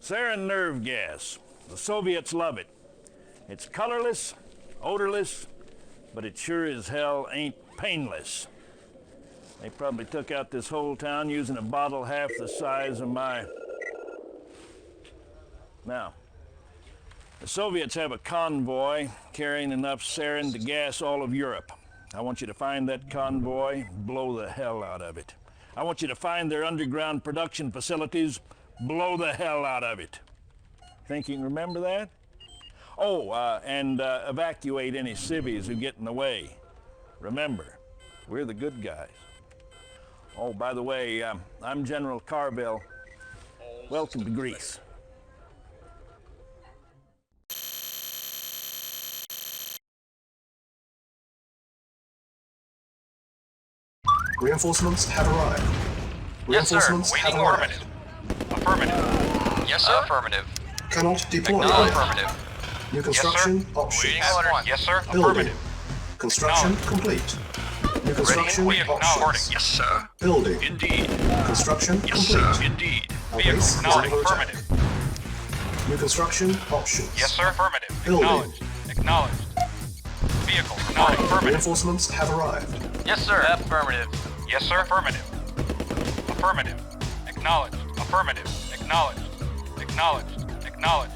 Sarin nerve gas. The Soviets love it. It's colorless, odorless, but it sure as hell ain't painless. They probably took out this whole town using a bottle half the size of my... Now, the Soviets have a convoy carrying enough sarin to gas all of Europe. I want you to find that convoy, blow the hell out of it. I want you to find their underground production facilities, blow the hell out of it. Think you can remember that? Oh, and evacuate any civis who get in the way. Remember, we're the good guys. Oh, by the way, I'm General Carville. Welcome to Greece. Reinforcements have arrived. Yes, sir. Reinforcements have Waiting arrived. Affirmative. Yes, sir. Affirmative. Cannot deploy. Affirmative. New construction Yes, options. Waiting order. Yes, sir. Building. Affirmative. Construction complete. New construction Ready? options. Yes, sir. Building. Indeed. Construction Yes, complete. sir. Indeed. Our Vehicle base is acknowledged. under attack. Affirmative. New construction options. Yes, sir. Affirmative. Building. Acknowledged. Acknowledged. Vehicle acknowledged. Affirmative. Reinforcements have arrived. Yes, sir. Affirmative. Yes, sir. Affirmative. Affirmative. Acknowledged. Affirmative. Acknowledged. Acknowledged. Acknowledged.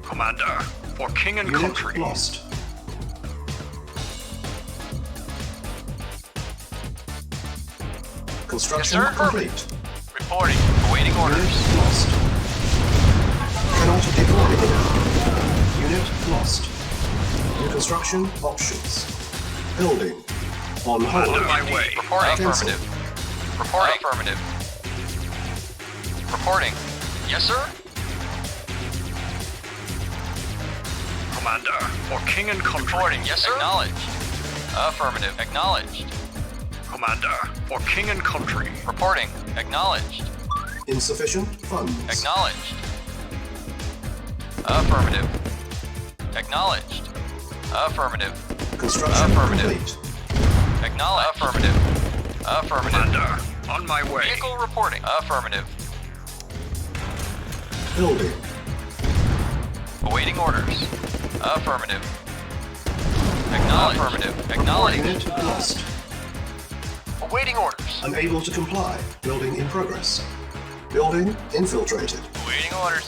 Commander, for king and Unit country. lost. Construction Yes, sir. complete. Reporting. Awaiting Unit orders. lost. Cannot deploy. Unit lost. New construction options. Building. On hold. On my way. Reporting. Cancel. Affirmative. Reporting. Affirmative. Reporting. Yes, sir. Commander, for king and country. Reporting. Yes, sir. Acknowledged. Affirmative. Acknowledged. Commander, for king and country. Reporting. Acknowledged. Insufficient funds. Acknowledged. Affirmative. Acknowledged. Affirmative. Construction Affirmative. complete. Acknowledged. Affirmative. Affirmative. Commander, on my way. Vehicle reporting. Affirmative. Building. Awaiting orders. Affirmative. Acknowledged. Affirmative. Acknowledged. Unit lost. Awaiting orders. Unable to comply. Building in progress. Building infiltrated. Awaiting orders.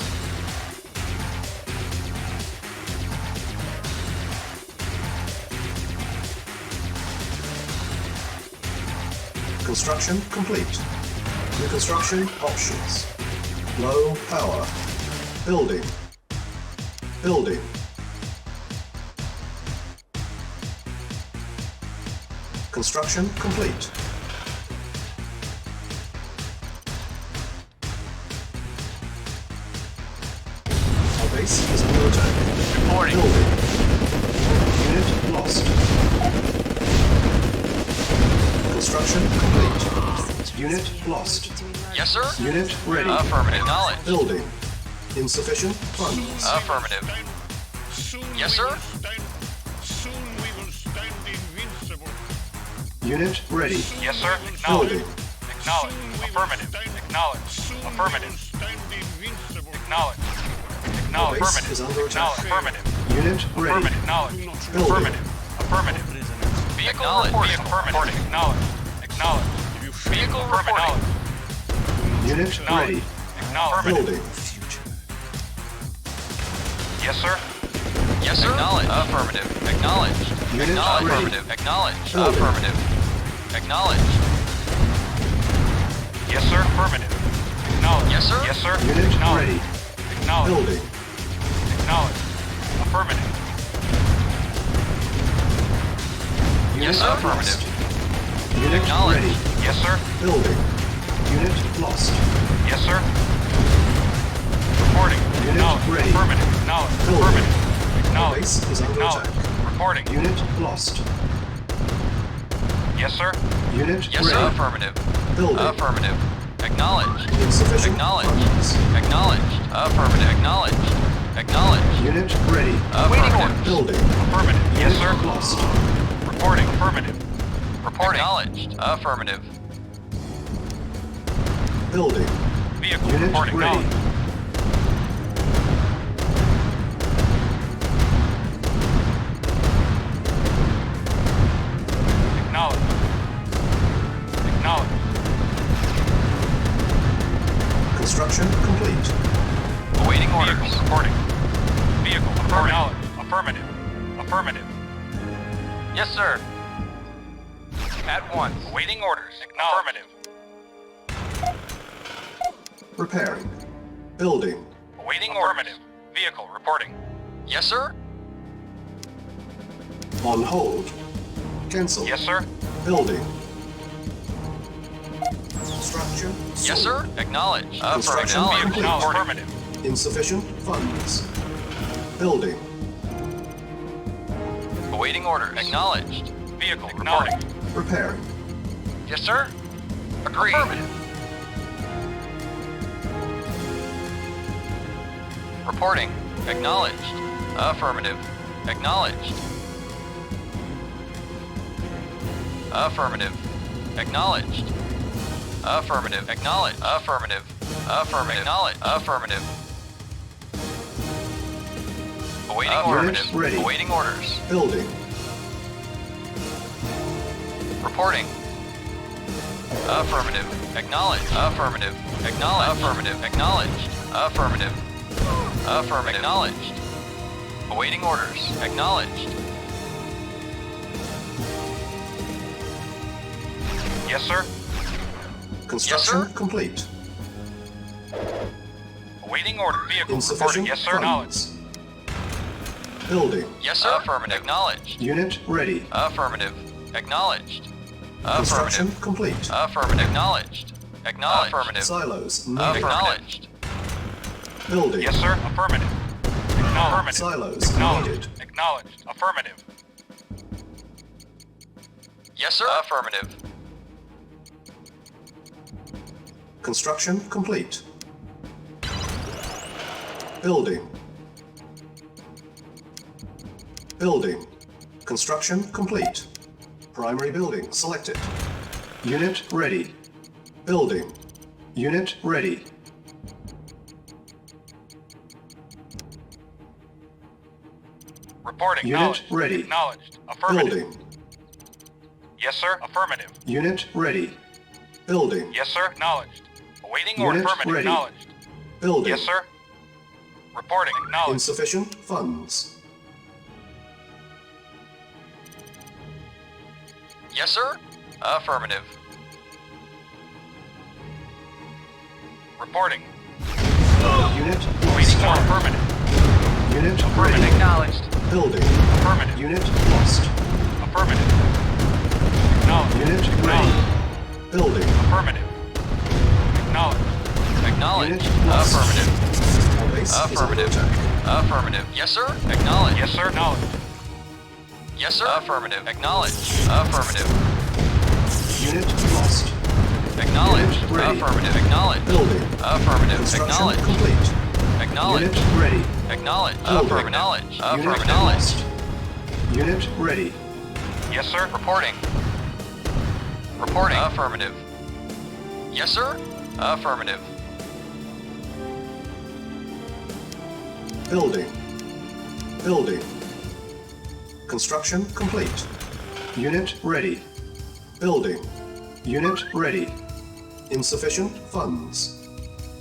Construction complete. New construction options. Low power. Building. Building. Construction complete. Our base is under attack. Reporting. Building. Unit lost. Construction complete. Unit lost. Yes, sir. Unit ready. Affirmative. Acknowledged. Building. Insufficient funds. Affirmative. Yes, sir. Soon we will stand invincible. Unit ready. Yes, sir. Building. Acknowledged. Acknowledged. Affirmative. Acknowledged. Affirmative. Stand invincible. Acknowledged. Our Acknowledged. base is under attack. Affirmative. Unit ready. Affirmative. Acknowledged. Building. Affirmative. Affirmative. Vehicle reporting. Affirmative. Acknowledged. Acknowledged. Vehicle reporting. Unit ready. Acknowledged. Building. Yes, sir. Yes, sir. Acknowledged. Affirmative. Acknowledged. Unit Acknowledged. ready. Affirmative. Acknowledged. Building. Affirmative. Acknowledged. Yes, sir. Affirmative. Acknowledged. Yes, sir. Yes, sir. Unit Acknowledged. ready. Acknowledged. Building. Acknowledged. Affirmative. Unit Yes, sir. lost. Affirmative. Unit Acknowledged. ready. Yes, sir. Building. Unit lost. Yes, sir. Reporting. Unit Acknowledged. ready. Affirmative. Acknowledged. Building. Affirmative. Our Acknowledged. base is under Acknowledged. attack. Reporting. Unit lost. Yes, sir. Unit Yes, sir. ready. Affirmative. Building. Affirmative. Acknowledged. Insufficient Acknowledged. funds. Acknowledged. Affirmative. Acknowledged. Acknowledged. Unit ready. Waiting orders. Building. Affirmative. Yes, Unit sir. lost. Reporting. Affirmative. Reporting. Acknowledged. Affirmative. Building. Vehicle Unit reporting. ready. Acknowledged. Construction complete. Awaiting orders. Vehicle reporting. Vehicle reporting. Affirmative. Affirmative. Yes, sir. At once. Awaiting orders. Affirmative. Repairing. Building. Awaiting affirmative. Vehicle reporting. Yes, sir. On hold. Cancel. Yes, sir. Building. Structure. Yes, sir. Acknowledge. Construction Affirmative. complete. Vehicle affirmative. Insufficient funds. Building. Awaiting orders. Acknowledged. Vehicle reporting. Repairing. Yes, sir. Agreed. Affirmative. Reporting. Acknowledged. Affirmative. Acknowledged. Affirmative. Acknowledged. Affirmative. Acknowledged. Affirmative. Affirmative. Acknowledged. Affirmative. Awaiting Unit orders. ready. Awaiting orders. Building. Reporting. Affirmative. Acknowledged. Affirmative. Acknowledged. Affirmative. Acknowledged. Affirmative. Affirmative. Acknowledged. Awaiting orders. Acknowledged. Yes, sir. Construction sir. complete. Awaiting order. Vehicle reporting. Insufficient Yes, sir. Knowledge. funds. Building. Yes, sir. Affirmative. Acknowledged. Unit ready. Affirmative. Acknowledged. Construction Affirmative. complete. Affirmative. Acknowledged. Acknowledged. Affirmative. Silos needed. Acknowledged. Building. Yes, sir. Affirmative. Affirmative. Silos Acknowledged. needed. Acknowledged. Affirmative. Yes, sir. Affirmative. Construction complete. Building. Building. Construction complete. Primary building selected. Unit ready. Building. Unit ready. Reporting. Unit Knowledge. ready. Acknowledged. Affirmative. Building. Yes, sir. Affirmative. Unit ready. Building. Yes, sir. Acknowledged. Awaiting order. Unit Affirmative. ready. Acknowledged. Building. Yes, sir. Reporting. Acknowledged. Insufficient funds. Yes, sir. Affirmative. Reporting. Unit Awaiting lost. order. Affirmative. Unit Affirmative. ready. Acknowledged. Building. Affirmative. Unit lost. Affirmative. Acknowledged. Unit ready. Acknowledged. Building. Affirmative. Acknowledged. Acknowledged. Unit lost. Affirmative. Our base is under Affirmative. attack. Affirmative. Yes, sir. Acknowledged. Yes, sir. Acknowledged. Yes, sir. Affirmative. Acknowledged. Affirmative. Unit lost. Acknowledged. Unit ready. Affirmative. Acknowledged. Building. Affirmative. Construction Acknowledged. complete. Acknowledged. Unit ready. Acknowledged. Building. Affirmative. Acknowledged. Unit Affirmative. Acknowledged. lost. Unit ready. Yes, sir. Reporting. Reporting. Affirmative. Yes, sir. Affirmative. Building. Building. Construction complete. Unit ready. Building. Unit ready. Insufficient funds.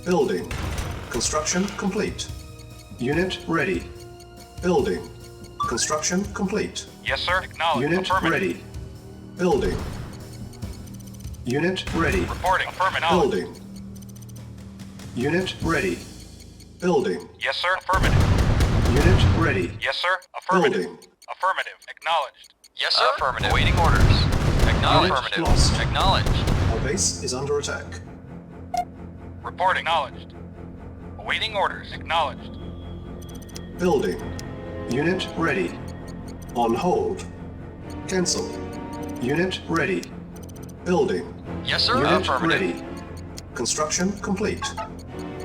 Building. Construction complete. Unit ready. Building. Construction complete. Yes, sir. Acknowledged. Unit Affirmative. ready. Building. Unit ready. Reporting. Affirmative. Building. Unit ready. Building. Yes, sir. Affirmative. Unit ready. Yes, sir. Affirmative. Building. Affirmative. Acknowledged. Yes, sir. Affirmative. Awaiting orders. Acknowledged. Unit Affirmative. lost. Acknowledged. Our base is under attack. Reporting. Acknowledged. Awaiting orders. Acknowledged. Building. Unit ready. On hold. Cancel. Unit ready. Building. Yes, sir. Unit Affirmative. ready. Construction complete.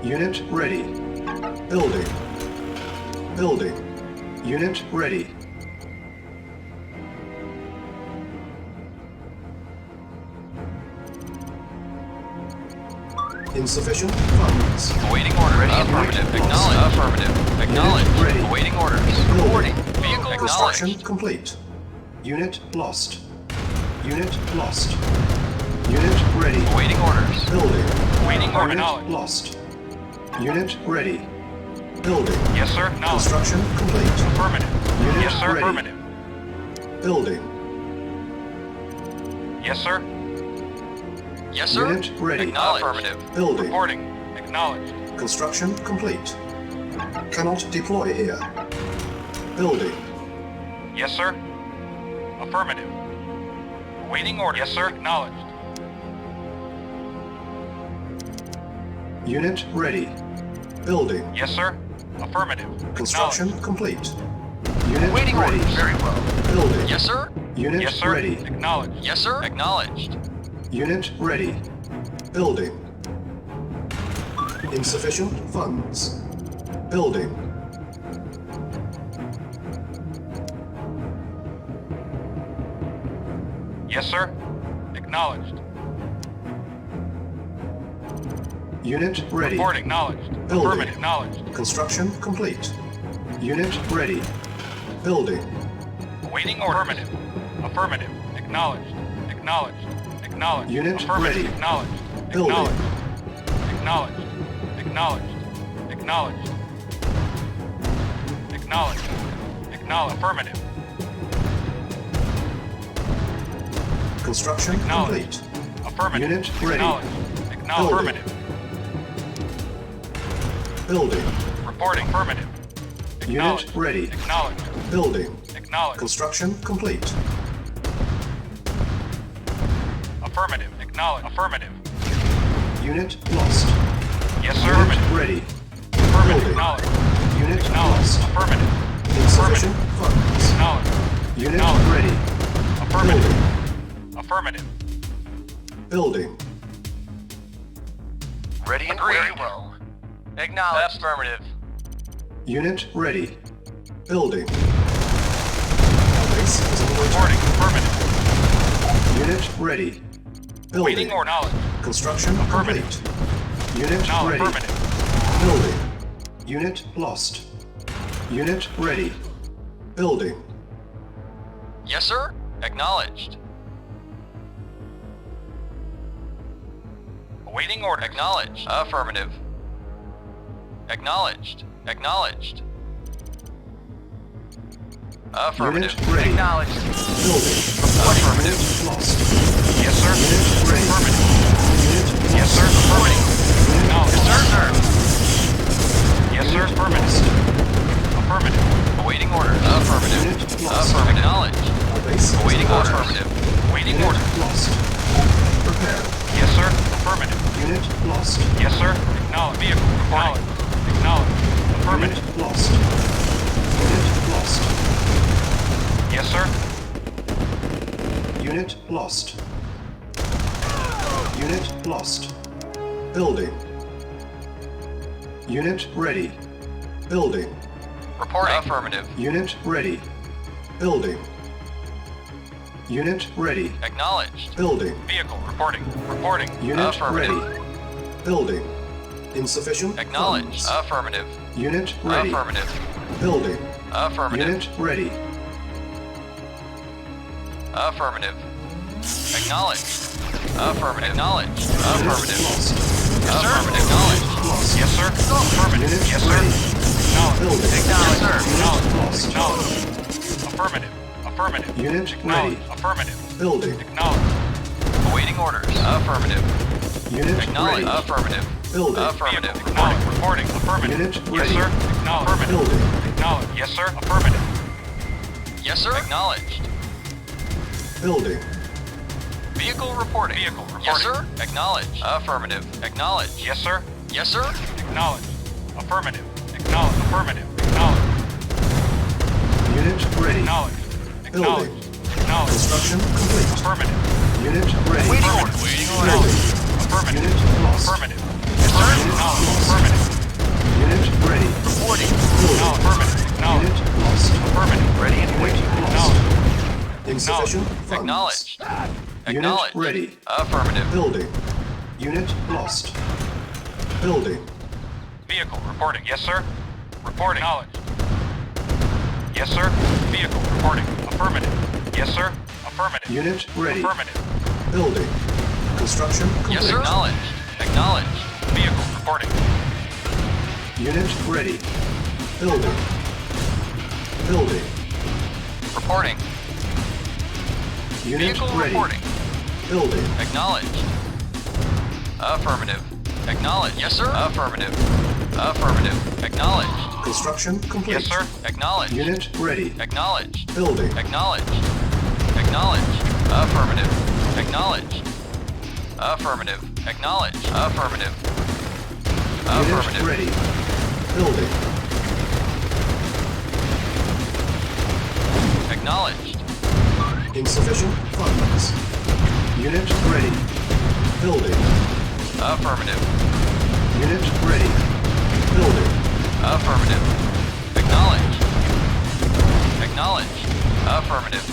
Unit ready. Building. Building. Unit ready. Insufficient funds. Awaiting orders. Affirmative. Acknowledged. Affirmative. Acknowledged. ready. Awaiting orders. Reporting. Vehicle Construction acknowledged. complete. Unit lost. Unit lost. Unit ready. Awaiting orders. Building. Awaiting order. Unit Acknowledged. lost. Unit ready. Building. Yes, sir. Acknowledged. Construction complete. Affirmative. Unit Yes, sir. ready. Affirmative. Building. Yes, sir. Yes, sir. Unit ready. Acknowledged. Affirmative. Building. Reporting. Acknowledged. Construction complete. Cannot deploy here. Building. Yes, sir. Affirmative. Awaiting order. Yes, sir. Acknowledged. Unit ready. Building. Yes, sir. Affirmative. Construction complete. Unit Waiting ready. orders. Very well. Building. Yes, sir. Unit Yes, sir. ready. Acknowledged. Yes, sir. Acknowledged. Unit ready. Building. Insufficient funds. Building. Yes, sir. Acknowledged. Unit ready. Report acknowledged. Building. Affirmative. Acknowledged. Construction complete. Unit ready. Building. Awaiting order. Affirmative. Affirmative. Acknowledged. Acknowledged. Acknowledged. Unit Affirmative. ready. Acknowledged. Building. Acknowledged. Acknowledged. Acknowledged. Acknowledged. Acknowledged. Acknowledged. Affirmative. Construction Acknowledged. complete. Affirmative. Unit ready. Acknowledged. Acknowledged. Building. Affirmative. Building. Reporting. Affirmative. Unit Acknowledged. ready. Acknowledged. Building. Acknowledged. Construction complete. Affirmative. Acknowledged. Affirmative. Unit lost. Yes, sir. Unit Affirmative. ready. Affirmative. Building. Acknowledged. Unit Acknowledged. lost. Affirmative. Insufficient funds. Acknowledged. Unit Acknowledged. ready. Affirmative. Building. Affirmative. Building. Ready and Agreed. very well. Acknowledged. Affirmative. Unit ready. Building. Base is under attack. Reporting. Affirmative. Unit ready. Building. Waiting or knowledge. Construction Affirmative. complete. Unit Knowledge. ready. Affirmative. Building. Unit lost. Unit ready. Building. Yes, sir. Acknowledged. Awaiting order. Acknowledged. Affirmative. Acknowledged. Acknowledged. Affirmative. Unit ready. Acknowledged. Building. Affirmative. Unit lost. Yes, sir. Unit ready. Affirmative. Unit Yes, sir. lost. Affirmative. Acknowledged. Yes, sir. Yes, sir. Unit Affirmative. lost. Affirmative. Awaiting orders. Affirmative. Unit lost. Affirmative. Acknowledged. Our base is Awaiting under orders. attack. Affirmative. Waiting Unit order. lost. Prepare. Yes, sir. Affirmative. Unit lost. Yes, sir. Acknowledge. Vehicle. Reporting. Acknowledge. Affirmative. Unit lost. Unit lost. Yes, sir. Unit lost. Unit lost. Building. Unit ready. Building. Reporting. Affirmative. Unit ready. Building. Unit ready. Acknowledged. Building. Vehicle. Reporting. Reporting. Unit Affirmative. ready. Building. Insufficient Acknowledged. funds. Affirmative. Unit ready. Affirmative. Building. Affirmative. Unit ready. Affirmative. Acknowledged. Affirmative. Acknowledged. Affirmative. Lost. Affirmative. Acknowledged. Lost. Yes, sir. Affirmative. Unit Yes, sir. ready. Acknowledge. Building. Yes, sir. Unit lost. Acknowledge. Affirmative. Affirmative. Unit Acknowledge. ready. Affirmative. Building. Acknowledge. Awaiting orders. Affirmative. Unit Acknowledge. ready. Affirmative. Building. Affirmative. Acknowledge. Reporting. Affirmative. Unit Yes, ready. sir. Acknowledge. Affirmative. Building. Acknowledge. Yes, sir. Affirmative. Yes, sir. Acknowledged. Building. Vehicle reporting. Vehicle reporting. Yes, sir. Acknowledged. Affirmative. Acknowledged. Yes, sir. Yes, sir. Acknowledge. Affirmative. Acknowledge. Affirmative. Acknowledge. Unit ready. Acknowledge. Acknowledge. Building. Acknowledge. Construction complete. Affirmative. Unit ready. Waiting Affirmative. orders. Waiting Building. orders. Affirmative. Unit lost. Affirmative. Yes, sir. Acknowledge. Affirmative. Unit ready. Reporting. Acknowledge. Affirmative. Acknowledge. Unit lost. Affirmative. Ready and waiting. Acknowledge. Insufficient funds. Acknowledged. Unit Acknowledged. ready. Affirmative. Building. Unit lost. Building. Vehicle reporting. Yes, sir. Reporting. Acknowledge. Yes, sir. Vehicle reporting. Affirmative. Yes, sir. Affirmative. Unit ready. Affirmative. Building. Construction complete. Yes, sir. Acknowledged. Acknowledged. Vehicle reporting. Unit ready. Building. Building. Reporting. Unit Vehicle ready. reporting. Building. Acknowledged. Affirmative. Acknowledged. Yes, sir. Affirmative. Affirmative. Acknowledged. Construction complete. Yes, sir. Acknowledged. Unit ready. Acknowledged. Building. Acknowledged. Acknowledged. Affirmative. Acknowledged. Affirmative. Acknowledged. Affirmative. Unit Affirmative. ready. Building. Acknowledged. Insufficient funds. Unit ready. Building. Affirmative. Unit ready. Building. Affirmative. Acknowledged. Acknowledged. Affirmative.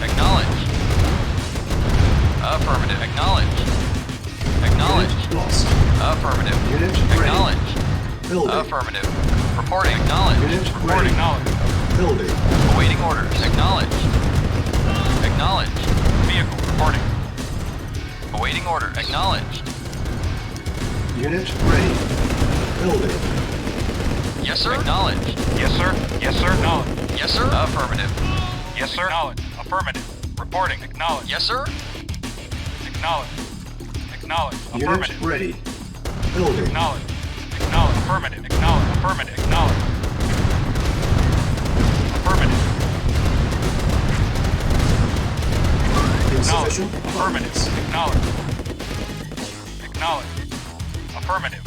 Acknowledged. Affirmative. Acknowledged. Acknowledged. Unit lost. Affirmative. Unit ready. Acknowledged. Building. Affirmative. Reporting. Acknowledged. Unit Reporting. ready. Acknowledged. Building. Awaiting orders. Acknowledged. Acknowledged. Vehicle reporting. Awaiting orders. Acknowledged. Unit ready. Building. Yes, sir. Acknowledged. Yes, sir. Yes, sir. Acknowledged. Yes, sir. Affirmative. Yes, sir. Acknowledged. Affirmative. Reporting. Acknowledged. Yes, sir. Acknowledged. Acknowledged. Unit Affirmative. ready. Building. Acknowledged. Acknowledged. Affirmative. Acknowledged. Affirmative. Acknowledged. Affirmative. Insufficient Affirmative. funds. Acknowledged. Acknowledged. Affirmative.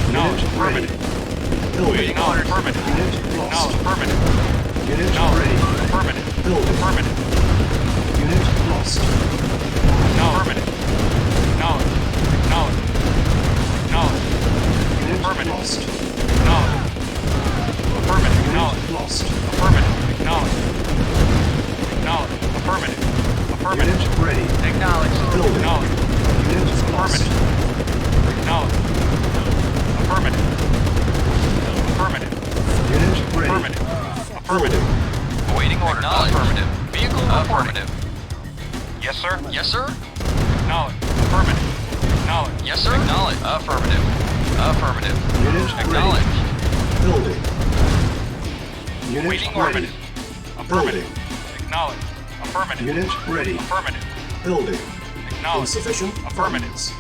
Acknowledged. Unit ready. Affirmative. Building. Acknowledged. Affirmative. Unit Acknowledged. lost. Affirmative. Unit Acknowledged. ready. Affirmative. Building. Affirmative. Unit lost. Affirmative. Acknowledged. Acknowledged. Acknowledged. Unit Affirmative. lost. Acknowledged. Affirmative. Acknowledged. Unit lost. Affirmative. Acknowledged. Acknowledged. Affirmative. Affirmative. Unit ready. Acknowledged. Building. Acknowledged. Unit lost. Affirmative. Acknowledged. Affirmative. Affirmative. Unit ready. Affirmative. Affirmative. Awaiting orders. Affirmative. Vehicle affirmative. Yes, sir. Yes, sir. Acknowledged. Affirmative. Acknowledged. Yes, sir. Acknowledged. Affirmative. Affirmative. Unit Acknowledged. ready. Building. Unit Waiting ready. affirmative. Affirmative. Building. Acknowledged. Affirmative. Unit ready. Affirmative. Building. Acknowledged. Insufficient Affirmative. funds.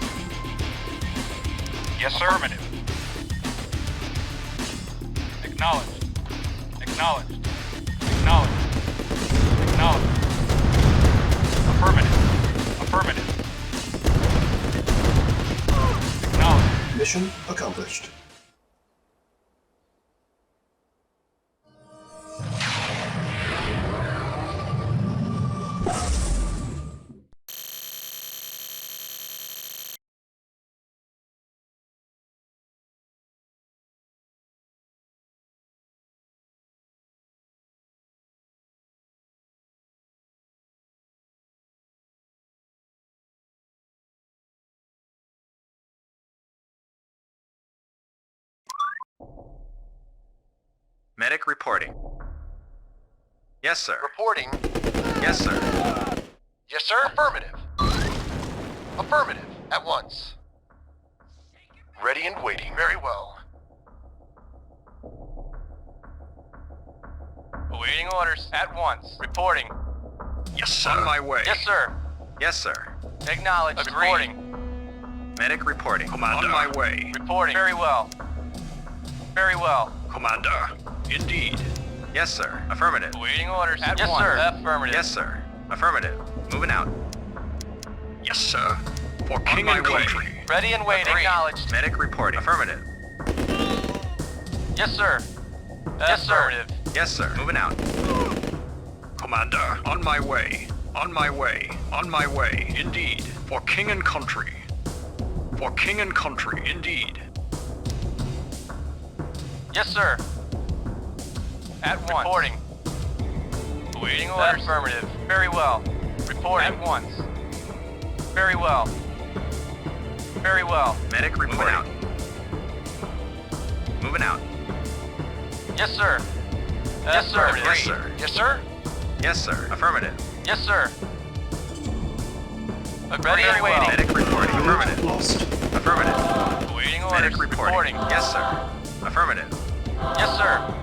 Yes, sir. Affirmative. Acknowledged. Acknowledged. Acknowledged. Acknowledged. Affirmative. Affirmative. Acknowledged. Mission accomplished. Medic reporting. Yes, sir. Reporting. Yes, sir. Yes, sir. Affirmative. Affirmative. At once. Ready and waiting. Very well. Awaiting orders. At once. Reporting. Yes, sir. On my way. Yes, sir. Yes, sir. Acknowledged. Reporting. Medic reporting. Commander. On my way. Reporting. Very well. Very well. Commander. Indeed. Yes, sir. Affirmative. Awaiting orders. At yes, once. Sir. Affirmative. Yes, sir. Affirmative. Moving out. Yes, sir. For king and country. Ready and waiting. Acknowledged. Medic reporting. Affirmative. Yes, sir. Yes, affirmative. Yes, sir. Moving out. Commander. On my way. On my way. On my way. Indeed. For king and country. For king and country. Indeed. Yes, sir. At once. Reporting. Awaiting orders. Affirmative. Very well. Reporting. At once. Very well. Very well. Medic reporting. Out. Moving out. Yes, sir. Yes, sir. Yes, sir. Yes, sir. Yes, sir. Affirmative. Yes, sir. Ready and waiting. Medic reporting. Affirmative. Lost. Affirmative. Awaiting orders. Medic reporting. Yes, sir. Affirmative. Yes, sir.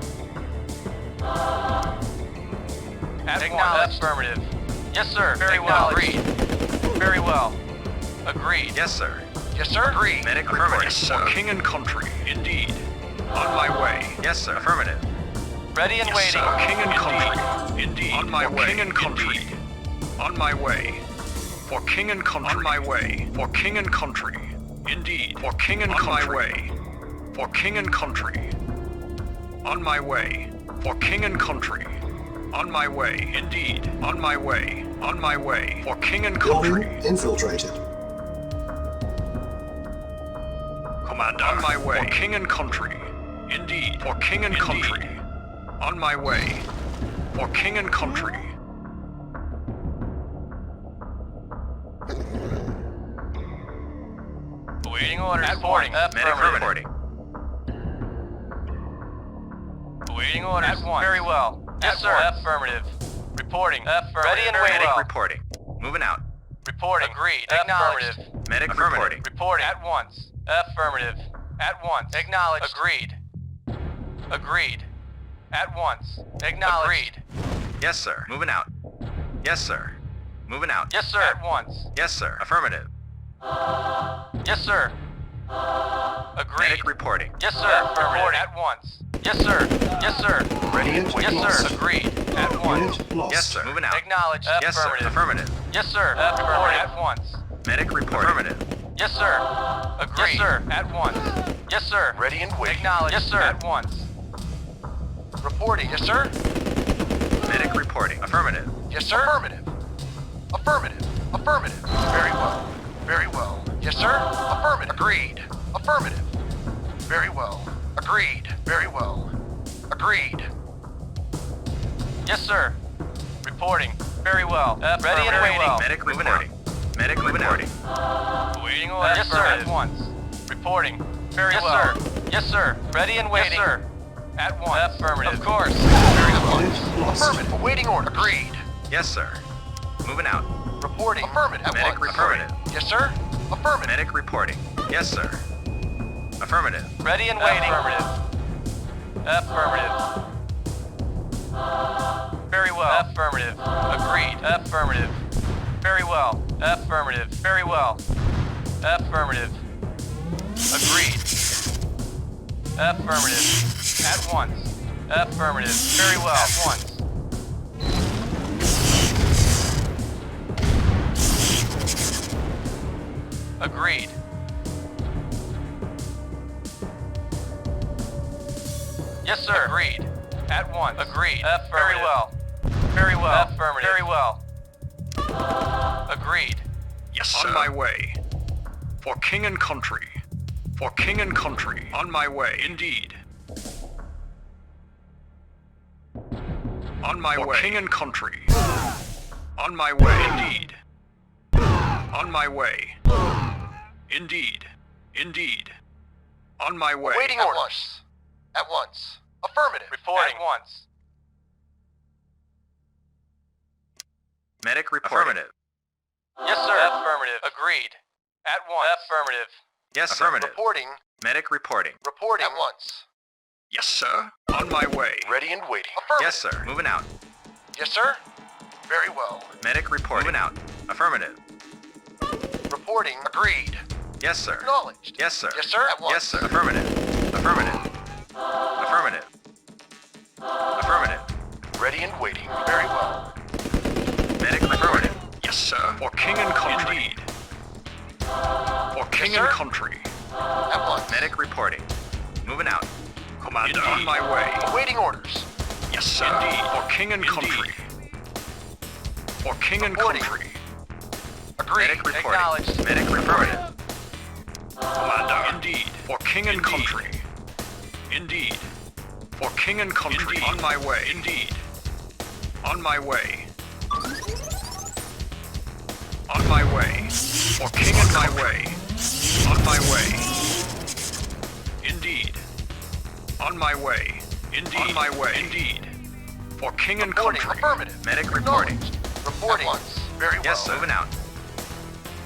Acknowledged. Affirmative. Yes, sir. Very well. Agreed. Very well. Agreed. Yes, sir. Yes, sir. Agreed. Medic reporting. Yes, sir. For king and country, indeed. On my way. Yes, sir. Affirmative. Ready and Yes, waiting. sir. King and country, indeed. On my way. King and country. Indeed. On my way. For king and country. On my way. For king and country. Indeed. For king and country. On my way. For king and country. On my way. For king and country. On my way. Indeed. On my way. On my way. For king and country. Building infiltrated. Commander. On my way. For king and country. Indeed. For king and country. On my way. For king and country. Awaiting orders. Reporting. Medic reporting. Awaiting orders. At once. Very well. Yes, sir. Affirmative. Reporting. Affirmative. Ready and waiting. Medic reporting. Moving out. Reporting. Agreed. Acknowledged. Medic reporting. Reporting. At once. Affirmative. At once. Acknowledged. Agreed. Agreed. At once. Acknowledged. Agreed. Yes, sir. Moving out. Yes, sir. Moving out. Yes, sir. At once. Yes, sir. Affirmative. Yes, sir. Agreed. Medic reporting. Yes, sir. Reporting. At once. Yes, sir. Yes, sir. Ready and Unit waiting. Yes, sir. lost. Agreed. At once. Unit lost. Yes, sir. Moving out. Acknowledged. Yes, sir. Affirmative. Affirmative. Yes, sir. Reporting. At once. Medic reporting. Affirmative. Yes, sir. Agreed. Yes, sir. At once. Yes, sir. Ready and waiting. Acknowledged. Yes, sir. At once. Reporting. Yes, sir. Medic reporting. Affirmative. Yes, sir. Affirmative. Affirmative. Affirmative. Very well. Very well. Yes, sir. Affirmative. Agreed. Affirmative. Very well. Agreed. Very well. Agreed. Yes, sir. Reporting. Very well. Ready and Waiting. waiting. Medic reporting. Medic reporting. Awaiting orders. Yes, sir. At once. Reporting. Very well. Yes, sir. Yes, sir. Ready and waiting. Yes, sir. At once. Affirmative. Of course. Very well. Unit lost. Affirmative. Awaiting order. Agreed. Yes, sir. Moving out. Reporting. Affirmative. At Medic once. affirmative. Yes, sir. Affirmative. Medic reporting. Yes, sir. Affirmative. Ready and waiting. Affirmative. Very well. Affirmative. Agreed. Affirmative. Very well. Affirmative. Very well. Affirmative. Agreed. Affirmative. At once. Affirmative. Very well. At once. Agreed. Yes, sir. Agreed. At once. Agreed. Affirmative. Very well. Very well. Affirmative. Very well. Agreed. Yes, sir. On my way. For king and country. For king and country. On my way, indeed. On my way. For king and country. On my way, indeed. On my way. Indeed. Indeed. On my way. Waiting orders. At once. Affirmative. Reporting. At once. Medic reporting. Affirmative. Yes, sir. Affirmative. Agreed. At once. Affirmative. Yes, sir. Affirmative. Reporting. Medic reporting. Reporting. At once. Yes, sir. On my way. Ready and waiting. Affirmative. Yes, sir. Moving out. Yes, sir. Very well. Medic reporting. Moving out. Affirmative. Reporting. Agreed. Yes, sir. Acknowledged. Yes, sir. Yes, sir. At once. Yes, sir. Affirmative. Affirmative. Affirmative. Affirmative. Ready and waiting. Very well. Medic affirmative. Yes, sir. For king and country. Indeed. For king Yes, and sir. country. At once. Medic reporting. Moving out. Commander. On my way. Awaiting orders. Yes, sir. Indeed. For king and country. For king and Reporting. country. Agreed. Medic reporting. Acknowledged. Medic affirmative. Commander. Indeed. For king and country. Indeed. For king and country. Indeed. On my way. Indeed. On my way. On my way. For king and my way. On my way. Indeed. On my way. Indeed. On my way. Indeed. For king and Reporting. country. Affirmative. Medic reporting. Acknowledged. Reporting. At once. Very well. Yes, sir. Moving out.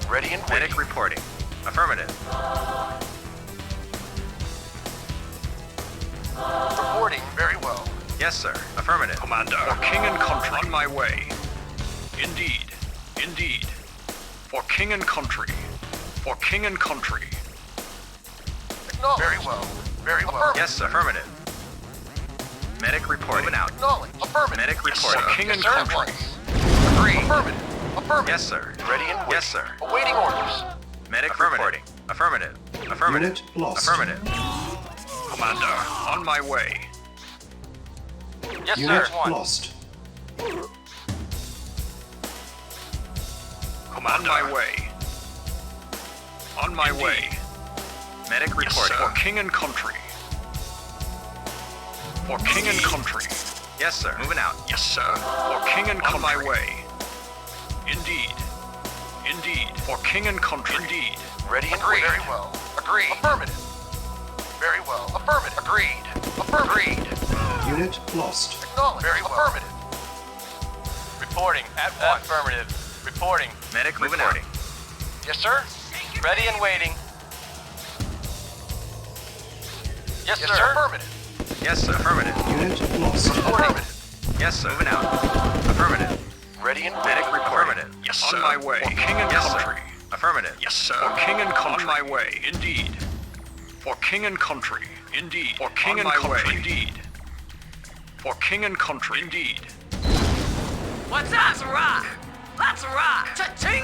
Ready and waiting. Medic reporting. Affirmative. Yes, sir. Affirmative. Commander. For king and country. On my way. Indeed. Indeed. For king and country. For king and country. Acknowledged. Very well. Very well. Yes, sir. Affirmative. Medic reporting. Moving out. Acknowledged. Affirmative. Medic Yes, reporting. sir. King Yes, and sir. country. At once. Agreed. Affirmative. Affirmative. Yes, sir. Ready and waiting. Yes, sir. Awaiting orders. Medic reporting. Affirmative. Affirmative. Unit lost. Affirmative. Commander. On my way. Yes, Unit sir. One. lost. Commander. On my way. On my way. Medic Yes, reporting. sir. For king and country. For king and country. Yes, sir. Moving out. Yes, sir. For king and country. On my way. Indeed. Indeed. For king and country. Indeed. Ready and Agreed. waiting. Very well. Agreed. Affirmative. Very well. Affirmative. Agreed. Agreed. Unit lost. Acknowledged. Very well. Affirmative. Reporting at once. Affirmative. Reporting. Medic Moving reporting. Yes, sir. Ready and waiting. Yes, Yes, sir. sir. Affirmative. Yes, sir. Affirmative. Unit lost. Affirmative. Yes, sir. Moving out. Affirmative. Ready and Medic waiting. reporting. Yes, On sir. my way. For king and Yes, sir. country. Affirmative. Yes, sir. For king and country. On my way. Indeed. For king and country. Indeed. For king and country. Indeed. For king and country. Indeed. What's up? Let's rock. Let's rock. Cha-ching.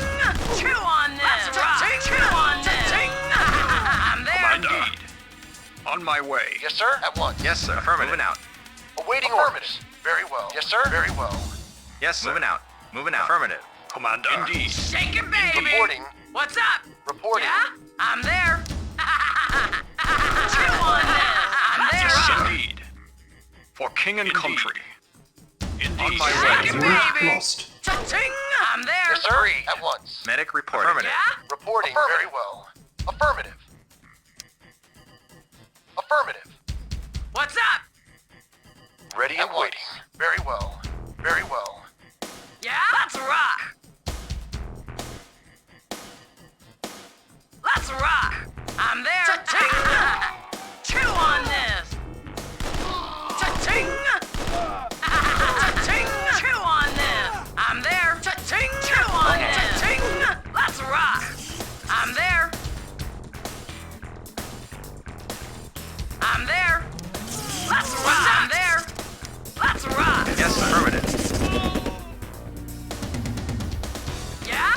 Chew on this. Let's rock. Chew on this. Cha-ching. I'm there. Indeed. On my way. Yes, sir. At once. Yes, sir. Affirmative. Moving out. Awaiting orders. Very well. Yes, sir. Very well. Yes, sir. Moving out. Moving out. Affirmative. Commander. Indeed. Shake it, baby. Reporting. What's up? Reporting. Yeah? I'm there. Chew on this. I'm there. Yes, indeed. For king and country. Indeed. On my Shake way. it, Unit baby. lost. Cha-ching. I'm there. Yes, sir. At once. Medic reporting. Affirmative. Yeah? Reporting. Very well. Affirmative. Affirmative. What's up? Ready and waiting. Very well. Very well. Yeah? Let's rock. Let's rock. I'm there. Cha-ching. Chew on this. Cha-ching. Cha-ching. Chew on this. I'm there. Cha-ching. Chew on this. Cha-ching. Let's rock. I'm there. I'm there. Let's rock. I'm there. Let's rock. Yes, sir. Affirmative. Yeah?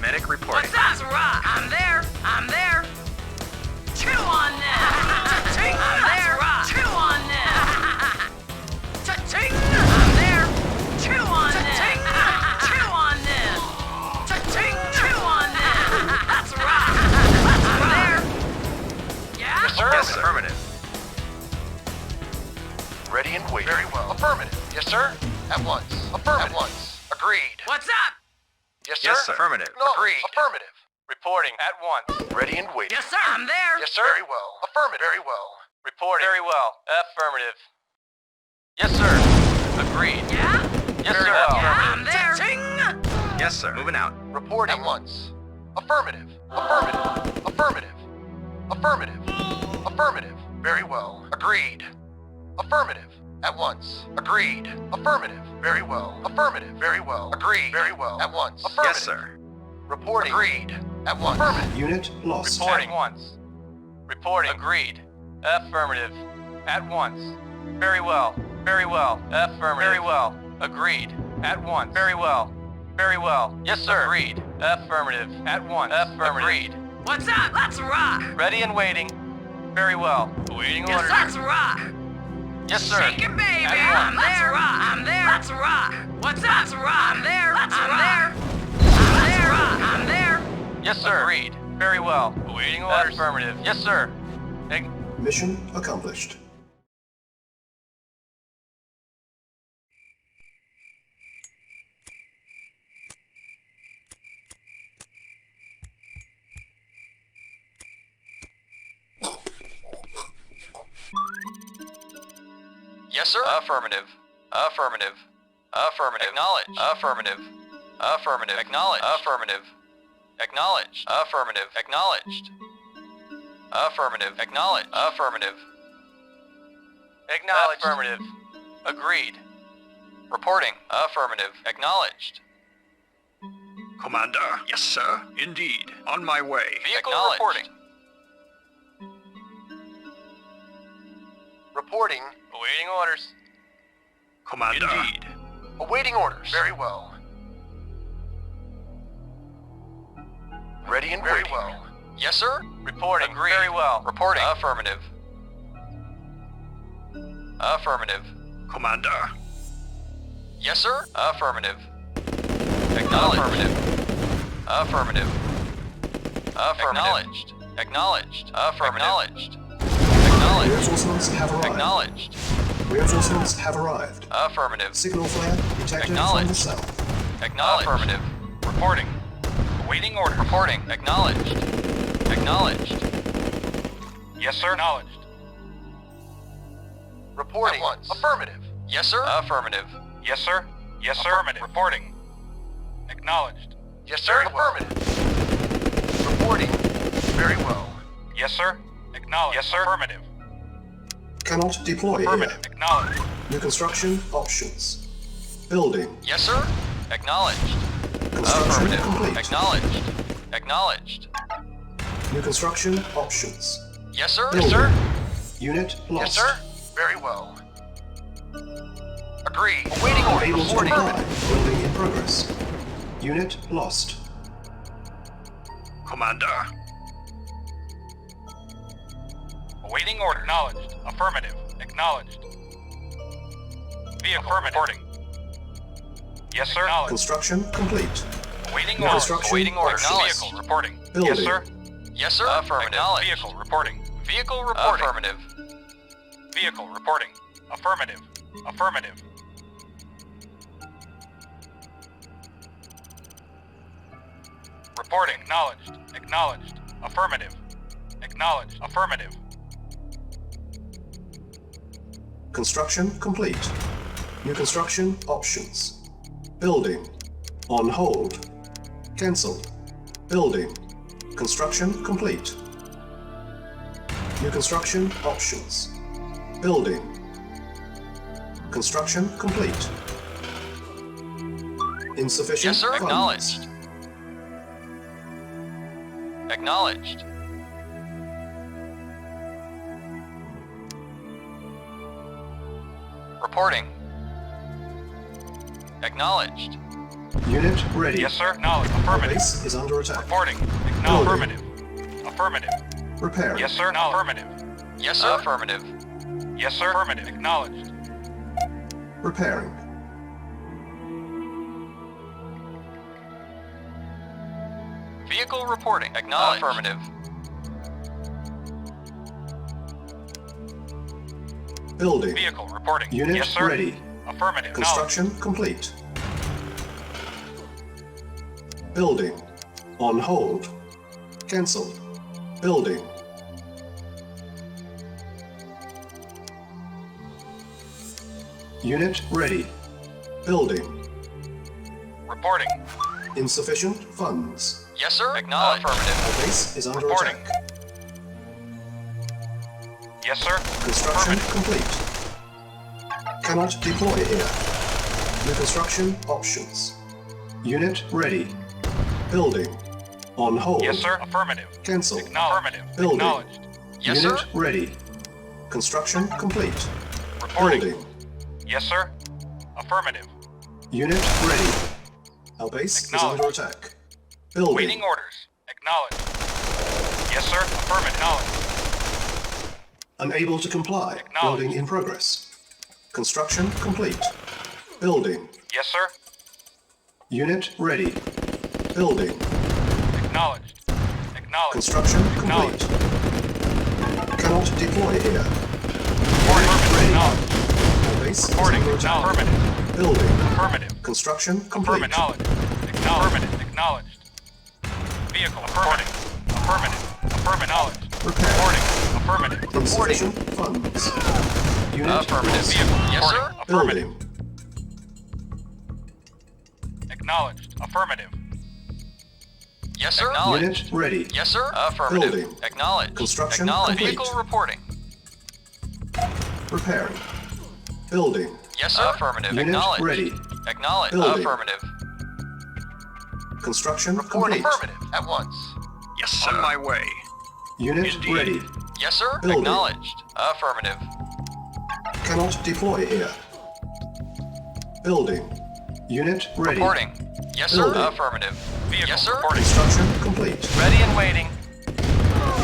Medic reporting. What's up? Let's rock. I'm there. I'm there. Chew on this. Cha-ching. I'm there. Chew on this. Cha-ching. I'm there. Chew on this. Chew on this. Cha-ching. Chew on this. Let's rock. I'm there. Yeah? Yes, sir. Yes, sir. Affirmative. Ready and waiting. Very well. Affirmative. Yes, sir. At once. Affirmative. At once. Agreed. What's up? Yes, sir. Yes, sir. Affirmative. No. Agreed. Affirmative. Reporting at once. Ready and waiting. Yes, sir. I'm there. Yes, sir. Very well. Affirmative. Very well. Reporting. Very well. Affirmative. Yes, sir. Agreed. Yeah? Yes, Very sir. well. Affirmative. Yeah, I'm there. Cha-ching. Yes, sir. Moving out. Reporting. At once. Affirmative. Affirmative. Affirmative. Affirmative. Affirmative. Very well. Agreed. Affirmative. At once. Agreed. Affirmative. Very well. Affirmative. Very well. Agreed. Very well. At once. Affirmative. Yes, sir. Reporting. Agreed. At once. Affirmative. Unit lost. Reporting once. Reporting. Agreed. Affirmative. At once. Very well. Very well. Affirmative. Very well. Agreed. At once. Very well. Very well. Yes, sir. Agreed. Affirmative. At once. Affirmative. Agreed. What's up? Let's rock. Ready and waiting. Very well. Awaiting Yes, orders. let's rock. Yes, sir. Shake it, baby. At I'm once. there. I'm there. Let's rock. What's up? Let's rock. I'm there. I'm there. I'm there. I'm there. Yes, sir. Agreed. Very well. Awaiting orders. Affirmative. Yes, sir. Mission accomplished. Yes, sir. Affirmative. Affirmative. Affirmative. Acknowledge. Affirmative. Affirmative. Acknowledge. Affirmative. Acknowledged. Affirmative. Acknowledged. Affirmative. Acknowledge. Affirmative. Acknowledged. Affirmative. Agreed. Reporting. Affirmative. Acknowledged. Commander. Yes, sir. Indeed. On my way. Vehicle reporting. Reporting. Awaiting orders. Commander. Indeed. Awaiting orders. Very well. Ready and Very waiting. well. Yes, sir. Reporting. Agreed. Very well. Reporting. Affirmative. Affirmative. Commander. Yes, sir. Affirmative. Acknowledged. Affirmative. Affirmative. Acknowledged. Acknowledged. Affirmative. Acknowledged. Acknowledged. Reinforcements have arrived. Acknowledged. Reinforcements have arrived. Affirmative. Signal flare detected from the Acknowledged. south. Acknowledged. Affirmative. Reporting. Awaiting orders. Reporting. Acknowledged. Acknowledged. Yes, sir. Acknowledged. Reporting. At once. Affirmative. Yes, sir. Affirmative. Yes, sir. Yes, sir. Affirmative. Reporting. Acknowledged. Yes, sir. Affirmative. Reporting. Very well. Yes, sir. Acknowledged. Yes, sir. Affirmative. Cannot deploy Affirmative. here. Acknowledged. New construction options. Building. Yes, sir. Acknowledged. Construction Affirmative. complete. Acknowledged. Acknowledged. New construction options. Yes, sir. Building. Yes, sir. Unit lost. Yes, sir. Very well. Agreed. Awaiting orders. Unable to Reporting. comply. Building in progress. Unit lost. Commander. Awaiting order. Acknowledged. Affirmative. Acknowledged. Vehicle. Affirmative. Reporting. Yes, sir. Acknowledged. Construction complete. Awaiting New orders. construction Awaiting orders. options. Vehicle reporting. Building. Yes, sir. Yes, sir. Affirmative. Acknowledged. Vehicle reporting. Vehicle reporting. Affirmative. Vehicle reporting. Affirmative. Affirmative. Reporting. Acknowledged. Acknowledged. Affirmative. Acknowledged. Affirmative. Construction complete. New construction options. Building. On hold. Cancelled. Building. Construction complete. New construction options. Building. Construction complete. Insufficient Yes, sir. funds. Acknowledged. Acknowledged. Reporting. Acknowledged. Unit ready. Yes, sir. Acknowledged. Our Affirmative. base is under attack. Reporting. Building. Affirmative. Affirmative. Repair. Yes, sir. Affirmative. Yes, sir. Affirmative. Yes, sir. Affirmative. Acknowledged. Repairing. Vehicle reporting. Acknowledged. Affirmative. Building. Vehicle reporting. Unit yes, sir. ready. Affirmative. Acknowledged. Construction complete. Building. On hold. Cancelled. Building. Unit ready. Building. Reporting. Insufficient funds. Yes, sir. Acknowledged. Affirmative. Our base is under Reporting. attack. Yes, sir. Construction Affirmative. complete. Cannot deploy here. New construction options. Unit ready. Building. On hold. Yes, sir. Affirmative. Cancel. Affirmative. Building. Acknowledged. Yes, Unit sir. ready. Construction complete. Reporting. Building. Yes, sir. Affirmative. Unit ready. Our base is Acknowledged. under attack. Building. Waiting orders. Acknowledged. Yes, sir. Affirmative. Acknowledged. Unable to comply. Acknowledged. Building in progress. Construction complete. Building. Yes, sir. Unit ready. Building. Acknowledged. Acknowledged. Construction complete. Acknowledged. Cannot deploy here. Reporting. Ready. Acknowledged. Our base is Reporting. under attack. Affirmative. Building. Affirmative. Construction complete. Affirmative. Acknowledged. Acknowledged. Vehicle. Affirmative. Affirmative. Affirmative. Acknowledged. Repair. Reporting. Affirmative. Reporting. Insufficient funds. Unit Affirmative. lost. Vehicle. Yes, Reporting. sir. Affirmative. Building. Acknowledged. Affirmative. Yes, sir. Acknowledged. Unit ready. Yes, sir. Affirmative. Building. Acknowledged. Construction Acknowledged. complete. Vehicle reporting. Repairing. Building. Yes, sir. Affirmative. Unit Acknowledged. ready. Acknowledged. Building. Affirmative. Construction Reporting. complete. Affirmative. At once. Yes, sir. On my way. Unit Indeed. ready. Yes, sir. Building. Acknowledged. Affirmative. Cannot deploy here. Building. Unit ready. Reporting. Yes, sir. Building. Affirmative. Vehicle Yes, sir. reporting. Construction complete. Ready and waiting.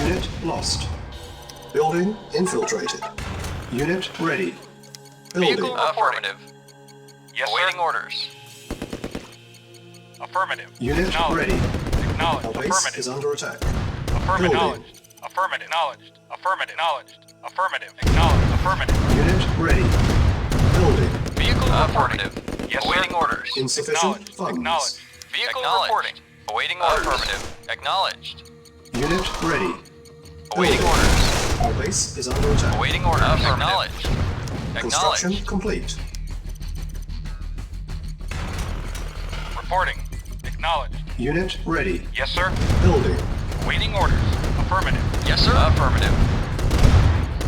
Unit lost. Building infiltrated. Unit ready. Building. Vehicle reporting. Affirmative. Yes, Awaiting sir. orders. Affirmative. Unit Acknowledged. ready. Acknowledged. Our base Affirmative. is under attack. Affirmative. Building. Acknowledged. Affirmative. Acknowledged. Affirmative. Acknowledged. Affirmative. Acknowledged. Affirmative. Unit ready. Building. Vehicle affirmative. Yes, sir. Awaiting orders. Insufficient Acknowledged. funds. Acknowledged. Vehicle Acknowledged. reporting. Awaiting orders. Affirmative. Acknowledged. Unit ready. Awaiting Building. orders. Our base is under attack. Awaiting orders. Acknowledged. Construction Acknowledged. complete. Reporting. Acknowledged. Unit ready. Yes, sir. Building. Waiting orders. Affirmative. Yes, sir. Affirmative.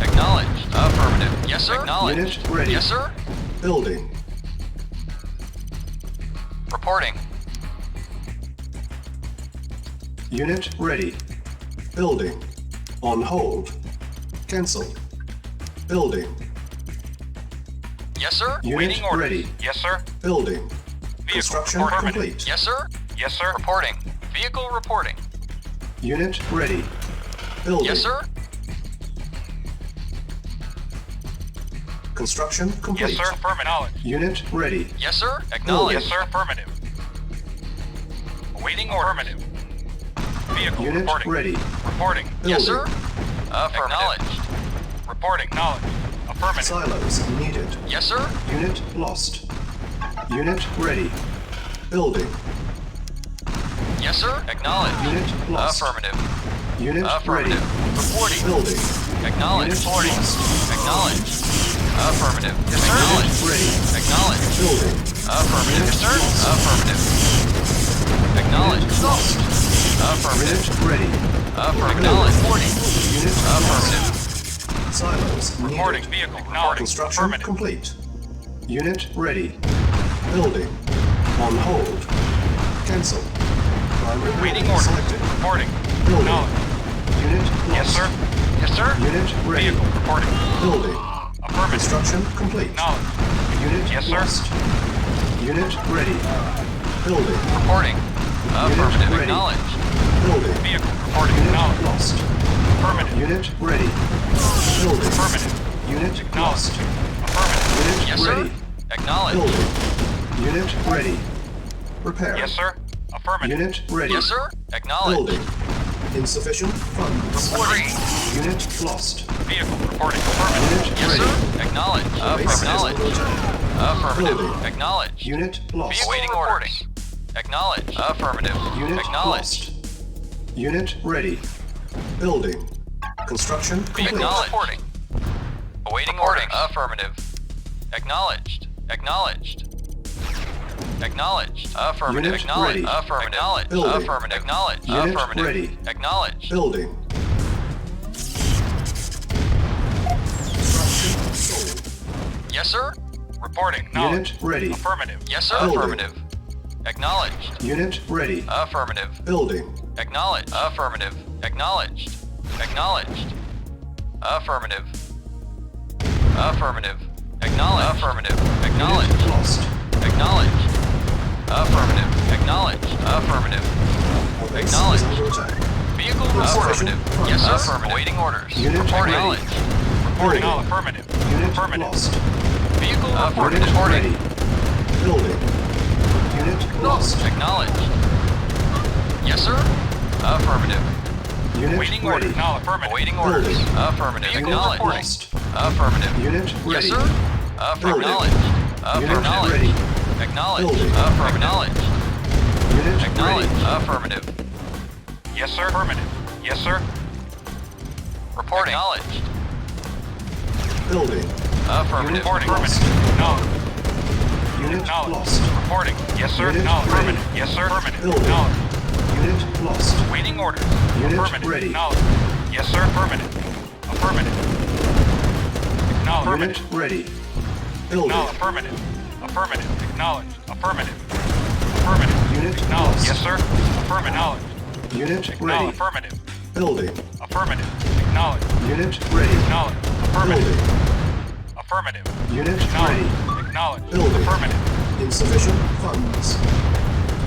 Acknowledged. Affirmative. Yes, sir. Acknowledged. Unit ready. Yes, sir. Building. Reporting. Unit ready. Building. On hold. Cancel. Building. Yes, sir. Unit Waiting orders. ready. Yes, sir. Building. Vehicle Construction reporting. complete. Yes, sir. Yes, sir. Reporting. Vehicle reporting. Unit ready. Building. Yes, sir. Construction complete. Yes, sir. Affirmative. Acknowledged. Unit ready. Yes, sir. Yes, Acknowledged. sir. Affirmative. Awaiting affirmative. Vehicle Unit reporting. ready. Reporting. Yes, sir. Building. Acknowledged. Reporting. Knowledge. Affirmative. Silos needed. Yes, sir. Unit lost. Unit ready. Building. Yes, sir. Acknowledged. Unit lost. Affirmative. Unit Affirmative. ready. Reporting. Building. Acknowledged. Unit Reporting. lost. Acknowledged. Affirmative. Yes, sir. Unit ready. Acknowledged. Building. Affirmative. Yes, sir. Affirmative. Acknowledged. Affirmative. Unit ready. Affirmative. Acknowledged. Reporting. Unit Affirmative. lost. Silos Reporting. needed. Vehicle. Knowledge. Construction Affirmative. complete. Unit ready. Building. On hold. Cancel. Primary Waiting building order. selected. Reporting. Building. Knowledge. Unit lost. Yes, sir. Yes, sir. Unit ready. Vehicle. Reporting. Building. Affirmative. Construction complete. Knowledge. Unit Yes, sir. lost. Unit ready. Building. Reporting. Affirmative. ready. Acknowledged. Building. Vehicle. Reporting. Unit Knowledge. lost. Affirmative. Unit ready. Building. Affirmative. Unit Knowledge. lost. Affirmative. Unit Yes, ready. sir. Acknowledged. Building. Unit ready. Repair. Yes, sir. Affirmative. Unit ready. Yes, sir. Acknowledged. Building. Insufficient funds. Reporting. Unit lost. Vehicle. Reporting. Affirmative. Unit Yes, ready. sir. Acknowledged. Base is under Acknowledged. attack. Affirmative. Building. Acknowledged. Unit lost. Awaiting orders. Acknowledged. Affirmative. Unit Acknowledged. lost. Unit ready. Building. Construction complete. Acknowledged. Reporting. Awaiting orders. Affirmative. Acknowledged. Acknowledged. Acknowledged. Affirmative. Unit Acknowledged. ready. Affirmative. Acknowledged. Building. Affirmative. Acknowledged. Unit Affirmative. ready. Acknowledged. Building. Construction sold. Yes, sir. Reporting. Knowledge. Unit ready. Affirmative. Yes, sir. Building. Affirmative. Acknowledged. Unit ready. Affirmative. Building. Acknowledged. Affirmative. Acknowledged. Acknowledged. Affirmative. Affirmative. Acknowledged. Affirmative. Acknowledged. Unit lost. Acknowledged. Affirmative. Acknowledged. Affirmative. Our base Acknowledged. is under attack. Vehicle Insufficient affirmative. funds. Yes, sir. Affirmative. Awaiting orders. Unit Reporting. ready. Acknowledged. Reporting. Building. Affirmative. Unit Affirmative. lost. Vehicle affirmative. Unit Reporting. ready. Building. Unit lost. Acknowledged. Yes, sir. Affirmative. Unit Waiting ready. orders. Now affirmative. Awaiting orders. Building. Affirmative. Unit Acknowledged. lost. Affirmative. Unit Yes, ready. sir. Building. Acknowledged. Unit Acknowledged. ready. Acknowledged. Building. Acknowledged. Unit Acknowledged. ready. Affirmative. Yes, sir. Affirmative. Yes, sir. Reporting. Acknowledged. Building. Affirmative. Reporting. Lost. Affirmative. No. Unit Knowledge. lost. Reporting. Yes, sir. Unit No. ready. Affirmative. Yes, sir. Affirmative. Building. Knowledge. Unit lost. Waiting orders. Unit Affirmative. ready. Knowledge. Yes, sir. Affirmative. Affirmative. Acknowledge. Unit ready. Building. Affirmative. Affirmative. Acknowledged. Affirmative. Affirmative. Unit Acknowledged. lost. Yes, sir. Affirmative. Acknowledged. Unit Acknowledged. ready. Affirmative. Building. Affirmative. Acknowledged. Unit ready. Acknowledged. Affirmative. Building. Affirmative. Unit Acknowledged. ready. Acknowledged. Building. Affirmative. Insufficient funds.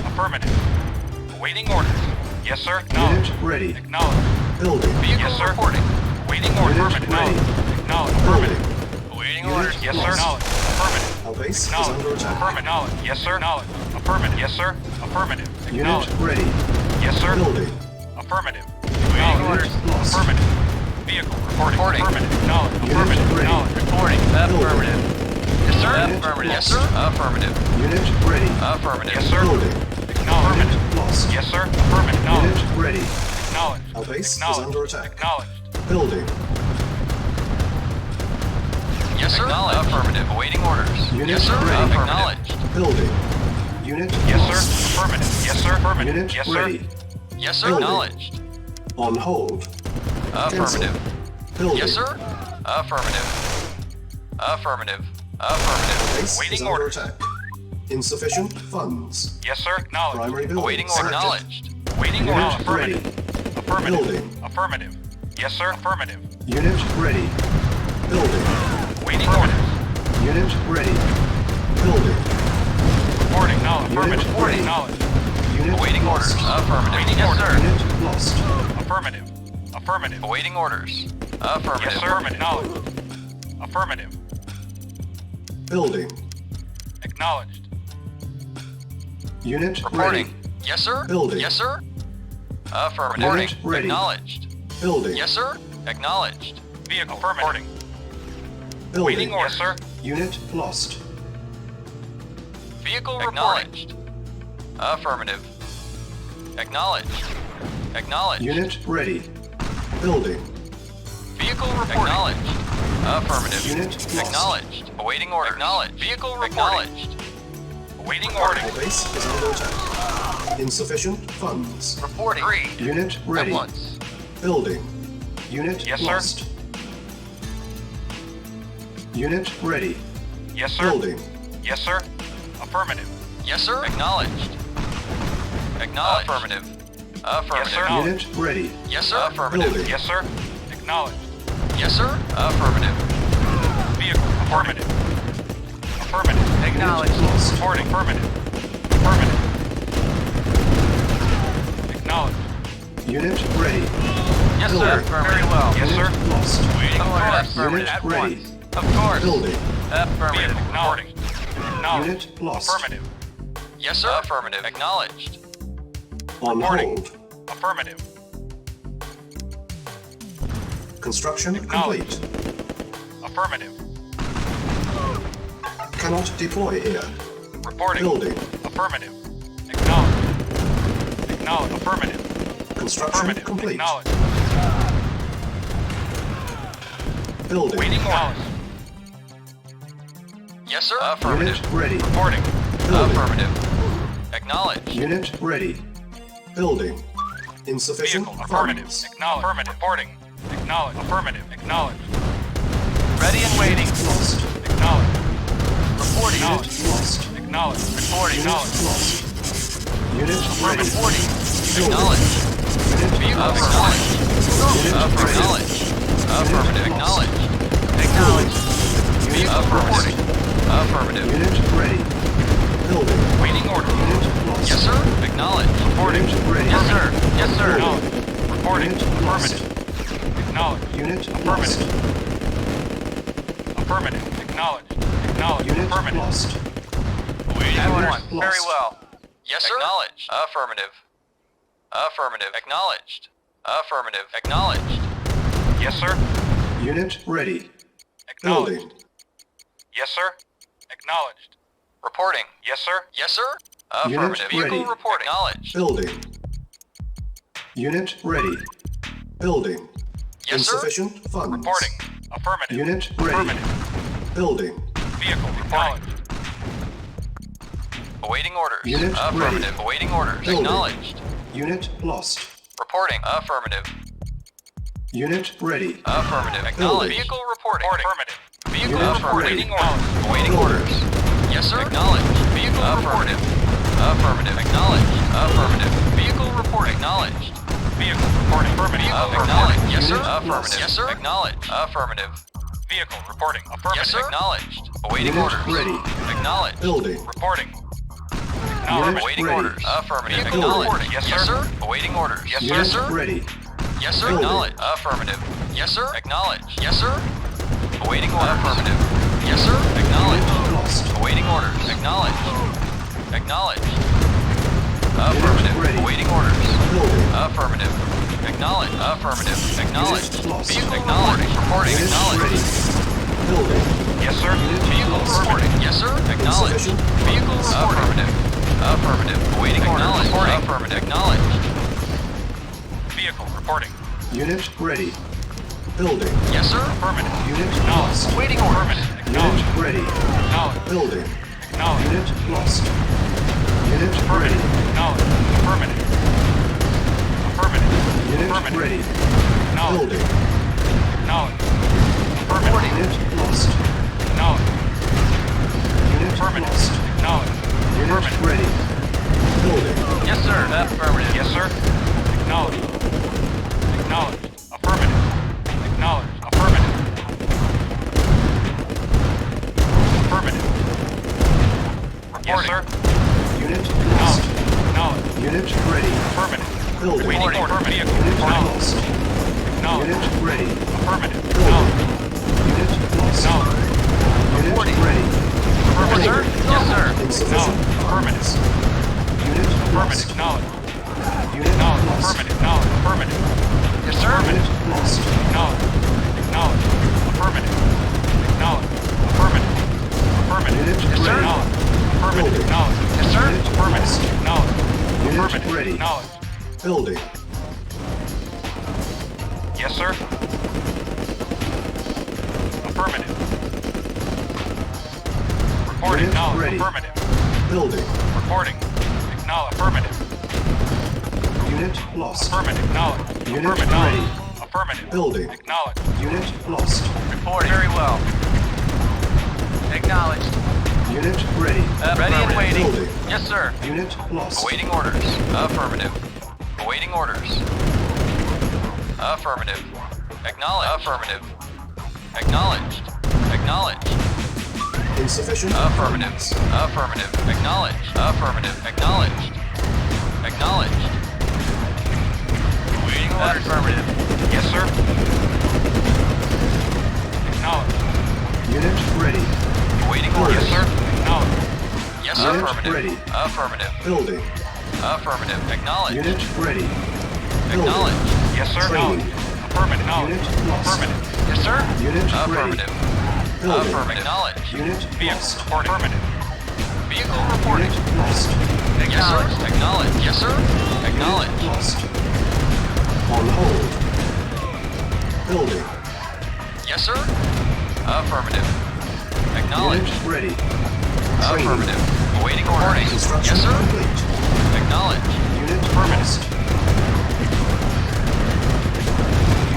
Affirmative. Awaiting orders. Yes, sir. Acknowledged. Unit ready. Acknowledged. Building. Vehicle Yes, sir. reporting. Awaiting orders. Unit Affirmative. ready. Acknowledged. Building. Affirmative. Awaiting Unit orders. Yes, sir. lost. Acknowledged. Affirmative. Our base is Acknowledged. under attack. Affirmative. Acknowledged. Yes, sir. Acknowledged. Affirmative. Yes, sir. Affirmative. Unit Acknowledged. ready. Yes, sir. Building. Affirmative. Unit Acknowledged. lost. Affirmative. Vehicle reporting. Reporting. Affirmative. Acknowledged. Unit Affirmative. ready. Acknowledged. Reporting. Affirmative. Yes, sir. Unit Affirmative. Yes, lost. sir. Affirmative. Unit ready. Affirmative. Yes, sir. Building. Acknowledged. Unit lost. Yes, sir. Affirmative. Acknowledged. Unit ready. Acknowledged. Our base is Acknowledged. under attack. Acknowledged. Building. Yes, sir. Acknowledged. Affirmative. Awaiting orders. Unit Yes, sir. ready. Acknowledged. Building. Unit Yes, lost. sir. Affirmative. Yes, sir. Affirmative. Unit Yes, sir. ready. Yes, sir. Building. Acknowledged. On hold. Affirmative. Building. Yes, sir. Affirmative. Affirmative. Affirmative. Base Waiting is under orders. attack. Insufficient funds. Yes, sir. Acknowledged. Primary building. Awaiting selected. acknowledged. Waiting Unit orders. ready. Affirmative. Affirmative. Building. Affirmative. Yes, sir. Affirmative. Unit ready. Building. Waiting orders. Unit ready. Building. Reporting. No. Unit Affirmative. ready. Acknowledged. Unit Awaiting orders. lost. Affirmative. Waiting Yes, orders. sir. Unit lost. Affirmative. Affirmative. Awaiting orders. Yes, Affirmative. sir. Acknowledged. Affirmative. Building. Acknowledged. Unit Reporting. ready. Yes, sir. Building. Yes, sir. Affirmative. Unit ready. Acknowledged. Building. Yes, sir. Acknowledged. Vehicle. Affirmative. Building. Waiting orders, sir. Unit lost. Vehicle acknowledged. Affirmative. Acknowledged. Acknowledged. Unit ready. Building. Vehicle reporting. Acknowledged. Affirmative. Unit lost. Acknowledged. Awaiting order. Acknowledged. Vehicle acknowledged. Awaiting orders. Our base is under attack. Insufficient funds. Reporting. Agreed. Unit ready. At once. Building. Unit Yes, sir. lost. Unit ready. Yes, sir. Building. Yes, sir. Affirmative. Yes, sir. Acknowledged. Acknowledged. Affirmative. Affirmative. Yes, sir. Unit ready. Yes, sir. Affirmative. Building. Yes, sir. Acknowledged. Yes, sir. Affirmative. Vehicle. Affirmative. Affirmative. Acknowledged. Unit lost. Reporting. Affirmative. Affirmative. Acknowledged. Unit ready. Yes, sir. Building. Very well. Yes, sir. Unit lost. Waiting Of course. orders. Affirmative. Unit At ready. once. Of course. Building. Affirmative. Vehicle. Acknowledged. Acknowledged. Unit lost. Affirmative. Yes, sir. Affirmative. Acknowledged. On Reporting. hold. Affirmative. Construction Acknowledged. complete. Affirmative. Cannot deploy here. Reporting. Building. Affirmative. Acknowledged. Acknowledged. Affirmative. Construction Affirmative. complete. Acknowledged. Building. Waiting orders. Yes, sir. Affirmative. Unit ready. Reporting. Building. Affirmative. Acknowledged. Unit ready. Building. Insufficient Vehicle. Affirmative. funds. Acknowledged. Affirmative. Reporting. Acknowledged. Affirmative. Acknowledged. Ready and waiting. Lost. Acknowledged. Reporting. Acknowledged. Unit lost. Acknowledged. Reporting. Unit Acknowledged. lost. Unit ready. Reporting. Building. Acknowledged. Unit Vehicle lost. acknowledged. Unit ready. Acknowledged. Affirmative. Unit lost. Acknowledged. Acknowledged. Unit Affirmative. lost. Affirmative. Unit ready. Building. Waiting order. Unit lost. Yes, sir. Acknowledged. Reporting. Unit ready. Yes, sir. Yes, sir. Acknowledged. Reporting. Unit lost. Affirmative. Acknowledged. Unit Affirmative. lost. Affirmative. Acknowledged. Acknowledged. Unit Affirmative. lost. Waiting At orders. once. Very lost. well. Yes, sir. Acknowledged. Affirmative. Affirmative. Acknowledged. Affirmative. Acknowledged. Yes, sir. Unit ready. Acknowledged. Building. Yes, sir. Acknowledged. Reporting. Yes, sir. Yes, sir. Unit Affirmative. Vehicle ready. reporting. Acknowledged. Building. Unit ready. Building. Yes, sir. Insufficient funds. Reporting. Affirmative. Unit ready. Affirmative. Building. Vehicle. Acknowledged. Awaiting orders. Unit Affirmative. ready. Awaiting orders. Building. Acknowledged. Unit lost. Reporting. Affirmative. Unit ready. Affirmative. Acknowledged. Vehicle reporting. Affirmative. Vehicle Unit reporting. ready. Awaiting orders. Yes, sir. Acknowledged. Vehicle Affirmative. Affirmative. Acknowledged. Affirmative. Vehicle reporting. Acknowledged. Vehicle reporting. Affirmative. Acknowledged. Yes, sir. Unit Affirmative. lost. Yes, sir. Acknowledged. Affirmative. Vehicle reporting. Affirmative. Yes, sir. Acknowledged. Awaiting Unit orders. ready. Acknowledged. Building. Reporting. Unit Awaiting ready. orders. Affirmative. Vehicle Acknowledged. reporting. Yes, Yes, sir. sir. Awaiting orders. Yes, Unit sir. ready. Yes, sir. Building. Acknowledged. Affirmative. Yes, sir. Acknowledged. Yes, sir. Awaiting orders. Affirmative. Yes, sir. Acknowledged. Unit lost. Awaiting orders. Acknowledged. Acknowledged. Affirmative. ready. Awaiting orders. Building. Affirmative. Acknowledged. Affirmative. Acknowledged. Unit lost. Vehicle acknowledged. Reporting. Unit Acknowledged. ready. Building. Yes, sir. Vehicle lost. reporting. Yes, sir. Acknowledged. Insufficient Vehicle funds. affirmative. Affirmative. Awaiting orders. Reporting. Affirmative. Acknowledged. Vehicle reporting. Unit ready. Building. Yes, sir. Affirmative. Unit Acknowledged. lost. Waiting order. Affirmative. Unit Acknowledged. ready. Acknowledged. Building. Acknowledged. Unit lost. Unit ready. Affirmative. Acknowledged. Affirmative. Affirmative. Unit Affirmative. ready. Acknowledged. Building. Acknowledged. Affirmative. Unit lost. Acknowledged. Unit Affirmative. lost. Acknowledged. Unit Affirmative. ready. Building. Yes, sir. Affirmative. Yes, sir. Acknowledged. Acknowledged. Affirmative. Acknowledged. Affirmative. Affirmative. Yes, sir. Unit lost. Acknowledged. Acknowledged. Unit ready. Affirmative. Building. Waiting order. Affirmative. Unit Acknowledged. lost. Acknowledged. Unit ready. Affirmative. Building. Acknowledged. Unit lost. Acknowledged. Unit ready. Affirmative. Sir? Yes, sir. Insufficient Affirmative. funds. Unit Affirmative. lost. Acknowledged. Unit Acknowledged. lost. Affirmative. Acknowledged. Affirmative. Yes, sir. Unit lost. Acknowledged. Acknowledged. Affirmative. Acknowledged. Affirmative. Affirmative. Unit Yes, sir. ready. Acknowledged. Affirmative. Building. Acknowledged. Yes, sir. Unit Affirmative. lost. Acknowledged. Unit Affirmative. ready. Acknowledged. Building. Yes, sir. Affirmative. Reporting. Unit Acknowledged. ready. Affirmative. Building. Reporting. Acknowledged. Affirmative. Unit lost. Affirmative. Acknowledged. Unit Affirmative. ready. Affirmative. Building. Acknowledged. Unit lost. Reporting. Very well. Acknowledged. Unit ready. Ready and waiting. Building. Yes, sir. Unit lost. Awaiting orders. Affirmative. Awaiting orders. Affirmative. Acknowledged. Affirmative. Acknowledged. Acknowledged. Insufficient Affirmative. funds. Affirmative. Acknowledged. Affirmative. Acknowledged. Acknowledged. Waiting orders. Affirmative. Yes, sir. Acknowledged. Unit ready. Awaiting Orders. orders. Yes, sir. Acknowledged. Yes, Unit affirmative. ready. Affirmative. Building. Affirmative. Acknowledged. Unit ready. Building. Acknowledged. Yes, sir. Training. Acknowledged. Affirmative. Acknowledged. Unit lost. Affirmative. Yes, sir. Unit ready. Affirmative. Building. Affirmative. Acknowledged. Unit Vehicle lost. reporting. Affirmative. Vehicle reporting. Unit lost. Yes, sir. Acknowledged. Yes, sir. Acknowledged. Unit lost. On hold. Building. Yes, sir. Affirmative. Acknowledged. Unit ready. Training. Affirmative. Awaiting orders. Construction Yes, sir. complete. Acknowledged. Unit lost.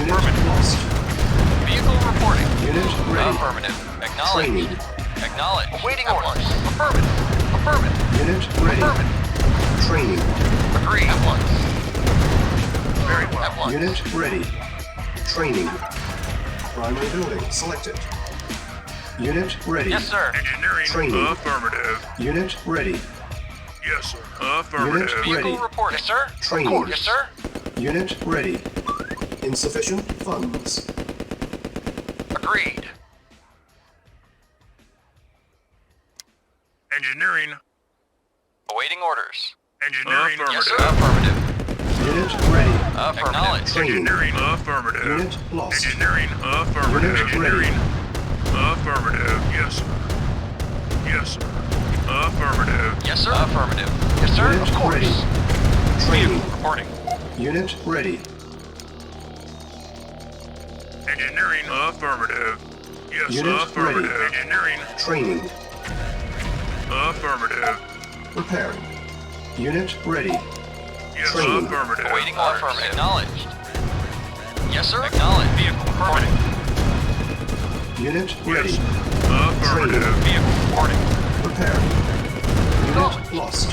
Unit lost. Vehicle reporting. Unit ready. Affirmative. Acknowledged. Training. Acknowledged. Waiting orders. Affirmative. Affirmative. Unit ready. Affirmative. Training. Agree. At once. Very well. At once. Unit ready. Training. Primary building selected. Unit ready. Yes, sir. Engineering. Training. Affirmative. Unit ready. Yes, sir. Unit Affirmative. ready. Vehicle report. Yes, sir. Training. Report. Yes, sir. Unit ready. Insufficient funds. Agreed. Engineering. Awaiting orders. Engineering. Yes, sir. Affirmative. Affirmative. Unit ready. Affirmative. Training. Engineering. Affirmative. Unit lost. Engineering. Affirmative. Unit ready. Engineering. Affirmative. Yes, sir. Yes, sir. Affirmative. Yes, sir. Affirmative. Yes, sir. Unit Of course. ready. Training. Reporting. Unit ready. Engineering. Affirmative. Yes, Unit affirmative. ready. Engineering. Training. Affirmative. Repairing. Unit ready. Yes, Training. affirmative. Awaiting orders. Acknowledged. Yes, sir. Acknowledged. Vehicle reporting. Unit ready. Affirmative. Vehicle reporting. Prepare. Unit lost.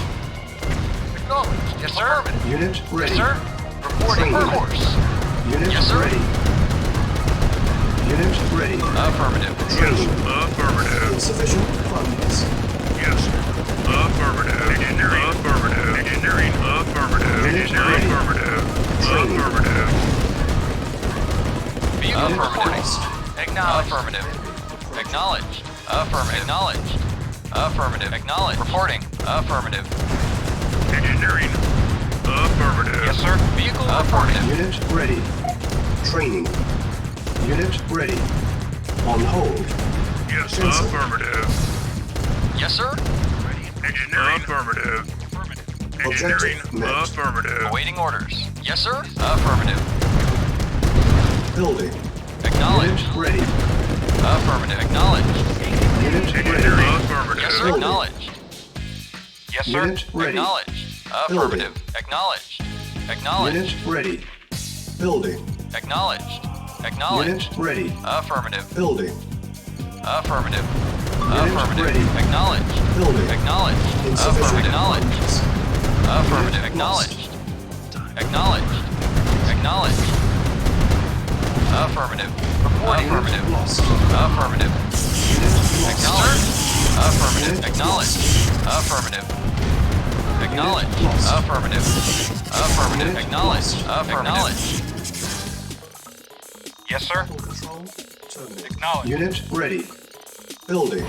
Acknowledged. Yes, sir. Affirmative. Unit ready. Yes, sir. Reporting Training. for course. Unit Yes, sir. ready. Unit ready. Affirmative. Training. Affirmative. Insufficient funds. Yes. Affirmative. Engineering. Affirmative. Engineering. Affirmative. Unit ready. Affirmative. Training. Affirmative. Vehicle Unit reporting. lost. Acknowledged. Affirmative. Acknowledged. Affirmative. Acknowledged. Affirmative. Acknowledged. Reporting. Affirmative. Engineering. Affirmative. Yes, sir. Vehicle reporting. Unit ready. Training. Unit ready. On hold. Yes. Cancel. Affirmative. Yes, sir. Engineering. Affirmative. Engineering. Objective met. Affirmative. Awaiting orders. Yes, sir. Affirmative. Building. Acknowledged. Unit ready. Affirmative. Acknowledged. Unit Engineering. ready. Affirmative. Yes, sir. Building. Acknowledged. Yes, sir. Unit ready. Acknowledged. Affirmative. Acknowledged. Acknowledged. Unit ready. Building. Acknowledged. Acknowledged. Unit ready. Affirmative. Building. Affirmative. Unit Affirmative. ready. Acknowledged. Building. Acknowledged. Insufficient Affirmative. Acknowledged. funds. Affirmative. Unit Acknowledged. Acknowledged. Acknowledged. Affirmative. Unit Affirmative. lost. Affirmative. Unit lost. Acknowledged. Affirmative. Unit Acknowledged. Affirmative. Acknowledged. lost. Affirmative. Affirmative. Unit Acknowledged. lost. Acknowledged. Yes, sir. Control terminated. Acknowledged. Unit ready. Building.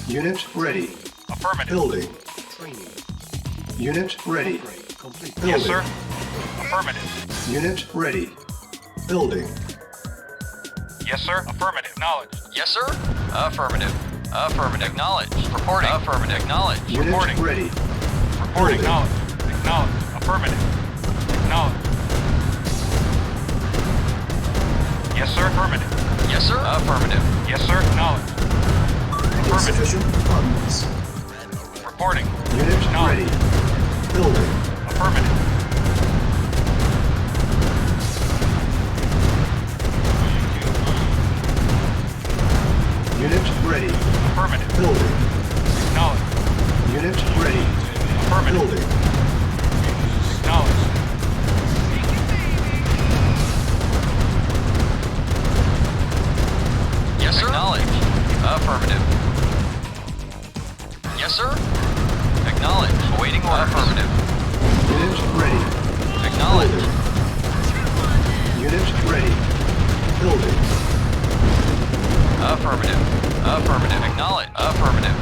Unit ready. Affirmative. Building. Training. Unit ready. Complete. Building. Yes, sir. Affirmative. Unit ready. Building. Yes, sir. Affirmative. Acknowledged. Yes, sir. Affirmative. Affirmative. Acknowledged. Reporting. Affirmative. Acknowledged. Unit Reporting. ready. Report Building. acknowledged. Acknowledged. Affirmative. Acknowledged. Yes, sir. Affirmative. Yes, sir. Affirmative. Yes, sir. Acknowledged. Affirmative. Insufficient funds. Reporting. Unit ready. Building. Affirmative. Unit ready. Affirmative. Building. Acknowledged. Unit ready. Affirmative. Building. Acknowledged. Yes, sir. Acknowledged. Affirmative. Yes, sir. Acknowledged. Awaiting orders. Affirmative. Unit ready. Acknowledged. Unit ready. Building. Affirmative. Affirmative. Acknowledged. Affirmative.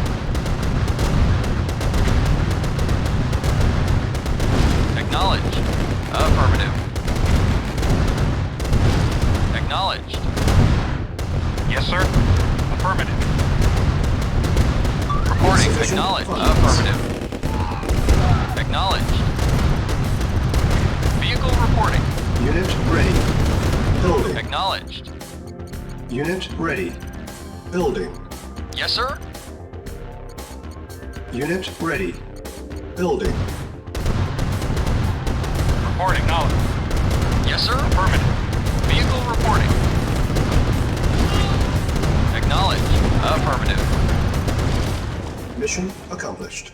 Acknowledged. Affirmative. Acknowledged. Yes, sir. Affirmative. Reporting. Insufficient Acknowledged. funds. Affirmative. Acknowledged. Vehicle reporting. Unit ready. Building. Acknowledged. Unit ready. Building. Yes, sir. Unit ready. Building. Reporting. Acknowledged. Yes, sir. Affirmative. Vehicle reporting. Acknowledged. Affirmative. Mission accomplished.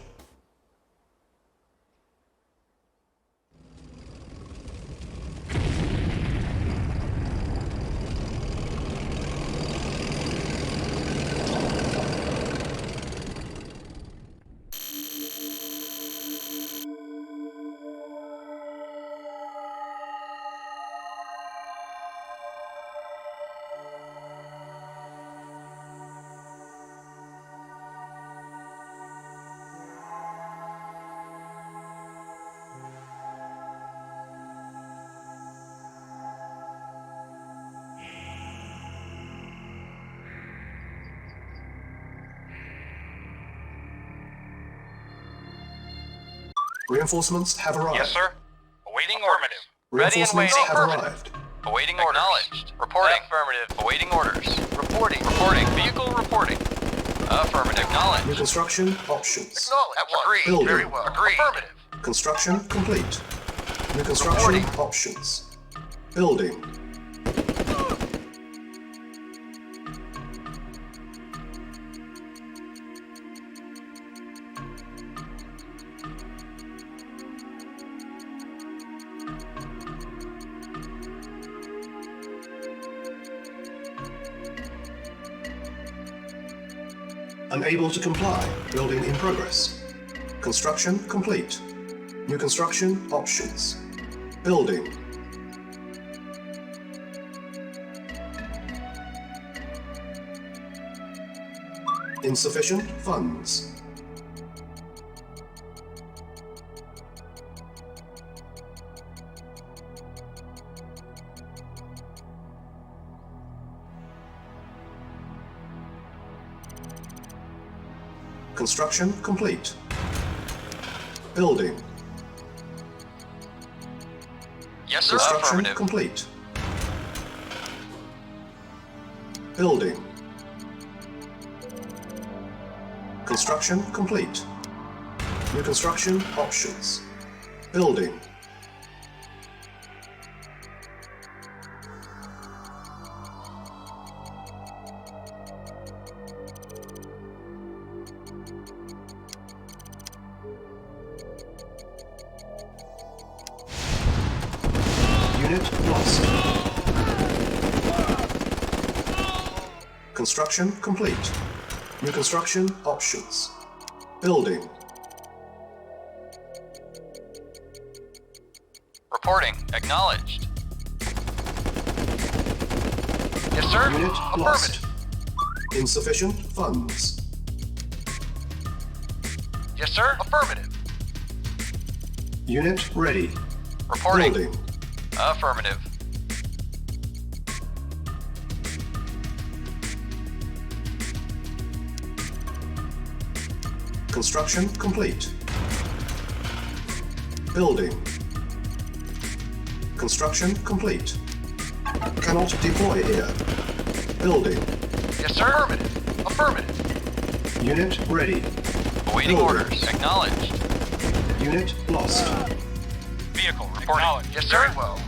Reinforcements have arrived. Yes, sir. Awaiting affirmative. Ready and Reinforcements waiting. have Affirmative. arrived. Awaiting orders. Acknowledged. Reporting. Affirmative. Awaiting orders. Reporting. Reporting. Vehicle reporting. Affirmative. New Acknowledged. construction options. Acknowledged. Agreed. Building. Very well. Agreed. Affirmative. Construction complete. New construction options. Building. Unable to comply. Building in progress. Construction complete. New construction options. Building. Insufficient funds. Construction complete. Building. Yes, sir. Construction Affirmative. complete. Building. Construction complete. New construction options. Building. Unit lost. Construction complete. New construction options. Building. Reporting. Acknowledged. Yes, sir. Unit lost. Affirmative. Insufficient funds. Yes, sir. Affirmative. Unit ready. Reporting. Building. Affirmative. Construction complete. Building. Construction complete. Cannot deploy here. Building. Yes, sir. Affirmative. Affirmative. Unit ready. Awaiting Building. orders. Acknowledged. Unit lost. Vehicle reporting. Yes, sir. Very well.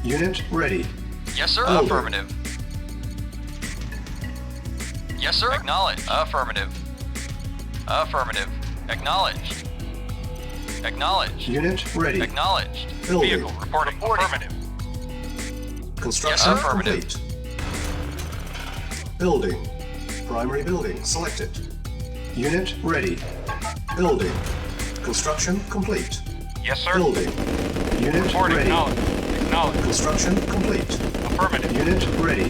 Unit ready. Yes, sir. Building. Affirmative. Yes, sir. Acknowledged. Affirmative. Affirmative. Acknowledged. Acknowledged. Unit ready. Acknowledged. Building. Vehicle reporting. Affirmative. Construction Yes, affirmative. complete. Building. Primary building selected. Unit ready. Building. Construction complete. Yes, sir. Building. Unit Reporting. ready. Acknowledged. Acknowledged. Construction complete. Affirmative. Unit ready.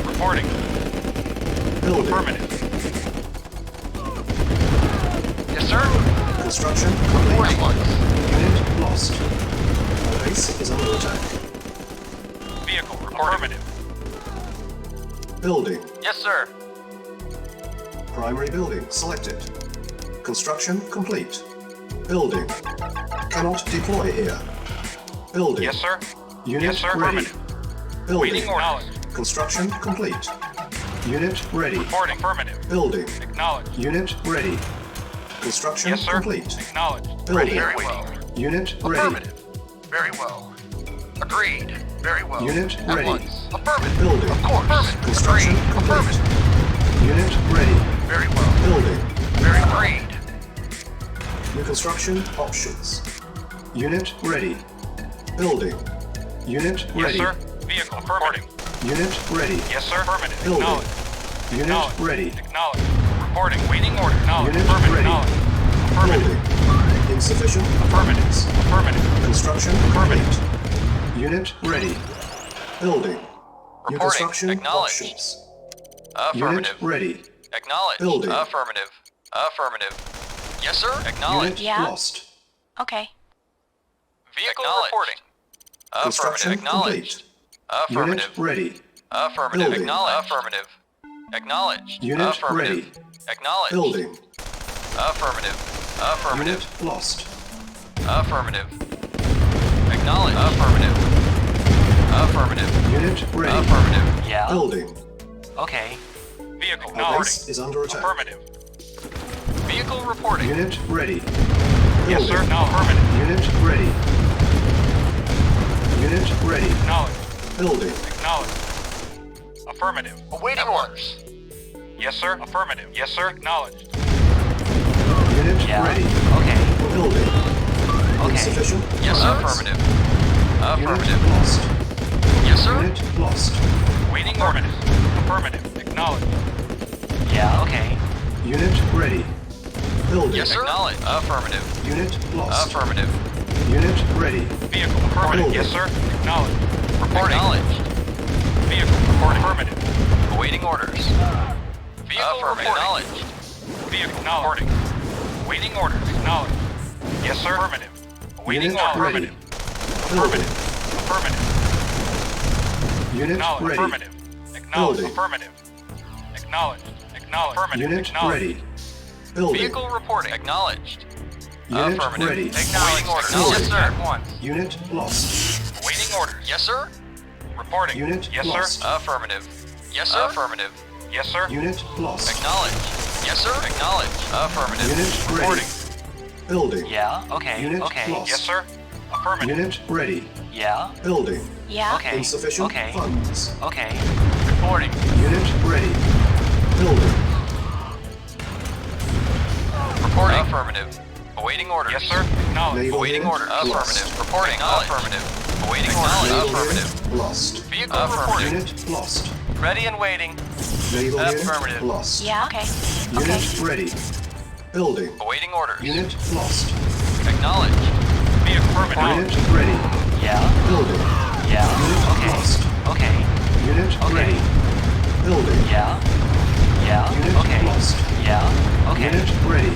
Reporting. Building. Affirmative. Yes, sir. Construction Reporting. complete. Unit lost. Our base is under attack. Vehicle reporting. Affirmative. Building. Yes, sir. Primary building selected. Construction complete. Building. Cannot deploy here. Building. Yes, sir. Unit Yes, sir. ready. Affirmative. Building. Waiting orders. Construction complete. Unit ready. Reporting. Affirmative. Building. Acknowledged. Unit ready. Construction Yes, sir. complete. Acknowledged. Building. Very well. Unit ready. Affirmative. Very well. Agreed. Very well. Unit At ready. once. Affirmative. Building. Of course. Affirmative. Construction Agreed. complete. Affirmative. Unit ready. Very well. Building. Very agreed. New construction options. Unit ready. Building. Unit Yes, ready. sir. Vehicle reporting. Unit ready. Yes, sir. Affirmative. Building. Acknowledged. Unit Acknowledged. ready. Acknowledged. Reporting. Waiting order. Acknowledged. Unit Affirmative. ready. Acknowledged. Affirmative. Building. Insufficient Affirmative. Affirmative. construction complete. Unit ready. Building. New Reporting. construction Acknowledged. options. Affirmative. Unit ready. Acknowledged. Building. Affirmative. Affirmative. Yes, sir. Acknowledged. Unit Yeah? lost. Okay. Vehicle reporting. Affirmative. Construction Acknowledged. complete. Affirmative. Unit ready. Affirmative. Building. Acknowledged. Affirmative. Acknowledged. Unit Affirmative. ready. Acknowledged. Building. Affirmative. Affirmative. Unit lost. Affirmative. Acknowledged. Affirmative. Affirmative. Unit ready. Affirmative. Yeah? Building. Okay. Vehicle Our reporting. base is under attack. Affirmative. Vehicle reporting. Unit ready. Yes, Building. sir. Now affirmative. Unit ready. Unit ready. Acknowledged. Building. Acknowledged. Affirmative. Awaiting orders. Yes, sir. Affirmative. Yes, sir. Acknowledged. Unit Yeah. ready. Okay. Building. Okay. Insufficient Yes, sir. funds. Affirmative. Unit Affirmative. lost. Yes, sir. Unit lost. Waiting orders. Affirmative. Acknowledged. Yeah, okay. Unit ready. Building. Yes, sir. Acknowledge. Affirmative. Unit lost. Affirmative. Unit ready. Vehicle. Affirmative. Building. Yes, sir. Acknowledged. Reporting. Acknowledged. Vehicle. Reporting. Affirmative. Awaiting orders. Vehicle Affirmative. acknowledged. Vehicle. Acknowledged. Waiting orders. Acknowledged. Yes, sir. Affirmative. Awaiting Unit orders. ready. Affirmative. Building. Affirmative. Unit Acknowledged. ready. Affirmative. Acknowledged. Building. Affirmative. Acknowledged. Acknowledged. Affirmative. Unit Acknowledged. ready. Building. Vehicle reporting. Acknowledged. Unit Affirmative. ready. Acknowledged. orders. Acknowledged. Yes, sir. At once. Unit lost. Waiting orders. Yes, sir. Reporting. Unit Yes, lost. sir. Affirmative. Yes, sir. Affirmative. Yes, sir. Unit lost. Acknowledged. Yes, sir. Acknowledged. Affirmative. Unit ready. Building. Yeah, okay. Unit Okay. lost. Yes, sir. Affirmative. Unit ready. Yeah, Building. Yeah. okay. Insufficient Okay. funds. Okay. Reporting. Unit ready. Building. Reporting. Affirmative. Awaiting orders. Yes, sir. Acknowledged. Naval Awaiting unit orders. lost. Affirmative. Reporting. Acknowledged. Affirmative. Awaiting orders. Naval Affirmative. unit lost. Vehicle Affirmative. reporting. Unit lost. Ready and waiting. Naval Affirmative. unit lost. Yeah. Okay. Unit ready. Building. Awaiting orders. Unit lost. Acknowledged. Vehicle affirmative. Unit ready. Yeah, Building. yeah. Unit Okay. lost. Okay. Unit Okay. ready. Building. Yeah. Yeah. Unit Okay. lost. Yeah. Okay. Unit ready.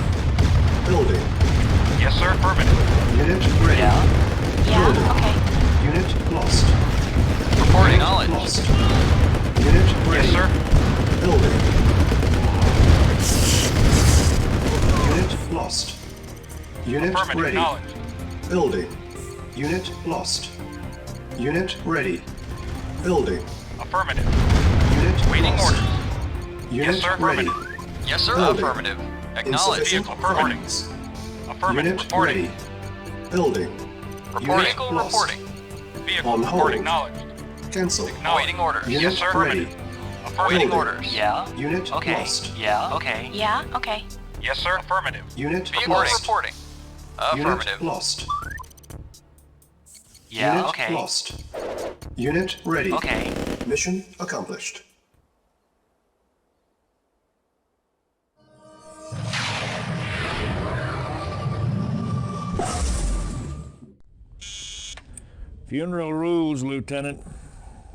Building. Yes, sir. Affirmative. Unit ready. Yeah. Building. Yeah. Okay. Unit lost. Reporting. Unit Acknowledged. lost. Unit ready. Yes, sir. Building. Unit lost. Unit Affirmative. ready. Acknowledged. Building. Unit lost. Unit ready. Building. Affirmative. Unit Waiting lost. orders. Unit Yes, sir. ready. Affirmative. Yes, sir. Building. Affirmative. Acknowledged. Insufficient Vehicle reporting. funds. Affirmative. Unit Reporting. ready. Building. Reporting. Unit lost. Reporting. Vehicle On reporting. hold. Acknowledged. Cancel. Acknowledged. Awaiting orders. Unit Yes, sir. ready. Awaiting Building. orders. Yeah. Unit Okay. lost. Yeah. Okay. Yeah. Okay. Yes, sir. Affirmative. Unit Vehicle lost. reporting. Unit Affirmative. lost. Yeah. Unit Okay. lost. Unit ready. Okay. Mission accomplished. Funeral rules, Lieutenant.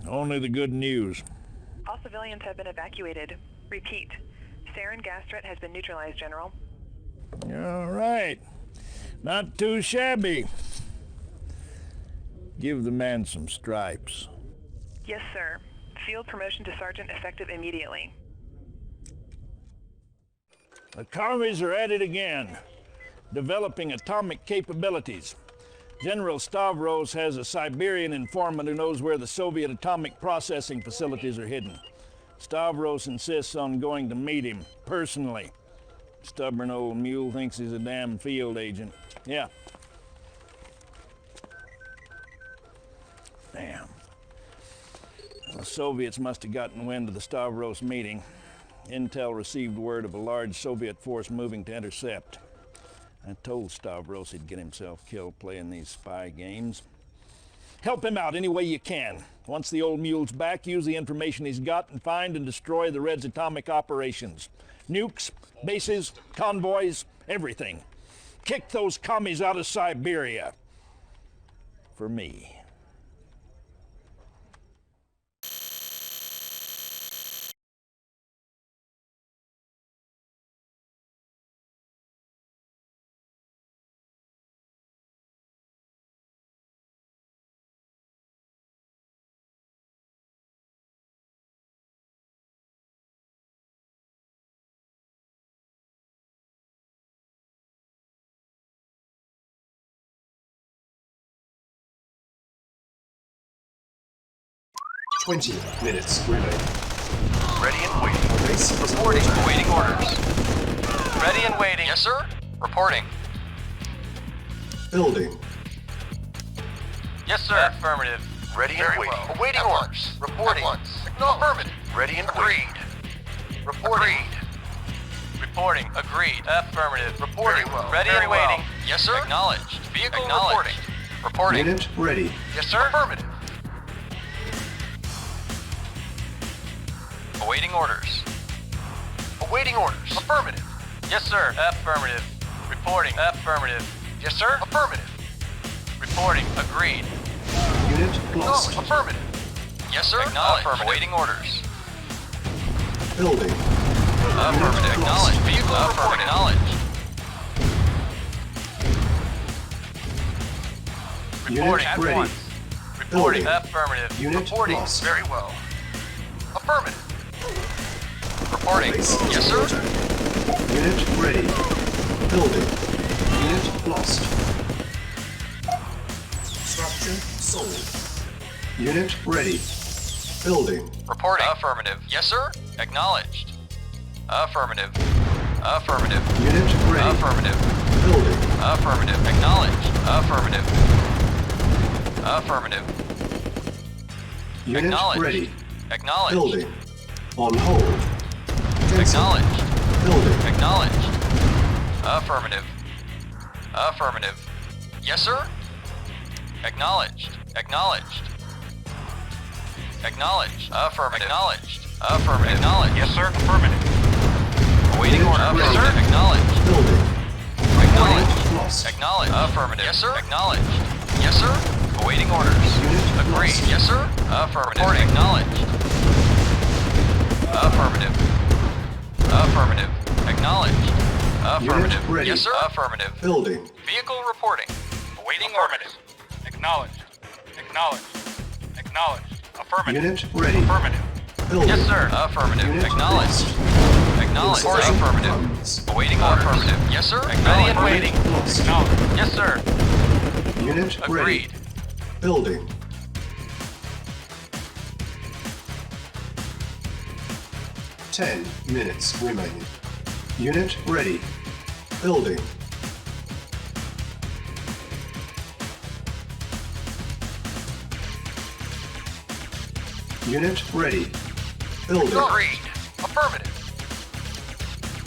Only the good news. All civilians have been evacuated. Repeat. Sarin gas threat has been neutralized, General. All right. Not too shabby. Give the man some stripes. Yes, sir. Field promotion to sergeant effective immediately. The commies are at it again, developing atomic capabilities. General Stavros has a Siberian informant who knows where the Soviet atomic processing facilities are hidden. Stavros insists on going to meet him, personally. Stubborn old mule thinks he's a damn field agent. Yeah. Damn. The Soviets must have gotten wind of the Stavros meeting. Intel received word of a large Soviet force moving to intercept. I told Stavros he'd get himself killed playing these spy games. Help him out any way you can. Once the old mule's back, use the information he's got and find and destroy the Red's atomic operations. Nukes, bases, convoys, everything. Kick those commies out of Siberia. For me. Twenty minutes remaining. Ready and waiting. Base is Reporting. under attack. Awaiting orders. Ready and waiting. Yes, sir. Reporting. Building. Yes, sir. Affirmative. Ready and Very waiting. well. Awaiting At orders. once. Reporting. At once. Affirmative. Ready and waiting. Agreed. Reporting. Reporting. Agreed. Affirmative. Reporting. Very well. Ready Very and waiting. well. Yes, sir. Acknowledged. Vehicle Acknowledged. reporting. Reporting. Unit ready. Yes, sir. Affirmative. Awaiting orders. Awaiting orders. Affirmative. Yes, sir. Affirmative. Reporting. Affirmative. Yes, sir. Affirmative. Reporting. Agreed. Unit lost. No. Affirmative. Yes, sir. Acknowledged. Awaiting orders. Building. Affirmative. Unit Acknowledged. lost. Vehicle reporting. Acknowledged. Reporting. At ready. once. Reporting. Building. Affirmative. Unit Reporting. lost. Very well. Affirmative. Reporting. Base Yes, sir. order. Unit ready. Building. Unit lost. Structure sold. Unit ready. Building. Reporting. Affirmative. Yes, sir. Acknowledged. Affirmative. Affirmative. Unit ready. Affirmative. Building. Affirmative. Acknowledged. Affirmative. Affirmative. Unit Acknowledged. ready. Acknowledged. Building. On hold. Cancel. Acknowledged. Building. Acknowledged. Affirmative. Affirmative. Yes, sir. Acknowledged. Acknowledged. Acknowledged. Affirmative. Acknowledged. Affirmative. Acknowledged. Yes, sir. Affirmative. Awaiting Unit order. Yes, ready. sir. Acknowledged. Building. Acknowledged. Unit lost. Acknowledged. Affirmative. Yes, sir. Acknowledged. Yes, sir. Awaiting orders. Unit Agreed. lost. Yes, sir. Affirmative. Reporting. Acknowledged. Affirmative. Affirmative. Acknowledged. Affirmative. ready. Yes, sir. Affirmative. Building. Vehicle reporting. Awaiting orders. Affirmative. Acknowledged. Acknowledged. Acknowledged. Affirmative. Unit ready. Affirmative. Building. Yes, sir. Affirmative. Unit Acknowledged. lost. Acknowledged. Installing Affirmative. funds. Awaiting orders. Affirmative. Yes, sir. Ready and waiting. Unit lost. Acknowledged. Yes, sir. Unit ready. Agreed. Building. Ten minutes remaining. Unit ready. Building. Unit ready. Building. Agreed. Affirmative.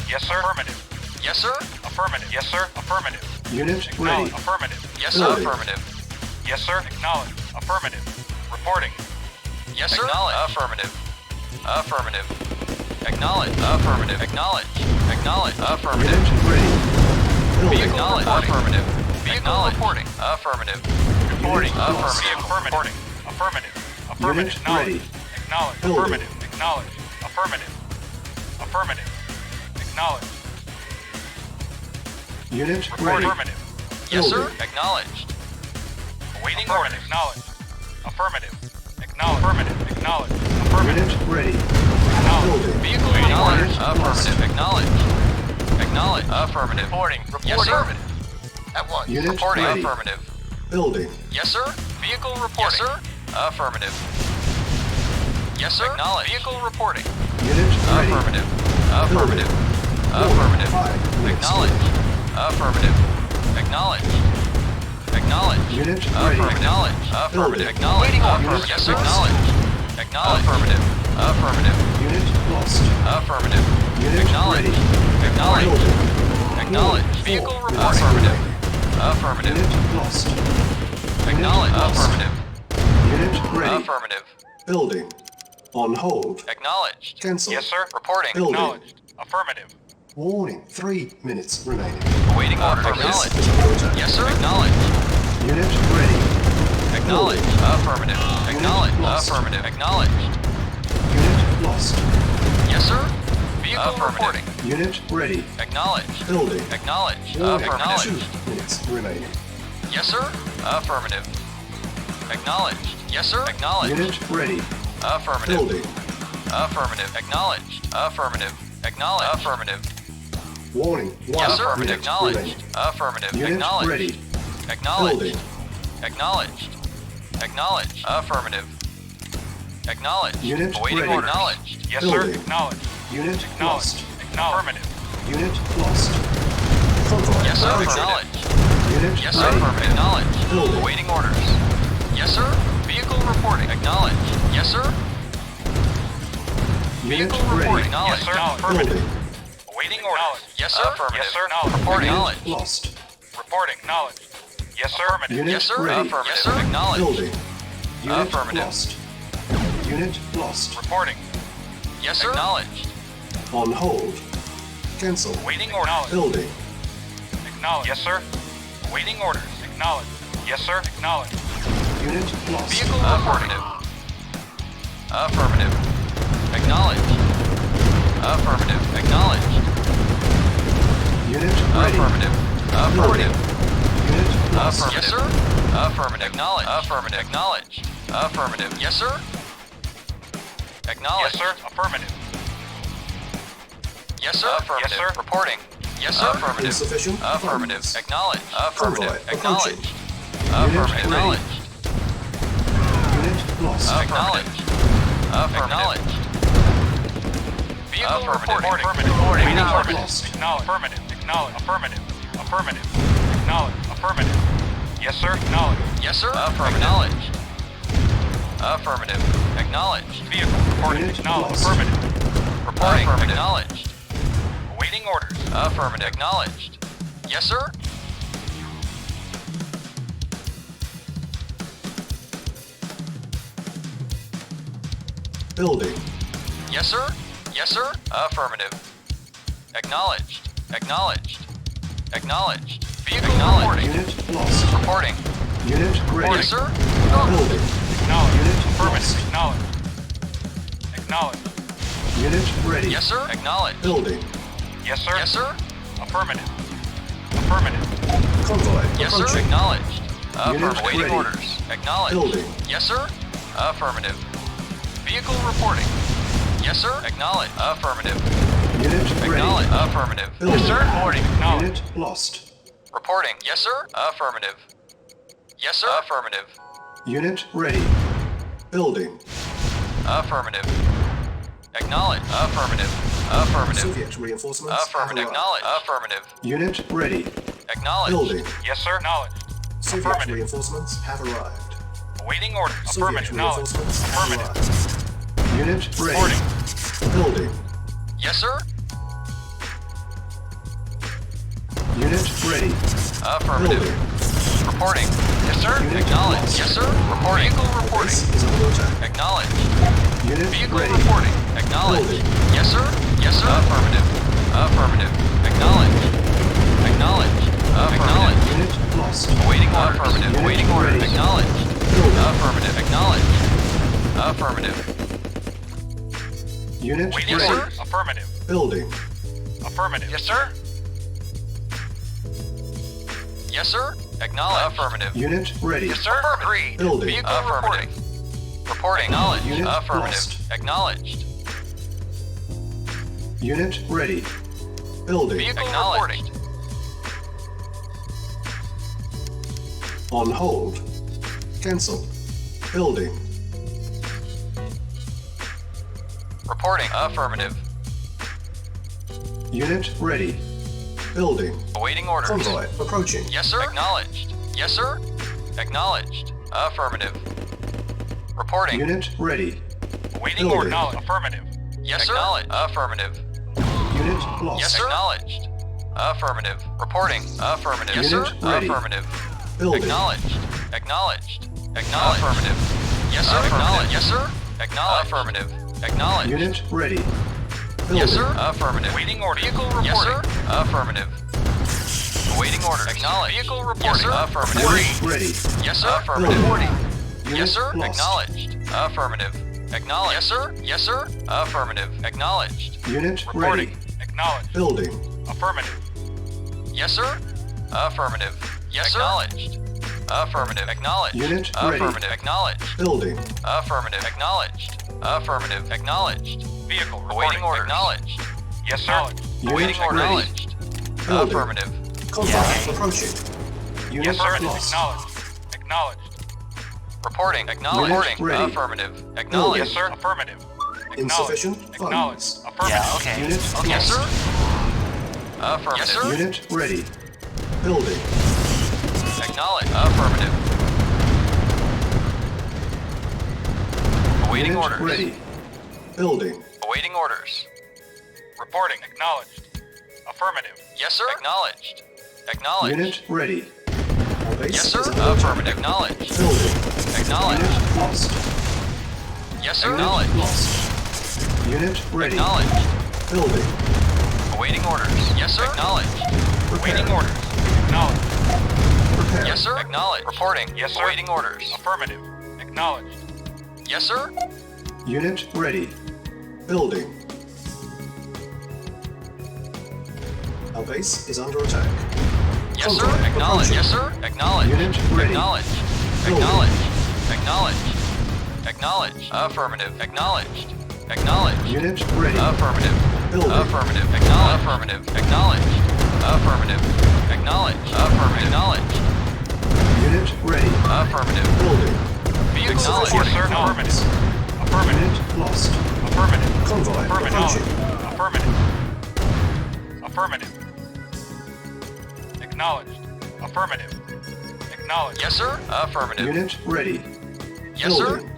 Yes, sir. Affirmative. Yes, sir. Affirmative. Yes, sir. Affirmative. Unit ready. Acknowledged. Affirmative. Yes, sir. Building. Affirmative. Yes, sir. Acknowledged. Affirmative. Reporting. Yes, sir. Acknowledged. Affirmative. Affirmative. Acknowledged. Affirmative. Acknowledged. Acknowledged. Affirmative. Unit ready. Building. Acknowledged. Affirmative. Vehicle reporting. Affirmative. Reporting. Unit lost. Affirmative. Affirmative. Affirmative. Affirmative. Unit Acknowledged. ready. Acknowledged. Building. Affirmative. Acknowledged. Affirmative. Affirmative. Acknowledged. Unit Report. ready. Affirmative. Yes, sir. Building. Acknowledged. Awaiting Affirmative. orders. Acknowledged. Affirmative. Acknowledged. Affirmative. Acknowledged. Affirmative. Unit ready. Acknowledged. Building. Vehicle acknowledged. Unit Affirmative. lost. Acknowledged. Acknowledged. Affirmative. Reporting. Yes, sir. Affirmative. At once. Unit Reporting. ready. Affirmative. Building. Yes, sir. Vehicle reporting. Yes, sir. Affirmative. Yes, sir. Acknowledged. Vehicle reporting. Unit ready. Affirmative. Affirmative. Affirmative. 5 minutes. Acknowledged. Affirmative. Acknowledged. Acknowledged. Unit ready. Affirmative. Acknowledged. Affirmative. Building. Acknowledged. Waiting on Affirmative. unit Yes, sir. lost. Acknowledged. Acknowledged. Affirmative. Affirmative. Unit lost. Affirmative. Unit Acknowledged. ready. Acknowledged. Building. Acknowledged. Four Vehicle minutes reporting. Affirmative. remaining. Affirmative. Unit lost. Acknowledged. lost. Affirmative. Unit ready. Affirmative. Building. On hold. Acknowledged. Cancel. Yes, sir. Reporting. Building. Acknowledged. Affirmative. Warning. 3 minutes remaining. Awaiting orders. Base Acknowledged. order. Yes, sir. Acknowledged. Unit ready. Acknowledged. Affirmative. Acknowledged. lost. Affirmative. Acknowledged. Unit lost. Yes, sir. Vehicle reporting. Unit ready. Acknowledged. Building. Acknowledged. Warning. Acknowledged. 2 minutes remaining. Yes, sir. Affirmative. Acknowledged. Yes, sir. Acknowledged. Unit ready. Affirmative. Building. Affirmative. Acknowledged. Affirmative. Acknowledged. Affirmative. Warning. 1 Yes, sir. minute Acknowledged. remaining. Affirmative. Unit Acknowledged. ready. Acknowledged. Building. Acknowledged. Acknowledged. Affirmative. Acknowledged. Unit Awaiting ready. order. Acknowledged. Yes, Building. sir. Acknowledged. Unit Acknowledged. lost. Affirmative. Unit lost. Convoy Yes, sir. targeted. Acknowledged. Unit Yes, sir. ready. Affirmative. Acknowledged. Building. Awaiting orders. Yes, sir. Vehicle reporting. Acknowledged. Yes, sir. Unit Vehicle reporting. ready. Acknowledged. Yes, sir. Affirmative. Building. Awaiting orders. Yes, sir. Affirmative. Yes, sir. Acknowledged. Reporting. Unit Acknowledged. lost. Reporting. Acknowledged. Yes, sir. Affirmative. Unit Yes, sir. ready. Affirmative. Yes, sir. Acknowledged. Building. Unit Affirmative. lost. Unit lost. Reporting. Yes, sir. Acknowledged. On hold. Cancel. Awaiting orders. Building. Acknowledged. Yes, sir. Awaiting orders. Acknowledged. Yes, sir. Acknowledged. Unit lost. Vehicle affirmative. Affirmative. Acknowledged. Affirmative. Acknowledged. Unit ready. Affirmative. Affirmative. Unit lost. Affirmative. Yes, sir. Affirmative. Acknowledged. Affirmative. Acknowledged. Affirmative. Yes, sir. Yes, Acknowledged. sir. Affirmative. Yes, sir. Affirmative. Yes, sir. Reporting. Yes, sir. Affirmative. Insufficient Affirmative. funds. Acknowledged. Affirmative. Convoy Acknowledged. approaching. Affirmative. Unit ready. Acknowledged. Unit lost. Acknowledged. Acknowledged. Vehicle Affirmative. reporting. Affirmative. Reporting. Awaiting Acknowledged. orders. Lost. Acknowledged. Affirmative. Acknowledged. Affirmative. Affirmative. Acknowledged. Affirmative. Yes, sir. Acknowledged. Yes, sir. Affirmative. Acknowledged. Affirmative. Acknowledged. Vehicle reporting. Unit Acknowledged. lost. Affirmative. Reporting. Acknowledged. Awaiting orders. Affirmative. Acknowledged. Yes, sir. Building. Yes, sir. Yes, sir. Affirmative. Acknowledged. Acknowledged. Acknowledged. Vehicle reporting. Unit lost. Reporting. Unit ready. Yes, sir. Building. Acknowledged. Unit Affirmative. lost. Acknowledged. Acknowledged. Unit ready. Yes, sir. Acknowledged. Building. Yes, sir. Yes, sir. Affirmative. Affirmative. Convoy Yes, sir. approaching. Acknowledged. Unit Affirmative. Waiting ready. orders. Acknowledged. Building. Yes, sir. Affirmative. Vehicle reporting. Yes, sir. Acknowledged. Affirmative. Unit ready. Acknowledged. Affirmative. Building. Yes, sir. Reporting. Acknowledged. Unit lost. Reporting. Yes, sir. Affirmative. Yes, sir. Affirmative. Unit ready. Building. Affirmative. Acknowledged. Affirmative. Affirmative. Soviet reinforcements have Affirmative. arrived. Acknowledged. Affirmative. Unit ready. Acknowledged. Building. Yes, sir. Acknowledged. Soviet Affirmative. reinforcements have arrived. Awaiting orders. Soviet Affirmative. Acknowledged. reinforcements have Affirmative. arrived. Unit ready. Reporting. Building. Yes, sir. Unit ready. Affirmative. Building. Reporting. Yes, sir. Unit Acknowledged. lost. Yes, sir. Reporting. Vehicle reporting. Base is under attack. Acknowledged. Unit Vehicle ready. reporting. Acknowledged. Building. Yes, sir. Yes, sir. Affirmative. Affirmative. Acknowledged. Acknowledged. Acknowledged. Unit lost. Awaiting orders. Affirmative. Unit Awaiting orders. ready. Acknowledged. Building. Affirmative. Acknowledged. Affirmative. Unit Waiting ready. orders. Affirmative. Building. Affirmative. Yes, sir. Yes, sir. Acknowledged. Affirmative. Unit ready. Yes, sir. Agreed. Building. Vehicle affirmative. Reporting. Acknowledged. Unit Affirmative. lost. Acknowledged. Unit ready. Building. Vehicle reporting. On hold. Cancel. Building. Reporting. Affirmative. Unit ready. Building. Awaiting orders. Convoy approaching. Yes, sir. Acknowledged. Yes, sir. Acknowledged. Affirmative. Reporting. Unit ready. Awaiting Building. order. Acknowledged. Affirmative. Yes, sir. Acknowledged. Affirmative. Unit lost. Yes, sir. Acknowledged. Affirmative. Reporting. Affirmative. Yes, Unit sir. ready. Affirmative. Building. Acknowledged. Acknowledged. Acknowledged. Affirmative. Yes, sir. Acknowledged. Yes, sir. Acknowledged. Affirmative. Acknowledged. Unit ready. Building. Yes, sir. Affirmative. Awaiting order. Vehicle reporting. Yes, sir. Affirmative. Awaiting orders. Acknowledged. Vehicle reporting. Yes, sir. Affirmative. Unit ready. Yes, sir. Affirmative. Building. Yes, Unit sir. lost. Acknowledged. Affirmative. Acknowledged. Yes, sir. Yes, sir. Affirmative. Acknowledged. Unit Reporting. ready. Acknowledged. Building. Affirmative. Yes, sir. Affirmative. Yes, sir. Acknowledged. Affirmative. Acknowledged. Unit ready. Affirmative. Acknowledged. Building. Affirmative. Acknowledged. Affirmative. Acknowledged. Vehicle reporting. Awaiting orders. Acknowledged. Yes, sir. Awaiting Unit orders. ready. Acknowledged. Building. Affirmative. Convoy approaching. Unit Yes, sir. lost. Acknowledged. Acknowledged. Reporting. Acknowledged. Unit Reporting. ready. Affirmative. Yes, Acknowledged. sir. Affirmative. Insufficient Acknowledged. funds. Affirmative. Unit Yes, lost. sir. Affirmative. Yes, sir. Unit ready. Building. Acknowledged. Affirmative. Awaiting Unit orders. ready. Building. Awaiting orders. Reporting. Acknowledged. Affirmative. Yes, sir. Acknowledged. Acknowledged. Unit ready. Our base Yes, sir. is under attack. Affirmative. Acknowledged. Building. Acknowledged. Unit lost. Yes, sir. Unit Acknowledged. lost. Unit ready. Acknowledged. Building. Awaiting orders. Yes, sir. Acknowledged. Repair. Awaiting orders. Acknowledged. Repair. Yes, sir. Acknowledged. Reporting. Yes, sir. Awaiting orders. Affirmative. Acknowledged. Yes, sir. Unit ready. Building. Our base is under attack. Yes, sir. Convoy Acknowledged. approaching. Yes, sir. Acknowledged. Unit ready. Acknowledged. Building. Acknowledged. Acknowledged. Acknowledged. Affirmative. Acknowledged. Acknowledged. Unit ready. Affirmative. Building. Affirmative. Acknowledged. Affirmative. Acknowledged. Affirmative. Acknowledged. Affirmative. Acknowledged. Unit ready. Affirmative. Building. Vehicle Insufficient Yes, sir. reporting. funds. Affirmative. Affirmative. Unit lost. Affirmative. Convoy Affirmative. approaching. Affirmative. Affirmative. Acknowledged. Affirmative. Acknowledged. Yes, sir. Affirmative. Unit ready. Yes, sir. Building.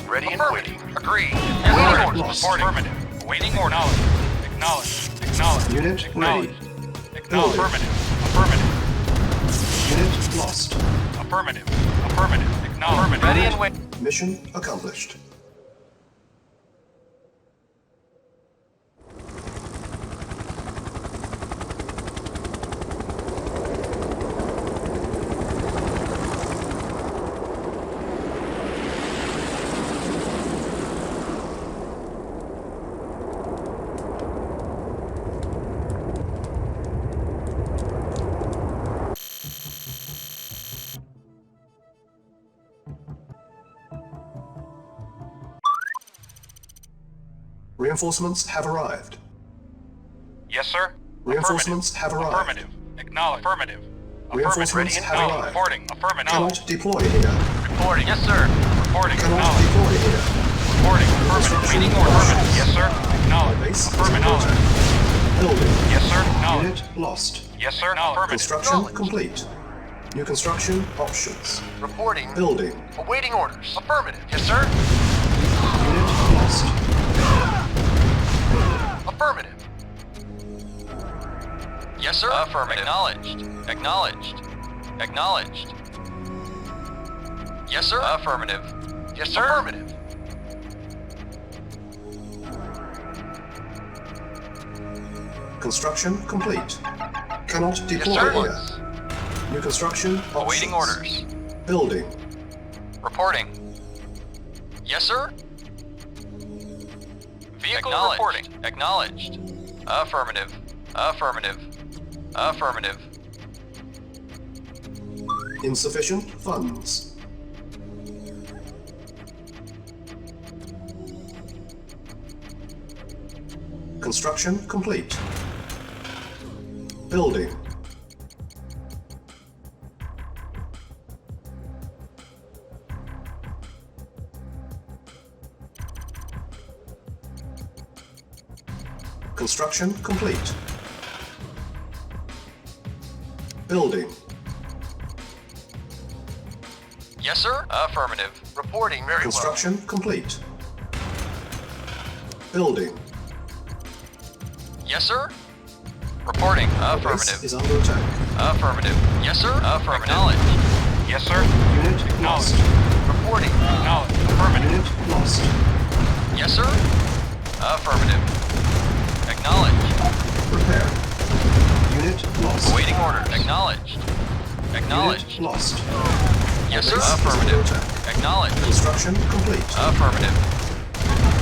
Ready and waiting. Agreed. Unit Yes, sir. lost. Affirmative. Awaiting order. Acknowledged. Acknowledged. Unit Acknowledged. ready. Acknowledged. Affirmative. Affirmative. Unit lost. Affirmative. Affirmative. Acknowledged. Ready and waiting. Mission accomplished. Reinforcements have arrived. Yes, sir. Reinforcements have arrived. Affirmative. Acknowledged. Affirmative. Reinforcements have Acknowledged. arrived. Reporting. Affirmative. Cannot deploy here. Reporting. Yes, sir. Reporting. Cannot Acknowledged. deploy here. Reporting. Affirmative. Waiting order. Affirmative. Yes, sir. Our Acknowledged. base is Affirmative. under attack. Building. Yes, sir. Acknowledged. Unit lost. Yes, sir. Affirmative. Construction complete. New construction options. Reporting. Building. Awaiting orders. Affirmative. Yes, sir. Unit lost. Affirmative. Yes, sir. Affirmative. Acknowledged. Acknowledged. Acknowledged. Yes, sir. Affirmative. Yes, sir. Affirmative. Construction complete. Cannot deploy sir. here. New construction options. Awaiting orders. Building. Reporting. Yes, sir. Vehicle reporting. Acknowledged. Affirmative. Affirmative. Affirmative. Insufficient funds. Construction complete. Building. Construction complete. Building. Yes, sir. Affirmative. Reporting very Construction complete. Building. Yes, sir. Reporting. Our base Affirmative. is under attack. Affirmative. Yes, sir. Affirmative. Acknowledged. Yes, sir. Unit lost. Acknowledged. well. Reporting. Acknowledged. Affirmative. Unit lost. Yes, sir. Affirmative. Acknowledged. Repair. Unit lost. Awaiting orders. Acknowledged. Acknowledged. Unit lost. Yes, sir. Base is under Affirmative. attack. Acknowledged. Construction complete. Affirmative.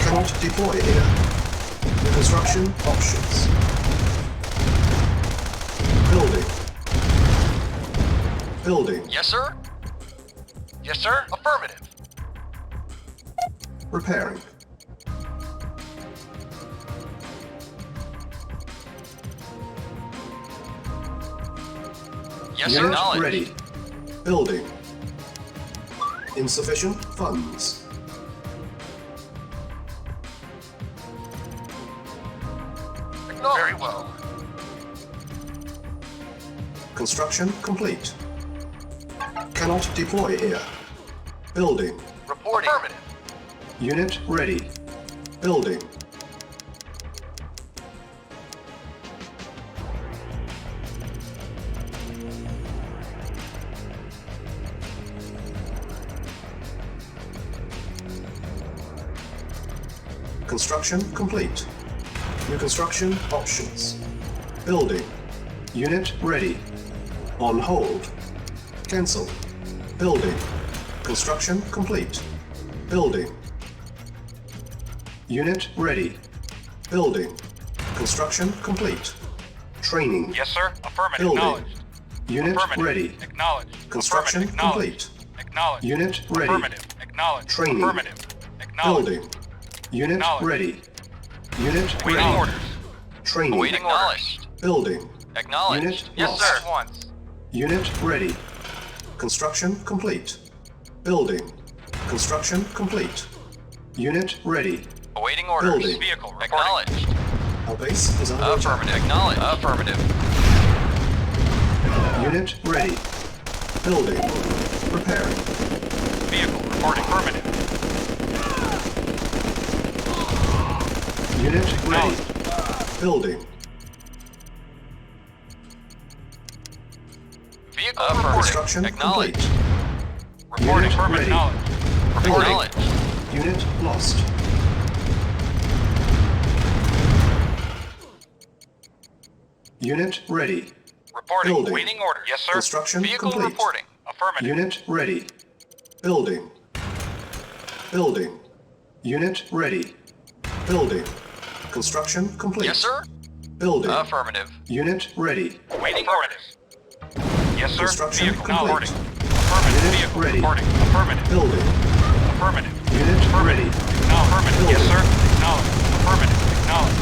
Cannot deploy here. New construction options. Building. Building. Yes, sir. Yes, sir. Affirmative. Repairing. Yes, sir. Unit Acknowledged. ready. Building. Insufficient funds. Acknowledged. Very well. Construction complete. Cannot deploy here. Building. Reporting. Affirmative. Unit ready. Building. Construction complete. New construction options. Building. Unit ready. On hold. Cancel. Building. Construction complete. Building. Unit ready. Building. Construction complete. Training. Yes, sir. Affirmative. Building. Acknowledged. Unit Affirmative. ready. Acknowledged. Construction Affirmative. Acknowledged. complete. Acknowledged. Unit ready. Affirmative. Acknowledged. Training. Affirmative. Acknowledged. Building. Unit Acknowledged. ready. Unit Waiting ready. orders. Training. Awaiting orders. Building. Acknowledged. Unit Yes, lost. sir. At once. Unit ready. Construction complete. Building. Construction complete. Unit ready. Awaiting orders. Building. Vehicle reporting. Acknowledged. Our base is under attack. Affirmative. Acknowledged. Affirmative. Unit ready. Building. Preparing. Vehicle reporting. Affirmative. Unit ready. Building. Vehicle reporting. Construction Acknowledged. complete. Reporting. Unit Affirmative. ready. Acknowledged. Building. Acknowledged. Unit lost. Unit ready. Reporting. Building. Waiting orders. Yes, sir. Construction Vehicle complete. reporting. Affirmative. Unit ready. Building. Building. Unit ready. Building. Construction complete. Yes, sir. Building. Affirmative. Unit ready. Waiting orders. Yes, sir. Construction Vehicle complete. reporting. Affirmative. Unit Vehicle ready. reporting. Affirmative. Building. Affirmative. Unit ready. Affirmative. Yes, sir. Acknowledged. Affirmative. Acknowledged.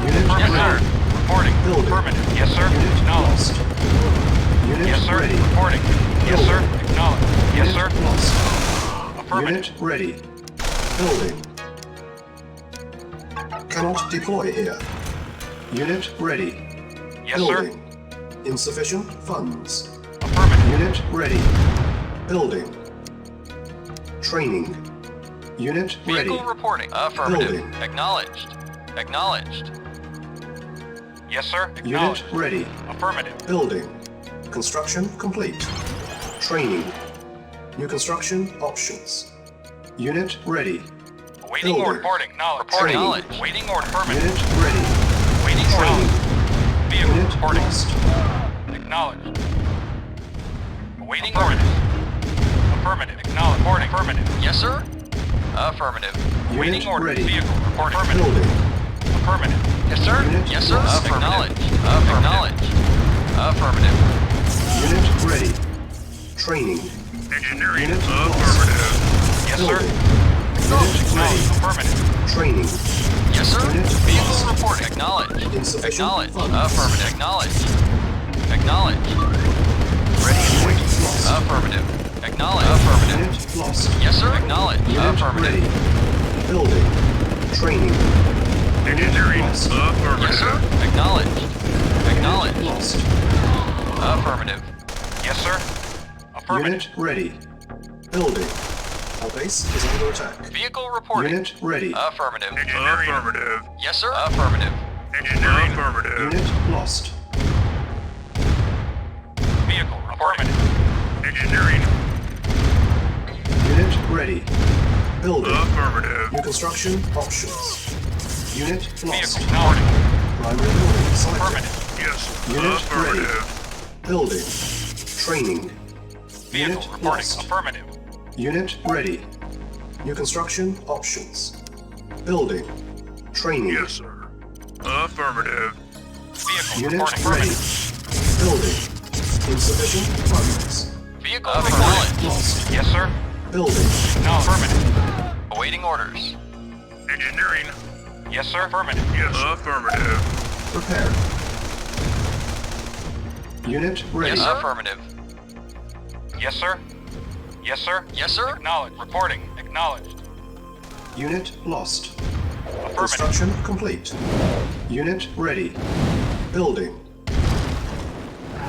Unit Affirmative. ready. Reporting. Building. Affirmative. Yes, sir. Unit Acknowledged. lost. Unit Yes, sir. ready. Reporting. Yes, sir. Acknowledged. Yes, Unit sir. lost. Affirmative. Unit ready. Building. Cannot deploy here. Unit ready. Yes, sir. Building. Insufficient funds. Affirmative. Unit ready. Building. Training. Unit ready. Vehicle reporting. Affirmative. Building. Acknowledged. Acknowledged. Yes, sir. Unit Acknowledged. ready. Affirmative. Building. Construction complete. Training. New construction options. Unit ready. Awaiting Building. order. Reporting. Knowledge. Reporting. Training. Knowledge. Waiting order. Affirmative. Unit ready. Waiting Training. order. Vehicle Unit reporting. lost. Acknowledged. Awaiting orders. Affirmative. Acknowledged. Reporting. Affirmative. Yes, sir. Affirmative. Unit Waiting orders. ready. Vehicle reporting. Affirmative. Building. Affirmative. Yes, sir. Unit Yes, sir. lost. Acknowledged. Acknowledged. Affirmative. Unit ready. Training. Engineering. Unit Affirmative. Yes, sir. Building. Unit Acknowledged. ready. Affirmative. Training. Yes, sir. Unit Vehicle lost. reporting. Acknowledged. Insufficient Acknowledged. funds. Affirmative. Acknowledged. Acknowledged. Ready and waiting. Lost. Affirmative. Acknowledged. Affirmative. Unit lost. Yes, sir. Acknowledged. Unit Affirmative. ready. Building. Training. Engineering. Lost. Affirmative. Yes, sir. Acknowledged. Acknowledged. Lost. Affirmative. Yes, sir. Affirmative. Unit ready. Building. Our base is under attack. Vehicle reporting. Unit ready. Affirmative. Engineering. Affirmative. Yes, sir. Affirmative. Engineering. Affirmative. Unit lost. Vehicle reporting. Engineering. Unit ready. Building. Affirmative. New construction options. Unit lost. Vehicle reporting. Primary building selected. Affirmative. Yes. Unit Affirmative. Building. Training. Vehicle Unit reporting. lost. Affirmative. Unit ready. New construction options. Building. Training. Yes, sir. Affirmative. Vehicle Unit reporting. ready. Affirmative. Building. Insufficient funds. Vehicle Affirmative. acknowledged. Lost. Yes, sir. Building. No. Affirmative. Awaiting orders. Engineering. Yes, sir. Affirmative. Yes. Affirmative. Prepared. Unit ready. Yes, sir. Affirmative. Yes, sir. Yes, sir. Yes, sir. Acknowledged. Reporting. Acknowledged. Unit lost. Affirmative. Construction complete. Unit ready. Building.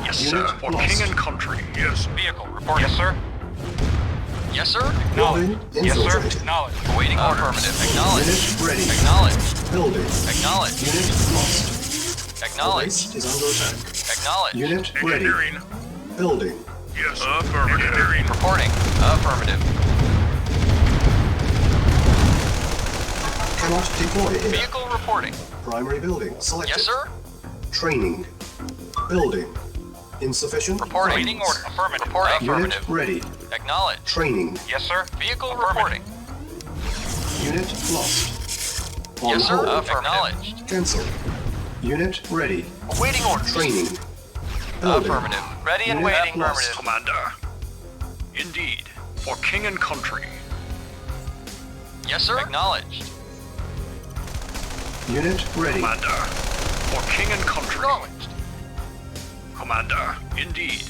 Yes, Unit sir. For lost. king and country. Yes. Vehicle report. Yes, sir. Yes, sir. Building Yes, sir. infiltrated. Acknowledged. Awaiting orders. Affirmative. Acknowledged. Unit ready. Acknowledged. Building. Acknowledged. Unit lost. Our Acknowledged. base is under attack. Acknowledged. Unit ready. Building. Yes. Affirmative. Reporting. Affirmative. Cannot deploy here. Vehicle reporting. Primary building selected. Yes, sir. Training. Building. Insufficient Reporting. funds. Awaiting order. Affirmative. Reporting. Unit Affirmative. ready. Acknowledged. Training. Yes, sir. Vehicle reporting. Unit lost. On Yes, sir. hold. Acknowledged. Cancel. Unit ready. Awaiting orders. Training. Building. Affirmative. Ready and Unit waiting. lost. Affirmative. Commander. Indeed. For king and country. Yes, sir. Acknowledged. Unit ready. Commander. For king and country. Acknowledged. Commander. Indeed.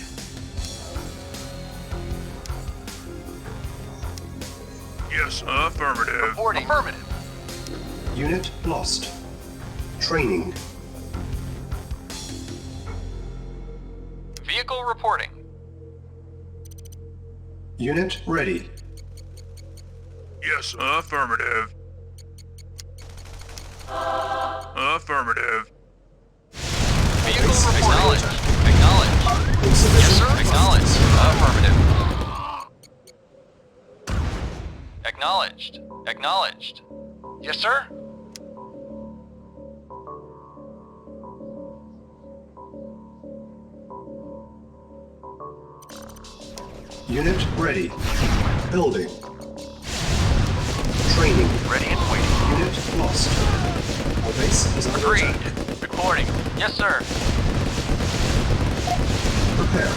Yes. Affirmative. Reporting. Affirmative. Unit lost. Training. Vehicle reporting. Unit ready. Yes. Affirmative. Affirmative. Vehicle Base is reporting. under attack. Acknowledged. Yes, Insufficient sir. funds. Acknowledged. Affirmative. Acknowledged. Acknowledged. Yes, sir. Unit ready. Building. Training. Ready and waiting. Unit lost. Our base is under Agreed. attack. Reporting. Yes, sir. Prepare.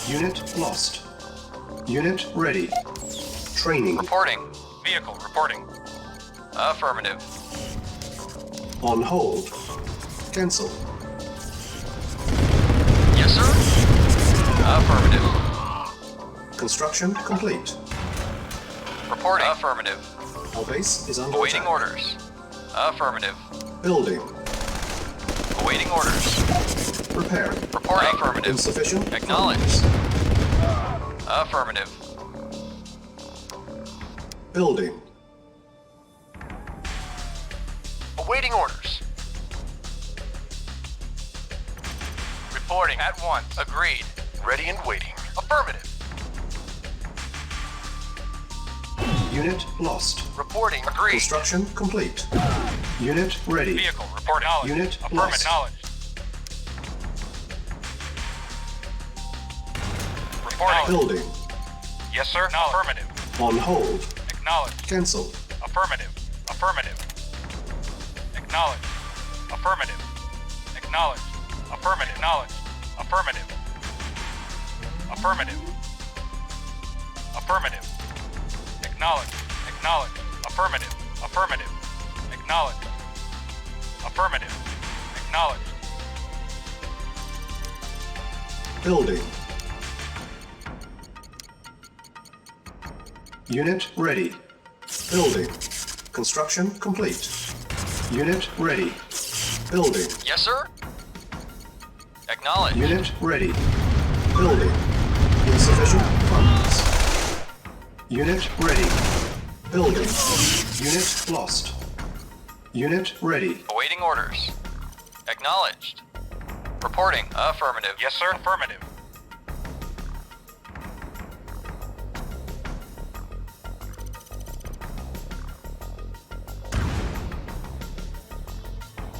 Unit lost. Unit ready. Training. Reporting. Vehicle reporting. Affirmative. On hold. Cancel. Yes, sir. Affirmative. Construction complete. Reporting. Affirmative. Our base is under Awaiting attack. orders. Affirmative. Building. Awaiting orders. Preparing. Reporting. Affirmative. Insufficient Acknowledged. funds. Affirmative. Building. Awaiting orders. Reporting at once. Agreed. Ready and waiting. Affirmative. Unit lost. Reporting. Agreed. Construction complete. Unit ready. Vehicle reporting. Unit Affirmative. lost. Acknowledged. Reporting. Building. Yes, sir. Affirmative. On hold. Acknowledged. Cancel. Affirmative. Affirmative. Acknowledged. Affirmative. Acknowledged. Affirmative. Acknowledged. Affirmative. Affirmative. Affirmative. Acknowledged. Acknowledged. Affirmative. Affirmative. Acknowledged. Affirmative. Acknowledged. Building. Unit ready. Building. Construction complete. Unit ready. Building. Yes, sir. Acknowledged. Unit ready. Building. Insufficient funds. Unit ready. Building. Unit lost. Unit ready. Awaiting orders. Acknowledged. Reporting. Affirmative. Yes, sir. Affirmative.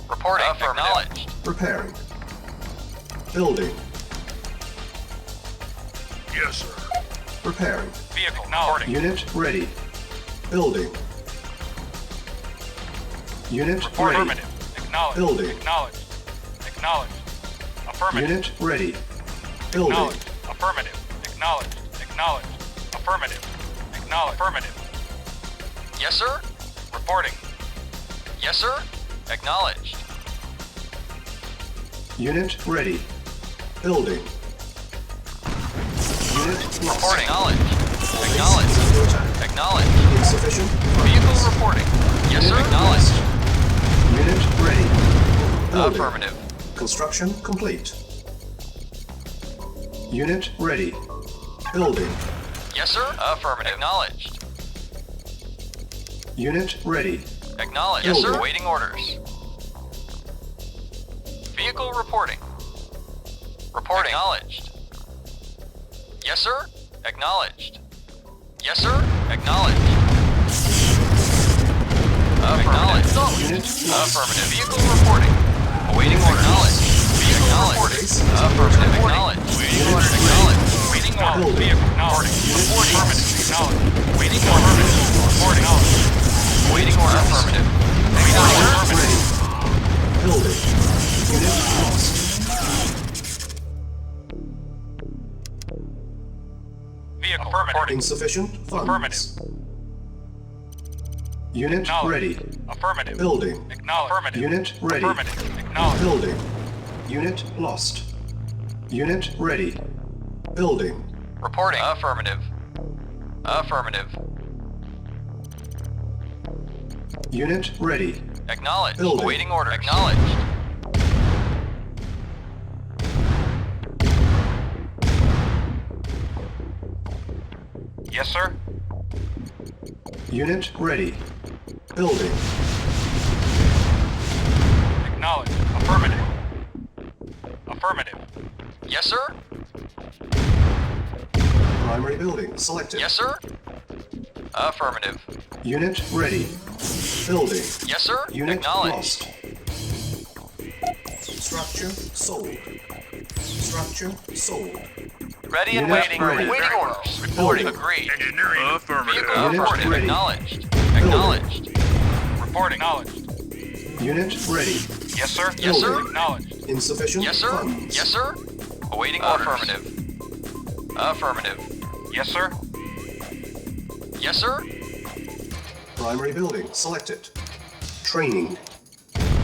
Reporting. Acknowledged. Preparing. Building. Yes, sir. Preparing. Vehicle reporting. Unit ready. Building. Unit ready. Affirmative. Acknowledged. Building. Acknowledged. Acknowledged. Affirmative. Unit ready. Building. Acknowledged. Affirmative. Acknowledged. Acknowledged. Affirmative. Acknowledged. Affirmative. Yes, sir. Reporting. Yes, sir. Acknowledged. Unit ready. Building. Unit lost. Reporting. Acknowledged. Base Acknowledged. is under attack. Acknowledged. Insufficient Vehicle funds. reporting. Yes, sir. Unit Acknowledged. lost. Unit ready. Building. Affirmative. Construction complete. Unit ready. Building. Yes, sir. Affirmative. Acknowledged. Unit ready. Acknowledged. Yes, sir. Building. Awaiting orders. Vehicle reporting. Reporting. Acknowledged. Yes, sir. Acknowledged. Yes, sir. Acknowledged. Acknowledged. Unit lost. Affirmative. Vehicle reporting. Awaiting orders. Acknowledged. Vehicle reporting. Affirmative. Acknowledged. Waiting orders. Acknowledged. Waiting orders. Building. Vehicle acknowledged. Reporting. Affirmative. Acknowledged. Waiting orders. Reporting. Waiting order. Affirmative. Waiting order. Ready. Building. Unit lost. Vehicle reporting. Insufficient funds. Affirmative. Unit Acknowledged. ready. Affirmative. Building. Acknowledged. Affirmative. Unit ready. Affirmative. Acknowledged. Building. Unit lost. Unit ready. Building. Reporting. Affirmative. Affirmative. Unit ready. Acknowledged. Building. Awaiting order. Acknowledged. Yes, sir. Unit ready. Building. Acknowledged. Affirmative. Affirmative. Yes, sir. Primary building selected. Yes, sir. Affirmative. Unit ready. Building. Yes, sir. Unit Acknowledged. lost. Structure sold. Structure sold. Ready and Unit waiting. ready. Waiting orders. Reporting. Building. Agreed. Affirmative. Vehicle Unit reporting. ready. Acknowledged. Building. Acknowledged. Reporting. Acknowledged. Unit ready. Yes, sir. Yes, sir. Building. Acknowledged. Insufficient Yes, sir. funds. Yes, sir. Awaiting orders. Affirmative. Affirmative. Yes, sir. Yes, sir. Primary building selected. Training.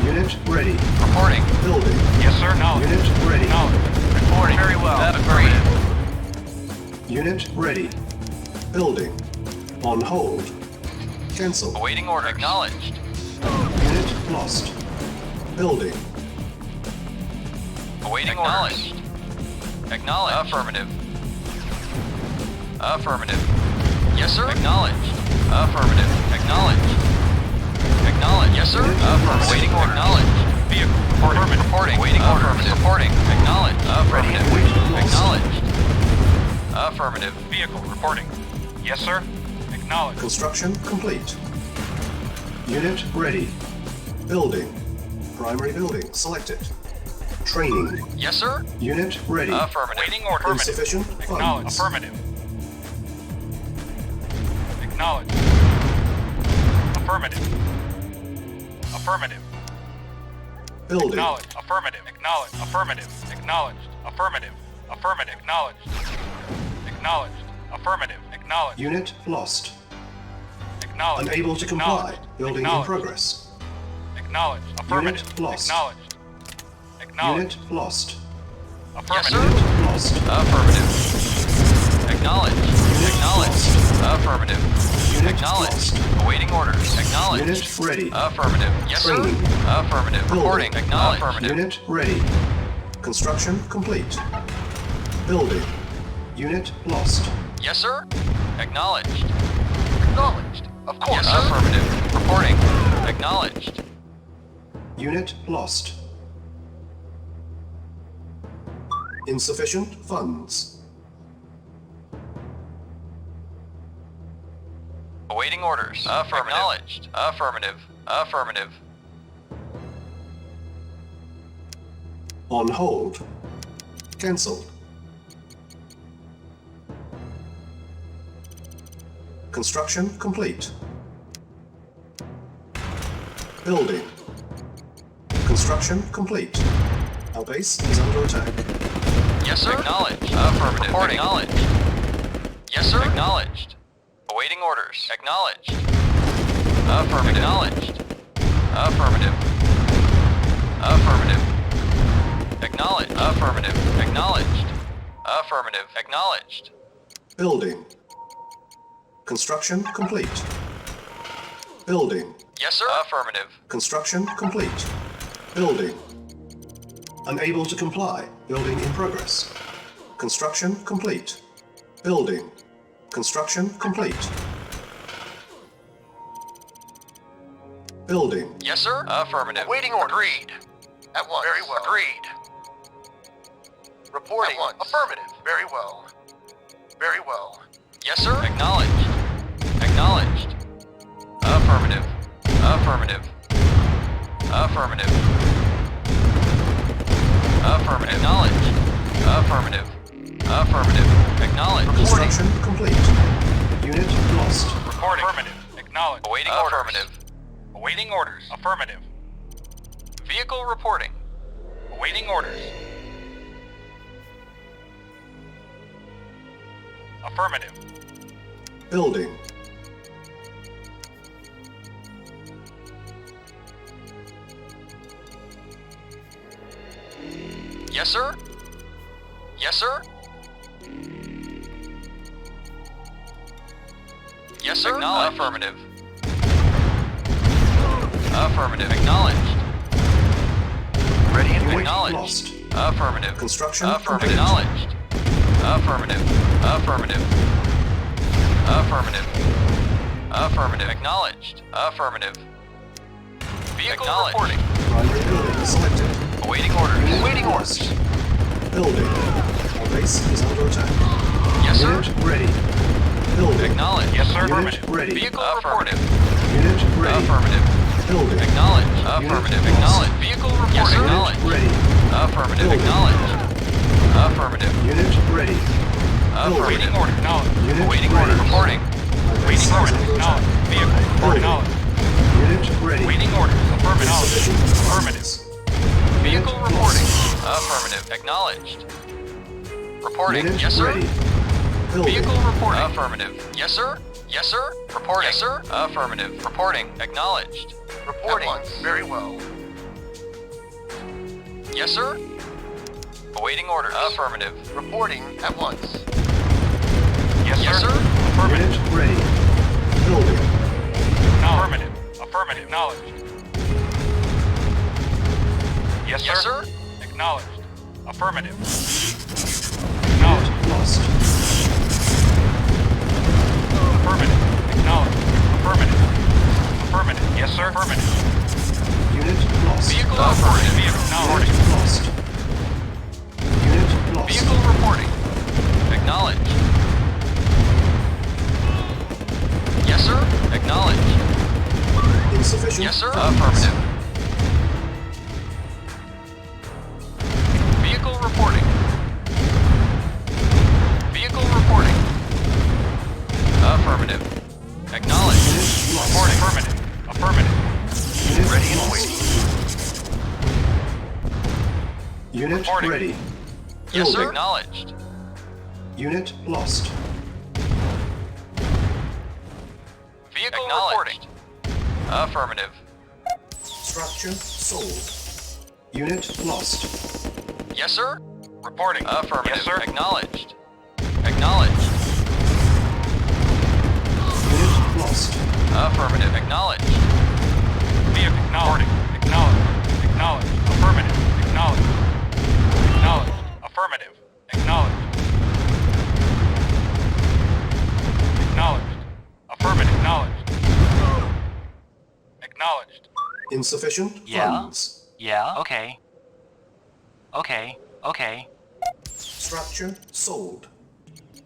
Unit ready. Reporting. Building. Yes, sir. Acknowledged. Unit ready. Acknowledged. Reporting. Very well. Agreed. Unit ready. Building. On hold. Cancel. Awaiting order. Acknowledged. Unit lost. Building. Awaiting orders. Acknowledged. Affirmative. Affirmative. Yes, sir. Acknowledged. Affirmative. Acknowledged. Acknowledged. Yes, sir. Affirmative. Waiting order. Acknowledged. Vehicle reporting. Reporting. Waiting order. Reporting. Acknowledged. Affirmative. Acknowledged. Affirmative. Vehicle reporting. Yes, sir. Acknowledged. Construction complete. Unit ready. Building. Primary building selected. Training. Yes, sir. Unit ready. Affirmative. Waiting order. Affirmative. Insufficient Acknowledged. funds. Affirmative. Acknowledged. Affirmative. Affirmative. Building. Acknowledged. Affirmative. Acknowledged. Affirmative. Acknowledged. Affirmative. Affirmative. Acknowledged. Acknowledged. Affirmative. Acknowledged. Unit lost. Acknowledged. Unable to comply. Acknowledged. Building in Acknowledged. progress. Acknowledged. Affirmative. Unit lost. Acknowledged. Acknowledged. Unit lost. Yes, Affirmative. sir. Unit lost. Affirmative. Acknowledged. Acknowledged. Affirmative. Unit Acknowledged. lost. Awaiting orders. Acknowledged. Unit ready. Affirmative. Yes, sir. Training. Affirmative. Building. Reporting. Acknowledged. Affirmative. Unit ready. Construction complete. Building. Unit lost. Yes, sir. Acknowledged. Acknowledged. Of course. Yes, sir. Affirmative. Reporting. Acknowledged. Unit lost. Insufficient funds. Awaiting orders. Affirmative. Acknowledged. Affirmative. Affirmative. On hold. Cancelled. Construction complete. Building. Construction complete. Our base is under attack. Yes, sir. Acknowledged. Affirmative. Reporting. Acknowledged. Yes, sir. Acknowledged. Awaiting orders. Acknowledged. Affirmative. Acknowledged. Affirmative. Affirmative. Acknowledged. Affirmative. Acknowledged. Affirmative. Acknowledged. Building. Construction complete. Building. Yes, sir. Affirmative. Construction complete. Building. Unable to comply. Building in progress. Construction complete. Building. Construction complete. Building. Yes, sir. Affirmative. Awaiting orders. Agreed. At once. Very well. Agreed. Reporting. At once. Affirmative. Very well. Very well. Yes, sir. Acknowledged. Acknowledged. Affirmative. Affirmative. Affirmative. Affirmative. Acknowledged. Affirmative. Affirmative. Acknowledged. Construction complete. Unit lost. Reporting. Affirmative. Acknowledged. Awaiting orders. Affirmative. Awaiting orders. Affirmative. Vehicle reporting. Awaiting orders. Affirmative. Building. Yes, sir. Yes, sir. Yes, sir. Acknowledged. Affirmative. Affirmative. Acknowledged. Ready and Unit Acknowledged. lost. Affirmative. Construction Affirmative. complete. Acknowledged. Affirmative. Affirmative. Affirmative. Affirmative. Acknowledged. Affirmative. Vehicle reporting. Primary building selected. Awaiting orders. Awaiting orders. Building. Our base is under attack. Yes, sir. Unit ready. Building. Acknowledged. Yes, sir. Unit Affirmative. ready. Vehicle reporting. Unit ready. Affirmative. Building. Acknowledged. Affirmative. lost. Acknowledged. Vehicle reporting. Yes, sir. Acknowledged. Ready. Affirmative. Building. Acknowledged. Affirmative. Unit ready. Awaiting order. Acknowledged. Unit Awaiting ready. order. Reporting. Our base Waiting is orders. under attack. Acknowledged. Vehicle. Report acknowledged. Unit ready. Waiting orders. Affirmative. Insufficient Affirmative. funds. Vehicle Unit reporting. lost. Affirmative. Acknowledged. Reporting. Unit Yes, sir. ready. Building. Vehicle reporting. Affirmative. Yes, sir. Yes, sir. Reporting. Yes, sir. Affirmative. Reporting. Acknowledged. Reporting. At once. Very well. Yes, sir. Awaiting orders. Affirmative. Reporting at once. Yes, Yes, sir. sir. Affirmative. Unit ready. Building. Affirmative. Affirmative. Acknowledged. Yes, Yes, sir. Acknowledged. Affirmative. Acknowledged. Unit lost. Affirmative. Acknowledged. Affirmative. Affirmative. Yes, sir. Affirmative. Unit lost. Vehicle Affirmative. reporting. Vehicle acknowledged. Unit lost. Unit lost. Vehicle reporting. Acknowledged. Yes, sir. Acknowledged. Insufficient Yes, sir. funds. Affirmative. Vehicle reporting. Vehicle reporting. Affirmative. Acknowledged. Unit lost. Reporting. Affirmative. Affirmative. Unit Ready and lost. waiting. Unit Reporting. ready. Yes, sir. Building. Acknowledged. Unit lost. Vehicle reporting. Affirmative. Structure sold. Unit lost. Yes, sir. Reporting. Affirmative. Yes, sir. Acknowledged. Acknowledged. Unit lost. Affirmative. Acknowledged. Vehicle acknowledged. Acknowledged. Acknowledged. Affirmative. Acknowledged. Acknowledged. Affirmative. Acknowledged. Acknowledged. Affirmative. Acknowledged. Acknowledged. Insufficient Yeah. funds. Yeah, okay. Okay, okay. Structure sold.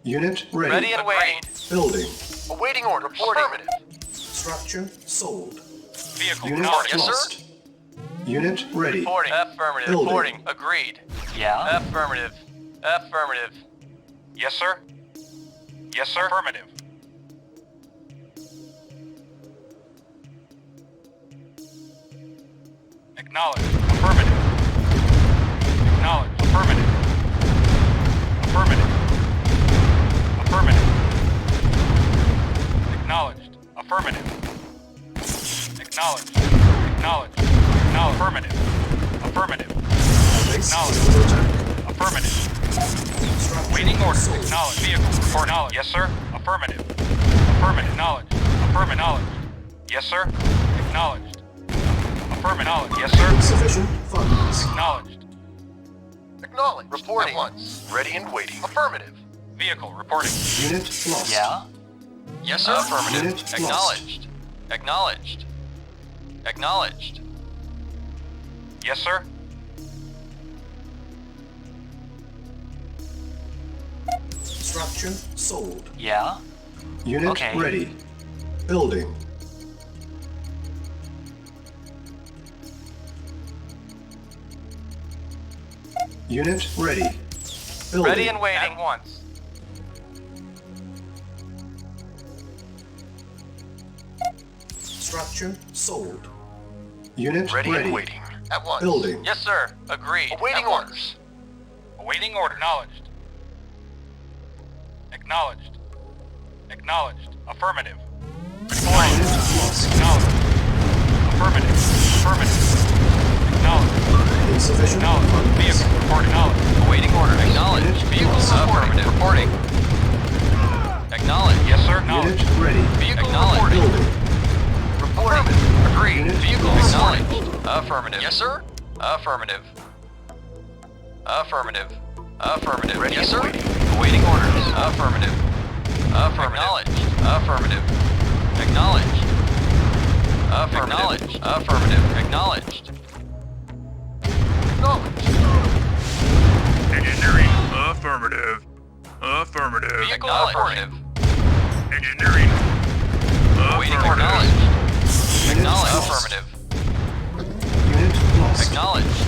Unit ready. Ready and waiting. Building. Awaiting order. Affirmative. Structure sold. Vehicle Unit acknowledged. Yes, sir. lost. Unit ready. Reporting. Affirmative. Building. Reporting. Agreed. Yeah? Affirmative. Affirmative. Yes, sir. Yes, sir. Affirmative. Acknowledged. Affirmative. Acknowledged. Affirmative. Affirmative. Affirmative. Acknowledged. Affirmative. Acknowledged. Acknowledged. Acknowledged. Affirmative. Affirmative. Base is Acknowledged. under attack. Affirmative. Structure Waiting orders. sold. Acknowledge. Vehicle. Report knowledge. Yes, sir. Affirmative. Affirmative. Knowledge. Affirmative. Knowledge. Yes, sir. Acknowledged. Affirmative. Knowledge. Yes, sir. Insufficient funds. Acknowledged. Acknowledged. Reporting. At once. Ready and waiting. Affirmative. Vehicle reporting. Unit lost. Yeah? Yes, sir. Affirmative. Unit lost. Acknowledged. Acknowledged. Acknowledged. Yes, sir. Structure sold. Yeah? Unit Okay. ready. Building. Unit ready. Building. Ready and waiting. At once. Structure sold. Unit Ready ready. and waiting. At once. Building. Yes, sir. Agreed. Awaiting At once. orders. Awaiting order. Acknowledged. Acknowledged. Acknowledged. Affirmative. Reporting. Unit lost. Acknowledged. Affirmative. Affirmative. Acknowledged. Insufficient Acknowledged. funds. Vehicle report acknowledged. Awaiting order. Acknowledged. Unit Vehicles lost. affirmative. Reporting. Acknowledged. Yes, sir. Unit Acknowledged. ready. Vehicle Building. reporting. Reporting. Agreed. Unit Vehicle lost. acknowledged. Affirmative. Yes, sir. Affirmative. Affirmative. Affirmative. Ready Yes, and sir. waiting. Awaiting orders. Affirmative. Affirmative. Acknowledged. Affirmative. Acknowledged. Affirmative. Affirmative. Acknowledged. Acknowledged. Engineering. Affirmative. Affirmative. Vehicle affirmative. Engineering. Awaiting acknowledged. Acknowledged. lost. Affirmative. Unit lost. Acknowledged.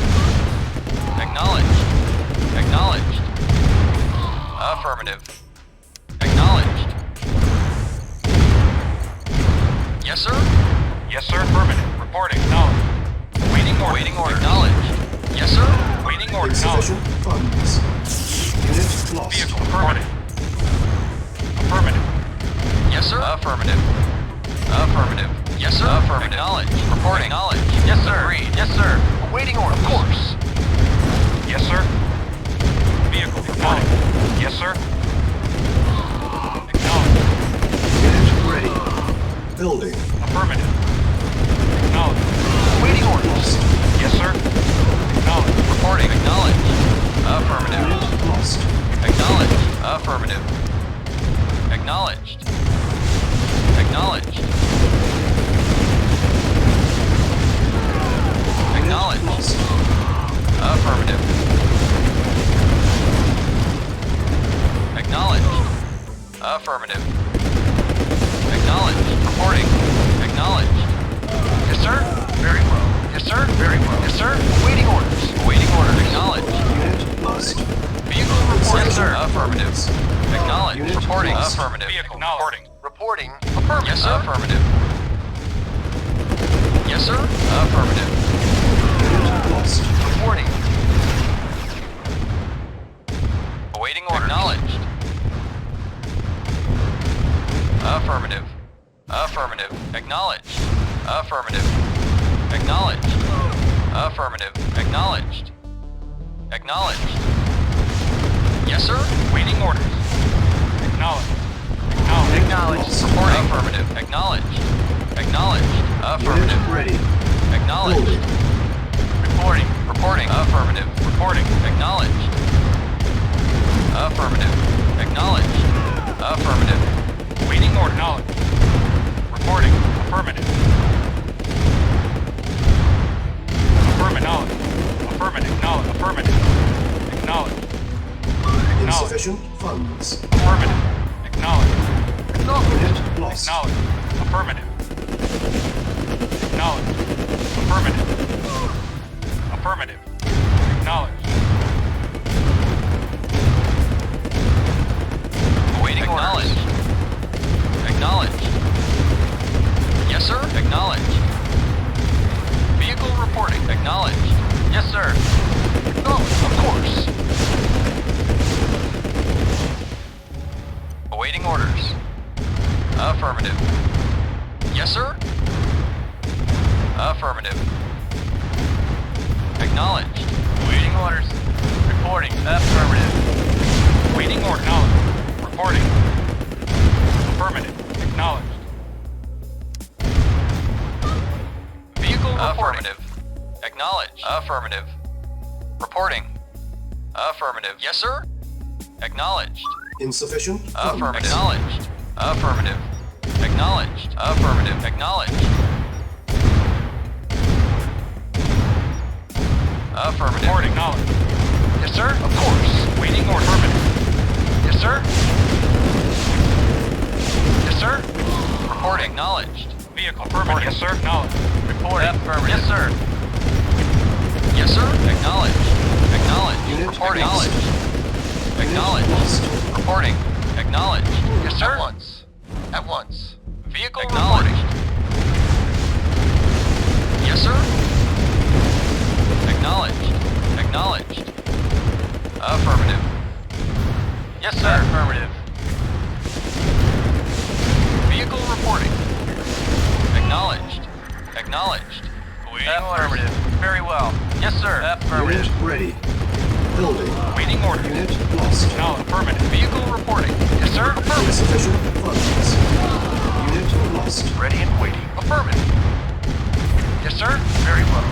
Acknowledged. Acknowledged. Affirmative. Acknowledged. Yes, sir. Yes, sir. Affirmative. Reporting. Acknowledged. Waiting order. Waiting order. Acknowledged. Yes, sir. Waiting order. Acknowledged. Insufficient funds. Unit lost. Vehicle. Affirmative. Affirmative. Yes, sir. Affirmative. Affirmative. Yes, sir. Affirmative. Acknowledged. Reporting. Acknowledged. Yes, sir. Agreed. Yes, sir. Awaiting order. Of course. Yes, sir. Vehicle. Acknowledged. Yes, sir. Acknowledged. Unit ready. Building. Affirmative. Acknowledged. Awaiting orders. Yes, sir. Acknowledged. Reporting. Acknowledged. Affirmative. Unit lost. Acknowledged. Affirmative. Acknowledged. Acknowledged. Acknowledged. Lost. Affirmative. Acknowledged. Affirmative. Acknowledged. Reporting. Acknowledged. Yes, sir. Very well. Yes, sir. Very well. Yes, sir. Awaiting orders. Awaiting order. Acknowledged. Unit lost. Vehicle reporting. Yes, sir. Affirmative. Acknowledged. Unit Reporting. lost. Affirmative. Vehicle. Reporting. Reporting. Affirmative. Yes, sir. Affirmative. Yes, sir. Affirmative. Unit lost. Reporting. Awaiting order. Acknowledged. Affirmative. Affirmative. Acknowledged. Affirmative. Acknowledged. Affirmative. Acknowledged. Acknowledged. Yes, sir. Waiting orders. Acknowledged. Acknowledged. Acknowledged. Reporting. Affirmative. Acknowledged. Acknowledged. Affirmative. Unit ready. Acknowledged. Building. Reporting. Reporting. Affirmative. Reporting. Acknowledged. Affirmative. Acknowledged. Affirmative. Waiting order. Acknowledged. Reporting. Affirmative. Affirmative. Affirmative. Acknowledged. Affirmative. Acknowledged. Acknowledged. Insufficient funds. Affirmative. Acknowledged. Unit lost. Acknowledged. Affirmative. Acknowledged. Affirmative. Affirmative. Acknowledged. Awaiting acknowledged. Acknowledged. Yes, sir. Acknowledged. Vehicle reporting. Acknowledged. Yes, sir. Acknowledged. Of course. Awaiting orders. Affirmative. Yes, sir. Affirmative. Acknowledged. Waiting orders. Reporting. Affirmative. Waiting order. Acknowledged. Reporting. Affirmative. Acknowledged. Vehicle affirmative. Acknowledged. Affirmative. Reporting. Affirmative. Yes, sir. Acknowledged. Insufficient funds. Affirmative. Acknowledged. Affirmative. Acknowledged. Affirmative. Acknowledged. Affirmative. Report acknowledged. Yes, sir. Of course. Waiting order. Affirmative. Yes, sir. Yes, sir. Reporting. Acknowledged. Vehicle. Affirmative. Yes, sir. Acknowledged. Reporting. Affirmative. Yes, sir. Yes, sir. Acknowledged. Acknowledged. Unit Reporting. lost. Acknowledged. Unit Acknowledged. lost. Reporting. Acknowledged. Yes, sir. At once. At once. Vehicle Acknowledged. reporting. Yes, sir. Acknowledged. Acknowledged. Affirmative. Yes, sir. Affirmative. Vehicle reporting. Acknowledged. Acknowledged. Affirmative. Very well. Yes, sir. Affirmative. Unit ready. Building. Waiting order. Unit lost. Acknowledged. Affirmative. Vehicle reporting. Yes, sir. Affirmative. Insufficient funds. Unit lost. Ready and waiting. Affirmative. Yes, sir. Very well.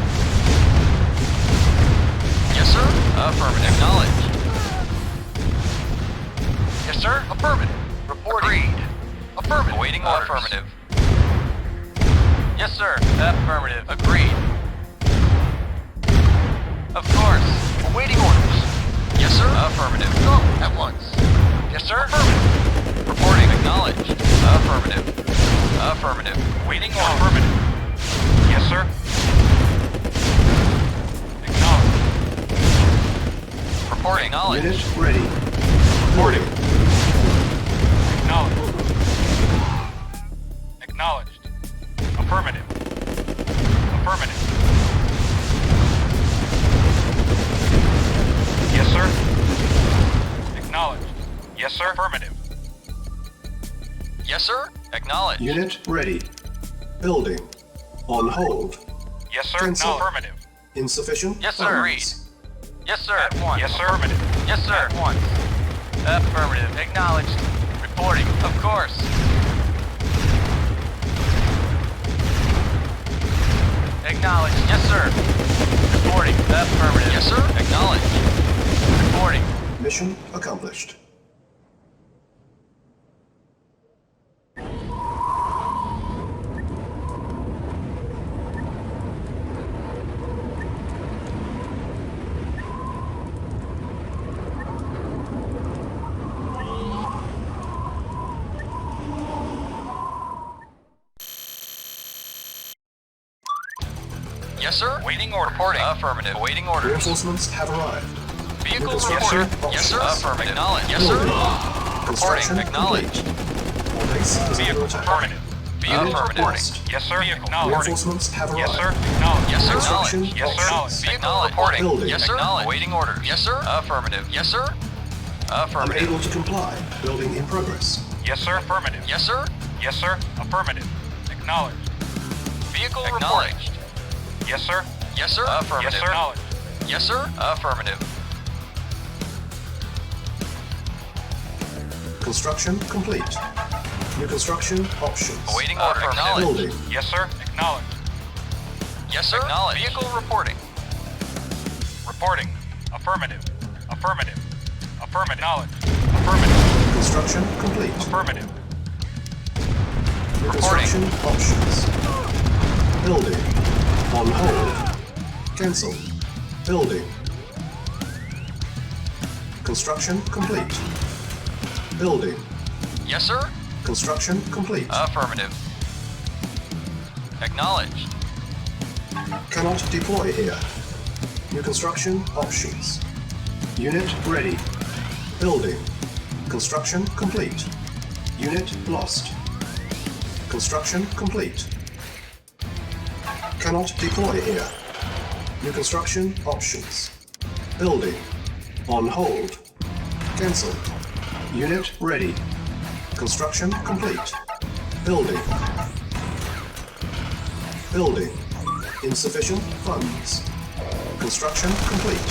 Yes, sir. Affirmative. Acknowledged. Yes, sir. Affirmative. Reporting. Agreed. Affirmative. Awaiting orders. Affirmative. Yes, sir. Affirmative. Agreed. Of course. Awaiting orders. Yes, sir. Affirmative. Go. At once. Yes, sir. Affirmative. Reporting. Acknowledged. Affirmative. Affirmative. Waiting order. Affirmative. Yes, sir. Acknowledged. Reporting. Acknowledged. Unit ready. Reporting. Acknowledged. Acknowledged. Affirmative. Affirmative. Yes, sir. Acknowledged. Yes, sir. Affirmative. Yes, sir. Acknowledged. Unit ready. Building. On hold. Yes, sir. Cancel. Affirmative. Insufficient Yes, sir. funds. Yes, sir. At once. Yes, sir. Affirmative. Yes, sir. At once. Affirmative. Acknowledged. Reporting. Of course. Acknowledged. Yes, sir. Reporting. Affirmative. Yes, sir. Acknowledged. Reporting. Mission accomplished. Yes, sir. Waiting order. Reporting. Affirmative. Awaiting orders. Reinforcements have arrived. Vehicle Construction reporting. Yes, sir. options. Affirmative. Acknowledged. Yes, sir. Reporting. Construction Acknowledged. complete. Base is under Vehicle. attack. Affirmative. Vehicle Unit reporting. lost. Yes, sir. Acknowledged. Reinforcements have arrived. Yes, sir. Acknowledged. Yes, sir. Construction Acknowledged. Yes, sir. options. Vehicle reporting. Building. Yes, sir. Acknowledged. Awaiting orders. Yes, sir. Affirmative. Yes, sir. Affirmative. Unable to comply. Building in progress. Yes, sir. Affirmative. Yes, sir. Yes, sir. Affirmative. Acknowledged. Vehicle acknowledged. Yes, sir. Yes, sir. Affirmative. Yes, sir. Acknowledged. Yes, sir. Affirmative. Construction complete. New construction options. Awaiting order. Acknowledged. Building. Yes, sir. Acknowledged. Yes, sir. Acknowledged. Vehicle reporting. Reporting. Affirmative. Affirmative. Affirmative. Acknowledged. Affirmative. Construction complete. Affirmative. New construction options. Building. On hold. Cancel. Building. Construction complete. Building. Yes, sir. Construction complete. Affirmative. Acknowledged. Cannot deploy here. New construction options. Unit ready. Building. Construction complete. Unit lost. Construction complete. Cannot deploy here. New construction options. Building. On hold. Cancel. Unit ready. Construction complete. Building. Building. Insufficient funds. Construction complete.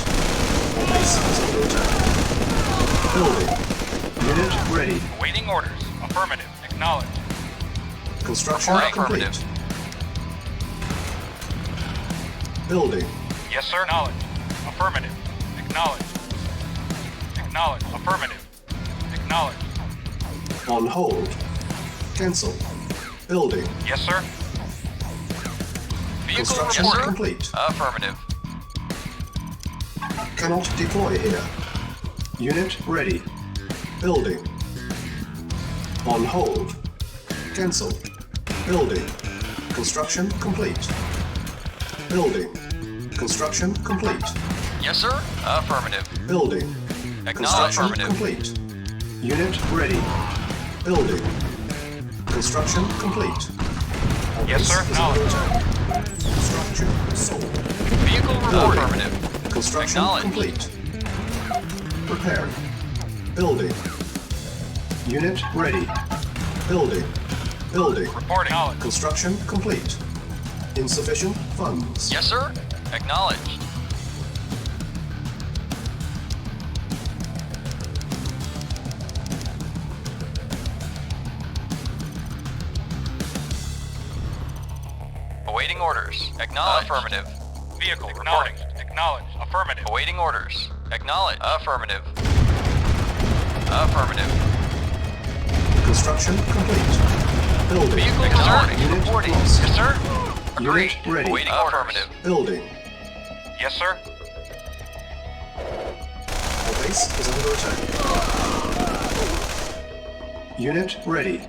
Base is under attack. Building. Unit ready. Awaiting orders. Affirmative. Acknowledged. Construction complete. Affirmative. Building. Yes, sir. Acknowledged. Affirmative. Acknowledged. Acknowledged. Affirmative. Acknowledged. Acknowledged. On hold. Cancel. Building. Yes, sir. Vehicle Construction yes, sir. complete. Affirmative. Cannot deploy here. Unit ready. Building. On hold. Cancel. Building. Construction complete. Building. Construction complete. Yes, sir. Affirmative. Building. Acknowledge. Construction Affirmative. complete. Unit ready. Building. Construction complete. Our Yes, base sir. is under attack. Structure sold. Vehicle report. Affirmative. Construction Acknowledge. complete. Prepared. Building. Unit ready. Building. Building. Reporting. Acknowledged. Construction complete. Insufficient funds. Yes, sir. Acknowledged. Awaiting orders. Acknowledged. Affirmative. Vehicle reporting. Acknowledged. Affirmative. Awaiting orders. Acknowledged. Affirmative. Affirmative. Construction complete. Building. Vehicle Unit reporting. lost. Yes, sir. Unit Agreed. ready. Awaiting affirmative. Building. Yes, sir. Our base is under attack. Unit ready.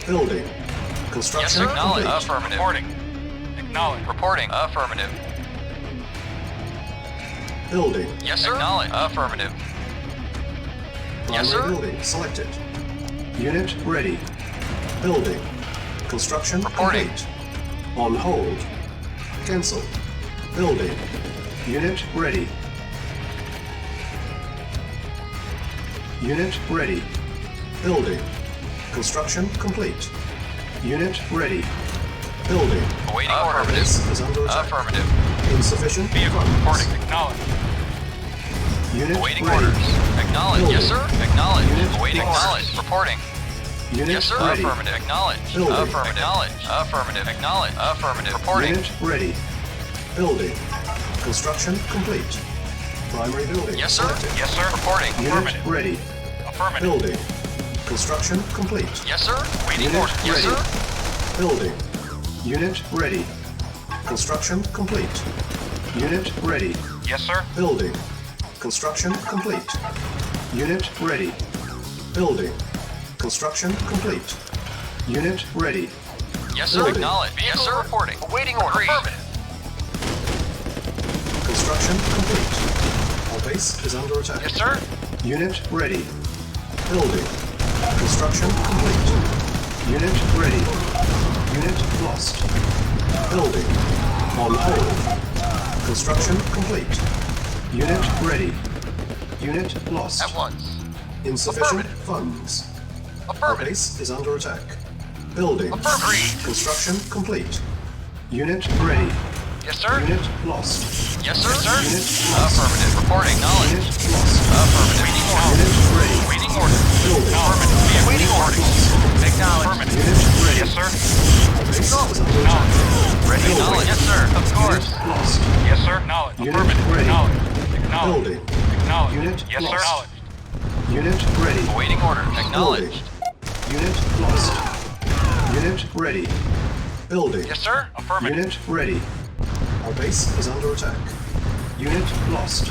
Building. Yes, Construction sir. Acknowledged. complete. Affirmative. Reporting. Acknowledged. Reporting. Affirmative. Building. Yes, sir. Acknowledged. Affirmative. Yes, Primary sir. building selected. Unit ready. Building. Construction Reporting. complete. On hold. Cancel. Building. Unit ready. Unit ready. Building. Construction complete. Unit ready. Building. Awaiting Our orders. base is under attack. Affirmative. Insufficient Vehicle funds. reporting. Acknowledged. Unit Awaiting ready. orders. Acknowledged. Yes, sir. Acknowledged. Unit Awaiting lost. acknowledged. Reporting. Unit Yes, sir. ready. Affirmative. Acknowledged. Building. Affirmative. Acknowledged. Affirmative. Acknowledged. Affirmative. Reporting. Unit ready. Building. Construction complete. Primary building Yes, sir. selected. Yes, sir. Reporting. Unit Affirmative. ready. Affirmative. Building. Construction complete. Yes, sir. Waiting Unit order. Yes, ready. sir. Building. Unit ready. Construction complete. Unit ready. Yes, sir. Building. Construction complete. Unit ready. Building. Construction complete. Unit ready. Yes, sir. Building. Acknowledged. Yes, sir. Reporting. Awaiting order. Agreed. Affirmative. Construction complete. Our base is under attack. Yes, sir. Unit ready. Building. Construction complete. Unit ready. Unit lost. Building. On hold. Construction complete. Unit ready. Unit lost. At once. Insufficient Affirmative. funds. Our Affirmative. base is under attack. Building. Affirmative. Construction complete. Unit ready. Yes, sir. Unit lost. Yes, sir. Yes, sir. Unit lost. Affirmative. Reporting. Acknowledged. Unit lost. Affirmative. Waiting order. Unit ready. Waiting order. Building. Affirmative. Waiting orders. Acknowledged. Affirmative. Unit ready. Yes, sir. Our base is under attack. Ready. Building. Acknowledged. Yes, sir. Of course. Unit lost. Yes, sir. Acknowledged. Unit Affirmative. ready. Acknowledged. Acknowledged. Building. Acknowledged. Unit Yes, sir. lost. Acknowledged. Unit ready. Awaiting orders. Acknowledged. Unit lost. Unit ready. Building. Yes, sir. Affirmative. Unit ready. Our base is under attack. Unit lost.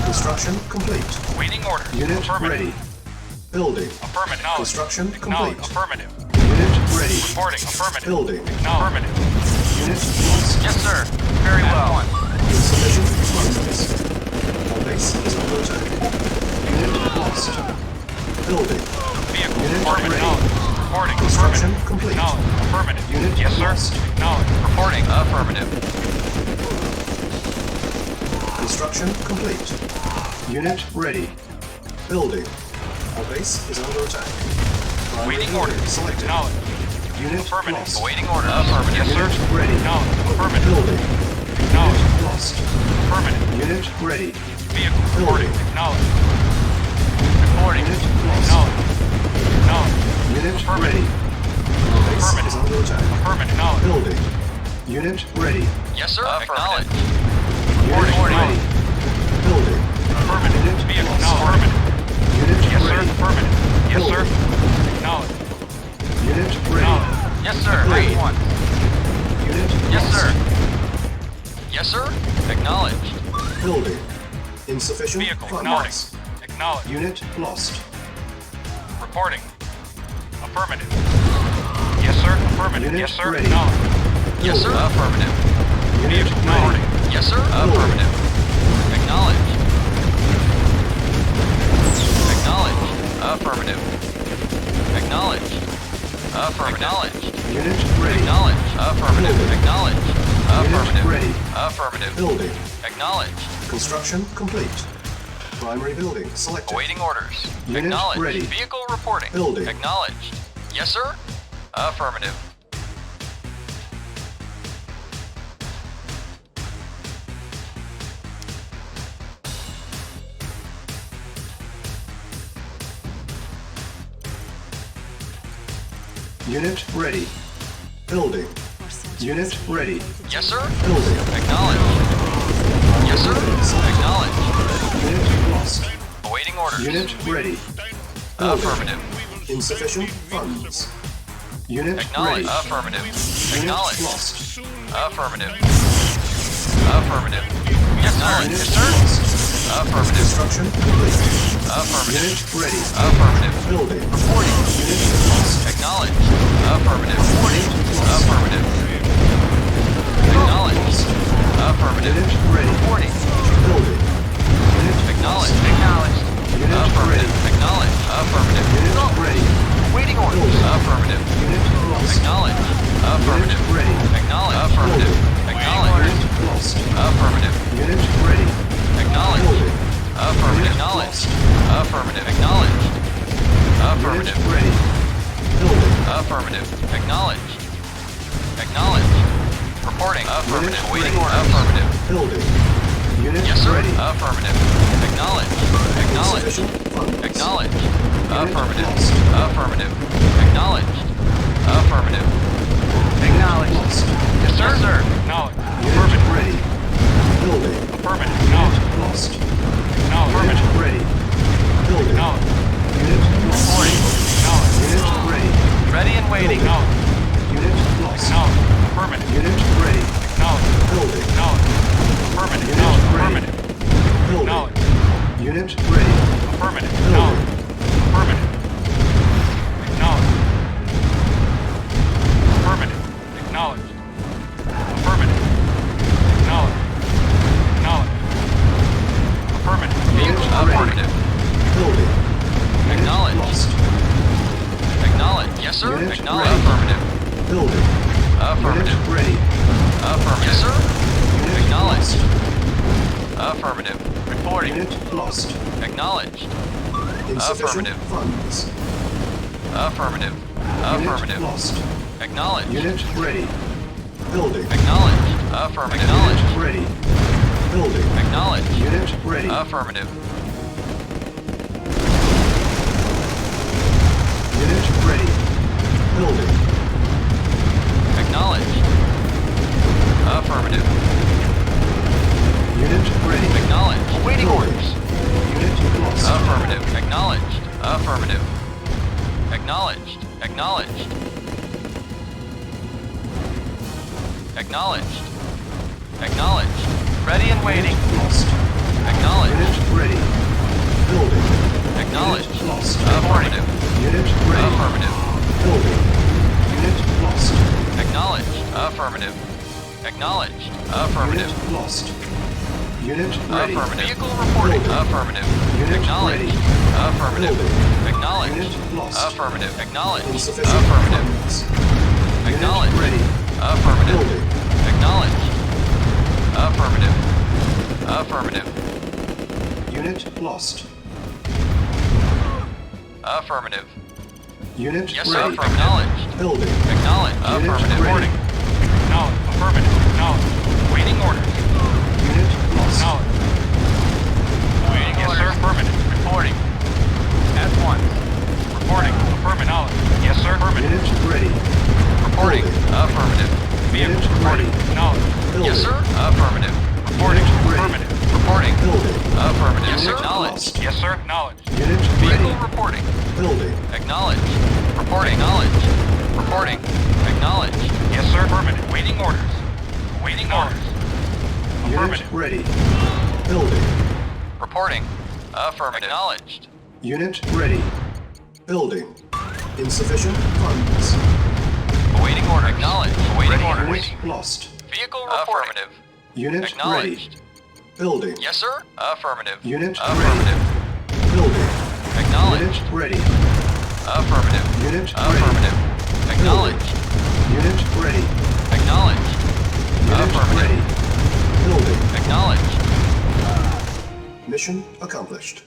Construction complete. Waiting order. Unit Affirmative. ready. Building. Affirmative. Acknowledged. Construction Acknowledged. complete. Affirmative. Unit ready. Reporting. Affirmative. Building. Acknowledged. Affirmative. Unit lost. Yes, sir. Very well. Insufficient funds. Our base is under attack. Unit lost. Building. Vehicle Unit reporting. ready. Acknowledged. Reporting. Construction Affirmative. complete. Acknowledged. Affirmative. Unit Yes, sir. lost. Acknowledged. Reporting. Affirmative. Construction complete. Unit ready. Building. Our base is under attack. Primary Waiting building order. selected. Acknowledged. Unit Affirmative. lost. Awaiting order. Affirmative. Yes, sir. Unit ready. Acknowledged. Affirmative. Building. Acknowledged. Unit lost. Affirmative. Unit ready. Vehicle reporting. Acknowledged. Reporting. Unit lost. Acknowledged. Acknowledged. Unit Affirmative. ready. Our base Affirmative. is under attack. Affirmative. Acknowledged. Building. Unit ready. Yes, sir. Affirmative. Acknowledged. Unit Reporting. ready. Building. Affirmative. Unit Vehicle. lost. Affirmative. Unit Unit Yes, sir. ready. Affirmative. Yes, sir. Building. Acknowledged. Unit ready. Acknowledged. Yes, sir. Agreed. At once. Unit Yes, lost. sir. Yes, sir. Acknowledged. Building. Insufficient Vehicle funds. acknowledged. Acknowledged. Unit lost. Reporting. Affirmative. Yes, sir. Affirmative. Unit Yes, sir. ready. Acknowledged. Yes, sir. Affirmative. Unit Vehicle ready. acknowledged. Yes, sir. Affirmative. Acknowledged. Acknowledged. Affirmative. Acknowledged. Acknowledged. Unit ready. Acknowledged. Affirmative. Building. Acknowledged. Unit Affirmative. ready. Affirmative. Building. Acknowledged. Construction complete. Primary building selected. Awaiting orders. Unit Acknowledged. ready. Vehicle reporting. Building. Acknowledged. Yes, sir. Affirmative. Unit ready. Building. Unit ready. Yes, sir. Building. Acknowledged. Yes, sir. Acknowledged. Unit lost. Awaiting orders. Unit ready. Building. Affirmative. Insufficient funds. Unit ready. Acknowledged. Affirmative. Unit Acknowledged. lost. Affirmative. Affirmative. Yes, sir. Unit Yes, sir. lost. Affirmative. Construction complete. Affirmative. Unit ready. Affirmative. Building. Reporting. Unit lost. Acknowledged. Affirmative. Affirmative. Acknowledged. Affirmative. Unit ready. Reporting. Building. Unit Acknowledged. lost. Acknowledged. Unit Affirmative. ready. Acknowledged. Affirmative. Unit ready. Waiting orders. Building. Affirmative. Unit lost. Acknowledged. Affirmative. Unit ready. Acknowledged. Affirmative. Acknowledged. Unit lost. Affirmative. Unit ready. Acknowledged. Building. Affirmative. Unit Acknowledged. lost. Affirmative. Acknowledged. Affirmative. Unit ready. Building. Affirmative. Acknowledged. Acknowledged. Reporting. Affirmative. Unit Waiting ready. order. Affirmative. Building. Unit Yes, sir. ready. Affirmative. Acknowledged. Acknowledged. Insufficient funds. Acknowledged. Unit Affirmative. lost. Affirmative. Acknowledged. Affirmative. Acknowledged. Lost. Yes, sir. Yes, sir. Acknowledged. Unit Affirmative. ready. Building. Affirmative. Acknowledged. Unit lost. Acknowledged. Unit ready. Building. Acknowledged. Unit lost. Reporting. Acknowledged. Unit ready. Ready and waiting. Acknowledged. Unit lost. Acknowledged. Affirmative. Unit ready. Acknowledged. Building. Acknowledged. Affirmative. Unit Acknowledged. ready. Affirmative. Building. Acknowledged. Unit ready. Affirmative. Building. Acknowledged. Affirmative. Acknowledged. Affirmative. Acknowledged. Affirmative. Acknowledged. Acknowledged. Affirmative. Unit ready. Affirmative. Building. Unit Acknowledged. lost. Acknowledged. Yes, sir. Unit Acknowledged. ready. Affirmative. Building. Affirmative. Unit ready. Affirmative. Yes, sir. Unit Acknowledged. lost. Affirmative. Reporting. Unit lost. Acknowledged. Insufficient Affirmative. funds. Affirmative. Unit Affirmative. lost. Acknowledged. Unit ready. Building. Acknowledged. Affirmative. Acknowledged. Unit ready. Building. Acknowledged. Unit ready. Affirmative. Unit ready. Building. Acknowledged. Affirmative. Unit ready. Acknowledged. Awaiting Building. orders. Unit lost. Affirmative. Acknowledged. Affirmative. Acknowledged. Acknowledged. Acknowledged. Acknowledged. Ready and waiting. Unit lost. Acknowledged. Unit ready. Building. Acknowledged. Unit lost. Affirmative. Unit ready. Affirmative. Building. Unit lost. Acknowledged. Affirmative. Acknowledged. Affirmative. Unit lost. Unit ready. Affirmative. Vehicle reporting. Building. Affirmative. Unit Acknowledged. ready. Affirmative. Building. Acknowledged. Unit lost. Affirmative. Acknowledged. Insufficient Affirmative. funds. Acknowledged. Unit ready. Affirmative. Building. Acknowledged. Affirmative. Affirmative. Unit lost. Affirmative. Unit Yes, sir. ready. Acknowledged. Building. Acknowledged. Unit Affirmative. ready. Reporting. Acknowledged. Affirmative. Acknowledged. Waiting orders. Unit lost. Acknowledged. Waiting. Yes, sir. Affirmative. Reporting. At once. Reporting. Affirmative. Yes, sir. Affirmative. Unit ready. Reporting. Building. Affirmative. Vehicle Unit reporting. ready. Acknowledged. Building. Yes, sir. Affirmative. Reporting. Unit ready. Affirmative. Reporting. Building. Affirmative. Unit Acknowledged. lost. Yes, sir. Acknowledged. Unit Vehicle ready. reporting. Building. Acknowledged. Reporting. Acknowledged. Reporting. Acknowledged. Yes, sir. Affirmative. Waiting orders. Waiting orders. Unit Affirmative. ready. Building. Reporting. Affirmative. Acknowledged. Unit ready. Building. Insufficient funds. Awaiting order. Acknowledged. Awaiting orders. Unit lost. Vehicle reporting. Affirmative. Unit ready. Acknowledged. Building. Yes, sir. Affirmative. Unit Affirmative. ready. Building. Acknowledged. Unit ready. Affirmative. Unit Affirmative. ready. Acknowledged. Unit ready. Acknowledged. Unit Affirmative. ready. Building. Acknowledged. Mission accomplished.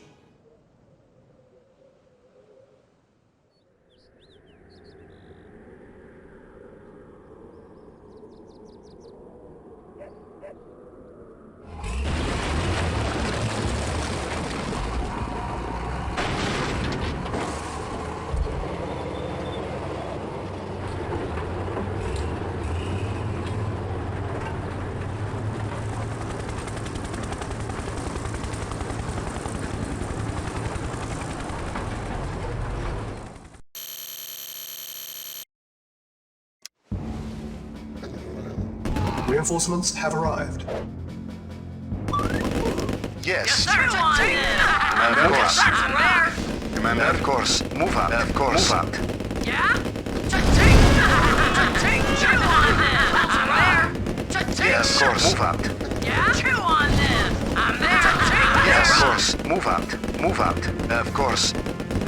Reinforcements have arrived. Yes. Two on there. Commander, of course. That's rare. Commander, of course. Move out. Of course. Move out. Yeah? Cha-ching! Cha-ching! Two on there. That's rare. Cha-ching! Yes, of course. Move out. Yeah? Two on there. I'm there. Cha-ching! Yes, of course. Move out. Move out. Of course.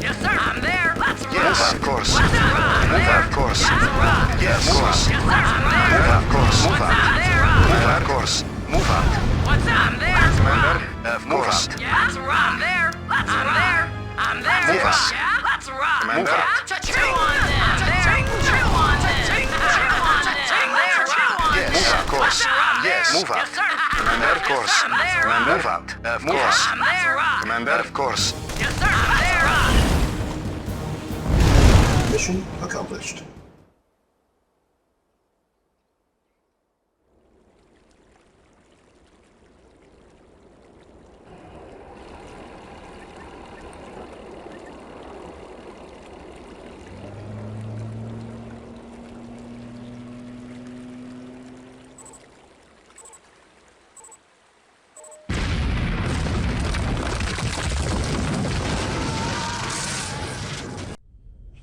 Yes, sir. I'm there. Let's rock. Yes, of course. Let's rock. Move out, of course. Let's rock. Yes, of course. Yes, sir. I'm there. Move out, of course. Move What's out. up? There. Move out, of course. Move out. What's up? I'm there. Let's rock. Of course. Yeah, let's rock. I'm there. Let's rock. I'm there. Move Let's out. rock. Yeah, let's rock. Move Yeah, out. cha-ching. Two on there. I'm there. Two on there. Two on there. I'm there. Two on Yes, there. of course. What's up? I'm Yes, there. move out. Yes, sir. Commander, of course. I'm there. Move out. Of course. I'm there. Commander, of course. Yes, sir. I'm there. Mission accomplished.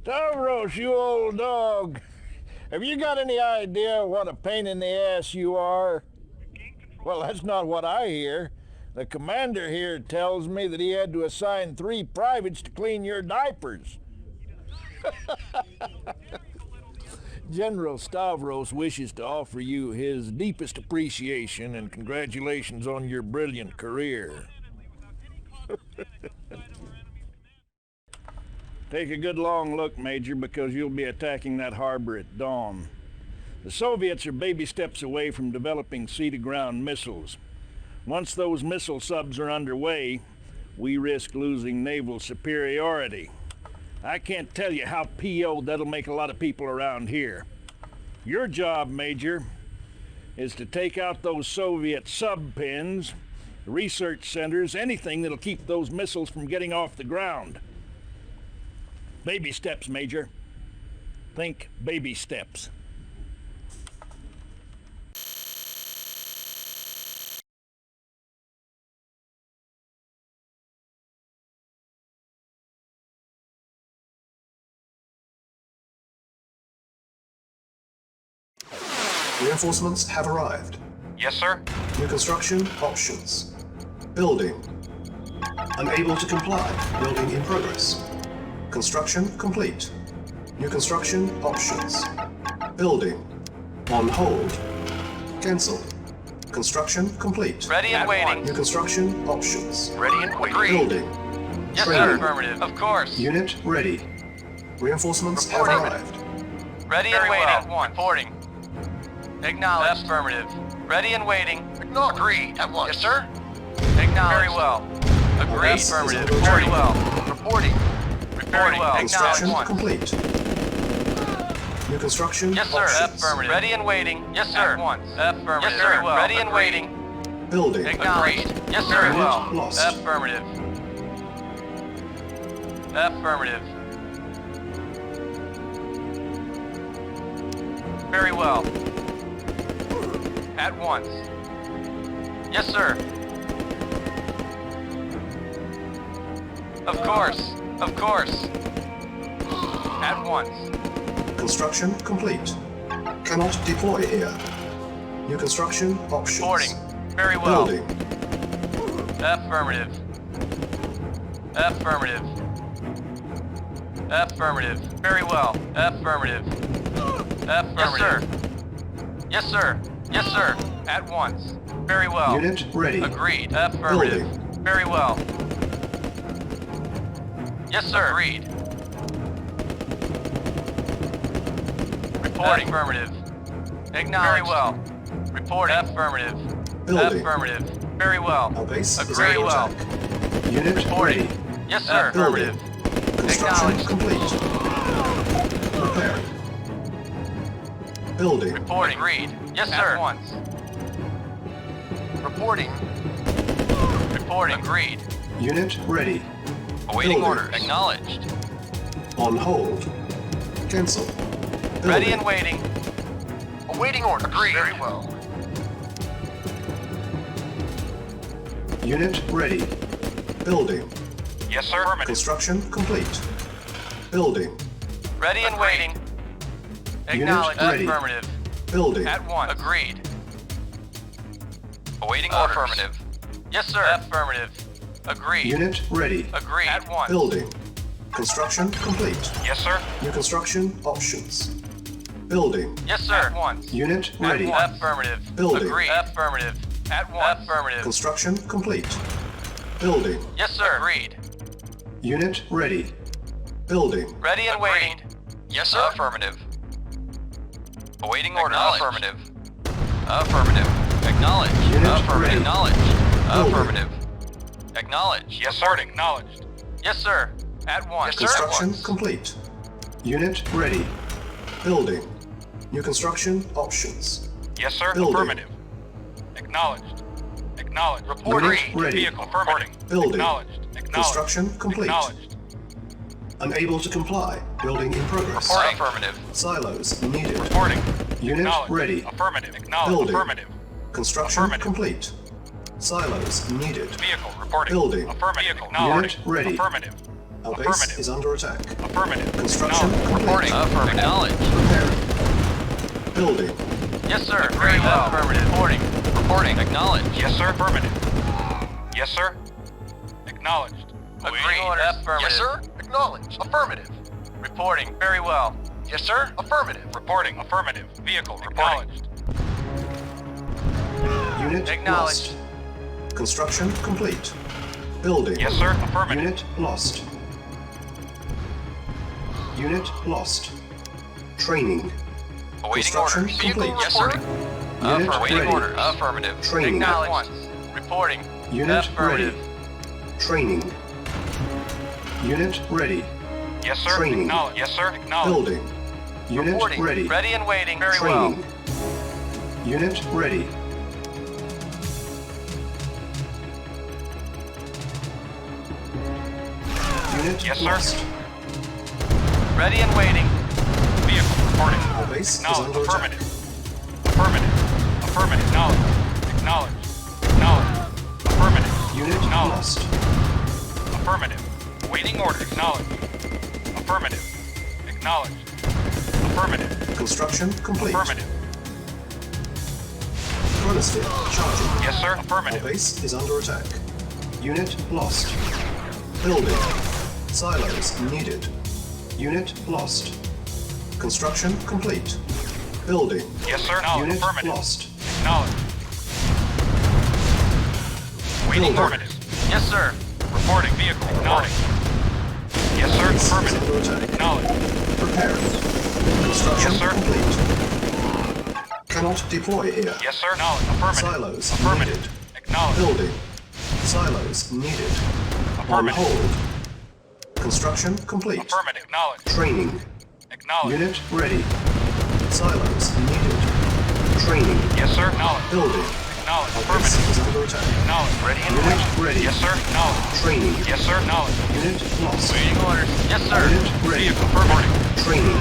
Stavros, you old dog. Have you got any idea what a pain in the ass you are? Well, that's not what I hear. The commander here tells me that he had to assign 3 privates to clean your diapers. General Stavros wishes to offer you his deepest appreciation and congratulations on your brilliant career. Take a good long look, Major, because you'll be attacking that harbor at dawn. The Soviets are baby steps away from developing sea-to-ground missiles. Once those missile subs are underway, we risk losing naval superiority. I can't tell you how PO'd that'll make a lot of people around here. Your job, Major, is to take out those Soviet sub-pens, research centers, anything that'll keep those missiles from getting off the ground. Baby steps, Major. Think baby steps. Reinforcements have arrived. Yes, sir. New construction options. Building. Unable to comply. Building in progress. Construction complete. New construction options. Building. On hold. Cancelled. Construction complete. Ready and waiting. New construction options. Ready and waiting. Building. Yes, sir. Training. Affirmative. Of course. Unit ready. Reinforcements have Reporting. arrived. Ready and waiting. At once. Reporting. Acknowledged. Affirmative. Ready and waiting. Agreed. At once. Yes, sir. Acknowledged. Very well. Agreed. Yes, Affirmative. is Very underway. well. Reporting. Very well. Construction Acknowledged. complete. New construction Yes, sir. options. Affirmative. Ready and waiting. Yes, sir. At once. Affirmative. Yes, sir. Very well. Ready and waiting. Building. Acknowledged. Agreed. Yes, sir. Unit Well. lost. Affirmative. Affirmative. Very well. At once. Yes, sir. Of course. Of course. At once. Construction complete. Cannot deploy here. New construction options. Reporting. Very well. Building. Affirmative. Affirmative. Affirmative. Very well. Affirmative. Affirmative. Yes, sir. Yes, sir. At once. Very well. Unit ready. Agreed. Affirmative. Building. Very well. Yes, sir. Agreed. Reporting. Affirmative. Acknowledged. Very well. Reporting. Affirmative. Building. Affirmative. Very well. Our base is Very under well. attack. Unit Reporting. ready. Yes, sir. Building. Affirmative. Construction Acknowledged. complete. Preparing. Building. Reporting. Agreed. Yes, sir. At once. Reporting. Reporting. Agreed. Unit ready. Awaiting Building. orders. Acknowledged. On hold. Cancel. Ready Building. and waiting. Awaiting orders. Agreed. Very well. Unit ready. Building. Yes, sir. Affirmative. Construction complete. Building. Ready and waiting. Acknowledged. ready. Affirmative. Building. At once. Agreed. Awaiting orders. Affirmative. Yes, sir. Affirmative. Agreed. Unit ready. Agreed. At once. Building. Construction complete. Yes, sir. New construction options. Building. Yes, sir. At once. Unit ready. At once. Affirmative. Building. Agreed. Affirmative. At once. Affirmative. Construction complete. Building. Yes, sir. Agreed. Unit ready. Building. Ready and waiting. Yes, sir. Affirmative. Awaiting orders. Acknowledged. Affirmative. Affirmative. Acknowledged. Unit Affirmative. ready. Acknowledged. Building. Affirmative. Acknowledged. Yes, sir. Acknowledged. Yes, sir. At once. Yes, sir. Construction complete. Unit ready. Building. New construction options. Yes, sir. Building. Affirmative. Acknowledged. Acknowledged. Unit Agreed. ready. Vehicle affirmative. Building. Acknowledged. Acknowledged. Construction complete. Acknowledged. Unable to comply. Building in progress. Reporting. Affirmative. Silos needed. Reporting. Unit Acknowledged. ready. Affirmative. Acknowledged. Building. Affirmative. Construction Affirmative. complete. Silos needed. Vehicle reporting. Building. Affirmative. Unit Acknowledged. ready. Affirmative. Our base Affirmative. is under attack. Affirmative. Construction Acknowledged. complete. Reporting. Affirmative. Acknowledged. Preparing. Building. Yes, sir. Very well. Affirmative. Reporting. Reporting. Acknowledged. Yes, sir. Affirmative. Yes, sir. Acknowledged. Agreed. Affirmative. Yes, sir. Acknowledged. Affirmative. Reporting. Very well. Yes, sir. Affirmative. Reporting. Affirmative. Vehicle reporting. Acknowledged. Unit Acknowledged. lost. Construction complete. Building. Yes, sir. Affirmative. Unit lost. Unit lost. Training. Awaiting Construction orders. complete. Yes, sir. Unit Awaiting ready. orders. Affirmative. Training. Acknowledged. Reporting. Unit Affirmative. ready. Training. Unit ready. Yes, sir. Training. Acknowledged. Yes, sir. Acknowledged. Building. Unit Reporting. ready. Ready and waiting. Very well. Training. Unit ready. Unit Yes, sir. lost. Ready and waiting. Vehicle reporting. Our base is Acknowledged. under attack. Affirmative. Affirmative. Affirmative. Acknowledged. Acknowledged. Acknowledged. Affirmative. Unit Acknowledged. lost. Affirmative. Awaiting orders. Acknowledged. Affirmative. Acknowledged. Affirmative. Construction complete. Affirmative. Chronosphere charging. Yes, sir. Our Affirmative. base is under attack. Unit lost. Building. Silos needed. Unit lost. Construction complete. Building. Yes, sir. Acknowledged. Unit Affirmative. lost. Acknowledged. Awaiting Building. affirmative. Yes, sir. Reporting. Vehicle. Acknowledged. Yes, sir. Base is Affirmative. under attack. Acknowledged. Preparing. Construction Yes, sir. complete. Cannot deploy here. Yes, sir. Acknowledged. Affirmative. Silos Affirmative. needed. Acknowledged. Building. Silos needed. On Affirmative. hold. Construction complete. Affirmative. Acknowledged. Training. Acknowledged. Unit ready. Silos needed. Training. Yes, sir. Acknowledged. Building. Acknowledged. Our base Affirmative. is under attack. Acknowledged. Ready and Unit waiting. ready. Yes, sir. Acknowledged. Training. Yes, sir. Acknowledged. Unit lost. Waiting orders. Yes, sir. Unit ready. Vehicle reporting. Training.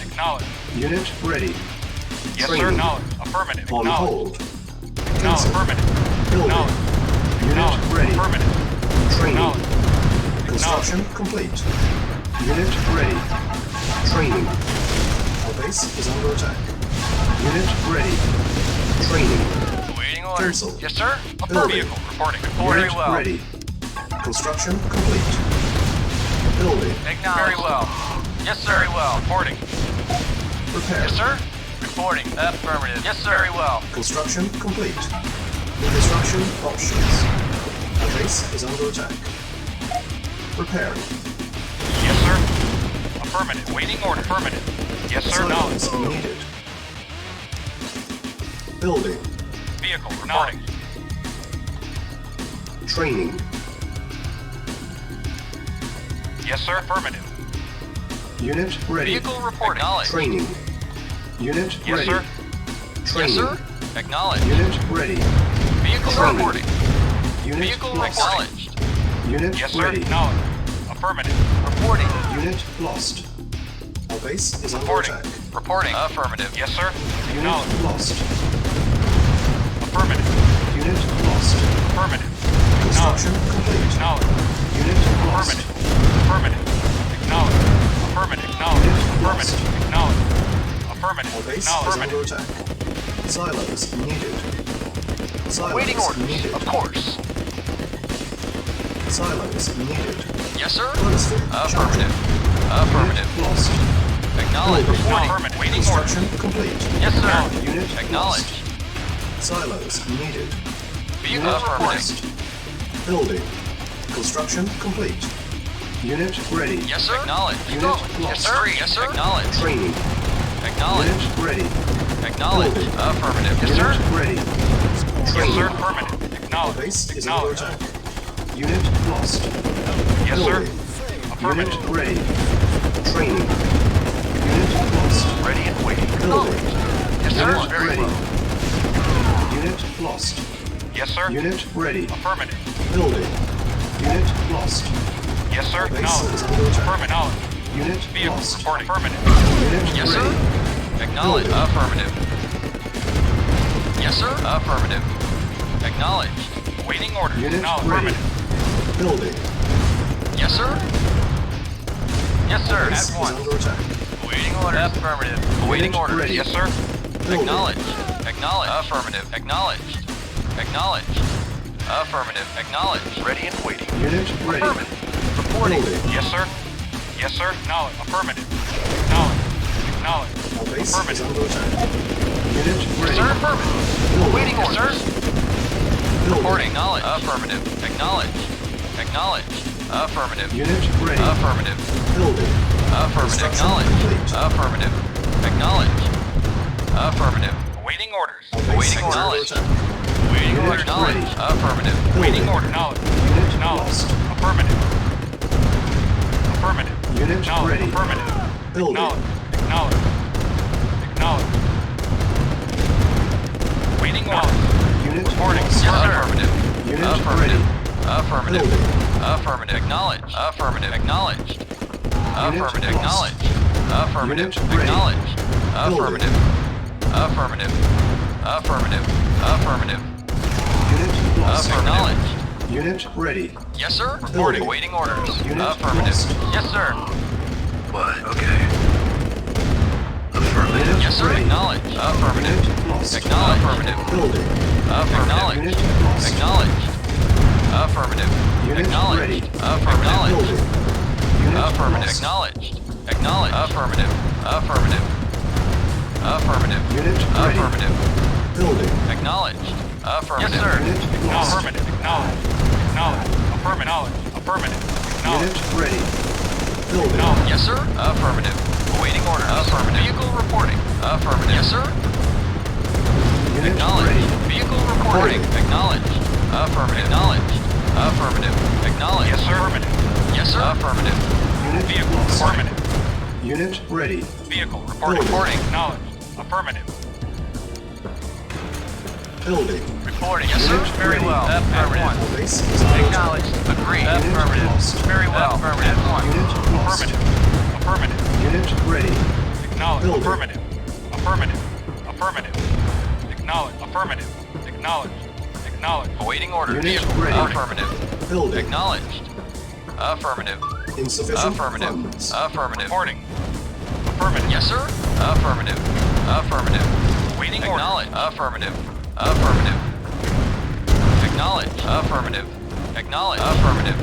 Acknowledged. Unit ready. Yes, sir. Training. Acknowledged. Affirmative. On Acknowledged. hold. Acknowledged. Cancel. Affirmative. Building. Acknowledged. Unit Acknowledged. ready. Affirmative. Training. Acknowledged. Construction complete. Unit ready. Training. Our base is under attack. Unit ready. Training. Waiting orders. Cancel. Yes, sir. Building. Vehicle reporting. Very Unit well. ready. Construction complete. Building. Acknowledged. Very well. Yes, sir. Very well. Reporting. Repair. Yes, sir. Reporting. Affirmative. Yes, sir. Very well. Construction complete. Construction options. Our base is under attack. Repairing. Yes, sir. Affirmative. Waiting order. Affirmative. Yes, sir. Silence Acknowledged. needed. Building. Vehicle reporting. Training. Yes, sir. Affirmative. Unit ready. Vehicle reporting. Acknowledged. Training. Unit Yes, ready. sir. Training. Yes, sir. Acknowledged. Unit ready. Vehicle Training. reporting. Unit Vehicle lost. acknowledged. Unit Yes, sir. ready. Acknowledged. Affirmative. Reporting. Unit lost. Our base is under Reporting. attack. Reporting. Affirmative. Yes, sir. Unit Acknowledged. lost. Affirmative. Unit lost. Affirmative. Construction complete. Acknowledged. Unit lost. Affirmative. Affirmative. Acknowledged. Affirmative. Acknowledged. Unit Affirmative. lost. Acknowledged. Our Affirmative. base is Acknowledged. under Affirmative. attack. Silos needed. Silos Waiting orders. needed. Of course. Silos needed. Yes, sir. Chronosphere Affirmative. charging. Affirmative. Unit lost. Acknowledged. Building. Reporting. Affirmative. Waiting order. Construction complete. Yes, sir. Unit Acknowledged. lost. Silos needed. Vehicle Unit affirmative. lost. Building. Construction complete. Unit ready. Yes, sir. Acknowledged. Unit Yes, lost. sir. Yes, sir. Acknowledged. Training. Acknowledged. Unit ready. Acknowledged. Building. Affirmative. Yes, Unit sir. ready. Yes, Training. sir. Affirmative. Our Acknowledged. base is under Acknowledged. attack. Unit lost. Yes, sir. Building. Affirmative. Unit ready. Training. Unit lost. Ready and waiting. Building. Yes, sir. Unit Very ready. well. Unit lost. Yes, sir. Unit ready. Affirmative. Building. Unit lost. Yes, sir. Our base Acknowledged. is under attack. Affirmative. Acknowledged. Unit Vehicle lost. reporting. Affirmative. Unit Yes, sir. ready. Acknowledged. Building. Affirmative. Yes, sir. Affirmative. Acknowledged. Waiting orders. Unit Acknowledged. ready. Affirmative. Building. Yes, sir. Yes, sir. Base At is once. under attack. Waiting orders. Affirmative. Waiting Unit orders. ready. Yes, sir. Building. Acknowledged. Acknowledged. Affirmative. Acknowledged. Acknowledged. Affirmative. Acknowledged. Ready and waiting. Unit ready. Affirmative. Reporting. Building. Yes, sir. Yes, sir. Acknowledged. Affirmative. Acknowledged. Acknowledged. Our base is Affirmative. under attack. Unit Yes, ready. sir. Affirmative. Building. Waiting orders. Building. Reporting. Acknowledged. Affirmative. Acknowledged. Acknowledged. Affirmative. Unit ready. Affirmative. Building. Affirmative. Construction Acknowledged. complete. Affirmative. Acknowledged. Affirmative. Waiting orders. Our base Waiting is under acknowledged. attack. Waiting Unit order. Acknowledged. ready. Affirmative. Waiting Building. order. Acknowledged. Unit Acknowledged. lost. Affirmative. Affirmative. Unit Acknowledged. ready. Affirmative. Building. Acknowledged. Acknowledged. Acknowledged. Waiting orders. Unit Reporting. lost. Yes, sir. Affirmative. Unit Affirmative. ready. Affirmative. Building. Affirmative. Acknowledged. Affirmative. Acknowledged. Affirmative. lost. Acknowledged. Affirmative. Unit ready. Acknowledged. Building. Affirmative. Affirmative. Affirmative. Affirmative. Unit lost. Acknowledged. Unit ready. Yes, sir. Building. Waiting orders. Unit Affirmative. lost. Yes, sir. What? Okay. Affirmative. Unit Yes, sir. ready. Acknowledged. Affirmative. Unit lost. Acknowledged. Affirmative. Building. Acknowledged. Unit lost. Acknowledged. Affirmative. Unit Acknowledged. ready. Affirmative. Building. Unit Affirmative. lost. Acknowledged. Acknowledged. Affirmative. Affirmative. Affirmative. Unit ready. Affirmative. Building. Acknowledged. Affirmative. Yes, sir. Unit lost. Affirmative. Acknowledged. Acknowledged. Affirmative. Affirmative. Unit Acknowledged. ready. Building. Acknowledged. Yes, sir. Affirmative. Awaiting orders. Affirmative. Vehicle reporting. Affirmative. Yes, sir. Unit Acknowledged. ready. Vehicle reporting. Reporting. Acknowledged. Affirmative. Acknowledged. Affirmative. Acknowledged. Yes, sir. Affirmative. Yes, sir. Affirmative. Unit Vehicle. lost. Affirmative. Unit ready. Vehicle. Reporting. Building. Acknowledged. Affirmative. Building. Reporting. Yes, sir. Unit Very ready. well. Our Affirmative. base is under attack. Acknowledged. Agreed. Unit Affirmative. lost. Very well. Affirmative. At once. Unit lost. Affirmative. Affirmative. Unit ready. Acknowledge. Building. Affirmative. Affirmative. Affirmative. Acknowledge. Affirmative. Acknowledge. Acknowledge. Awaiting orders. Unit Vehicle. ready. Affirmative. Building. Acknowledged. Affirmative. Insufficient Affirmative. funds. Affirmative. Reporting. Affirmative. Yes, sir. Affirmative. Affirmative. Waiting order. Acknowledge. Affirmative. Affirmative. Acknowledge. Affirmative. Acknowledge. Affirmative.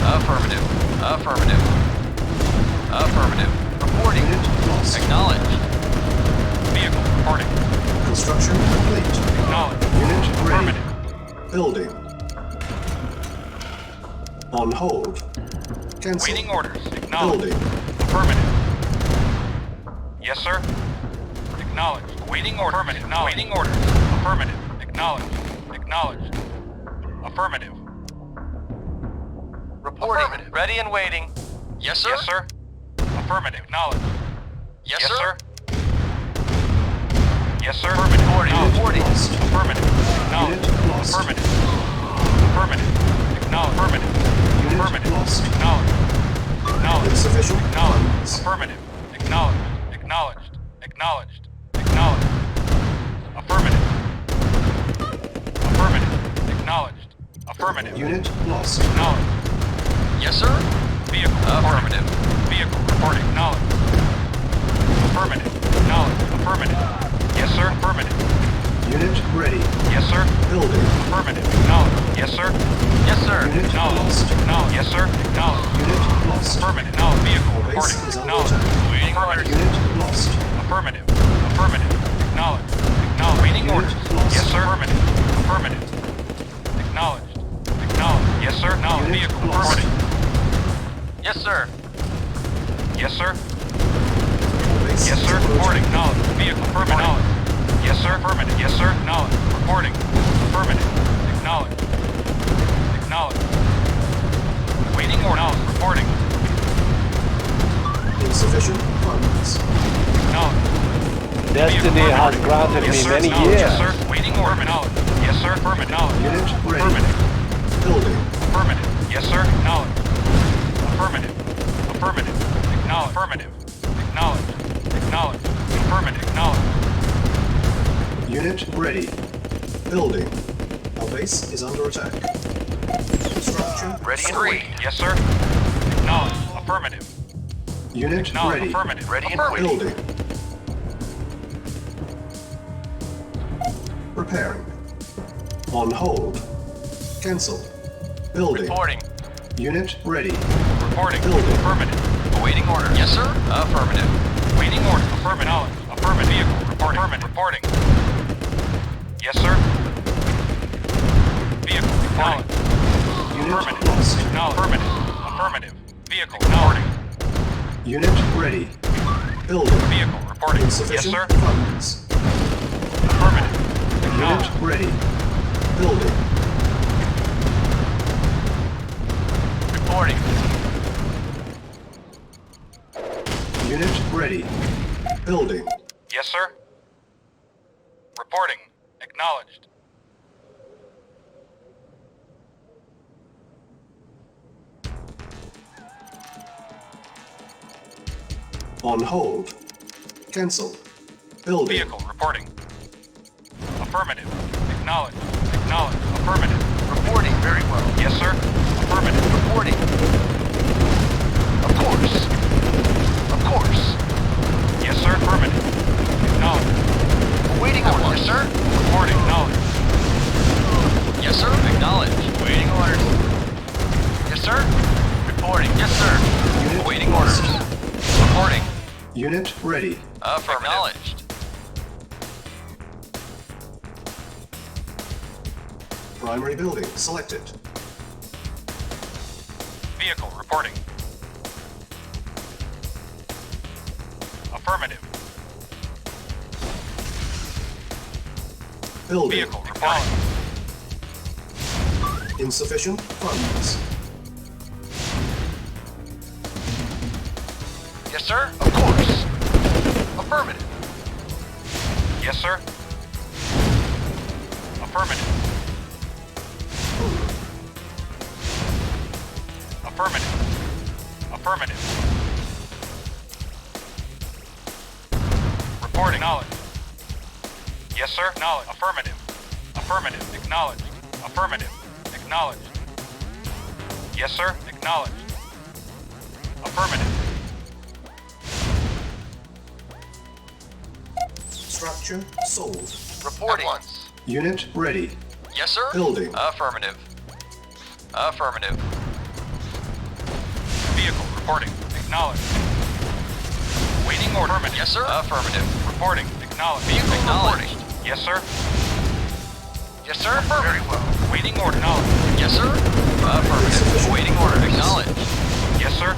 Affirmative. Affirmative. Affirmative. Reporting. Unit lost. Acknowledge. Vehicle. Reporting. Construction complete. Acknowledge. Unit ready. Affirmative. Building. On hold. Cancel. Waiting orders. Acknowledge. Building. Affirmative. Yes, sir. Acknowledge. Waiting order. Affirmative. Acknowledge. Waiting orders. Affirmative. Acknowledge. Acknowledge. Affirmative. Reporting. Affirmative. Ready and waiting. Yes, sir. Yes, sir. Affirmative. Acknowledge. Yes, Yes, sir. sir. Yes, sir. Affirmative. Unit lost. Affirmative. Acknowledge. Unit lost. Affirmative. Affirmative. Acknowledge. Affirmative. Unit Affirmative. lost. Acknowledge. Acknowledge. Insufficient Acknowledge. funds. Affirmative. Acknowledged. Acknowledged. Acknowledged. Acknowledged. Affirmative. Affirmative. Acknowledged. Affirmative. Unit lost. Acknowledged. Yes, sir. Vehicle. Affirmative. Reporting. Vehicle. Reporting. Acknowledged. Affirmative. Acknowledged. Affirmative. Yes, sir. Affirmative. Unit ready. Yes, sir. Building. Affirmative. Acknowledged. Yes, sir. Yes, sir. Unit Acknowledged. lost. Acknowledged. Yes, sir. Acknowledged. Unit lost. Affirmative. Acknowledged. Vehicle. Our base Reporting. is under Acknowledged. attack. Waiting orders. Unit lost. Affirmative. Affirmative. Acknowledged. Acknowledged. Waiting Unit orders. lost. Yes, sir. Affirmative. Affirmative. Acknowledged. Acknowledged. Yes, sir. Acknowledged. Unit Vehicle. lost. Reporting. Yes, sir. Yes, sir. Our base Yes, is sir. under Reporting. attack. Acknowledged. Vehicle. Affirmative. Acknowledged. Yes, sir. Affirmative. Yes, sir. Acknowledged. Reporting. Affirmative. Acknowledged. Acknowledged. Waiting order. Acknowledged. Reporting. Insufficient funds. Acknowledged. Destiny has granted Yes, me sir. many Acknowledged. years. Yes, sir. Waiting order. Acknowledged. Yes, sir. Affirmative. Acknowledged. Unit ready. Affirmative. Building. Affirmative. Yes, sir. Acknowledged. Affirmative. Affirmative. Acknowledged. Affirmative. Acknowledged. Acknowledged. Affirmative. Acknowledged. Unit ready. Building. Our base is under attack. Construction Ready and complete. waiting. Yes, sir. Acknowledged. Affirmative. Unit Acknowledged. ready. Affirmative. Ready and waiting. Building. Repairing. On hold. Cancel. Building. Reporting. Unit ready. Reporting. Building. Affirmative. Awaiting orders. Yes, sir. Affirmative. Waiting order. Affirmative. Knowledge. Affirmative. Vehicle. Reporting. Affirmative. Reporting. Yes, sir. Vehicle. Acknowledged. Unit Affirmative. lost. Acknowledged. Affirmative. Affirmative. Vehicle. Reporting. Unit ready. Building. Vehicle. Reporting. Yes, Insufficient sir. funds. Affirmative. Unit Acknowledged. ready. Building. Reporting. Unit ready. Building. Yes, sir. Reporting. Acknowledged. On hold. Cancel. Building. Vehicle. Reporting. Affirmative. Acknowledged. Acknowledged. Affirmative. Reporting very well. Yes, sir. Affirmative. Reporting. Of course. Of course. Yes, sir. Affirmative. Acknowledged. Awaiting orders, yes, sir. Reporting. Acknowledged. Yes, sir. Acknowledged. Waiting orders. Yes, sir. Reporting. Yes, sir. Unit Awaiting lost. orders. Reporting. Unit ready. Affirmative. Acknowledged. Primary building selected. Vehicle. Reporting. Affirmative. Building. Vehicle. Reporting. Insufficient funds. Yes, sir. Of course. Affirmative. Yes, sir. Affirmative. Affirmative. Affirmative. Reporting. Knowledge. Yes, sir. Knowledge. Affirmative. Affirmative. Acknowledged. Affirmative. Acknowledged. Yes, sir. Acknowledged. Affirmative. Structure sold. Reporting. At once. Unit ready. Yes, sir. Building. Affirmative. Affirmative. Vehicle reporting. Acknowledged. Waiting order. Affirmative. Yes, sir. Affirmative. Reporting. Acknowledged. Vehicle Acknowledged. reporting. Yes, sir. Yes, sir. Very well. Waiting order. Acknowledged. Yes, sir. Affirmative. Waiting order. Acknowledged. Yes, sir.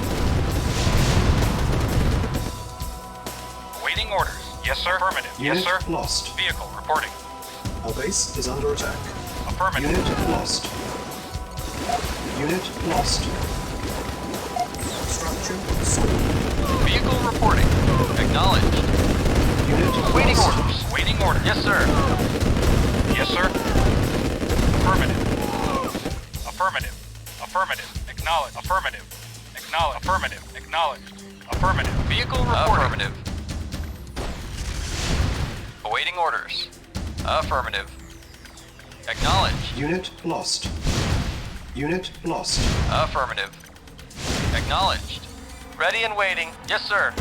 Waiting orders. Yes, sir. Affirmative. Unit Yes, sir. lost. Vehicle reporting. Our base is under attack. Affirmative. Unit lost. Unit lost. Structure sold. Vehicle reporting. Acknowledged. Unit Waiting lost. orders. Waiting orders. Yes, sir. Yes, sir. Affirmative. Affirmative. Affirmative. Acknowledge. Affirmative. Acknowledge. Affirmative. Acknowledged. Affirmative. Vehicle reporting. Affirmative. Awaiting orders. Affirmative. Acknowledged. Unit lost. Unit lost. Affirmative. Acknowledged. Ready and waiting. Yes, sir.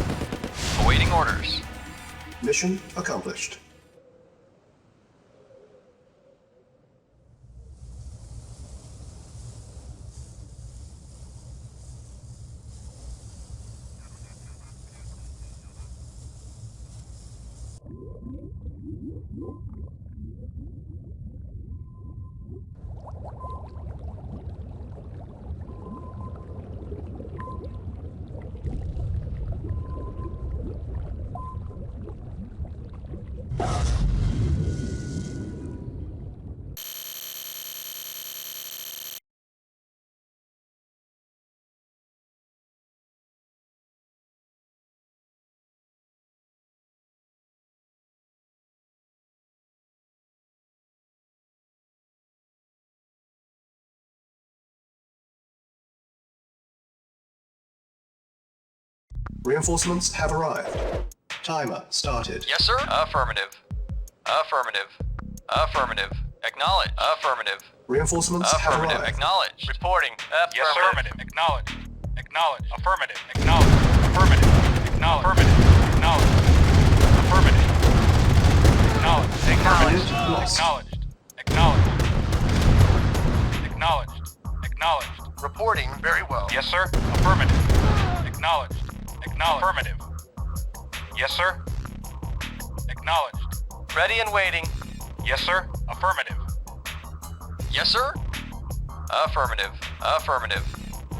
Awaiting orders. Mission accomplished. Reinforcements have arrived. Timer started. Yes, sir. Affirmative. Affirmative. Affirmative. Acknowledged. Affirmative. Reinforcements have Affirmative. arrived. Acknowledged. Reporting. Yes, sir. Affirmative. Acknowledged. Acknowledged. Affirmative. Acknowledged. Affirmative. Acknowledged. Affirmative. Acknowledged. Affirmative. Acknowledged. Acknowledged. Unit lost. Acknowledged. Acknowledged. Acknowledged. Acknowledged. Reporting. Very well. Yes, sir. Affirmative. Acknowledged. Acknowledged. Affirmative. Yes, sir. Acknowledged. Ready and waiting. Yes, sir. Affirmative. Yes, sir. Affirmative. Affirmative.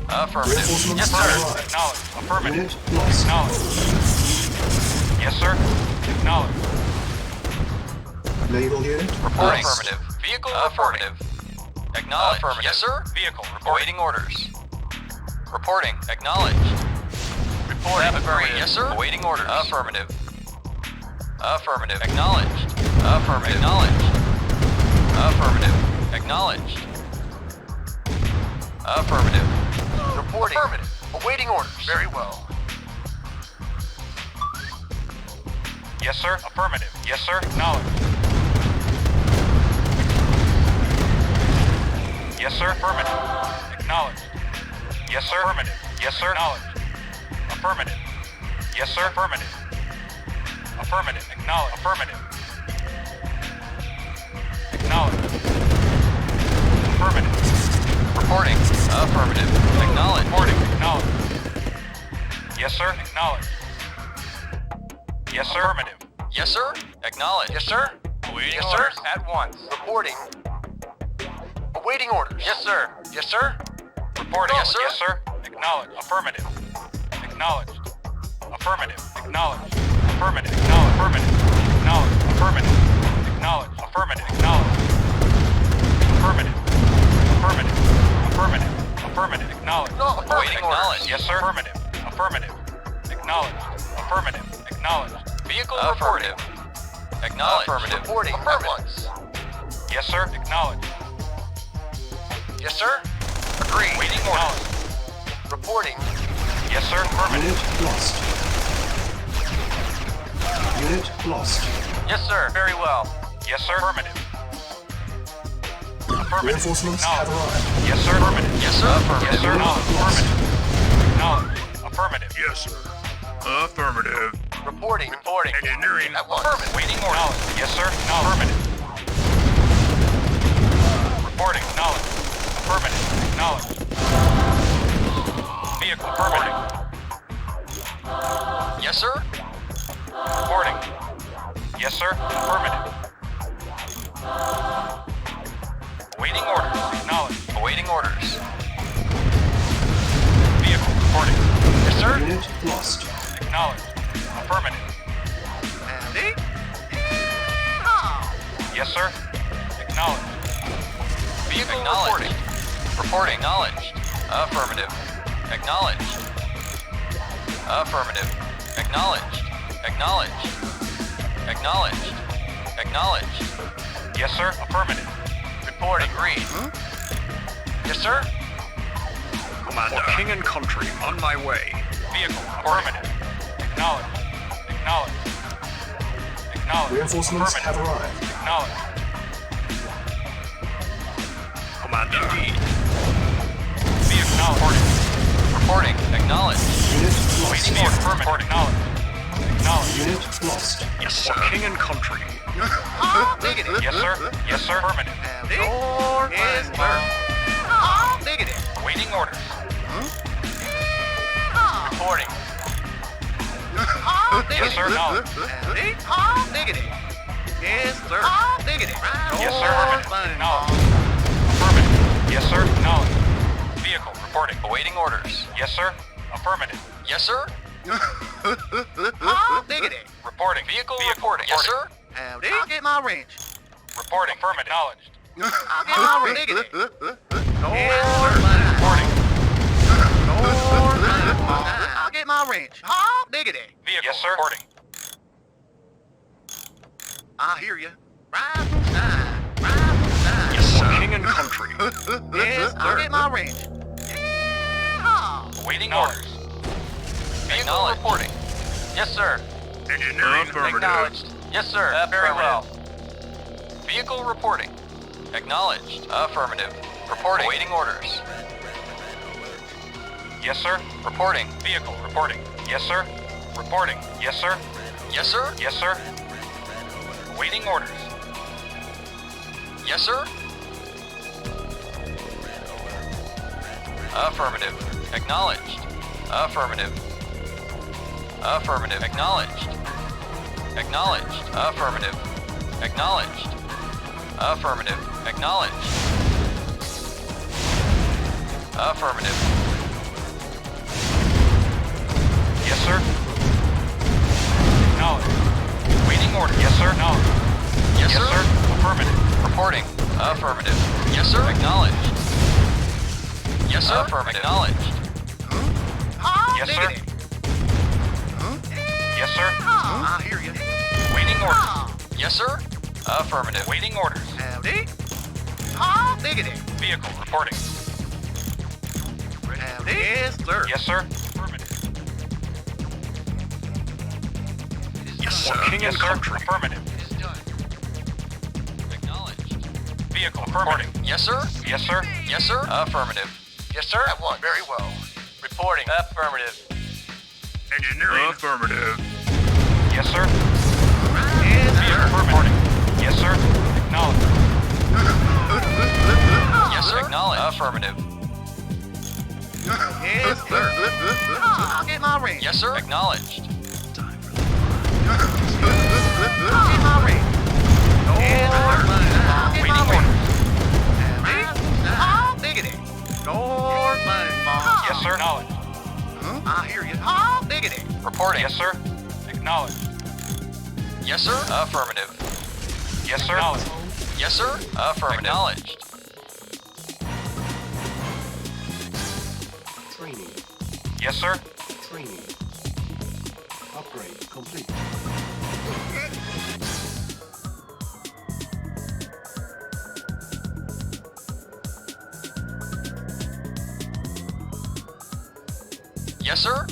Affirmative. Reinforcements Yes, have sir. arrived. Acknowledged. Affirmative. Unit lost. Acknowledged. Yes, sir. Acknowledged. Naval unit Reporting. lost. Affirmative. Vehicle affirmative. Acknowledged. Affirmative. Yes, sir. Vehicle reporting. Awaiting orders. Reporting. Acknowledged. Reporting. Affirmative. Yes, sir. Awaiting orders. Affirmative. Affirmative. Acknowledged. Affirmative. Acknowledged. Affirmative. Acknowledged. Affirmative. Reporting. Affirmative. Awaiting orders. Very well. Yes, sir. Affirmative. Yes, sir. Acknowledged. Yes, sir. Affirmative. Acknowledged. Yes, sir. Affirmative. Yes, sir. Acknowledged. Affirmative. Yes, sir. Affirmative. Affirmative. Acknowledged. Affirmative. Acknowledged. Affirmative. Reporting. Affirmative. Acknowledged. Reporting. Acknowledged. Yes, sir. Acknowledged. Yes, sir. Affirmative. Yes, sir. Acknowledged. Yes, sir. Awaiting Yes, orders sir. at once. Reporting. Awaiting orders. Yes, sir. Yes, sir. Reporting. Yes, sir. Yes, sir. Acknowledged. Affirmative. Acknowledged. Affirmative. Acknowledged. Affirmative. Acknowledged. Affirmative. Acknowledged. Affirmative. Acknowledged. Affirmative. Acknowledged. Affirmative. Affirmative. Affirmative. Affirmative. Acknowledged. No, Awaiting affirmative. orders. Yes, sir. Affirmative. Affirmative. Acknowledged. Affirmative. Acknowledged. Vehicle affirmative. Acknowledged. Reporting. Affirmative. At once. Yes, Yes, sir. Acknowledged. Yes, sir. Agreed. Waiting orders. Reporting. Yes, sir. Affirmative. Unit lost. Unit lost. Yes, sir. Very well. Yes, sir. Affirmative. Affirmative. Reinforcements have arrived. Yes, sir. Affirmative. Yes, sir. Affirmative. Yes, sir. Affirmative. Acknowledged. Affirmative. Yes, sir. Affirmative. Reporting. Reporting. Engineering. At once. Affirmative. Waiting orders. Yes, sir. Affirmative. Reporting. Acknowledged. Affirmative. Acknowledged. Vehicle. Affirmative. Yes, sir. Reporting. Yes, sir. Affirmative. Awaiting orders. Acknowledged. Awaiting orders. Vehicle. Reporting. Yes, sir. Unit lost. Acknowledged. Affirmative. Howdy. Yes, sir. Acknowledged. Vehicle acknowledged. Reporting. Acknowledged. Affirmative. Acknowledged. Affirmative. Acknowledged. Acknowledged. Acknowledged. Acknowledged. Yes, sir. Affirmative. Reporting. Agreed. Yes, sir. For king and country, on my way. Vehicle. Affirmative. Acknowledged. Acknowledged. Acknowledged. Reinforcements have Affirmative. arrived. Acknowledged. Commander. Indeed. Vehicle. Reporting. Reporting. Acknowledged. Unit lost. Waiting order. Affirmative. Acknowledged. Acknowledged. Unit lost. Yes, sir. For king and country. Diggity. Yes, sir. Yes, sir. Affirmative. Howdy. Yes, sir. Diggity. Awaiting orders. Reporting. Yes, sir. Acknowledged. Howdy. Diggity. Yes, sir. Diggity. Yes, sir. Affirmative. Acknowledged. Affirmative. Yes, sir. Acknowledged. Vehicle. Reporting. Awaiting orders. Yes, sir. Affirmative. Yes, sir. Diggity. Reporting. Vehicle reporting. Yes, sir. Howdy. I'll get my wrench. Reporting. Affirmative. Acknowledged. I'll get my wrench. Diggity. Yes, sir. Reporting. I'll get my wrench. Diggity. Vehicle. Yes, sir. Reporting. I hear you. Rise and shine. Rise and shine. Yes, sir. For king and country. Yes, I'll get my wrench. Awaiting orders. Vehicle reporting. Yes, sir. Engineering. Acknowledged. Yes, sir. Very well. Vehicle reporting. Acknowledged. Affirmative. Reporting. Awaiting orders. Yes, sir. Reporting. Vehicle. Reporting. Yes, sir. Reporting. Yes, sir. Yes, sir. Yes, sir. Awaiting orders. Yes, sir. Affirmative. Acknowledged. Affirmative. Affirmative. Acknowledged. Acknowledged. Affirmative. Acknowledged. Affirmative. Acknowledged. Affirmative. Yes, sir. Acknowledged. Waiting order. Yes, sir. Acknowledged. Yes, Yes, sir. sir. Affirmative. Reporting. Affirmative. Yes, sir. Acknowledged. Yes, sir. Affirmative. Acknowledged. Yes, sir. Yes, sir. I hear you. Waiting orders. Yes, sir. Affirmative. Waiting orders. Howdy. Diggity. Vehicle reporting. Howdy. Yes, sir. Yes, sir. Affirmative. Yes, For sir. king Yes, and sir. country. Affirmative. Acknowledged. Vehicle reporting. Yes, sir. Yes, sir. Yes, sir. Affirmative. Yes, sir. At once. Very well. Reporting. Affirmative. Engineering. Affirmative. Yes, sir. Yes, Vehicle sir. reporting. Yes, sir. Acknowledged. Yes, sir. Acknowledged. Affirmative. Yes, sir. I'll get my ring. Yes, sir. Acknowledged. I'll get my ring. Yes, sir. I'll get Waiting my ring. orders. Diggity. North Yes, sir. Acknowledged. I hear you. Diggity. Reporting. Yes, sir. Acknowledged. Yes, sir. Affirmative. Yes, sir. Acknowledged. Yes, sir. Affirmative. Acknowledged. Training. Yes, sir. Training. Upgrade complete. Yes, sir.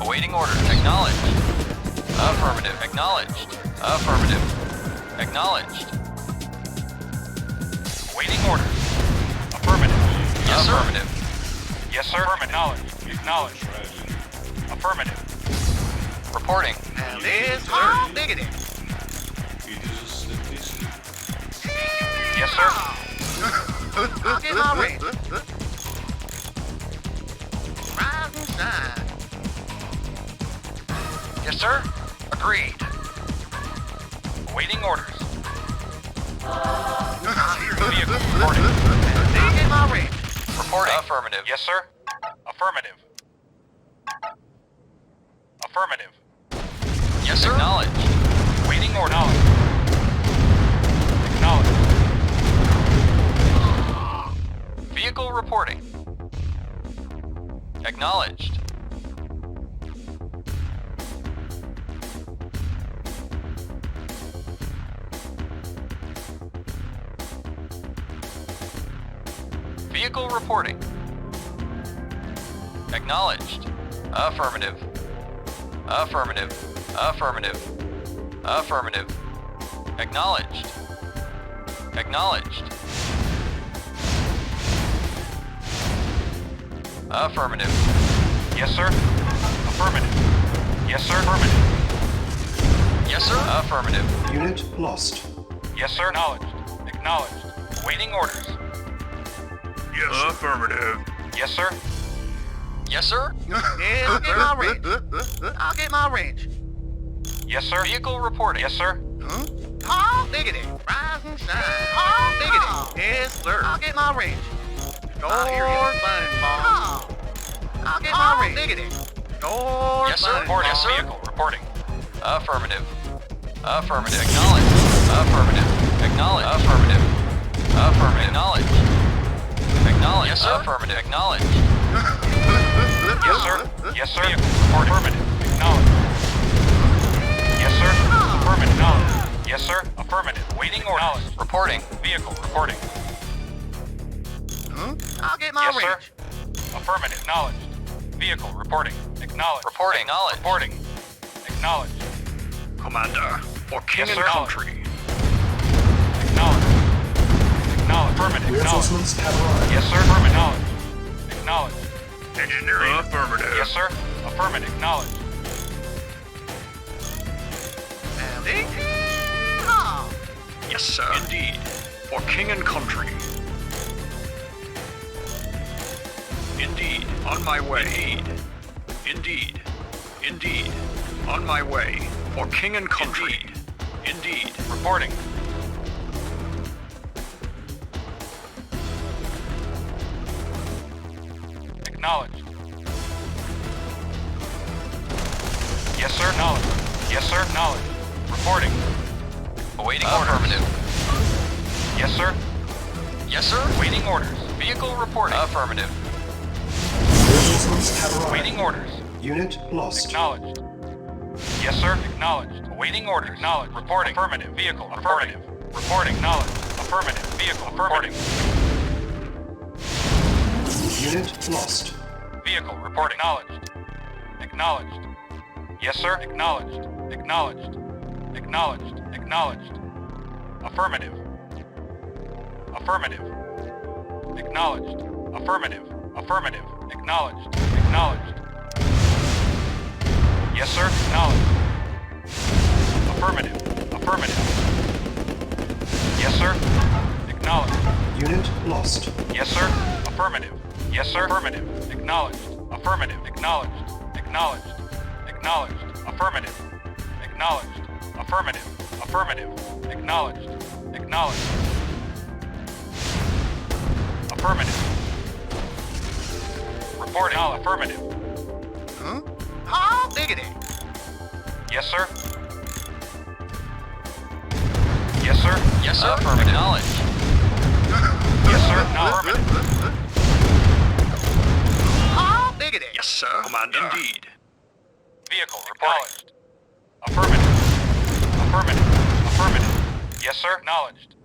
Awaiting orders. Acknowledged. Affirmative. Acknowledged. Affirmative. Acknowledged. Awaiting orders. Affirmative. Yes, sir. Affirmative. Yes, sir. Affirmative. Acknowledged. Affirmative. Reporting. And it's all diggity. Yes, sir. I'll get my range. Rise and shine. Yes, sir. Agreed. Awaiting orders. Vehicle reporting. They get my range. Reporting. Affirmative. Yes, sir. Affirmative. Affirmative. Yes, sir. Acknowledged. Waiting order. Acknowledged. Vehicle reporting. Acknowledged. Vehicle reporting. Acknowledged. Affirmative. Affirmative. Affirmative. Affirmative. Acknowledged. Acknowledged. Affirmative. Yes, sir. Affirmative. Yes, sir. Affirmative. Yes, sir. Affirmative. Unit lost. Yes, sir. Acknowledged. Acknowledged. Awaiting orders. Yes. Affirmative. Yes, sir. Yes, sir. Yeah, I'll get my range. I'll get my range. Yes, sir. Vehicle reporting. Yes, sir. Huh? All diggity. Rise and shine. All diggity. Yes, sir. I'll get my range. Door bunny ball. I'll get my range. Diggity. Door Yes, sir. bunny Report. Yes, ball. sir. Vehicle reporting. Affirmative. Affirmative. Acknowledged. Affirmative. Acknowledged. Affirmative. Affirmative. Acknowledged. Acknowledged. Yes, sir. Affirmative. Acknowledged. Yes, sir. Yes, sir. Vehicle reporting. Affirmative. Acknowledged. Yes, sir. Affirmative. Acknowledged. Yes, sir. Affirmative. Waiting orders. Acknowledged. Reporting. Vehicle reporting. Huh? I'll get my Yes, sir. range. Affirmative. Acknowledged. Vehicle reporting. Acknowledged. Reporting. Acknowledged. Reporting. Acknowledged. Commander, for king Yes, and sir. country. Acknowledged. Acknowledged. Affirmative. Acknowledged. Reinforcements have arrived. Yes, sir. Affirmative. Acknowledged. Acknowledged. Engineering. Affirmative. Yes, sir. Affirmative. Acknowledged. And they oh. Yes, sir. Indeed. For king and country. Indeed. On my way. Indeed. Indeed. On my way. For king and country. Indeed. Reporting. Acknowledged. Yes, sir. Acknowledged. Yes, sir. Acknowledged. Reporting. Awaiting affirmative. Yes, sir. Yes, sir. Waiting orders. Vehicle reporting. Affirmative. Reinforcements have arrived. Waiting orders. Unit lost. Acknowledged. Yes, sir. Acknowledged. Awaiting orders. Acknowledged. Reporting. Affirmative. Vehicle. Affirmative. Reporting. Acknowledged. Affirmative. Vehicle. Affirmative. Unit lost. Vehicle. Reporting. Acknowledged. Acknowledged. Yes, sir. Acknowledged. Acknowledged. Acknowledged. Acknowledged. Affirmative. Affirmative. Acknowledged. Affirmative. Affirmative. Acknowledged. Acknowledged. Yes, sir. Acknowledged. Affirmative. Affirmative. Yes, sir. Acknowledged. Unit lost. Yes, sir. Affirmative. Yes, sir. Affirmative. Acknowledged. Affirmative. Acknowledged. Acknowledged. Acknowledged. Affirmative. Acknowledged. Affirmative. Affirmative. Acknowledged. Acknowledged. Affirmative. Reporting. Affirmative. Huh? Oh, diggity. Yes, sir. Yes, sir. Yes, sir. Affirmative. Acknowledged. Yes, sir. Affirmative. Oh, diggity. Yes, sir. Commander. Indeed. Vehicle reporting. Affirmative. Affirmative. Affirmative. Yes, sir. Acknowledged.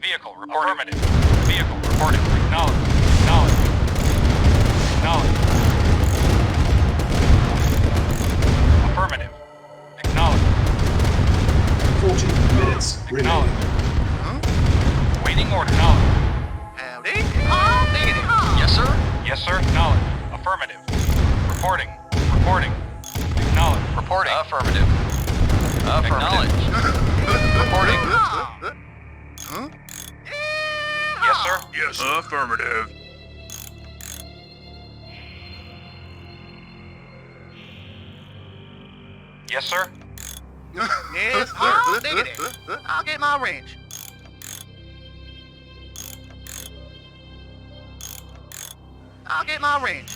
Vehicle reporting. Affirmative. Vehicle reporting. Acknowledged. Acknowledged. Acknowledged. Affirmative. Acknowledged. 40 minutes remaining. Acknowledged. Waiting order. Acknowledged. Howdy. Diggity. Yes, sir. Yes, sir. Acknowledged. Affirmative. Reporting. Reporting. Acknowledged. Reporting. Affirmative. Acknowledged. Reporting. Yes, sir. Yes, affirmative. Yes, sir. Yes, diggity. I'll get my wrench. I'll get my wrench.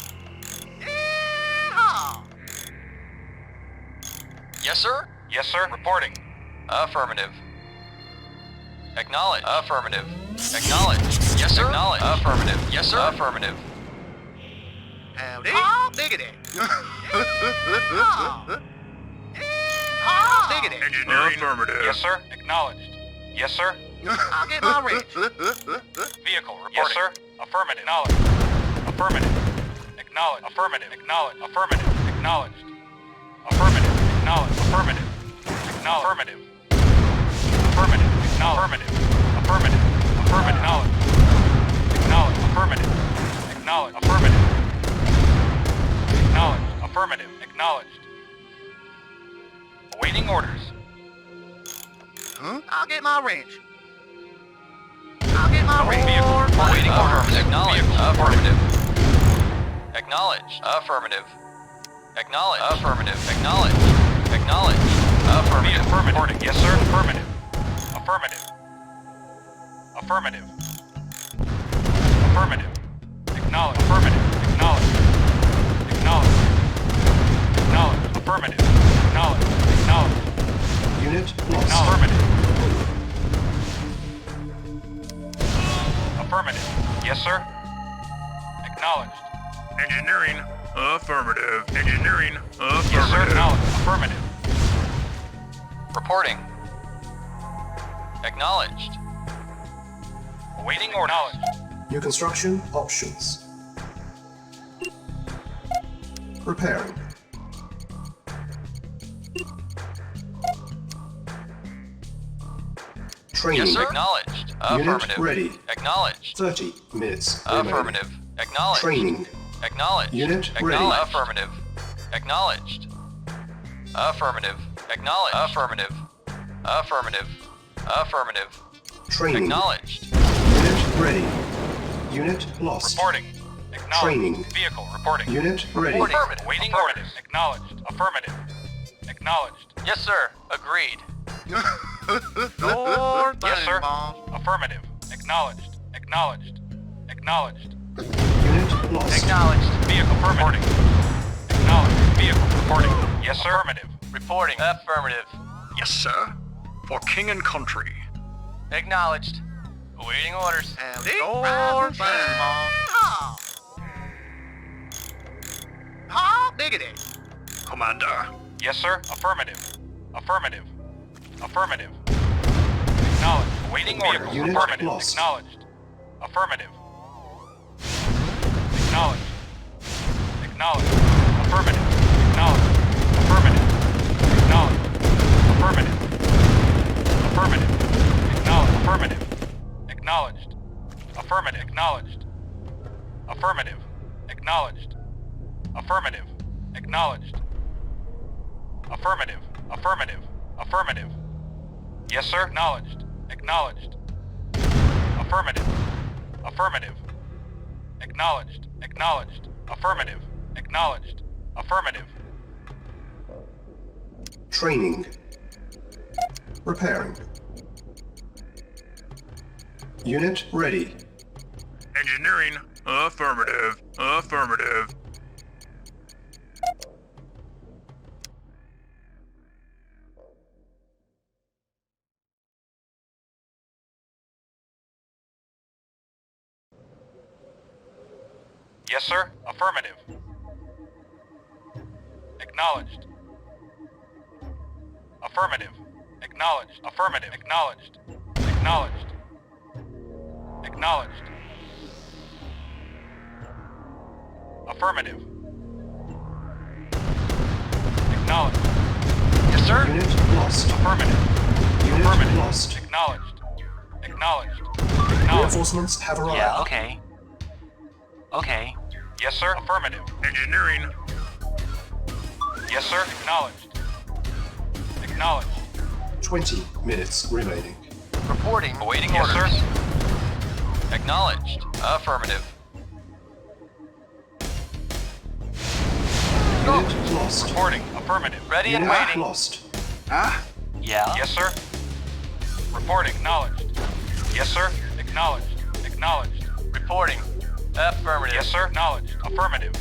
Yeehaw! Yes, sir. Yes, sir. Reporting. Affirmative. Acknowledge. Affirmative. Acknowledge. Yes, sir. Acknowledge. Affirmative. Yes, sir. Affirmative. Howdy. Diggity. Yeehaw! Diggity. Engineering. Affirmative. Yes, sir. Acknowledged. Yes, sir. I'll get my wrench. Vehicle reporting. Yes, sir. Affirmative. Acknowledged. Affirmative. Acknowledged. Affirmative. Acknowledged. Affirmative. Acknowledged. Affirmative. Acknowledged. Affirmative. Acknowledged. Affirmative. Affirmative. Acknowledged. Affirmative. Affirmative. Acknowledged. Affirmative. Acknowledged. Affirmative. Acknowledged. Awaiting orders. I'll get my wrench. I'll get my wrench. Awaiting orders. Acknowledge. Vehicle. Affirmative. Acknowledge. Affirmative. Acknowledge. Affirmative. Acknowledge. Acknowledge. Affirmative. Affirmative. Reporting. Yes, sir. Affirmative. Affirmative. Affirmative. Affirmative. Acknowledge. Affirmative. Acknowledge. Acknowledge. Acknowledge. Affirmative. Acknowledge. Acknowledge. Unit lost. Affirmative. Affirmative. Yes, sir. Acknowledged. Engineering. Affirmative. Engineering. Yes, sir. Affirmative. Acknowledged. Affirmative. Reporting. Acknowledged. Awaiting order. Acknowledged. New construction options. Repairing. Training. Yes, sir. Acknowledged. Unit Affirmative. ready. Acknowledged. 30 minutes remaining. Affirmative. Acknowledged. Training. Acknowledged. Unit ready. Acknowledged. Affirmative. Acknowledged. Affirmative. Acknowledged. Affirmative. Affirmative. Affirmative. Training. Acknowledged. Unit ready. Unit lost. Reporting. Acknowledged. Training. Vehicle reporting. Unit ready. Reporting. Awaiting orders. Acknowledged. Affirmative. Acknowledged. Yes, sir. Agreed. Sure Yes, thing, sir. boss. Affirmative. Acknowledged. Acknowledged. Acknowledged. Unit lost. Acknowledged. Vehicle reporting. Acknowledged. Vehicle reporting. Yes, sir. Affirmative. Reporting. Affirmative. Yes, sir. For king and country. Acknowledged. Awaiting orders. Howdy. Sure thing, boss. Diggity. Commander. Yes, sir. Affirmative. Affirmative. Affirmative. Acknowledged. Awaiting order. Unit Affirmative. lost. Acknowledged. Affirmative. Acknowledged. Acknowledged. Affirmative. Acknowledged. Affirmative. Acknowledged. Affirmative. Affirmative. Acknowledged. Affirmative. Acknowledged. Affirmative. Acknowledged. Affirmative. Acknowledged. Affirmative. Acknowledged. Affirmative. Affirmative. Affirmative. Yes, sir. Acknowledged. Acknowledged. Affirmative. Affirmative. Acknowledged. Acknowledged. Affirmative. Acknowledged. Affirmative. Training. Repairing. Unit ready. Engineering. Affirmative. Affirmative. Yes, sir. Affirmative. Acknowledged. Affirmative. Acknowledged. Affirmative. Acknowledged. Acknowledged. Acknowledged. Affirmative. Acknowledged. Yes, sir. Unit lost. Affirmative. Unit Affirmative. lost. Acknowledged. Acknowledged. Acknowledged. Reinforcements have arrived. Yeah, okay. Okay. Yes, sir. Affirmative. Engineering. Yes, sir. Acknowledged. Acknowledged. 20 minutes remaining. Reporting. Awaiting Yes, orders. sir. Acknowledged. Affirmative. Unit lost. Reporting. Affirmative. Ready and Unit waiting. lost. Yeah? Yes, sir. Reporting. Acknowledged. Yes, sir. Acknowledged. Acknowledged. Reporting. Affirmative. Yes, sir. Acknowledged. Affirmative.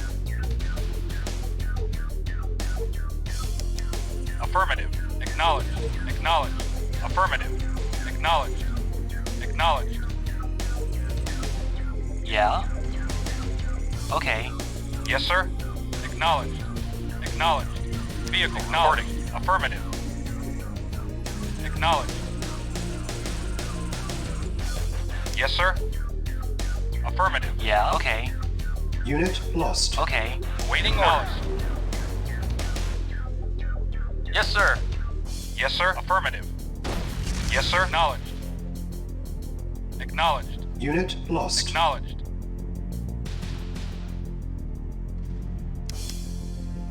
Affirmative. Acknowledged. Acknowledged. Affirmative. Acknowledged. Acknowledged. Yeah? Okay. Yes, sir. Acknowledged. Acknowledged. Vehicle. Acknowledged. Affirmative. Acknowledged. Yes, sir. Affirmative. Yeah, okay. Unit lost. Okay. Waiting orders. Yes, sir. Yes, sir. Affirmative. Yes, sir. Acknowledged. Acknowledged. Unit lost. Acknowledged.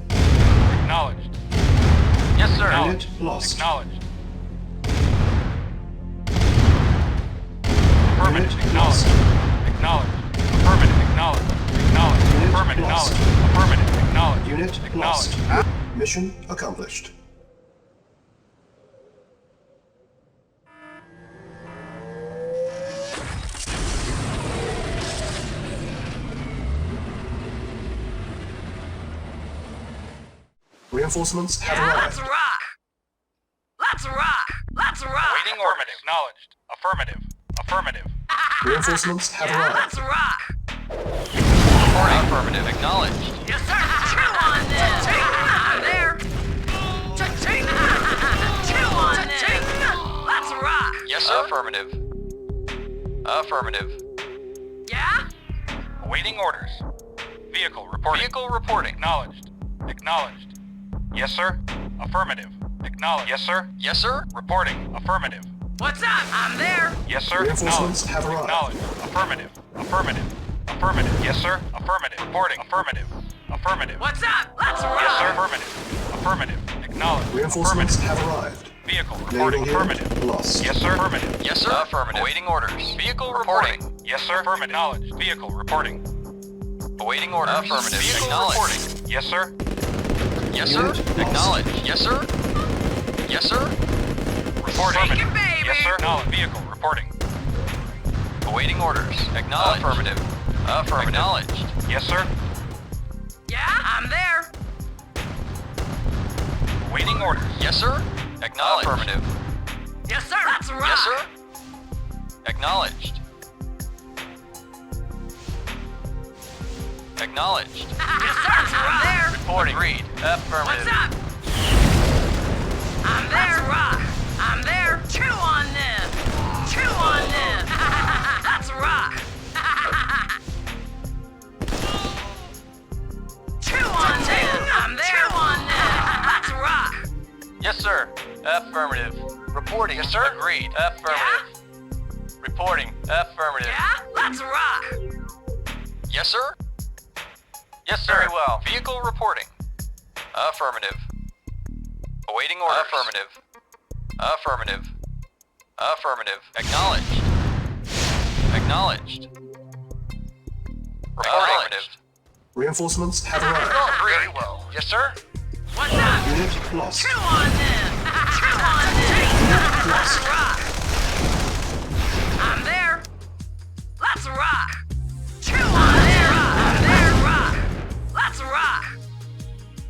Acknowledged. Yes, sir. Unit lost. Acknowledged. Unit Affirmative. lost. Acknowledged. Acknowledged. Affirmative. Acknowledged. Acknowledged. Unit Affirmative. lost. Acknowledged. Affirmative. Acknowledged. Unit Acknowledged. lost. Mission accomplished. Reinforcements have Yeah, arrived. let's rock! Let's rock! Let's rock! Waiting orders. Acknowledged. Affirmative. Affirmative. Reinforcements have Yeah, arrived. let's rock! Affirmative. Acknowledged. Yes, sir! Chew on this! I'm there! Cha-ching! Chew on this! Let's rock! Yes, sir. Affirmative. Affirmative. Yeah? Awaiting orders. Vehicle reporting. Vehicle reporting. Acknowledged. Acknowledged. Yes, sir. Affirmative. Acknowledged. Yes, sir. Yes, sir. Reporting. Affirmative. What's up? I'm there! Yes, sir. Reinforcements Acknowledged. have arrived. Acknowledged. Affirmative. Affirmative. Affirmative. Yes, sir. Affirmative. Reporting. Affirmative. Affirmative. What's up? Let's rock! Yes, sir. Affirmative. Affirmative. Acknowledged. Reinforcements Affirmative. have arrived. Vehicle reporting. Naval unit Affirmative. lost. Yes, sir. Affirmative. Yes, sir. Affirmative. Awaiting orders. Vehicle reporting. Yes, sir. Affirmative. Acknowledged. Vehicle reporting. Awaiting orders. Affirmative. Vehicle Acknowledged. reporting. Yes, sir. Yes, sir. Unit lost. Acknowledged. Yes, sir. Yes, sir. Reporting. Shake it, baby. Yes, sir. Acknowledged. Vehicle reporting. Awaiting orders. Acknowledged. Affirmative. Affirmative. Acknowledged. Yes, sir. Yeah, I'm there! Awaiting orders. Yes, sir. Acknowledged. Affirmative. Yes, sir! Let's rock! Yes, sir. Acknowledged. Acknowledged. Yes, sir! I'm there! Reporting. Agreed. Affirmative. What's up? I'm there! Let's rock! I'm there! Chew on this! Chew on this! Let's rock! Chew on this! I'm there! Chew on this! Let's rock! Yes, sir. Affirmative. Reporting. Yes, sir. Agreed. Affirmative. Reporting. Affirmative. Yeah? Let's rock! Yes, sir. Yes, sir. Very well. Vehicle reporting. Affirmative. Awaiting orders. Affirmative. Affirmative. Affirmative. Acknowledged. Acknowledged. Affirmative. Reinforcements have arrived. Very well. Yes, sir. What's up? Unit lost. Chew on this! Chew on this! Let's rock! I'm there! Let's rock! Chew on this! I'm there! Rock! Let's rock!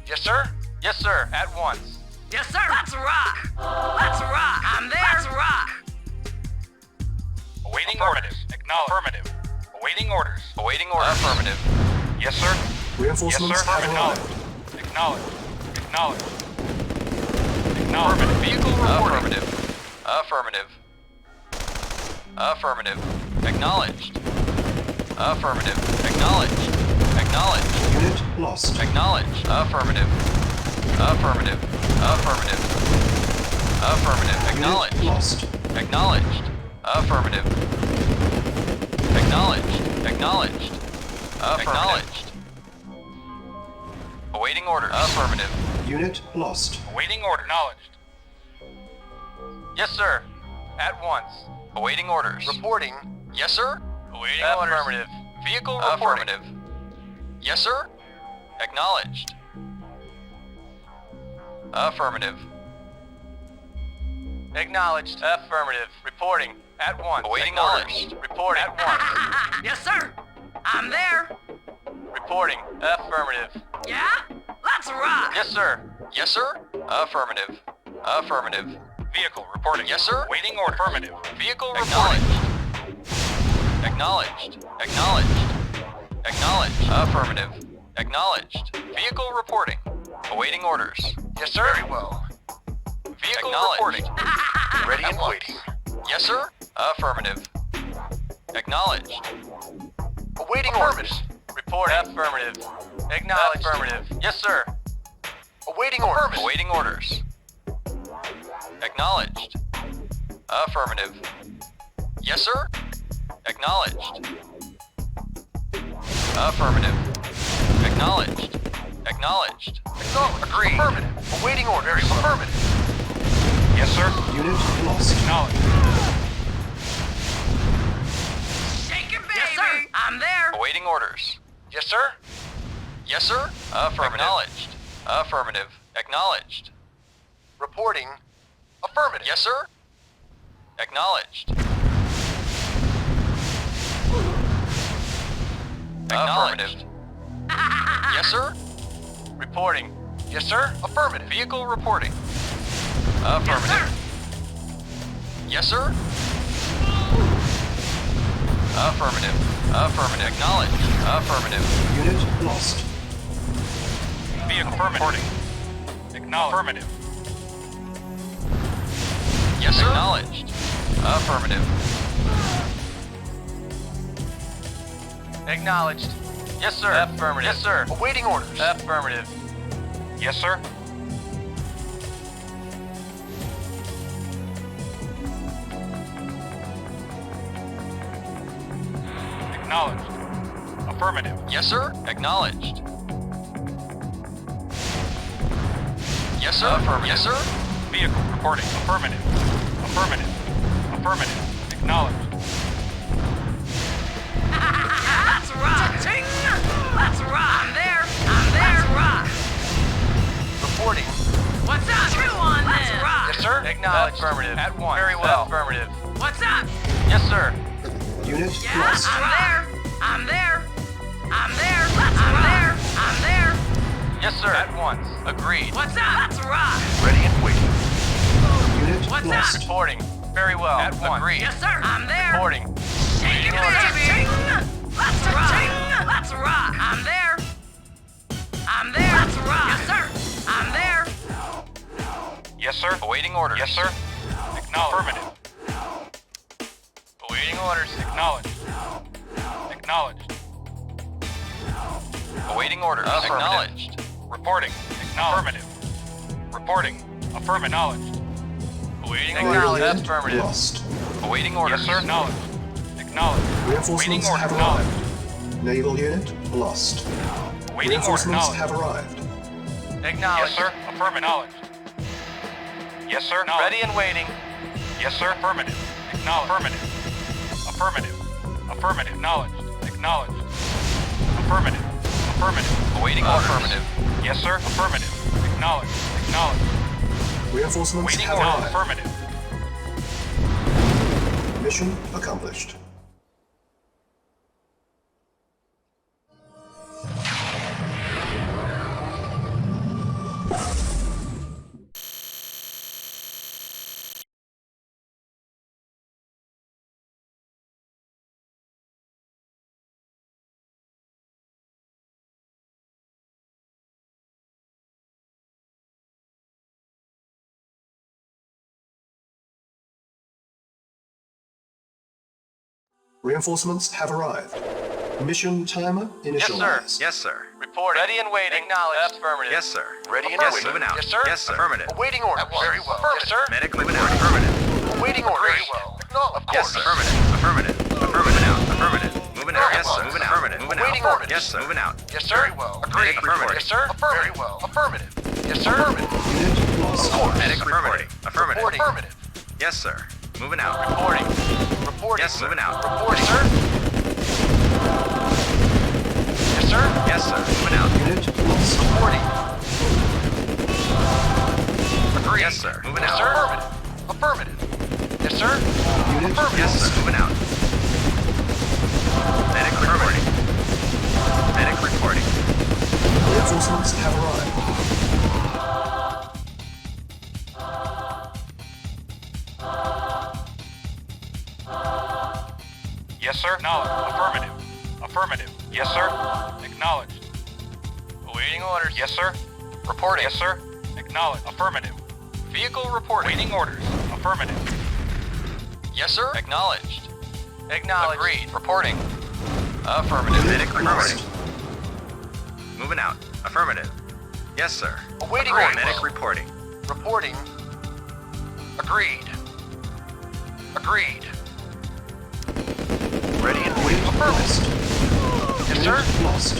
Yes, sir. Yes, sir. At once. Yes, sir! Let's rock! Let's rock! I'm there! Let's rock! Awaiting orders. Acknowledged. Affirmative. Awaiting orders. Awaiting orders. Affirmative. Yes, sir. Yes, Reinforcements sir. have Acknowledged. arrived. Acknowledged. Acknowledged. Acknowledged. Vehicle reporting. Affirmative. Affirmative. Acknowledged. Affirmative. Acknowledged. Acknowledged. Unit lost. Acknowledged. Affirmative. Affirmative. Affirmative. Affirmative. Unit Acknowledged. lost. Acknowledged. Affirmative. Acknowledged. Acknowledged. Acknowledged. Awaiting orders. Affirmative. Unit lost. Awaiting order. Acknowledged. Yes, sir. At once. Awaiting orders. Reporting. Yes, sir. Awaiting orders. Affirmative. Vehicle reporting. Affirmative. Yes, sir. Acknowledged. Affirmative. Acknowledged. Affirmative. Reporting. At once. Awaiting Acknowledged. orders. Reporting. At once. Yes, sir. I'm there. Reporting. Affirmative. Yeah? Let's rock. Yes, sir. Yes, sir. Affirmative. Affirmative. Vehicle reporting. Yes, sir. Awaiting order. Affirmative. Vehicle reporting. Acknowledged. Acknowledged. Acknowledged. Affirmative. Acknowledged. Vehicle reporting. Awaiting orders. Yes, sir. Very well. Vehicle reporting. Ready and waiting. Yes, sir. Affirmative. Acknowledged. Awaiting orders. Reporting. Affirmative. Acknowledged. Affirmative. Yes, sir. Awaiting orders. Awaiting orders. Acknowledged. Affirmative. Yes, sir. Acknowledged. Affirmative. Acknowledged. Acknowledged. Acknowledged. Agreed. Affirmative. Awaiting order. Very well. Affirmative. Yes, sir. Unit lost. Acknowledged. Shake it, baby. Yes, sir. I'm there. Awaiting orders. Yes, sir. Yes, sir. Affirmative. Acknowledged. Affirmative. Acknowledged. Reporting. Affirmative. Yes, sir. Acknowledged. Acknowledged. Yes, sir. Reporting. Yes, sir. Affirmative. Vehicle reporting. Affirmative. Yes, sir. Affirmative. Affirmative. Acknowledged. Affirmative. Unit lost. Vehicle reporting. Acknowledged. Affirmative. Yes, sir. Acknowledged. Affirmative. Acknowledged. Yes, sir. Affirmative. Yes, sir. Awaiting orders. Affirmative. Yes, sir. Acknowledged. Affirmative. Yes, sir. Acknowledged. Yes, sir. Affirmative. Yes, sir. Vehicle reporting. Affirmative. Affirmative. Affirmative. Acknowledged. Let's rock. Cha-ching. Let's rock. I'm there. I'm there. Let's rock. Reporting. What's up? Chew on this. Let's rock. Yes, sir. Acknowledged. Affirmative. At once. Very well. Affirmative. What's up? Yes, sir. Unit Yeah, lost. I'm there. I'm there. I'm there. Let's I'm rock. There. I'm there. Yes, sir. At once. Agreed. What's up? Let's rock. Ready and waiting. Unit What's lost. up? Reporting. Very well. At once. Agreed. Yes, sir. I'm there. Reporting. Shake it, baby. Let's rock. Let's rock. I'm there. I'm there. Let's rock. Yes, sir. I'm there. Yes, sir. Awaiting orders. Yes, sir. Acknowledged. Affirmative. Awaiting orders. Acknowledged. Acknowledged. Awaiting orders. Affirmative. Acknowledged. Reporting. Affirmative. Reporting. Affirmative. Acknowledged. Awaiting Fighter orders. unit Affirmative. lost. Awaiting orders. Yes, sir. Acknowledged. Acknowledged. Reinforcements Waiting have order. arrived. Naval unit lost. Waiting order. Reinforcements Acknowledged. have arrived. Yes, Acknowledged. sir. Affirmative. Acknowledged. Yes, sir. Acknowledged. Ready and waiting. Yes, sir. Affirmative. Acknowledged. Affirmative. Affirmative. Affirmative. Acknowledged. Acknowledged. Affirmative. Affirmative. Awaiting orders. Affirmative. Yes, sir. Affirmative. Acknowledged. Acknowledged. Reinforcements Waiting have order. arrived. Affirmative. Mission accomplished. Reinforcements have arrived. Mission timer initialized. Yes, sir. Report. Ready and waiting. Acknowledged. Affirmative. Yes, sir. Ready and Yes, waiting. moving out. Yes, sir. Yes, sir. Affirmative. Awaiting orders. Very well. Affirmative. Yes, sir. Medic moving out. Affirmative. Awaiting orders. Very well. Of Yes, course. sir. Affirmative. Affirmative out. Affirmative. Moving out. Yes, sir. Moving out. Affirmative. Moving Awaiting out. orders. Yes, sir. Moving out. Yes, sir. Very well. Agreed. Affirmative. Yes, sir. Very well. Affirmative. Yes, sir. Affirmative. Unit lost. Medic reporting. Affirmative. Reporting. Affirmative. Yes, sir. Moving out. Reporting. Reporting. Yes, sir. Moving out. Reporting. Sir. Yes, sir. Yes, sir. Moving out. Unit lost. Reporting. Agreed. Yes, sir. Moving Yes, out. sir. Affirmative. Affirmative. Yes, sir. Unit Yes, sir. lost. Moving out. Medic reporting. Medic reporting. Reinforcements have arrived. Yes, sir. Acknowledged. Affirmative. Affirmative. Yes, sir. Acknowledged. Awaiting orders. Yes, sir. Reporting. Yes, sir. Acknowledged. Affirmative. Vehicle reporting. Waiting orders. Affirmative. Yes, sir. Acknowledged. Acknowledged. Agreed. Reporting. Affirmative. Medic Unit reporting. lost. Moving out. Affirmative. Yes, sir. Awaiting Agreed. orders. Medic reporting. Reporting. Agreed. Agreed. Ready and waiting. Affirmative. Yes, sir. Unit lost.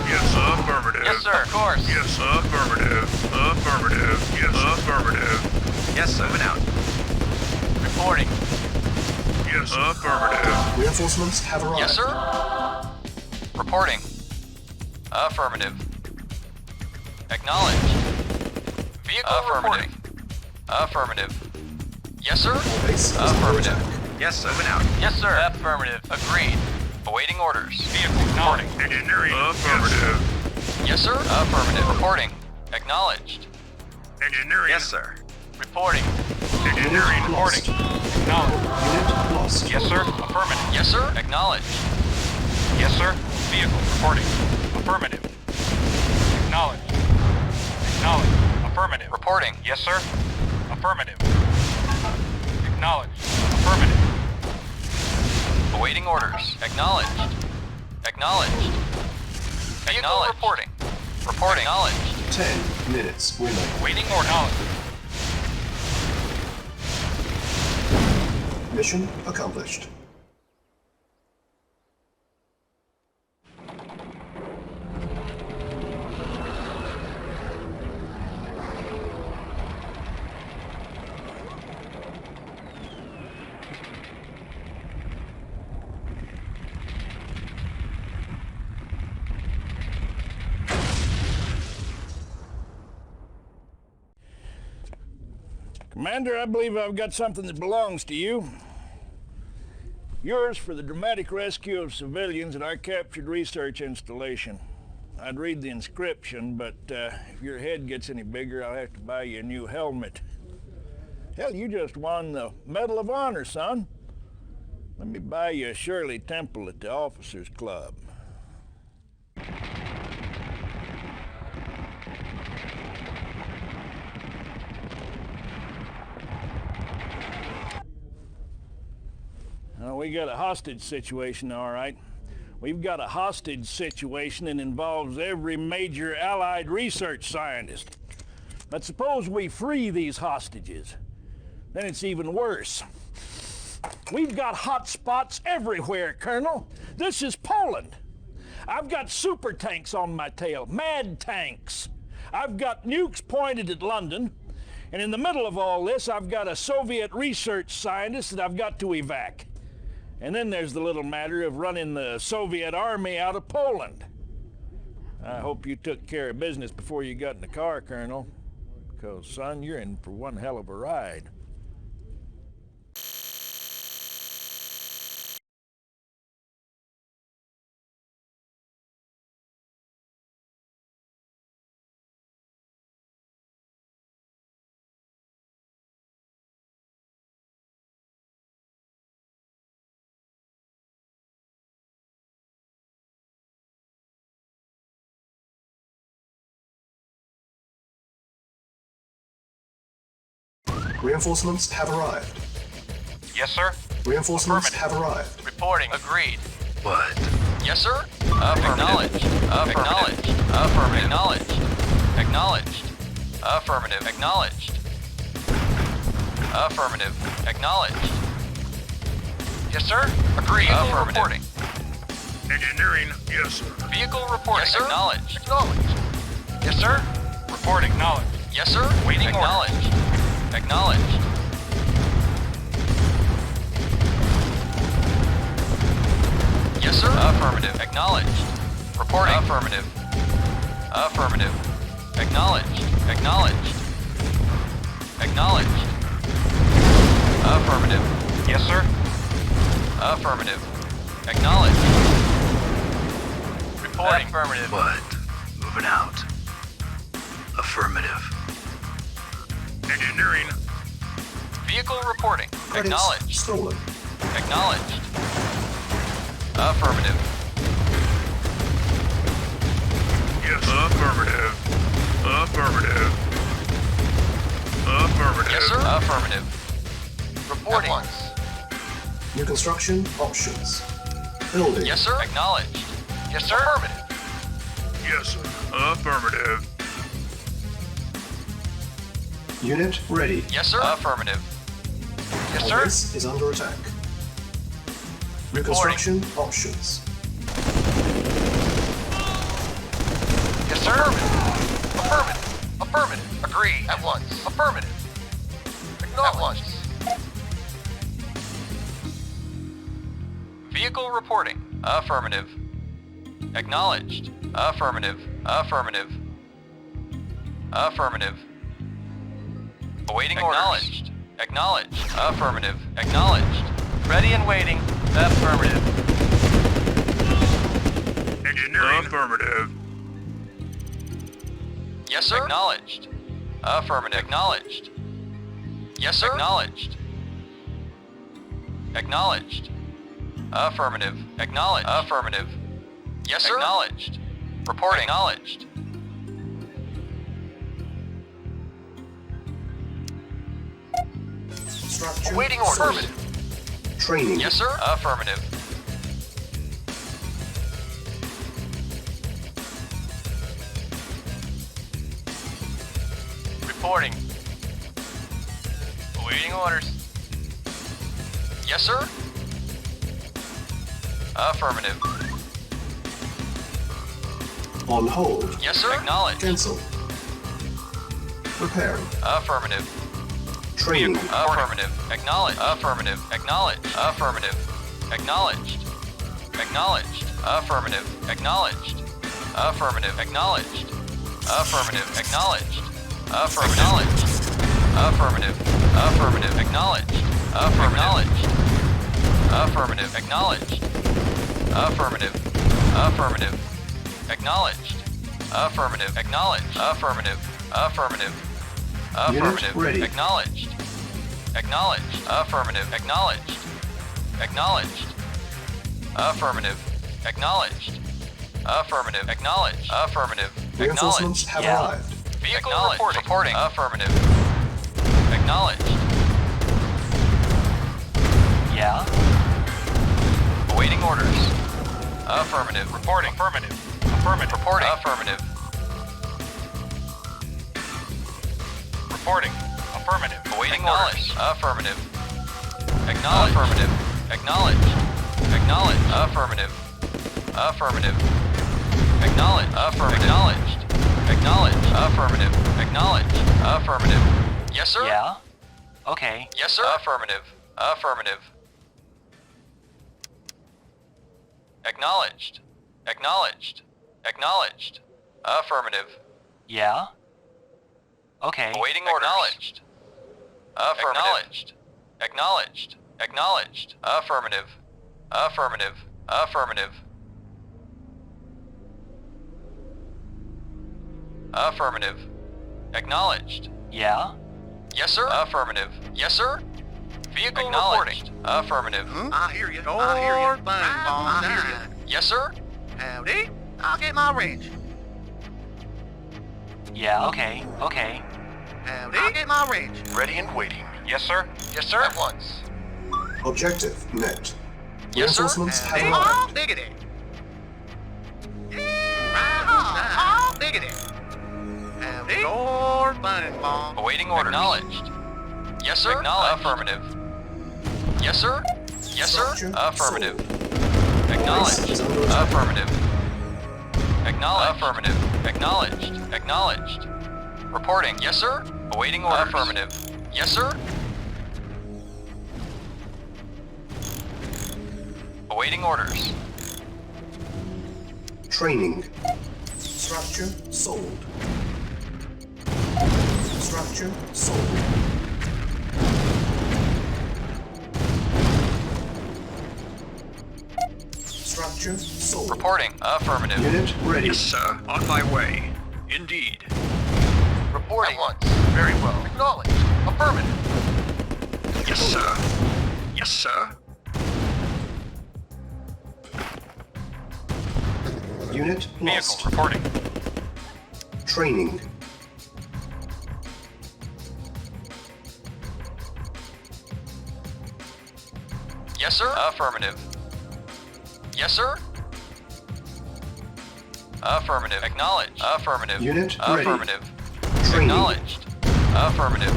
Yes, affirmative. Yes, sir. Of course. Yes, affirmative. Affirmative. Yes, affirmative. Yes, sir. Moving out. Reporting. Yes, affirmative. Reinforcements have arrived. Yes, sir. Reporting. Affirmative. Acknowledged. Vehicle affirmative. Affirmative. Yes, sir. Base is under Affirmative. attack. Yes, sir. Moving out. Yes, sir. Affirmative. Agreed. Awaiting orders. Vehicle reporting. Engineering. Affirmative. Yes, sir. Affirmative. Reporting. Acknowledged. Engineering. Yes, sir. Reporting. Engineering reporting. Acknowledged. Unit lost. Yes, sir. Affirmative. Yes, sir. Acknowledged. Yes, sir. Vehicle reporting. Affirmative. Acknowledged. Acknowledged. Affirmative. Reporting. Yes, sir. Affirmative. Acknowledged. Affirmative. Awaiting orders. Acknowledged. Acknowledged. Vehicle reporting. Reporting. Acknowledged. 10 minutes remaining. Waiting order. Mission accomplished. Commander, I believe I've got something that belongs to you. Yours for the dramatic rescue of civilians at our captured research installation. I'd read the inscription, but if your head gets any bigger, I'll have to buy you a new helmet. Hell, you just won the Medal of Honor, son. Let me buy you a Shirley Temple at the Officers Club. We got a hostage situation, all right. We've got a hostage situation that involves every major Allied research scientist. But suppose we free these hostages. Then it's even worse. We've got hot spots everywhere, Colonel. This is Poland. I've got super tanks on my tail, M.A.D. tanks. I've got nukes pointed at London. And in the middle of all this, I've got a Soviet research scientist that I've got to evac. And then there's the little matter of running the Soviet army out of Poland. I hope you took care of business before you got in the car, Colonel. Because, son, you're in for one hell of a ride. Reinforcements have arrived. Yes, sir. Reinforcements have arrived. Reporting. Agreed. What? Yes, sir. Acknowledged. Acknowledged. Affirmative. Acknowledged. Acknowledged. Affirmative. Acknowledged. Affirmative. Acknowledged. Yes, sir. Agreed. Vehicle reporting. Engineering, yes, sir. Vehicle reporting. Yes, sir. Acknowledged. Acknowledged. Yes, sir. Reporting. Acknowledged. Yes, sir. Waiting. Acknowledged. Acknowledged. Yes, sir. Affirmative. Acknowledged. Reporting. Affirmative. Affirmative. Acknowledged. Acknowledged. Acknowledged. Affirmative. Yes, sir. Affirmative. Acknowledged. Reporting. Affirmative. What? Moving out. Affirmative. Engineering. Vehicle reporting. Credits Acknowledged. stolen. Acknowledged. Affirmative. Yes. Affirmative. Affirmative. Affirmative. Yes, sir. Affirmative. Reporting. At once. New construction options. Building. Yes, sir. Acknowledged. Yes, sir. Affirmative. Yes, sir. Affirmative. Unit ready. Yes, sir. Affirmative. Yes, Our sir. base is under attack. New construction options. Yes, sir. Affirmative. Affirmative. Agreed. At once. Affirmative. At once. Vehicle reporting. Affirmative. Acknowledged. Affirmative. Affirmative. Affirmative. Awaiting acknowledged. Acknowledged. Affirmative. Acknowledged. Ready and waiting. Affirmative. Engineering. Affirmative. Yes, sir. Acknowledged. Affirmative. Acknowledged. Yes, sir. Acknowledged. Acknowledged. Affirmative. Acknowledged. Affirmative. Yes, sir. Acknowledged. Reporting. Acknowledged. Structure Awaiting orders. sorted. Training. Yes, sir. Affirmative. Reporting. Awaiting orders. Yes, sir. Affirmative. On hold. Yes, sir. Acknowledged. Cancel. Repairing. Affirmative. Training. Affirmative. Acknowledged. Affirmative. Acknowledged. Affirmative. Acknowledged. Acknowledged. Affirmative. Acknowledged. Affirmative. Acknowledged. Affirmative. Acknowledged. Affirmative. Affirmative. Affirmative. Acknowledged. Affirmative. Affirmative. Acknowledged. Affirmative. Affirmative. Acknowledged. Affirmative. Acknowledged. Affirmative. Affirmative. Affirmative. ready. Acknowledged. Acknowledged. Affirmative. Acknowledged. Acknowledged. Affirmative. Acknowledged. Affirmative. Acknowledged. Affirmative. Reinforcements have arrived. Vehicle reporting. Affirmative. Acknowledged. Yeah. Awaiting orders. Affirmative. Reporting. Affirmative. Affirmative. Reporting. Affirmative. Reporting. Affirmative. Awaiting orders. Affirmative. Acknowledged. Affirmative. Acknowledged. Acknowledged. Affirmative. Affirmative. Acknowledged. Affirmative. Acknowledged. Acknowledged. Affirmative. Acknowledged. Affirmative. Yes, sir. Yeah. Okay. Yes, sir. Affirmative. Affirmative. Acknowledged. Acknowledged. Acknowledged. Affirmative. Yeah. Okay. Awaiting orders. Acknowledged. Affirmative. Acknowledged. Acknowledged. Acknowledged. Affirmative. Affirmative. Affirmative. Affirmative. Acknowledged. Yeah. Yes, sir. Affirmative. Yes, sir. Vehicle acknowledged. Affirmative. I hear you. I hear you. I hear you. Yes, sir. Howdy. I'll get my range. Yeah. Okay. Okay. Howdy. I'll get my range. Ready and waiting. Yes, sir. Yes, sir. At once. Objective met. Yes, sir. Reinforcements have Oh, arrived. diggity. Diggity. And Lord Bunning Bomb. Awaiting orders. Acknowledged. Yes, sir. Acknowledged. Affirmative. Yes, sir. Yes, sir. Structure Affirmative. sold. Acknowledged. Base is under attack. Affirmative. Acknowledged. Affirmative. Acknowledged. Acknowledged. Reporting. Yes, sir. Awaiting orders. Affirmative. Yes, sir. Awaiting orders. Training. Structure sold. Structure sold. Structure sold. Reporting. Affirmative. Unit ready. Yes, sir. On my way. Indeed. Reporting. At once. Very well. Acknowledged. Affirmative. Yes, sir. Yes, sir. Unit lost. Vehicle reporting. Training. Yes, sir. Affirmative. Yes, sir. Affirmative. Acknowledged. Affirmative. Unit ready. Affirmative. Training. Acknowledged. Affirmative.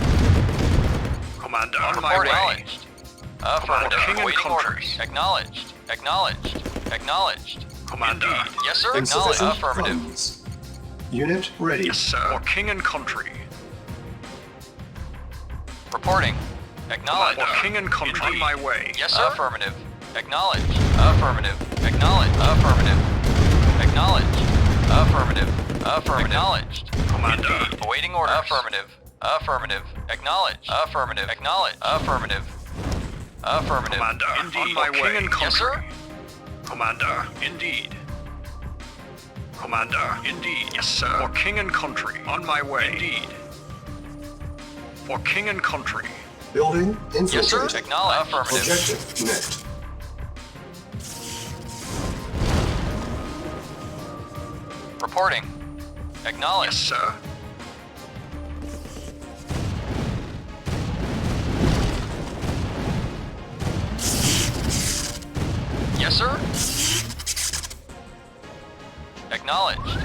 Commander, on my Report way. acknowledged. Affirmative. King and Awaiting country. orders. Acknowledged. Acknowledged. Acknowledged. Commander. Indeed. Yes, sir. Acknowledged. Insufficient Affirmative. funds. Unit ready. Yes, sir. For king and country. Reporting. Acknowledged. For king and country. On my way. Yes, sir. Affirmative. Acknowledged. Affirmative. Acknowledged. Affirmative. Acknowledged. Affirmative. Affirmative. Acknowledged. Commander. Indeed. Awaiting orders. Affirmative. Affirmative. Acknowledged. Affirmative. Acknowledged. Affirmative. Affirmative. Commander. Indeed. On my way. King and country. Yes, sir. Commander. Indeed. Commander. Indeed. Yes, sir. For king and country. On my way. Indeed. For king and country. Building Yes, sir. infiltrated. Acknowledged. Affirmative. Objective met. Reporting. Yes, Acknowledged. sir. Yes, sir. Acknowledged.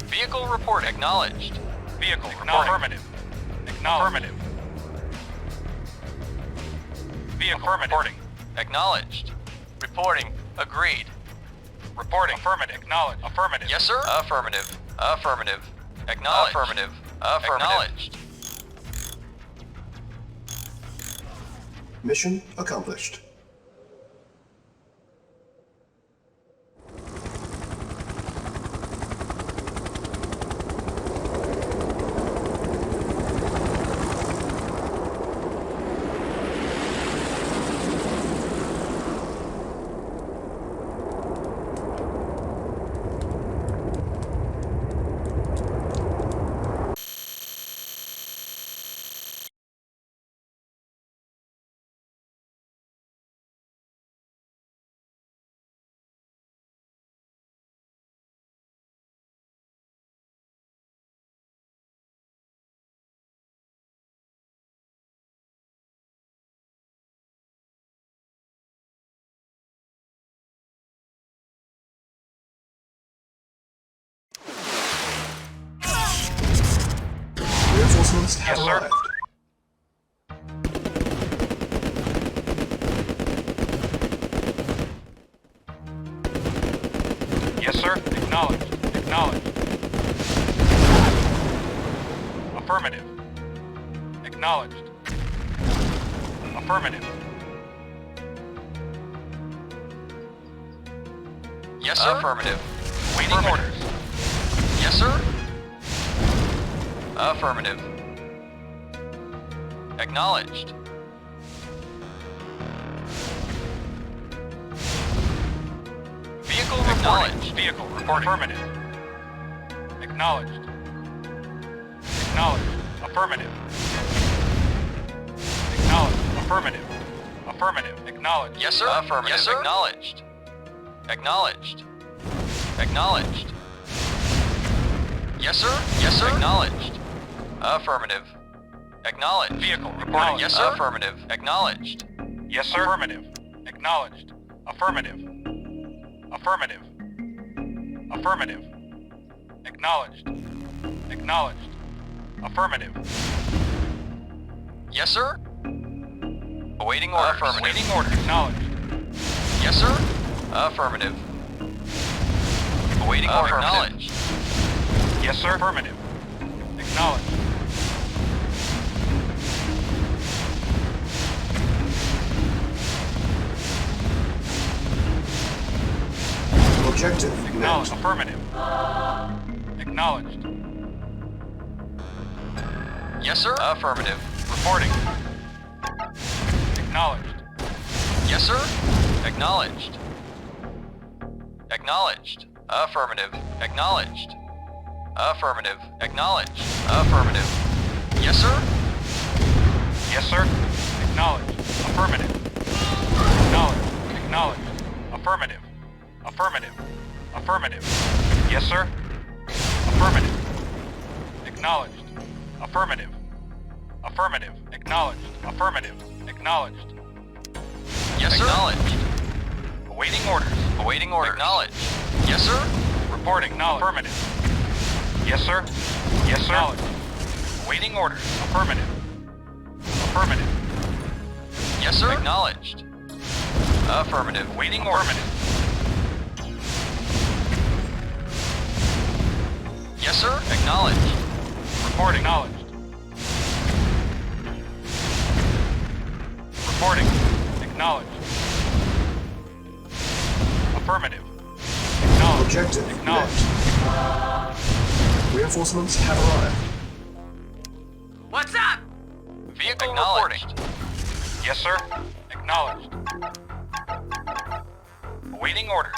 Vehicle report acknowledged. Vehicle affirmative. Affirmative. Vehicle reporting. Acknowledged. Reporting. Agreed. Reporting. Affirmative. Acknowledged. Affirmative. Yes, sir. Affirmative. Affirmative. Acknowledged. Affirmative. Affirmative. Acknowledged. Mission accomplished. Reinforcements have Yes, sir. arrived. Yes, sir. Acknowledged. Acknowledged. Affirmative. Acknowledged. Affirmative. Yes, sir. Affirmative. Waiting orders. Yes, sir. Affirmative. Acknowledged. Vehicle acknowledged. Vehicle report. Affirmative. Acknowledged. Acknowledged. Affirmative. Acknowledged. Affirmative. Affirmative. Acknowledged. Yes, sir. Affirmative. Yes, sir. Acknowledged. Acknowledged. Acknowledged. Yes, sir. Yes, sir. Acknowledged. Affirmative. Acknowledged. Vehicle reporting. Yes, sir. Affirmative. Acknowledged. Yes, sir. Affirmative. Acknowledged. Affirmative. Affirmative. Affirmative. Acknowledged. Acknowledged. Affirmative. Yes, sir. Awaiting order. Affirmative. Awaiting order. Acknowledged. Yes, sir. Affirmative. Awaiting order. Acknowledged. Yes, sir. Affirmative. Acknowledged. Objective Acknowledged. met. Affirmative. Acknowledged. Yes, sir. Affirmative. Reporting. Acknowledged. Yes, sir. Acknowledged. Acknowledged. Affirmative. Acknowledged. Affirmative. Acknowledged. Affirmative. Yes, sir. Yes, sir. Acknowledged. Affirmative. Acknowledged. Acknowledged. Affirmative. Affirmative. Affirmative. Yes, sir. Affirmative. Acknowledged. Affirmative. Affirmative. Acknowledged. Affirmative. Acknowledged. Yes, sir. Acknowledged. Awaiting orders. Awaiting order. Acknowledged. Yes, sir. Reporting. Acknowledged. Affirmative. Yes, sir. Yes, sir. Acknowledged. Awaiting orders. Affirmative. Affirmative. Yes, sir. Acknowledged. Affirmative. Awaiting orders. Yes, sir. Acknowledged. Reporting. Acknowledged. Reporting. Acknowledged. Affirmative. Acknowledged. Objective Acknowledged. met. Reinforcements have arrived. What's up? Vehicle reporting. Yes, sir. Acknowledged. Awaiting orders.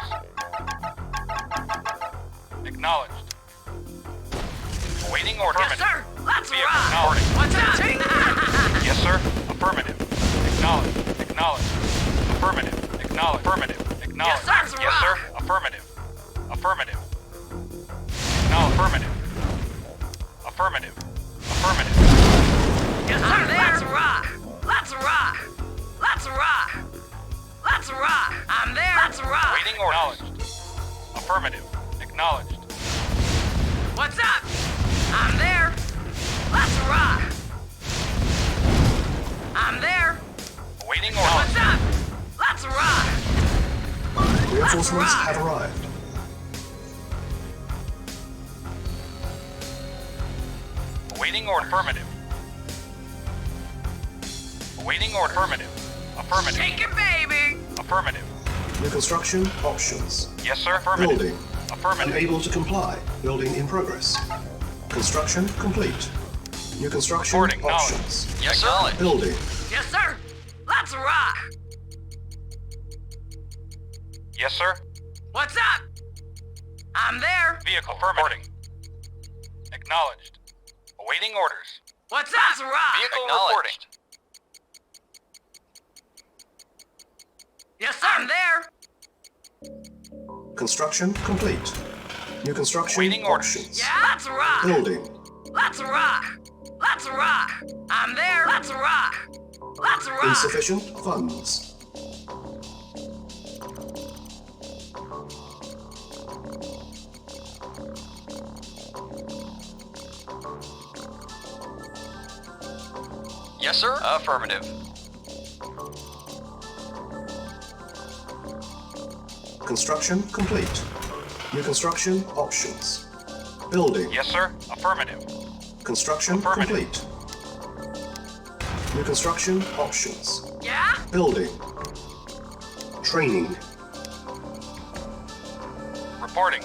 Acknowledged. Awaiting orders. Yes, sir. Let's Vehicle rock. acknowledged. What's up? Yes, sir. Affirmative. Acknowledged. Acknowledged. Affirmative. Acknowledged. Affirmative. Acknowledged. Yes, sir. Yes, sir. Affirmative. Affirmative. Acknowledged. Affirmative. Affirmative. Affirmative. Yes, sir. Let's rock. Let's rock. Let's rock. Let's rock. I'm there. Let's rock. Awaiting orders. Acknowledged. Affirmative. Acknowledged. What's up? I'm there. Let's rock. I'm there. Awaiting What's orders. up? Let's rock. Reinforcements rock. have arrived. Awaiting order. Affirmative. Awaiting order. Affirmative. Affirmative. Shake it, baby. Affirmative. New construction options. Yes, sir. Affirmative. Building. Affirmative. Unable to comply. Building in progress. Construction complete. New construction Reporting. options. Yes, sir. Building. Yes, sir. Let's rock. Yes, sir. What's up? I'm there. Vehicle. Affirmative. Acknowledged. Awaiting orders. What's up? Let's rock. Vehicle reporting. Yes, sir. I'm there. Construction complete. New construction Waiting orders. options. Yeah, let's rock. Building. Let's rock. Let's rock. I'm there. Let's rock. Let's rock. Insufficient funds. Yes, sir. Affirmative. Construction complete. New construction options. Building. Yes, sir. Affirmative. Construction Affirmative. complete. New construction options. Yeah? Building. Training. Reporting.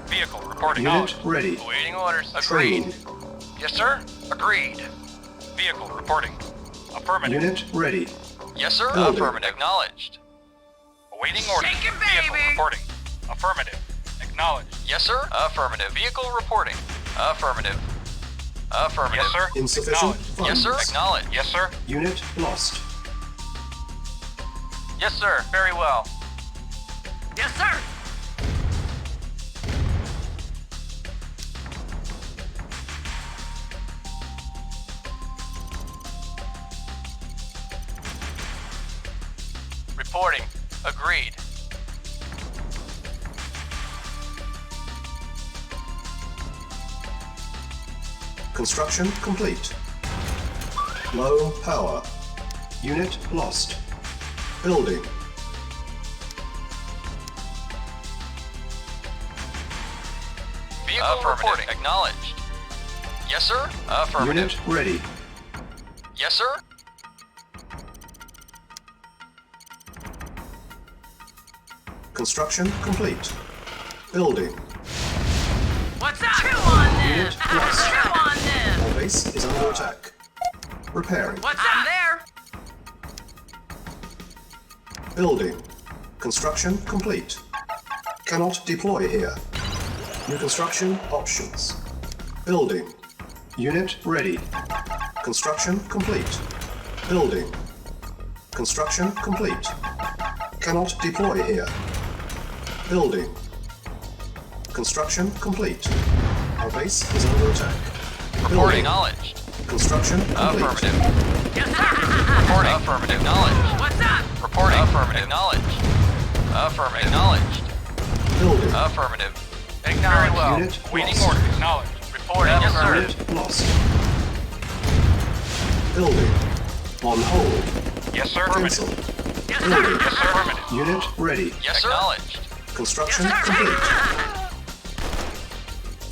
Vehicle reporting. Unit ready. Awaiting orders. Train. Yes, sir. Agreed. Vehicle reporting. Affirmative. Unit ready. Yes, sir. Building. Affirmative. Acknowledged. Awaiting orders. Shake it, Vehicle baby. reporting. Affirmative. Acknowledged. Yes, sir. Affirmative. Vehicle reporting. Affirmative. Affirmative. Yes, sir. Insufficient Acknowledged. funds. Yes, sir. Acknowledged. Yes, sir. Unit lost. Yes, sir. Very well. Yes, sir. Reporting. Agreed. Construction complete. Low power. Unit lost. Building. Vehicle reporting. Acknowledged. Yes, sir. Affirmative. Unit ready. Yes, sir. Construction complete. Building. What's up? Chew on this. Unit lost. Chew on this. Our base is under attack. Repairing. What's up? I'm there. Building. Construction complete. Cannot deploy here. New construction options. Building. Unit ready. Construction complete. Building. Construction complete. Cannot deploy here. Building. Construction complete. Our base is under attack. Reporting. Building. Acknowledged. Construction complete. Affirmative. Yes, sir. Reporting. Affirmative. Acknowledged. What's up? Reporting. Affirmative. Acknowledged. Affirmative. Acknowledged. Building. Affirmative. Very Acknowledged. well. Unit Waiting lost. order. Acknowledged. Reporting. Yes, Yes, sir. sir. Unit lost. Building. On hold. Yes, sir. Cancel. Yes, Building. sir. Yes, sir. Affirmative. Unit ready. Yes, sir. Acknowledged. Construction Yes, sir. complete.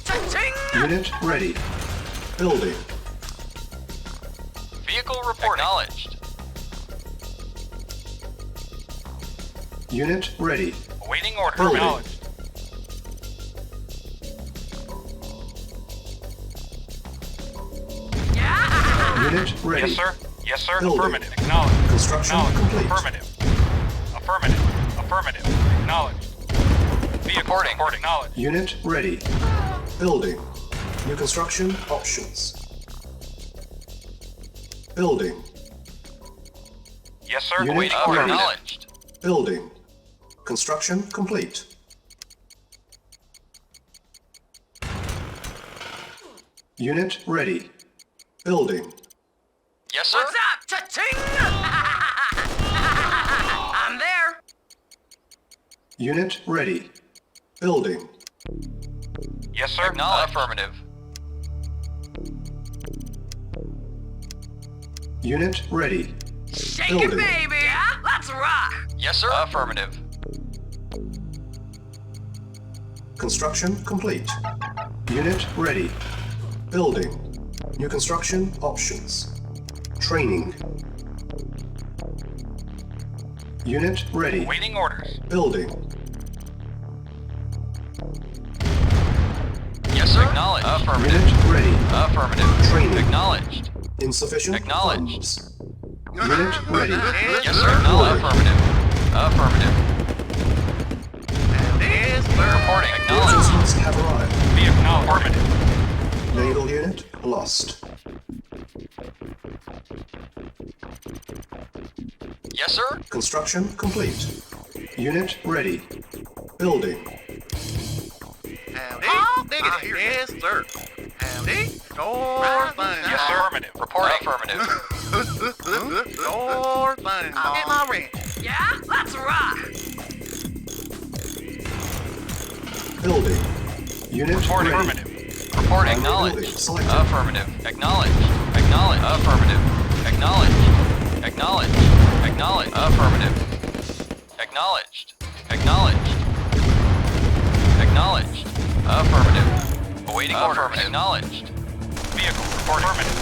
Cha-ching! Unit ready. Building. Vehicle report. Acknowledged. Unit ready. Awaiting order. Building. Acknowledged. Yeah! Unit ready. Yes, sir. Yes, sir. Building. Affirmative. Acknowledged. Construction Acknowledged. complete. Affirmative. Affirmative. Affirmative. Acknowledged. Vehicle Reporting. report. Acknowledged. Unit ready. Building. New construction options. Building. Yes, sir. Unit Awaiting ready. order. Acknowledged. Building. Construction complete. Unit ready. Building. Yes, sir. What's up? Cha-ching! I'm there. Unit ready. Building. Yes, sir. Acknowledged. Affirmative. Unit ready. Shake Building. it, baby. Yeah? Let's rock. Yes, sir. Affirmative. Construction complete. Unit ready. Building. New construction options. Training. Unit ready. Awaiting orders. Building. Yes, sir. Acknowledged. Affirmative. Unit ready. Affirmative. Training. Acknowledged. Insufficient Acknowledged. funds. Unit ready. Yes, sir. Acknowledged. Affirmative. Affirmative. Reporting. Acknowledged. Reinforcements have arrived. Be acknowledged. Affirmative. Naval unit lost. Yes, sir. Construction complete. Unit ready. Building. Howdy. Diggity. Yes, sir. Howdy. Sure thing. Yes, sir. Affirmative. Reporting. Affirmative. Sure thing. I'll get my rent. Yeah? Let's rock. Building. Unit Report ready. affirmative. Reporting. Building Acknowledged. selected. Affirmative. Acknowledged. Acknowledged. Affirmative. Acknowledged. Acknowledged. Acknowledged. Affirmative. Acknowledged. Acknowledged. Acknowledged. Affirmative. Awaiting order. Acknowledged. Vehicle report affirmative.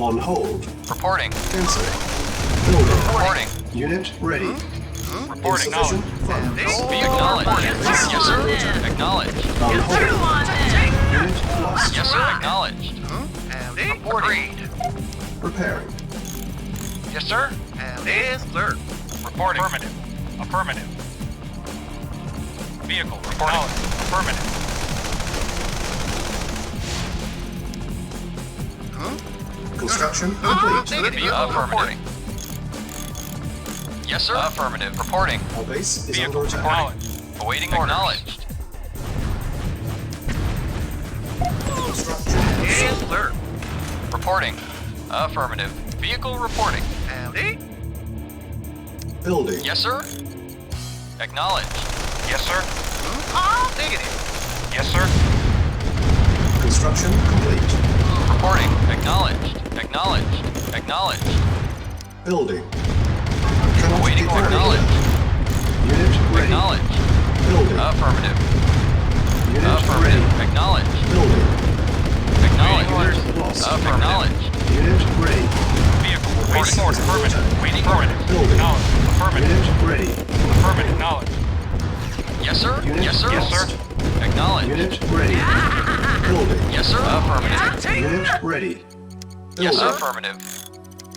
On hold. Reporting. Cancel. Building. Reporting. Unit ready. Report Insufficient acknowledged. funds. Be acknowledged. Yes, sir. Yes, sir. Acknowledged. On Chew hold. on this. Unit lost. Yes, sir. Acknowledged. Howdy. Reporting. Agreed. Repairing. Yes, sir. Howdy. Yes, sir. Report affirmative. Affirmative. Vehicle acknowledged. Affirmative. Construction complete. Vehicle reporting. Yes, sir. Affirmative. Reporting. Our base is Vehicle under attack. acknowledged. Awaiting orders. Acknowledged. Construction Yes, sold. sir. Reporting. Affirmative. Vehicle reporting. Howdy. Building. Yes, sir. Acknowledged. Yes, sir. I'll dig it. Yes, sir. Construction complete. Reporting. Acknowledged. Acknowledged. Acknowledged. Building. Cannot Awaiting get order. there. Acknowledged. Unit ready. Acknowledged. Building. Affirmative. Unit Affirmative. ready. Acknowledged. Building. Acknowledged. Unit lost. Acknowledged. Unit ready. Vehicle Base waiting order. is under Affirmative. attack. Waiting order. Building. Acknowledged. Affirmative. Unit ready. Affirmative. Acknowledged. Yes, sir. Unit Yes, sir. Yes, sir. Acknowledged. Unit ready. Building. Yes, sir. Affirmative. Unit ready. Yes, sir. Building. Affirmative.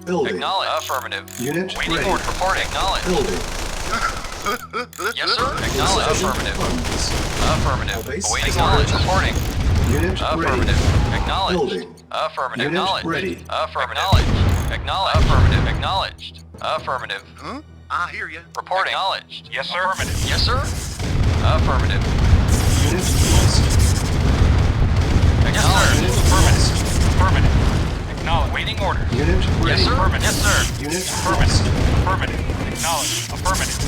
Building. Acknowledged. Affirmative. Unit Waiting ready. order. Report. Acknowledged. Building. Yes, sir. Acknowledged. Insufficient Affirmative. funds. Affirmative. Our base Awaiting is under knowledge. attack. Reporting. Unit Affirmative. ready. Acknowledged. Building. Affirmative. Unit Acknowledged. ready. Affirmative. Acknowledged. Acknowledged. Affirmative. Acknowledged. Affirmative. I hear you. Reporting. Acknowledged. Yes, sir. Affirmative. Yes, sir. Affirmative. Unit lost. Acknowledged. Unit Affirmative. lost. Affirmative. Acknowledged. Waiting orders. Unit ready. Yes, sir. Affirmative. Yes, sir. Unit Affirmative. lost. Affirmative. Acknowledged. Affirmative.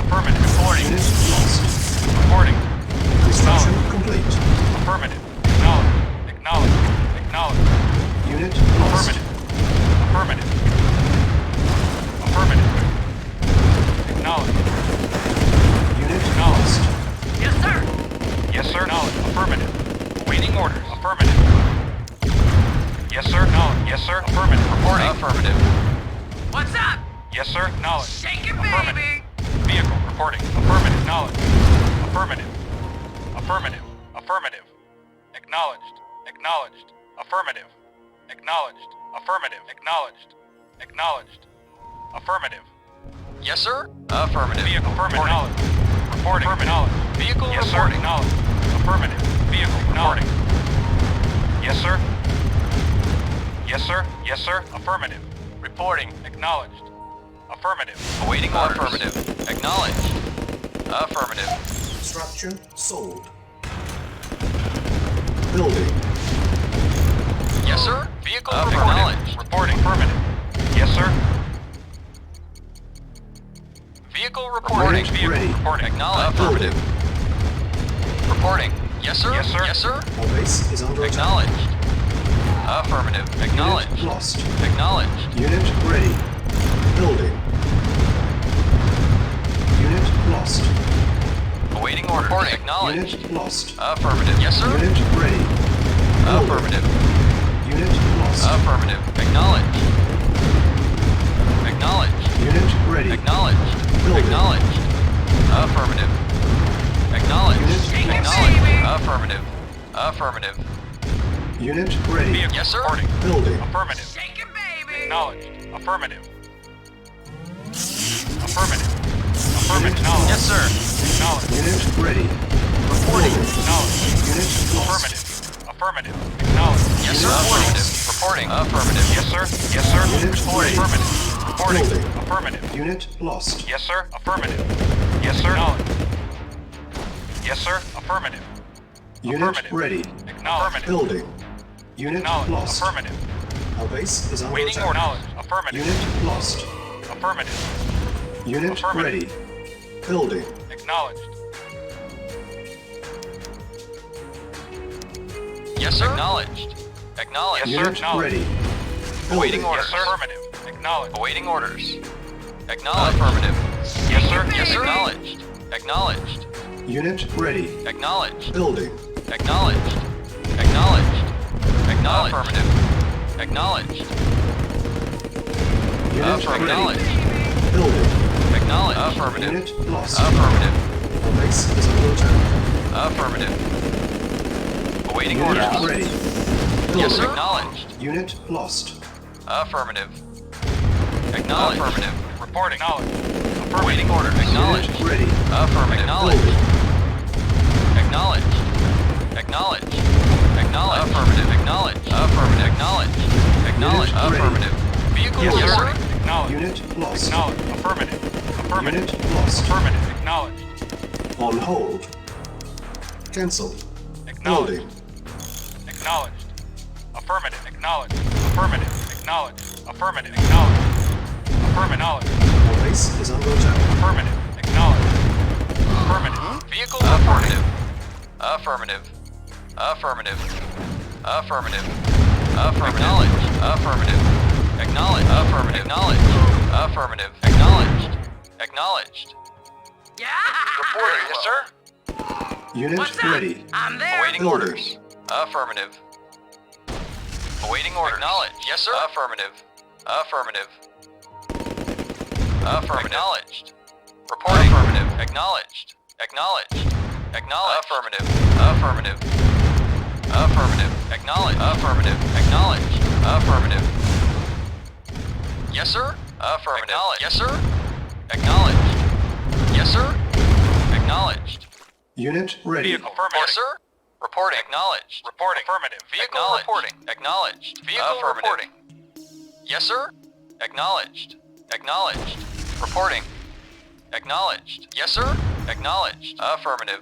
Affirmative. Reporting. Unit lost. Reporting. Construction complete. Affirmative. Acknowledged. Acknowledged. Acknowledged. Unit lost. Affirmative. Affirmative. Affirmative. Acknowledged. Unit Acknowledged. lost. Yes, sir. Yes, sir. Acknowledged. Affirmative. Awaiting orders. Affirmative. Yes, sir. Acknowledged. Yes, sir. Affirmative. Reporting. Affirmative. What's up? Yes, sir. Acknowledged. Shake it, Affirmative. baby. Vehicle reporting. Affirmative. Acknowledged. Affirmative. Affirmative. Affirmative. Acknowledged. Acknowledged. Affirmative. Acknowledged. Affirmative. Acknowledged. Acknowledged. Affirmative. Yes, sir. Affirmative. Vehicle Reporting. acknowledged. Reporting. Acknowledged. Vehicle Yes, sir. reporting. Acknowledged. Affirmative. Vehicle acknowledged. Yes, sir. Yes, sir. Yes, sir. Affirmative. Reporting. Acknowledged. Affirmative. Awaiting orders. Affirmative. Acknowledged. Affirmative. Structure sold. Building. Yes, sir. Vehicle Affirmative. acknowledged. Reporting. Affirmative. Yes, sir. Vehicle reporting. Unit Vehicle ready. reporting. Acknowledged. Building. Affirmative. Reporting. Yes, sir. Yes, sir. Yes, sir. Our base is under attack. Acknowledged. Affirmative. Acknowledged. Unit lost. Acknowledged. Unit ready. Building. Unit lost. Awaiting order. Reporting. Acknowledged. Unit lost. Affirmative. Yes, sir. Unit ready. Building. Affirmative. Unit lost. Affirmative. Acknowledged. Acknowledged. Unit ready. Acknowledged. Building. Acknowledged. Affirmative. Acknowledged. Unit Acknowledged. baby. Affirmative. Affirmative. Unit ready. Vehicle Yes, sir. reporting. Building. Affirmative. Shake it, baby. Acknowledged. Affirmative. Affirmative. Affirmative. Acknowledged. Yes, sir. Acknowledged. Unit ready. Reporting. Building. Acknowledged. Unit lost. Affirmative. Affirmative. Acknowledged. Yes, sir. Unit Affirmative. lost. Reporting. Affirmative. Yes, sir. Yes, sir. Unit Reporting. ready. Affirmative. Reporting. Building. Affirmative. Unit lost. Yes, sir. Affirmative. Yes, sir. Acknowledged. Yes, sir. Affirmative. Unit Affirmative. ready. Acknowledged. Building. Unit Acknowledged. lost. Affirmative. Our base is under Waiting attack. order. Acknowledged. Affirmative. Unit lost. Affirmative. Unit Affirmative. ready. Building. Acknowledged. Yes, sir. Acknowledged. Acknowledged. Yes, sir. Unit Acknowledged. ready. Awaiting Building. orders. Yes, sir. Affirmative. Acknowledged. Awaiting orders. Acknowledged. Affirmative. Yes, sir. Yes, sir. Acknowledged. Acknowledged. Unit ready. Acknowledged. Building. Acknowledged. Acknowledged. Acknowledged. Affirmative. Acknowledged. Unit ready. Acknowledged. Building. Acknowledged. Affirmative. Unit lost. Affirmative. Our base is under attack. Affirmative. Awaiting Unit orders. ready. Yes, sir. Building. Acknowledged. Unit lost. Affirmative. Acknowledged. Affirmative. Reporting. Acknowledged. Affirmative. Awaiting order. Acknowledged. Unit ready. Affirmative. Acknowledged. Building. Acknowledged. Acknowledged. Acknowledged. Affirmative. Acknowledged. Affirmative. Acknowledged. Acknowledged. Unit ready. Affirmative. Vehicle Yes, yes, sir. sir. Acknowledged. Unit lost. Acknowledged. Affirmative. Affirmative. Unit lost. Affirmative. Acknowledged. On hold. Cancel. Acknowledged. Loading. Acknowledged. Affirmative. Acknowledged. Affirmative. Acknowledged. Affirmative. Acknowledged. Affirmative. Our base is under attack. Affirmative. Acknowledged. Affirmative. Vehicle affirmative. Affirmative. Affirmative. Affirmative. Affirmative. Acknowledged. Affirmative. Acknowledged. Affirmative. Acknowledged. Affirmative. Acknowledged. Acknowledged. Yeah! Reporting, yes, sir. Unit What's up? ready. I'm there. Awaiting Building. orders. Affirmative. Awaiting orders. Acknowledged. Yes, sir. Affirmative. Affirmative. Affirmative. Acknowledged. Reporting. Affirmative. Acknowledged. Acknowledged. Acknowledged. Affirmative. Affirmative. Affirmative. Acknowledged. Affirmative. Acknowledged. Affirmative. Yes, sir. Affirmative. Acknowledged. Yes, sir. Acknowledged. Yes, sir. Acknowledged. Unit ready. Vehicle affirmative. Yes, sir. Reporting. Acknowledged. Reporting. Affirmative. Vehicle reporting. Acknowledged. Vehicle reporting. Yes, sir. Acknowledged. Acknowledged. Reporting. Acknowledged. Yes, sir. Acknowledged. Affirmative.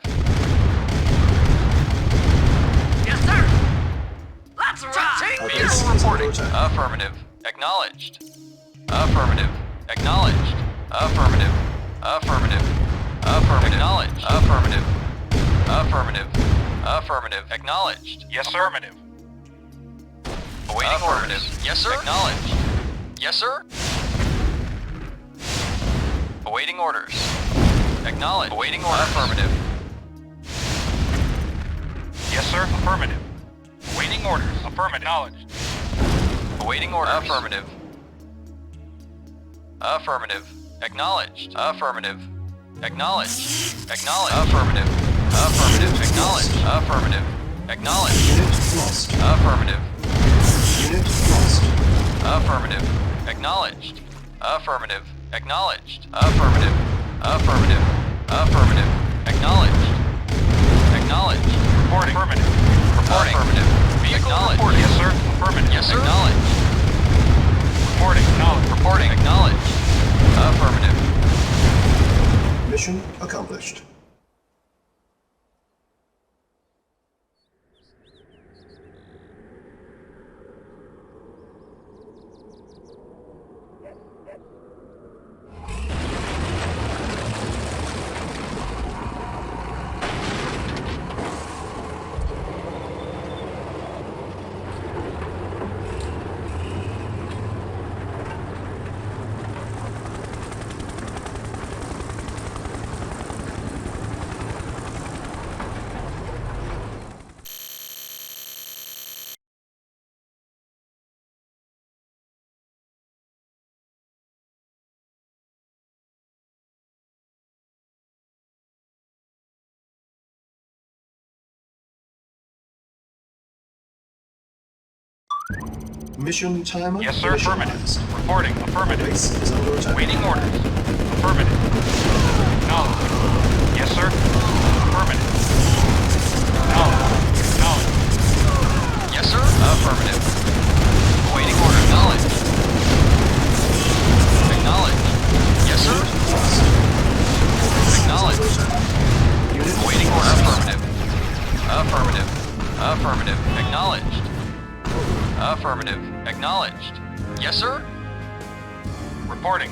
Yes, sir. Let's rock. Our Vehicle base is under reporting. attack. Affirmative. Acknowledged. Affirmative. Acknowledged. Affirmative. Affirmative. Affirmative. Acknowledged. Affirmative. Affirmative. Affirmative. Acknowledged. Yes, sir. Affirmative. Awaiting orders. Yes, sir. Acknowledged. Yes, sir. Awaiting orders. Acknowledged. Awaiting orders. Affirmative. Yes, sir. Affirmative. Awaiting orders. Affirmative. Acknowledged. Awaiting orders. Affirmative. Affirmative. Acknowledged. Affirmative. Acknowledged. Acknowledged. Affirmative. Affirmative. Acknowledged. Affirmative. Acknowledged. Unit lost. Affirmative. Unit lost. Affirmative. Acknowledged. Affirmative. Acknowledged. Affirmative. Affirmative. Affirmative. Acknowledged. Acknowledged. Reporting. Affirmative. Reporting. Affirmative. Acknowledged. Reporting. Yes, sir. Affirmative. Yes, sir. Acknowledged. Reporting. Acknowledged. Reporting. Acknowledged. Affirmative. Mission accomplished. Mission timer Yes, sir. Affirmative. initialized. Reporting. Affirmative. Base is under attack. Waiting orders. Affirmative. Acknowledged. Yes, sir. Affirmative. Acknowledged. Acknowledged. Yes, sir. Affirmative. Awaiting order. Acknowledged. Acknowledged. Yes, sir. Acknowledged. Unit Awaiting order. lost. Affirmative. Affirmative. Affirmative. Acknowledged. Affirmative. Acknowledged. Yes, sir. Reporting.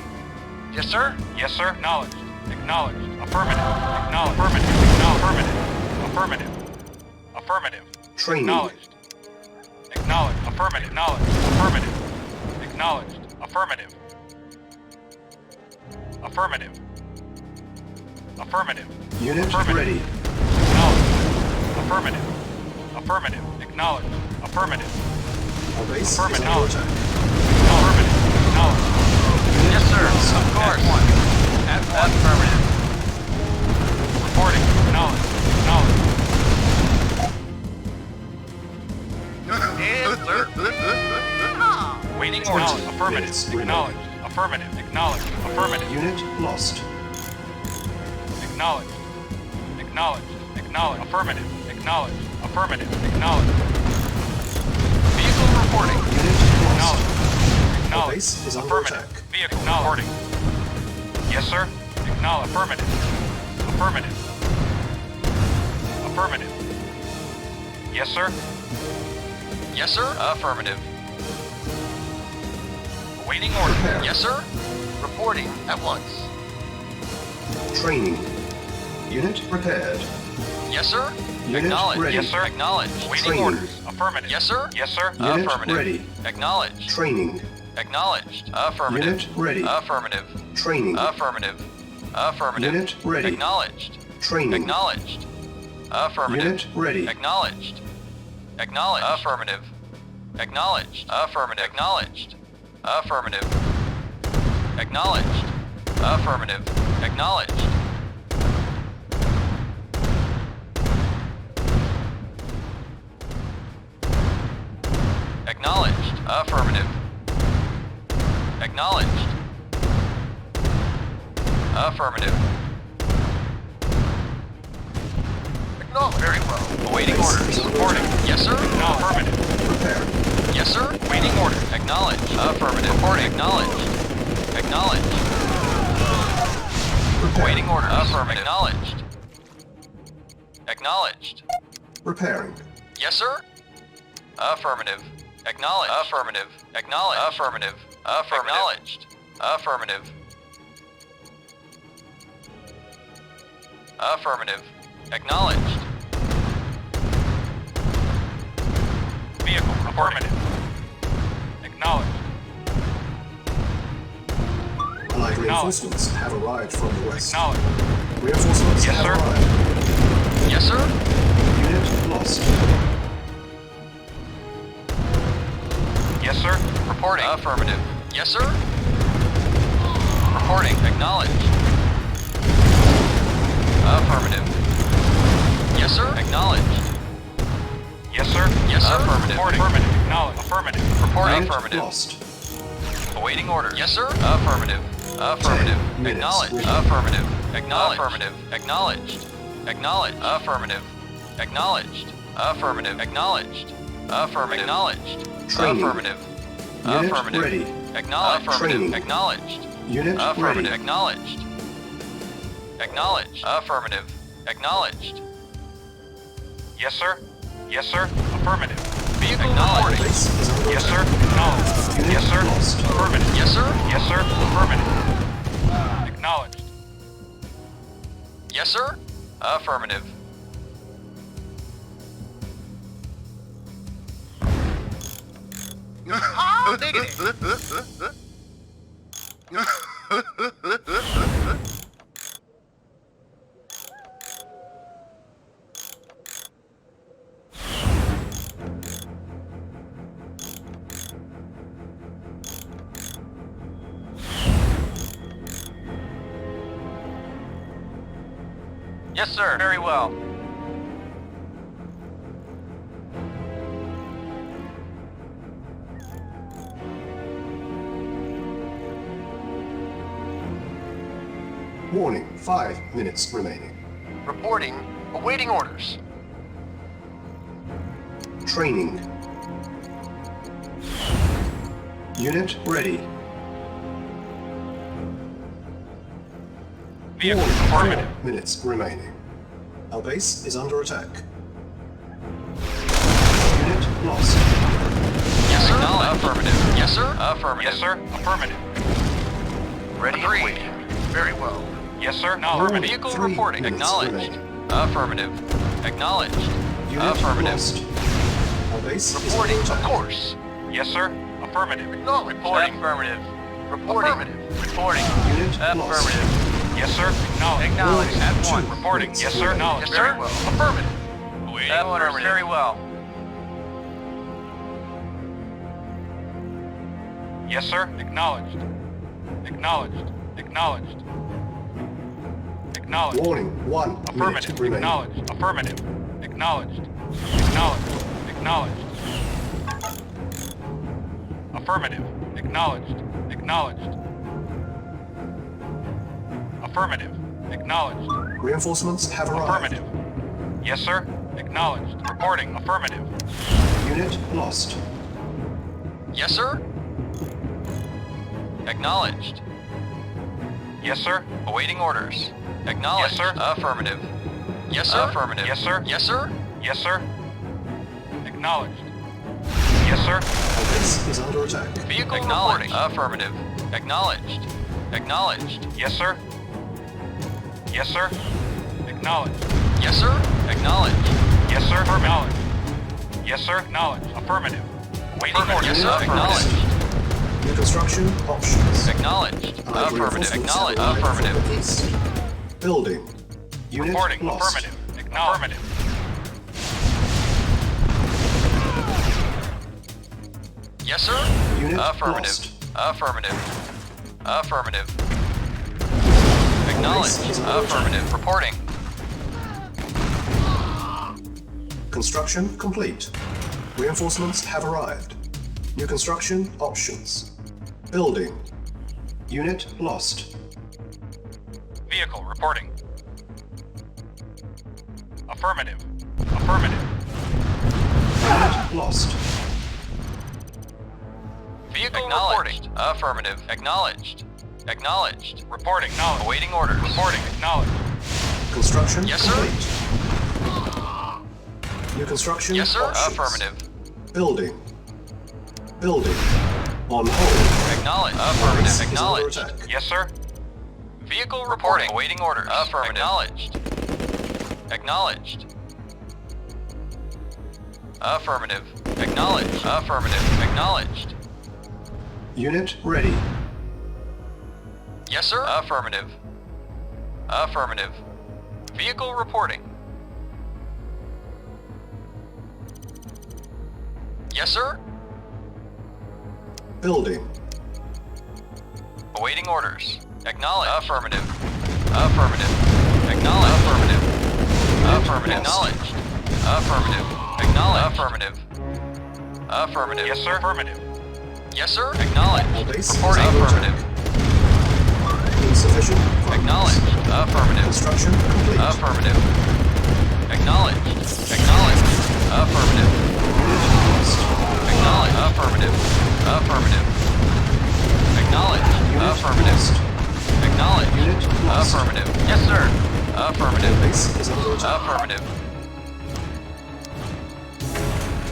Yes, sir. Yes, sir. Acknowledged. Acknowledged. Affirmative. Acknowledged. Affirmative. Affirmative. Affirmative. Affirmative. Training. Acknowledged. Acknowledged. Affirmative. Acknowledged. Affirmative. Acknowledged. Affirmative. Affirmative. Affirmative. Unit Affirmative. ready. Acknowledged. Affirmative. Affirmative. Acknowledged. Affirmative. Our base is Affirmative. under attack. Affirmative. Acknowledged. Yes, sir. Of course. At one. Affirmative. Reporting. Acknowledged. Acknowledged. Yes, sir. Waiting 20 orders. Affirmative. minutes remaining. Acknowledged. Affirmative. Acknowledged. Affirmative. Unit lost. Acknowledged. Acknowledged. Acknowledged. Affirmative. Acknowledged. Affirmative. Acknowledged. Reporting. Unit lost. Our Acknowledged. base is under Affirmative. attack. Vehicle reporting. Yes, sir. Acknowledged. Affirmative. Affirmative. Affirmative. Yes, sir. Yes, sir. Affirmative. Awaiting order. Prepare. Yes, sir. Reporting at once. Training. Unit prepared. Yes, sir. Unit Acknowledged. ready. Yes, sir. Acknowledged. Awaiting Training. orders. Affirmative. Yes, sir. Yes, sir. Unit Affirmative. ready. Acknowledged. Training. Acknowledged. Affirmative. Unit ready. Affirmative. Training. Affirmative. Affirmative. Unit ready. Acknowledged. Training. Acknowledged. Affirmative. Unit ready. Acknowledged. Acknowledged. Affirmative. Acknowledged. Affirmative. Acknowledged. Affirmative. Acknowledged. Affirmative. Acknowledged. Acknowledged. Affirmative. Acknowledged. Affirmative. Acknowledged. Very well. Awaiting Base orders. is under Reporting. attack. Yes, sir. Affirmative. Prepare. Yes, sir. Waiting order. Acknowledged. Affirmative. Reporting. Acknowledged. Acknowledged. Prepare. Waiting order. Affirmative. Acknowledged. Acknowledged. Repairing. Yes, sir. Affirmative. Acknowledged. Affirmative. Acknowledged. Affirmative. Affirmative. Acknowledged. Affirmative. Affirmative. Acknowledged. Vehicle affirmative. Acknowledged. Allied reinforcements have arrived from the west. Acknowledged. Reinforcements Yes, have sir. arrived. Yes, sir. Unit lost. Yes, sir. Reporting. Affirmative. Yes, sir. Reporting. Acknowledged. Affirmative. Yes, sir. Acknowledged. Yes, sir. Yes, sir. Affirmative. Reporting. Affirmative. Acknowledged. Affirmative. Reporting. Unit Affirmative. lost. Awaiting orders. Yes, sir. Affirmative. Affirmative. 10 minutes Acknowledged. remaining. Affirmative. Acknowledged. Affirmative. Acknowledged. Acknowledged. Affirmative. Acknowledged. Affirmative. Acknowledged. Affirmative. Acknowledged. Training. Affirmative. Unit Affirmative. ready. Acknowledged. Affirmative. Training. Acknowledged. Unit Affirmative. ready. Acknowledged. Acknowledged. Affirmative. Acknowledged. Yes, sir. Yes, sir. Affirmative. Vehicle Our reporting. base is under Yes, sir. attack. Acknowledged. Unit Yes, sir. lost. Affirmative. Yes, sir. Yes, sir. Affirmative. Acknowledged. Yes, sir. Affirmative. Oh, diggity. Yes, sir. Very well. Warning, 5 minutes remaining. Reporting. Awaiting orders. Training. Unit ready. Vehicle Warning, affirmative. 4 minutes remaining. Our base is under attack. Unit lost. Yes, sir. Affirmative. Yes, sir. Affirmative. Yes, sir. Affirmative. Ready and Agreed. waiting. Very well. Yes, sir. Warning, Affirmative. Vehicle 3 reporting. minutes Acknowledged. remaining. Affirmative. Acknowledged. Unit Affirmative. lost. Our base is under Reporting, of attack. course. Yes, sir. Affirmative. Acknowledged. Reporting. Affirmative. Reporting. Affirmative. Reporting. Unit lost. Affirmative. Yes, sir. Acknowledged. Acknowledged. At Two once. Reporting. minutes Yes, sir. remaining. Acknowledged. Yes, Very sir. well. Affirmative. Awaiting orders. Very well. Yes, sir. Acknowledged. Acknowledged. Acknowledged. Acknowledged. Warning, 1 minute Affirmative. remaining. Acknowledged. Affirmative. Acknowledged. Acknowledged. Acknowledged. Affirmative. Acknowledged. Acknowledged. Affirmative. Acknowledged. Reinforcements have arrived. Affirmative. Yes, sir. Acknowledged. Reporting. Affirmative. Unit lost. Yes, sir. Acknowledged. Yes, sir. Awaiting orders. Acknowledged. Yes, sir. Affirmative. Yes, sir. Affirmative. Yes, sir. Yes, sir. Yes, sir. Acknowledged. Yes, sir. Our base is under attack. Vehicle acknowledged. Affirmative. Acknowledged. Acknowledged. Yes, sir. Yes, sir. Acknowledged. Yes, sir. Acknowledged. Yes, sir. Acknowledged. Yes, sir. Acknowledged. Affirmative. Waiting orders. Yes, sir. Acknowledged. New construction options. Acknowledged. Allied Affirmative. reinforcements Acknowledged. arrived from Affirmative. the east. Building. Unit Reporting. lost. Affirmative. Affirmative. Yes, sir. Unit Affirmative. lost. Affirmative. Affirmative. Base Acknowledged. is under Affirmative. Reporting. Construction complete. Reinforcements have arrived. New construction options. Building. Unit lost. Vehicle reporting. Affirmative. Affirmative. Unit lost. Vehicle reporting. Affirmative. Acknowledged. Acknowledged. Reporting. Acknowledged. Awaiting orders. Reporting. Acknowledged. Construction Yes, sir. complete. New construction Yes, sir. options. Affirmative. Building. Building. On hold. Acknowledged. Base Affirmative. is under Acknowledged. attack. Yes, sir. Vehicle reporting. Awaiting orders. Affirmative. Acknowledged. Acknowledged. Affirmative. Acknowledged. Affirmative. Acknowledged. Unit ready. Yes, sir. Affirmative. Affirmative. Vehicle reporting. Yes, sir. Building. Awaiting orders. Acknowledge. Affirmative. Affirmative. Acknowledge. Affirmative. Affirmative. Acknowledged. Affirmative. Acknowledge. Affirmative. Affirmative. Yes, sir. Affirmative. Yes, sir. Acknowledge. All base is Reporting. under Affirmative. Insufficient funds. Acknowledge. Affirmative. Construction complete. Affirmative. Acknowledge. Acknowledge. Affirmative. Unit lost. Acknowledge. Affirmative. Affirmative. Acknowledge. Unit Affirmative. lost. Acknowledge. Unit lost. Affirmative. Yes, sir. Affirmative. Base is under attack. Affirmative.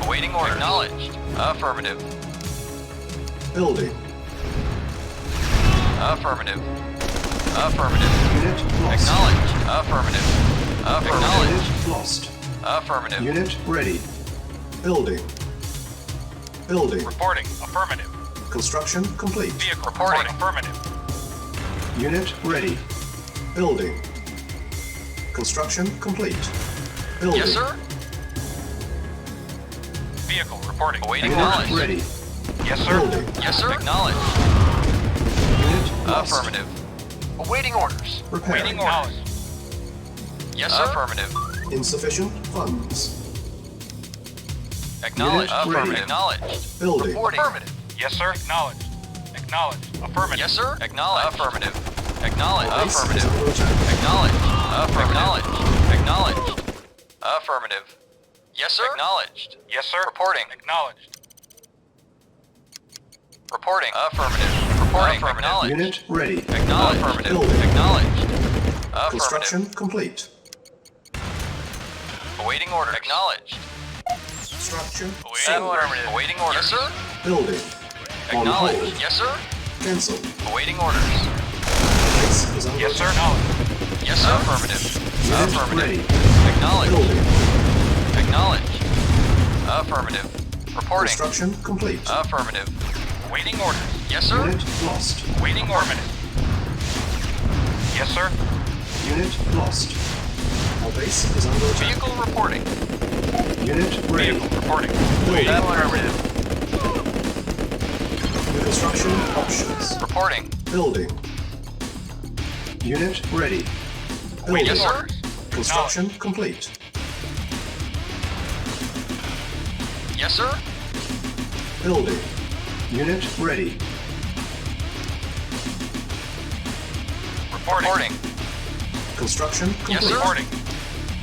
Awaiting order. Acknowledged. Affirmative. Building. Affirmative. Affirmative. Unit lost. Acknowledged. Affirmative. Acknowledged. Unit lost. Affirmative. Unit ready. Building. Building. Reporting. Affirmative. Construction complete. Vehicle Reporting. Affirmative. Unit ready. Building. Construction complete. Building. Yes, sir. Vehicle reporting. Awaiting Unit acknowledged. ready. Yes, sir. Building. Yes, sir. Acknowledged. Unit lost. Affirmative. Awaiting orders. Repairing. Waiting orders. Yes, sir. Affirmative. Insufficient funds. Acknowledged. Unit ready. Affirmative. Acknowledged. Building. Reporting. Affirmative. Yes, sir. Acknowledged. Acknowledged. Affirmative. Yes, sir. Acknowledged. Affirmative. Acknowledged. Base is Affirmative. under attack. Acknowledged. Acknowledged. Acknowledged. Affirmative. Yes, sir. Acknowledged. Yes, sir. Reporting. Acknowledged. Reporting. Affirmative. Reporting. Acknowledged. Unit ready. Acknowledged. Affirmative. Building. Acknowledged. Affirmative. Construction complete. Awaiting order. Acknowledged. Structure Awaiting order. Awaiting order. Yes, sir. building. On Acknowledged. hold. Yes, sir. Cancel. Awaiting orders. Base is under Yes, sir. attack. Acknowledged. Yes, sir. Affirmative. Unit Affirmative. ready. Acknowledged. Building. Acknowledged. Affirmative. Reporting. Construction complete. Affirmative. Waiting orders. Yes, sir. Unit lost. Waiting orders. Yes, sir. Unit lost. Our base is under attack. Vehicle reporting. Unit ready. Vehicle reporting. Building. Affirmative. New construction options. Reporting. Building. Unit ready. Building. Yes, sir. Construction complete. Yes, sir. Building. Unit ready. Reporting. Construction complete. Yes, sir. Reporting.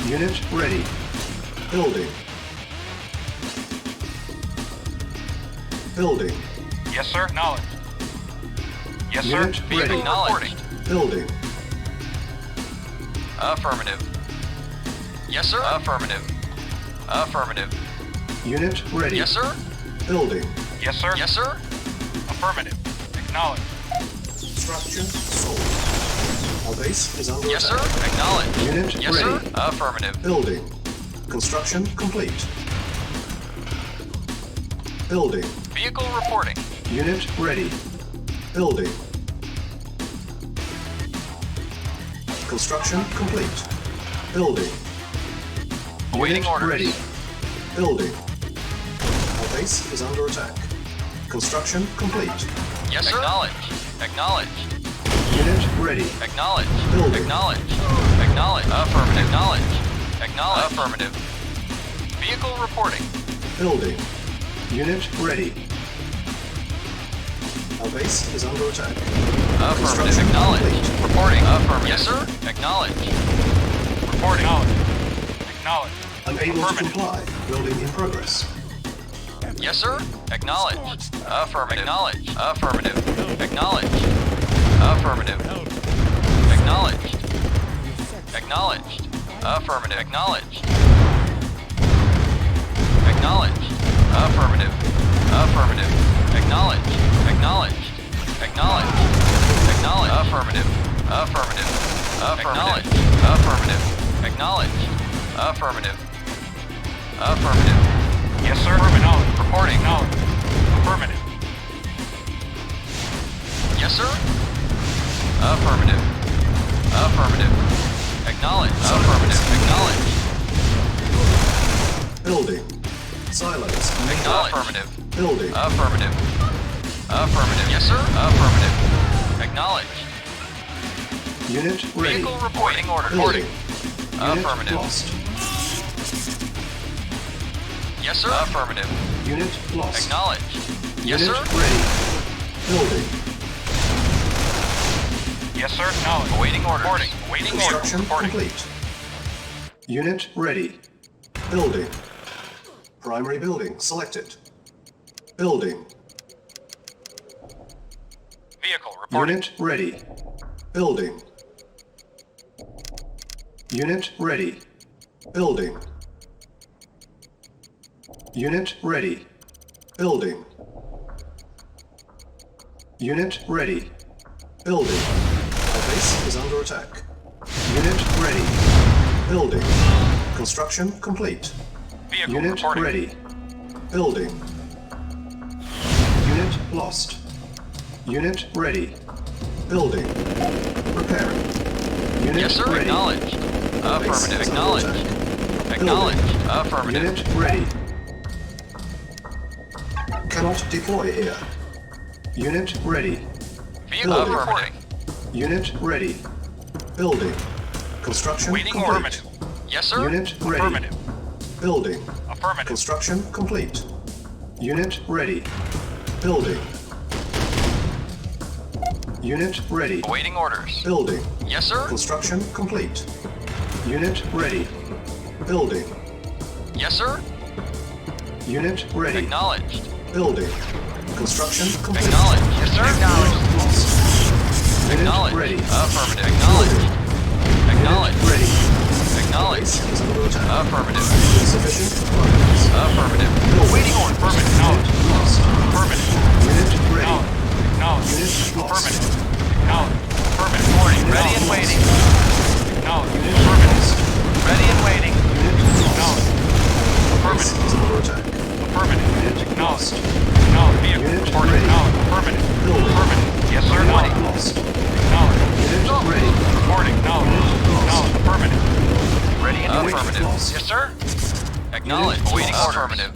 Unit ready. Building. Building. Yes, sir. Acknowledged. Yes, sir. Unit Vehicle ready. reporting. Building. Affirmative. Yes, sir. Affirmative. Affirmative. Unit ready. Yes, sir. Building. Yes, sir. Yes, sir. Affirmative. Acknowledged. Structure sold. Our base is under Yes, sir. attack. Acknowledged. Unit Yes, ready. sir. Affirmative. Building. Construction complete. Building. Vehicle reporting. Unit ready. Building. Construction complete. Building. Awaiting Unit orders. ready. Building. Our base is under attack. Construction complete. Yes, sir. Acknowledged. Acknowledged. Unit ready. Acknowledged. Building. Acknowledged. Acknowledged. Affirmative. Acknowledged. Acknowledged. Affirmative. Vehicle reporting. Building. Unit ready. Our base is under attack. Affirmative. Construction Acknowledged. complete. Reporting. Affirmative. Yes, sir. Acknowledged. Reporting. Acknowledged. Unable to Affirmative. comply. Building in progress. Yes, sir. Acknowledged. Affirmative. Acknowledged. Affirmative. Acknowledged. Affirmative. Acknowledged. Acknowledged. Affirmative. Acknowledged. Acknowledged. Affirmative. Affirmative. Acknowledged. Acknowledged. Acknowledged. Acknowledged. Affirmative. Affirmative. Affirmative. Affirmative. Acknowledged. Affirmative. Affirmative. Yes, sir. Affirmative. Reporting. Acknowledged. Affirmative. Yes, sir. Affirmative. Affirmative. Acknowledged. Affirmative. Acknowledged. Building. Silos. Acknowledged. Affirmative. Building. Affirmative. Affirmative. Yes, sir. Affirmative. Acknowledged. Unit ready. Vehicle reporting order. Building. Reporting. Unit Affirmative. lost. Yes, sir. Affirmative. Unit lost. Acknowledged. Yes, Unit sir. ready. Building. Yes, sir. Acknowledged. Awaiting orders. Reporting. Awaiting orders. Construction Reporting. complete. Unit ready. Building. Primary building selected. Building. Vehicle reporting. Unit ready. Building. Unit ready. Building. Unit ready. Building. Unit ready. Building. Our base is under attack. Unit ready. Building. Construction complete. Vehicle Unit reporting. ready. Building. Unit lost. Unit ready. Building. Repairing. Unit Yes, sir. ready. Acknowledged. Our base Affirmative. is under Acknowledged. attack. Acknowledged. Affirmative. Unit ready. Cannot deploy here. Unit ready. Vehicle Building. reporting. Unit ready. Building. Construction Waiting complete. affirmative. Yes, sir. Unit ready. Affirmative. Building. Affirmative. Construction complete. Unit ready. Building. Unit ready. Awaiting orders. Building. Yes, sir. Construction complete. Unit ready. Building. Yes, sir. Unit ready. Acknowledged. Building. Construction complete. Acknowledged. Yes, sir. Acknowledged. Lost. Unit Acknowledged. ready. Affirmative. Acknowledged. Acknowledged. Unit ready. Acknowledged. Base is under attack. Affirmative. Insufficient funds. Affirmative. Waiting order. Affirmative. Acknowledged. Unit lost. Affirmative. Unit ready. Acknowledged. Unit lost. Affirmative. Acknowledged. Affirmative. Reporting. Unit Ready and lost. waiting. Acknowledged. Unit Affirmative. lost. Ready and waiting. Unit lost. Acknowledged. Base Affirmative. is under attack. Affirmative. Unit Acknowledged. lost. Acknowledged. Vehicle Unit reporting. ready. Acknowledged. Affirmative. Building. Affirmative. Yes, sir. Unit Acknowledged. lost. Acknowledged. Unit ready. Reporting. Acknowledged. Acknowledged. Affirmative. Ready and Unit affirmative. lost. Yes, sir. Acknowledged. Unit Awaiting lost. affirmative.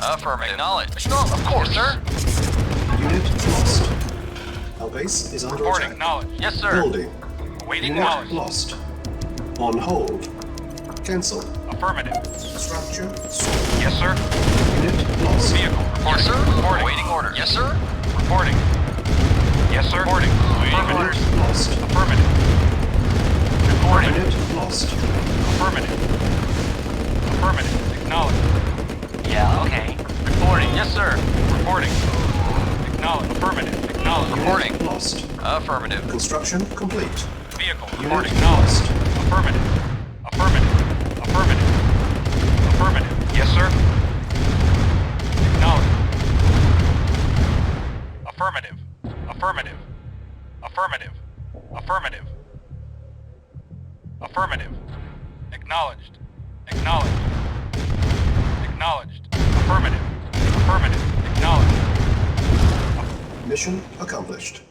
Affirmative. Acknowledged. Of course, Yes, sir. Unit lost. Our base is under Reporting. attack. Acknowledged. Yes, sir. Building. Awaiting Unit acknowledged. lost. On hold. Cancel. Affirmative. Structure sold. Yes, sir. Unit lost. Vehicle Yes, reporting. sir. Reporting. Awaiting orders. Yes, sir. Reporting. Yes, sir. Reporting. Awaiting orders. Unit lost. Affirmative. Reporting. Unit lost. Affirmative. Affirmative. Acknowledged. Yeah, okay. Reporting. Yes, sir. Reporting. Acknowledged. Affirmative. Construction complete. Vehicle Unit reporting knowledge. lost. Affirmative. Affirmative. Affirmative. Affirmative. Yes, sir. Acknowledge. Affirmative. Affirmative. Affirmative. Affirmative. Affirmative. Acknowledged. Acknowledged. Acknowledged. Affirmative. Affirmative. Acknowledged. Mission accomplished.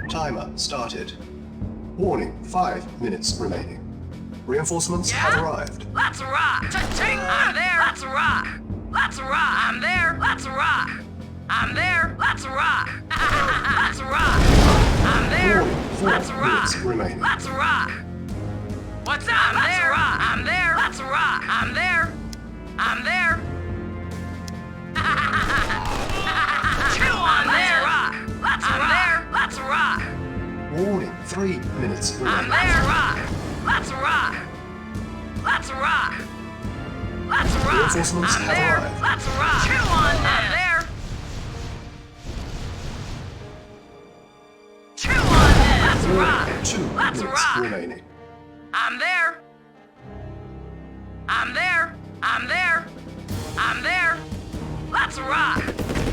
Timer started. Warning, 5 minutes remaining. Reinforcements have arrived. Let's rock! Cha-ching! I'm there! Let's rock! Let's rock! I'm there! Let's rock! I'm there! Let's rock! Let's rock! I'm there! Warning, 4 Let's rock! minutes remaining. Let's rock! What's up? I'm there! Rock. I'm there! Let's rock! I'm there! I'm there! Chew on there! Rock! Let's rock! There! Let's rock! Warning, 3 minutes I'm remaining. there! Rock! Let's rock! Let's rock! Let's rock! Reinforcements I'm have there! arrived. Let's rock! Chew on there! I'm there! Chew on there! Let's rock! Warning, 2 Let's minutes rock! remaining. I'm there! I'm there! I'm there! I'm there! Let's rock!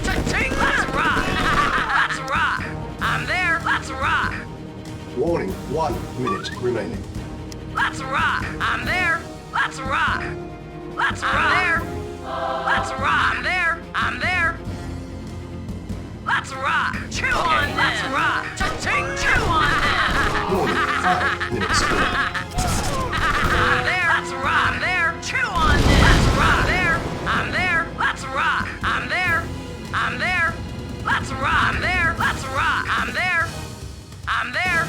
Cha-ching! Let's rock! Let's rock! I'm there! Let's rock! Warning, 1 minute remaining. Let's rock! I'm there! Let's rock! Let's rock! I'm there! Let's rock! I'm there! I'm there! Let's rock! Chew on them! Let's rock! Cha-ching! Chew on them! Warning, 5 minutes remaining. I'm there! Let's rock! I'm there! Chew on them! Let's rock! There! I'm there! Let's rock! I'm there! I'm there! Let's rock! I'm there! Let's rock! I'm there! I'm there!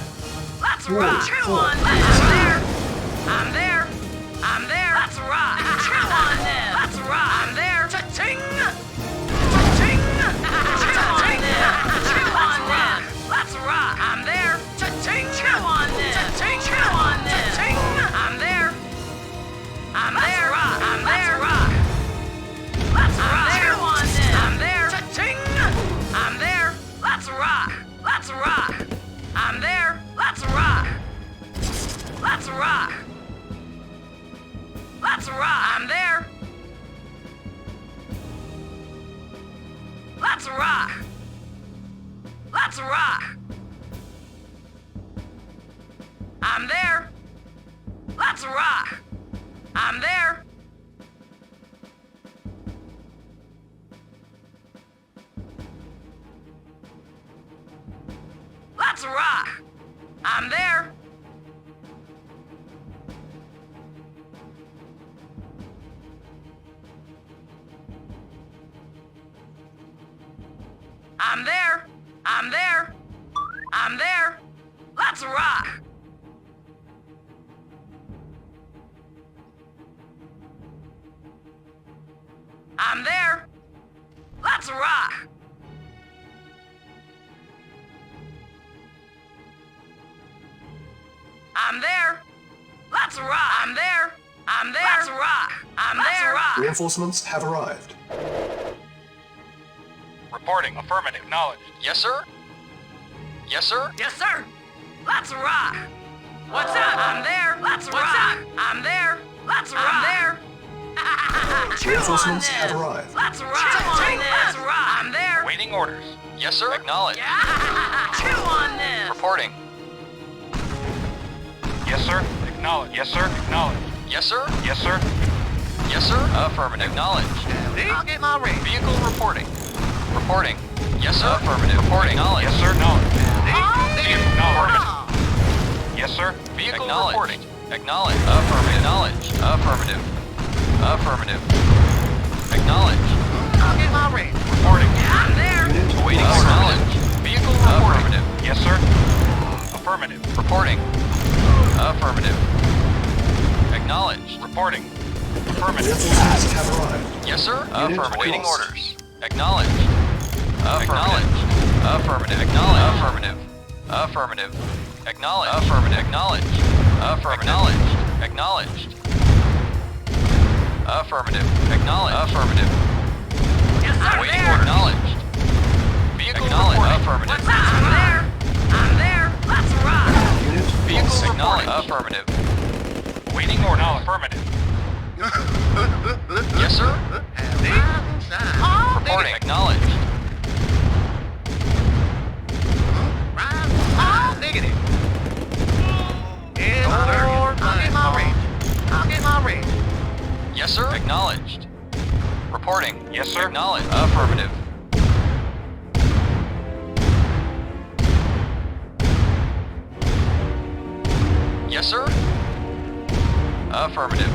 Let's rock! Chew on them! I'm there! I'm there! I'm there! Let's rock! Chew on them! Let's rock! I'm there! Cha-ching! Cha-ching! Chew on them! Chew on them! Let's rock! I'm there! Cha-ching! Chew on them! Cha-ching! Chew on them! Cha-ching! I'm there! I'm there! Rock! I'm there! Rock! Let's rock! Chew on them! I'm there! Cha-ching! I'm there! Let's rock! Let's rock! I'm there! Let's rock! Let's rock! Let's rock! I'm there! Let's rock! Let's rock! I'm there! Let's rock! I'm there! Let's rock! I'm there! I'm there! I'm there! I'm there! Let's rock! I'm there! Let's rock! I'm there! Let's rock! I'm there! I'm there! Let's rock! I'm there! Rock! Reinforcements have arrived. Reporting. Affirmative. Acknowledged. Yes, sir? Yes, sir? Yes, sir! Let's rock! What's up? I'm there! Let's rock! What's up? I'm there! Let's rock! I'm there! Reinforcements have arrived. Let's rock! Let's rock! I'm there! Waiting orders. Yes, sir? Acknowledged. Chew on this! Reporting. Yes, sir. Acknowledged. Yes, sir. Acknowledged. Yes, sir? Yes, sir. Yes, sir? Affirmative. Acknowledged. I'll get my ring. Vehicle reporting. Reporting. Yes, sir? Affirmative. Reporting. Acknowledged. Yes, sir. Acknowledged. Acknowledged. Yes, sir. Vehicle Acknowledged. reporting. Acknowledged. Affirmative. Acknowledged. Affirmative. Affirmative. Acknowledged. I'll get my ring. Reporting. I'm there! Unit Awaiting lost. orders. Vehicle reporting. Affirmative. Yes, sir. Affirmative. Reporting. Affirmative. Acknowledged. Reporting. Affirmative. Reinforcements have arrived. Yes, sir. Unit Affirmative. Waiting lost. orders. Acknowledged. Acknowledged. Affirmative. Acknowledged. Affirmative. Affirmative. Acknowledged. Affirmative. Acknowledged. Affirmative. Acknowledged. Affirmative. Acknowledged. Affirmative. Yes, sir. Waiting There. order. Acknowledged. Vehicle reporting. Affirmative. What's up? I'm there. I'm there. Let's ride. Unit Vehicle lost. acknowledged. Affirmative. Waiting order. Affirmative. Yes, sir. Oh, Reporting. Acknowledged. Oh, diggity. Yes, sir. I'll get my range. I'll get my range. Yes, sir. Acknowledged. Reporting. Yes, sir. Acknowledged. Affirmative. Yes, sir. Affirmative.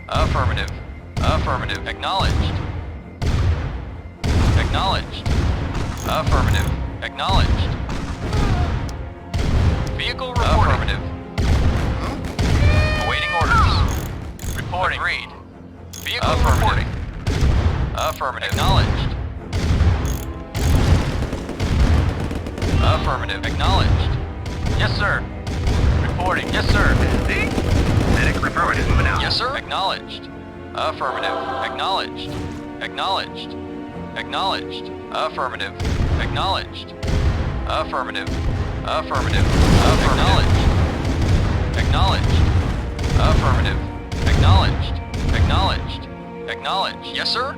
Affirmative. Affirmative. Acknowledged. Acknowledged. Affirmative. Acknowledged. Vehicle reporting. Affirmative. Awaiting orders. Reporting. Agreed. Vehicle reporting. Affirmative. Acknowledged. Affirmative. Acknowledged. Yes, sir. Reporting. Yes, sir. Medic affirmative. Moving out. Yes, sir. Acknowledged. Affirmative. Acknowledged. Acknowledged. Acknowledged. Affirmative. Acknowledged. Affirmative. Affirmative. Acknowledged. Acknowledged. Affirmative. Acknowledged. Acknowledged. Acknowledged. Yes, sir.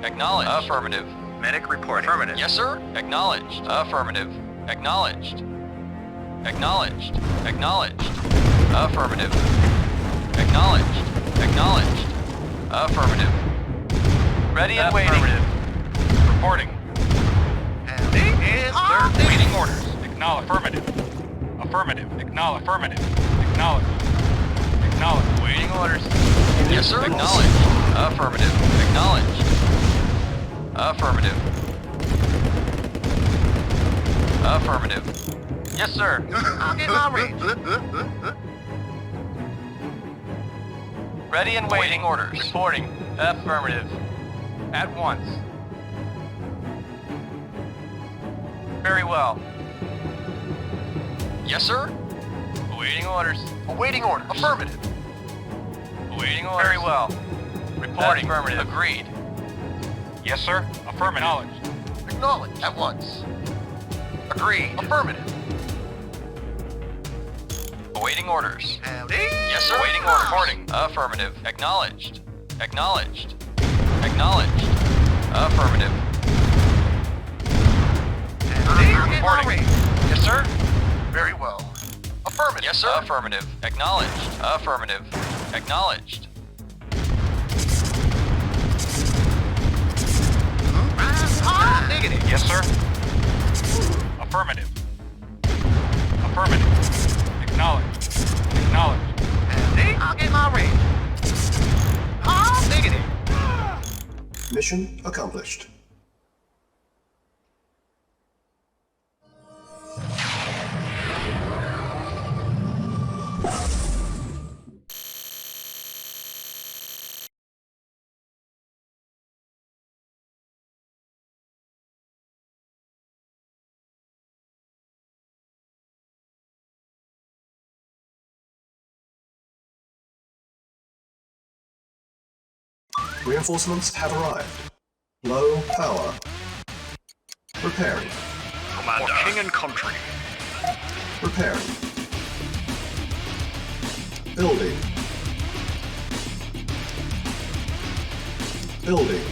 Acknowledged. Affirmative. Medic reporting. Affirmative. Yes, sir. Acknowledged. Affirmative. Acknowledged. Acknowledged. Acknowledged. Affirmative. Acknowledged. Acknowledged. Affirmative. Ready and waiting. Reporting. Yes, sir. Waiting orders. Acknowledge. Affirmative. Affirmative. Acknowledge. Affirmative. Acknowledge. Acknowledge. Waiting orders. Yes, sir. Acknowledged. Affirmative. Acknowledged. Affirmative. Affirmative. Yes, sir. I'll get my range. Ready and waiting orders. Reporting. Affirmative. At once. Very well. Yes, sir. Awaiting orders. Awaiting order. Affirmative. Awaiting orders. Very well. Reporting. Affirmative. Agreed. Yes, sir. Affirmative. Acknowledged. Acknowledged. At once. Agreed. Affirmative. Awaiting orders. Howdy. Yes, sir. Awaiting orders. Reporting. Affirmative. Acknowledged. Acknowledged. Acknowledged. Affirmative. Howdy. I'll get my Reporting. range. Yes, sir. Very well. Affirmative. Yes, sir. Affirmative. Acknowledged. Affirmative. Acknowledged. Oh, diggity. Yes, sir. Affirmative. Affirmative. Acknowledged. Acknowledged. Howdy. I'll get my range. Oh, diggity. Mission accomplished. Reinforcements have arrived. Low power. Repairing. For king and country. Repairing. Building. Building.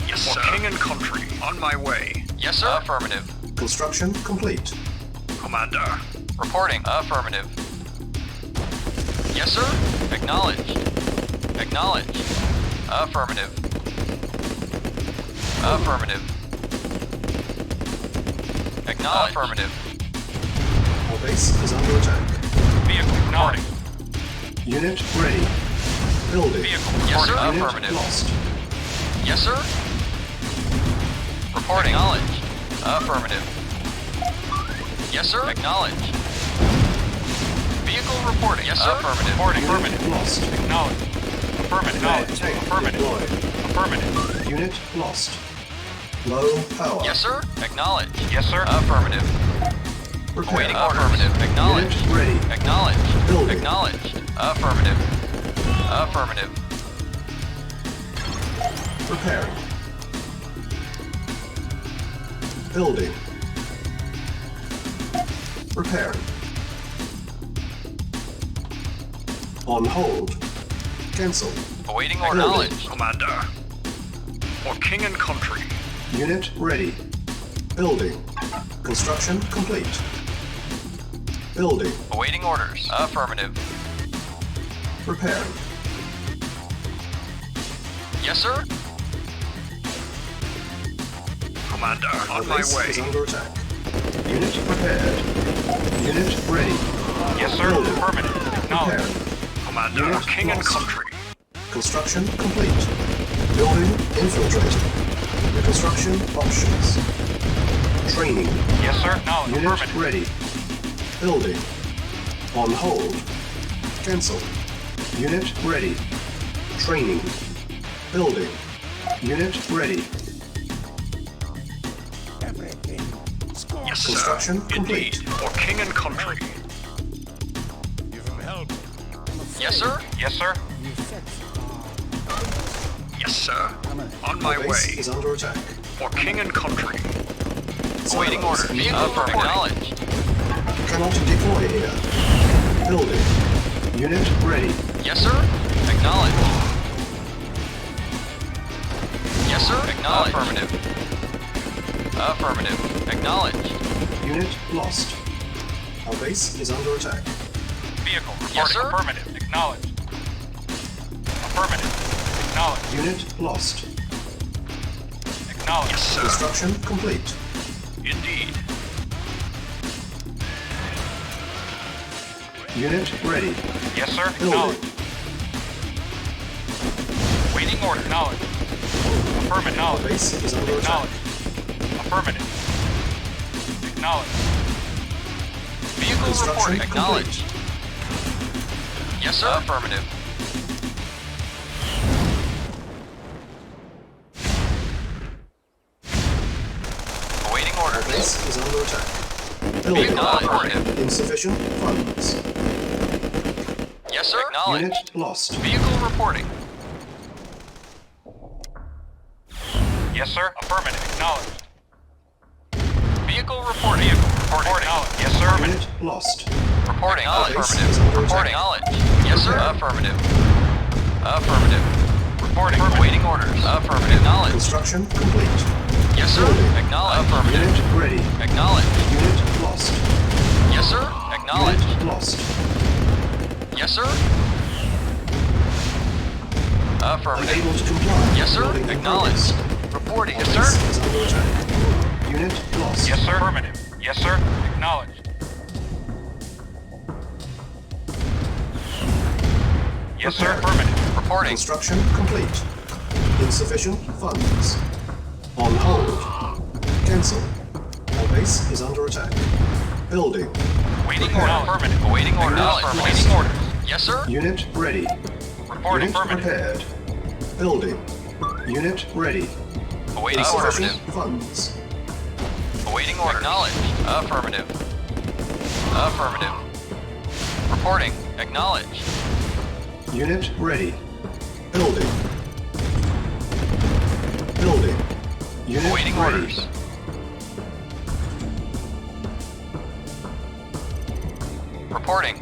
Yes, sir. For king and country. On my way. Yes, sir. Affirmative. Construction complete. Commander. Reporting. Affirmative. Yes, sir. Acknowledged. Acknowledged. Affirmative. Affirmative. Acknowledged. Affirmative. Our base is under attack. Vehicle reporting. Unit ready. Building. Vehicle Yes, sir. reporting. Unit Affirmative. lost. Yes, sir. Reporting. Acknowledged. Affirmative. Yes, sir. Acknowledged. Vehicle Vehicle reporting. Yes, sir. Affirmative. Reporting. Unit Affirmative. lost. Acknowledged. Affirmative. Acknowledged. Tank Affirmative. deployed. Affirmative. Unit lost. Low power. Yes, sir. Acknowledge. Yes, sir. Affirmative. Repair. Awaiting orders. Affirmative. Acknowledge. Unit ready. Acknowledge. Building. Acknowledged. Affirmative. Affirmative. Repairing. Building. Repairing. On hold. Cancel. Awaiting Building. orders. Knowledge. Commander. For king and country. Unit ready. Building. Construction complete. Building. Awaiting orders. Affirmative. Repairing. Yes, sir. Commander, Our on my base way. is under attack. Unit prepared. Unit ready. Yes, sir. Building. Affirmative. Acknowledged. Prepared. Commander, Unit king and lost. country. Construction complete. Building infiltrated. Reconstruction options. Training. Yes, sir. Acknowledged. Unit Affirmative. ready. Building. On hold. Cancel. Unit ready. Training. Building. Unit ready. Yes, sir. Construction complete. Indeed. For king and country. Yes, sir. Yes, sir. Yes, sir. On my Our base way. is under attack. For king and country. Awaiting Silos orders. being Affirmative. reported. Acknowledged. Cannot deploy here. Building. Unit ready. Yes, sir. Acknowledged. Yes, sir. Acknowledged. Affirmative. Affirmative. Acknowledged. Unit lost. Our base is under attack. Vehicle reporting. Yes, sir. Affirmative. Acknowledged. Affirmative. Acknowledged. Unit lost. Acknowledged. Yes, sir. Construction complete. Indeed. Unit ready. Yes, sir. Building. Acknowledged. Waiting order. Acknowledged. Affirmative. Our Acknowledged. base is under attack. Acknowledged. Affirmative. Acknowledged. Vehicle Construction reporting. complete. Acknowledged. Yes, sir. Affirmative. Awaiting Our orders. base is under attack. Building. Acknowledged. Insufficient funds. Yes, sir. Acknowledged. Unit lost. Vehicle reporting. Yes, sir. Affirmative. Acknowledged. Vehicle reporting. Reporting. Acknowledged. Yes, sir. Unit lost. Reporting. Our base is Affirmative. under Reporting. attack. Knowledge. Yes, sir. Repair. Affirmative. Affirmative. Reporting. Awaiting orders. Affirmative. Knowledge. Construction complete. Yes, sir. Building. Acknowledge. Affirmative. Unit ready. Acknowledge. Unit lost. Yes, sir. Acknowledge. Unit lost. Yes, sir. Affirmative. Unable to comply. Yes, sir. Building in Acknowledge. progress. Reporting. Our Yes, base sir. is under attack. Unit lost. Yes, sir. Affirmative. Yes, sir. Acknowledged. Yes, sir. Repair. Affirmative. Reporting. Construction complete. Insufficient funds. On hold. Cancel. Our base is under attack. Building. Waiting Repair. order. Affirmative. Awaiting orders. Acknowledged. Yes. Waiting orders. Yes, sir. Unit ready. Reporting. Unit Affirmative. prepared. Building. Unit ready. Awaiting Insufficient affirmative. funds. Awaiting order. Acknowledged. Affirmative. Affirmative. Reporting. Acknowledged. Unit ready. Building. Building. Unit Awaiting ready. orders. Reporting.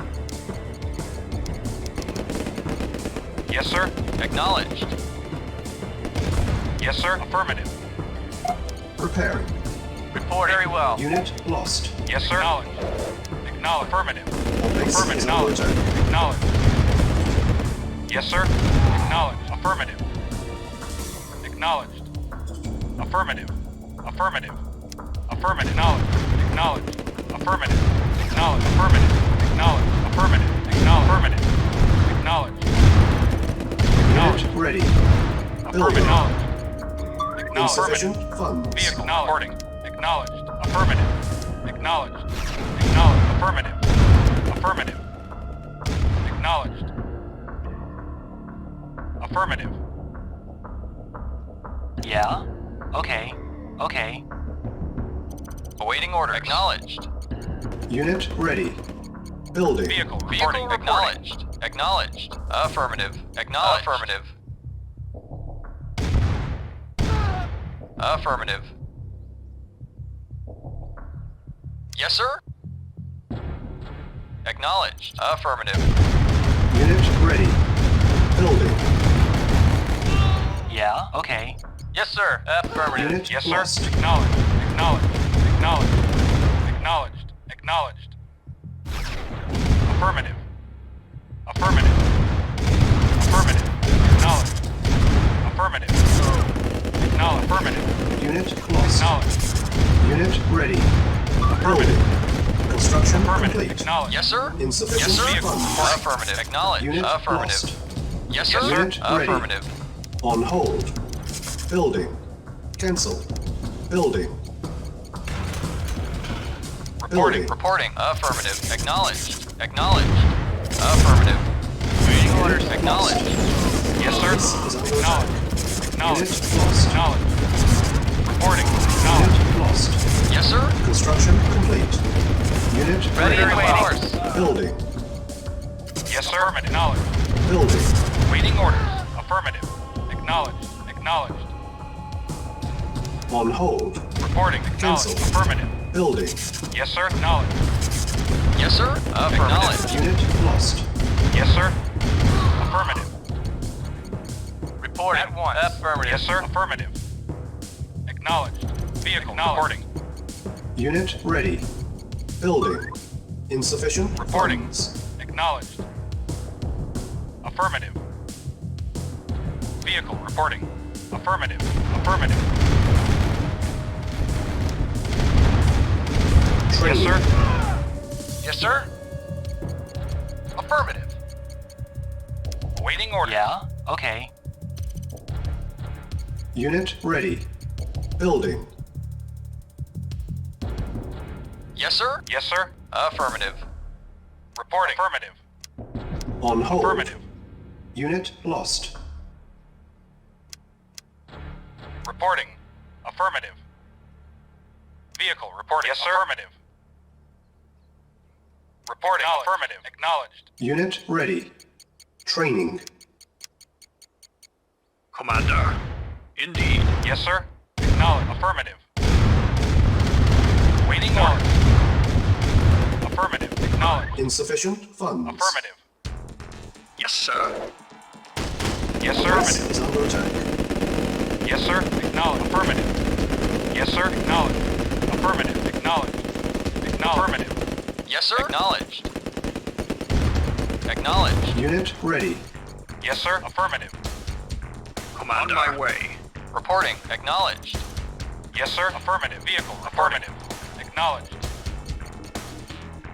Yes, sir. Acknowledged. Yes, sir. Affirmative. Preparing. Report. Very well. Unit lost. Yes, sir. Acknowledged. Acknowledged. Affirmative. Our base Affirmative. is under Acknowledged. attack. Acknowledged. Yes, sir. Acknowledged. Affirmative. Acknowledged. Affirmative. Affirmative. Affirmative. Acknowledged. Acknowledged. Affirmative. Acknowledged. Affirmative. Acknowledged. Affirmative. Acknowledged. Affirmative. Acknowledged. Acknowledged. Unit ready. Affirmative. Building. Acknowledged. Acknowledged. Insufficient funds. Vehicle. Reporting. Acknowledged. Affirmative. Acknowledged. Acknowledged. Affirmative. Affirmative. Acknowledged. Affirmative. Yeah? Okay. Okay. Awaiting orders. Acknowledged. Unit ready. Building. Vehicle Vehicle reporting. acknowledged. Acknowledged. Affirmative. Acknowledged. Affirmative. Affirmative. Yes, sir. Acknowledged. Affirmative. Unit ready. Building. Yeah? Okay. Yes, sir. Affirmative. Unit Yes, sir. lost. Acknowledged. Acknowledged. Acknowledged. Acknowledged. Acknowledged. Affirmative. Affirmative. Affirmative. Acknowledged. Affirmative. Acknowledged. Affirmative. Unit lost. Acknowledged. Unit ready. Building. Construction Affirmative. complete. Acknowledged. Yes, sir. Insufficient Yes, sir. funds. Affirmative. Acknowledged. Unit Affirmative. lost. Yes, sir. Yes, sir. Unit ready. Affirmative. On hold. Building. Cancel. Building. Reporting. Building. Reporting. Affirmative. Acknowledged. Acknowledged. Affirmative. Waiting orders. Acknowledged. Yes, sir. Base is under Acknowledged. attack. Acknowledged. Unit lost. Acknowledged. Reporting. Acknowledged. Unit lost. Yes, sir. Construction complete. Unit Ready and ready. waiting. Building. Yes, sir. Affirmative. Acknowledged. Building. Waiting orders. Affirmative. Acknowledged. Acknowledged. On hold. Reporting. Acknowledged. Cancel. Affirmative. Building. Yes, sir. Acknowledged. Yes, sir. Acknowledged. Unit lost. Yes, sir. Affirmative. Reporting. At once. Affirmative. Yes, sir. Affirmative. Acknowledged. Vehicle reporting. Unit ready. Building. Insufficient Reporting. funds. Acknowledged. Affirmative. Vehicle reporting. Affirmative. Affirmative. Yes, Training. sir. Yes, sir. Affirmative. Waiting orders. Yeah? Okay. Unit ready. Building. Yes, sir. Yes, sir. Affirmative. Reporting. Affirmative. On hold. Affirmative. Unit lost. Reporting. Affirmative. Vehicle reporting. Yes, sir. Affirmative. Reporting. Affirmative. Acknowledged. Unit ready. Training. Commander. Indeed. Yes, sir. Acknowledged. Affirmative. Waiting orders. Affirmative. Acknowledged. Insufficient funds. Affirmative. Yes, sir. Yes, sir. Base Affirmative. is under attack. Yes, sir. Acknowledged. Affirmative. Yes, sir. Acknowledged. Affirmative. Acknowledged. Acknowledged. Affirmative. Yes, sir. Acknowledged. Acknowledged. Unit ready. Yes, sir. Affirmative. Commander. On my way. Reporting. Acknowledged. Yes, sir. Affirmative. Vehicle. Affirmative. Acknowledged.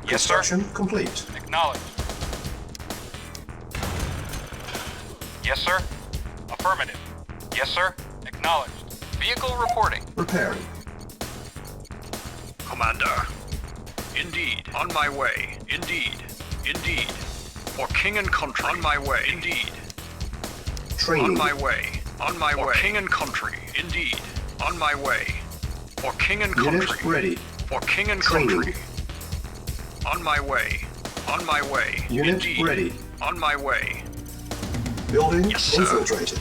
Yes, sir. Construction complete. Acknowledged. Yes, sir. Affirmative. Yes, sir. Acknowledged. Vehicle reporting. Repairing. Commander. Indeed. On my way. Indeed. Indeed. For king and country. On my way. Indeed. Training. On my way. On my way. For king and country. Indeed. On my way. For king and country. Unit ready. For king and Training. country. On my way. On my way. Unit Indeed. ready. On my way. Building Yes, sir. infiltrated.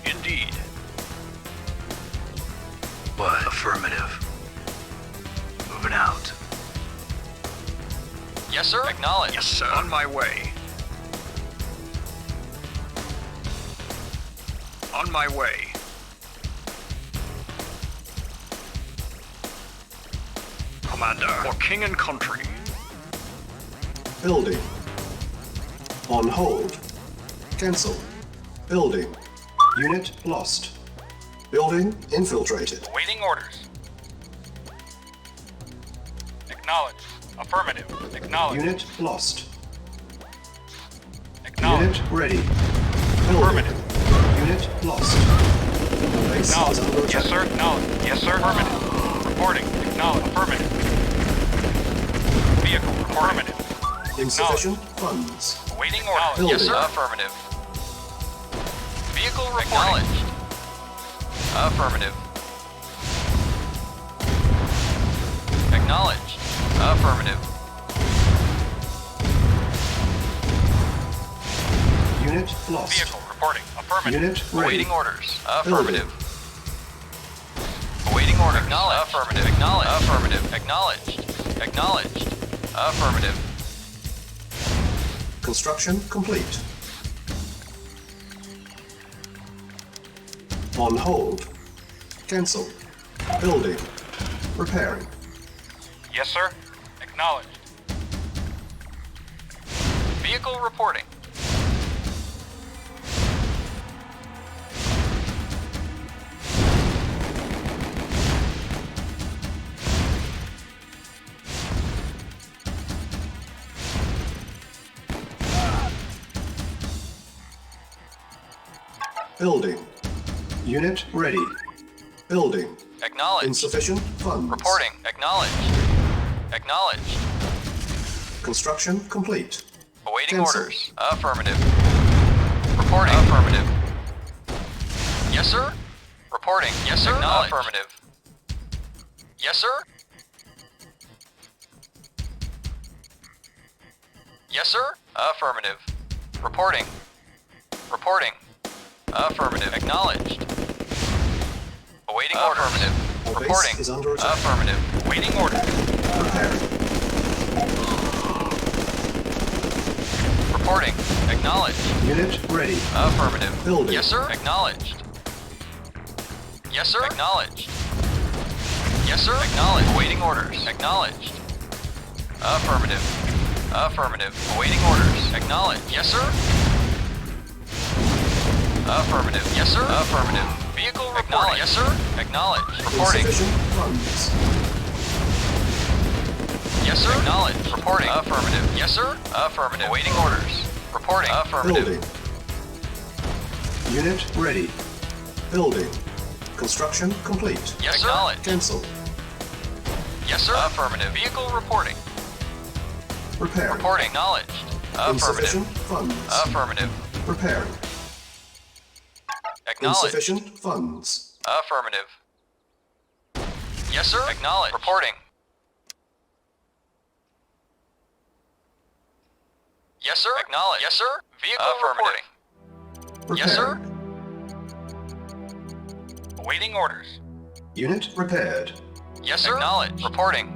Indeed. What? Affirmative. Moving out. Yes, sir. Acknowledged. Yes, sir. On my way. On my way. Commander. For king and country. Building. On hold. Cancel. Building. Unit lost. Building infiltrated. Waiting orders. Acknowledged. Affirmative. Acknowledged. Unit lost. Acknowledged. Unit ready. Building. Affirmative. Unit lost. Base is Acknowledged. under Yes, attack. sir. Acknowledged. Yes, sir. Affirmative. Reporting. Acknowledged. Affirmative. Vehicle. Affirmative. Insufficient funds. Awaiting orders. Building. Yes, sir. Affirmative. Vehicle reporting. Acknowledged. Affirmative. Acknowledged. Affirmative. Unit lost. Vehicle reporting. Affirmative. Unit ready. Awaiting orders. Affirmative. Awaiting order. Acknowledged. Affirmative. Acknowledged. Affirmative. Acknowledged. Acknowledged. Affirmative. Construction complete. On hold. Cancel. Building. Repairing. Yes, sir. Acknowledged. Vehicle reporting. Building. Unit ready. Building. Acknowledged. Insufficient funds. Reporting. Acknowledged. Acknowledged. Construction complete. Awaiting Cancel. orders. Affirmative. Reporting. Affirmative. Yes, sir. Reporting. Yes, sir. Affirmative. Yes, sir. Yes, sir. Affirmative. Reporting. Reporting. Affirmative. Acknowledged. Awaiting order. Affirmative. Our base Reporting. is under attack. Affirmative. Awaiting orders. Repairing. Reporting. Acknowledged. Unit ready. Affirmative. Building. Yes, sir. Acknowledged. Yes, sir. Acknowledged. Yes, sir. Acknowledged. Awaiting orders. Acknowledged. Affirmative. Affirmative. Awaiting orders. Acknowledged. Yes, sir. Affirmative. Yes, sir. Affirmative. Vehicle reporting. Yes, sir. Acknowledged. Reporting. Insufficient funds. Yes, sir. Acknowledged. Reporting. Affirmative. Yes, sir. Affirmative. Awaiting orders. Reporting. Affirmative. Building. Unit ready. Building. Construction complete. Yes, sir. Acknowledged. Cancel. Yes, sir. Affirmative. Vehicle reporting. Repairing. Reporting. Acknowledged. Affirmative. Insufficient funds. Affirmative. Repairing. Acknowledged. Insufficient funds. Affirmative. Yes, sir. Acknowledged. Reporting. Yes, sir. Acknowledged. Yes, sir. Vehicle reporting. Yes, sir. Repairing. Awaiting orders. Unit repaired. Yes, sir. Acknowledged. Reporting.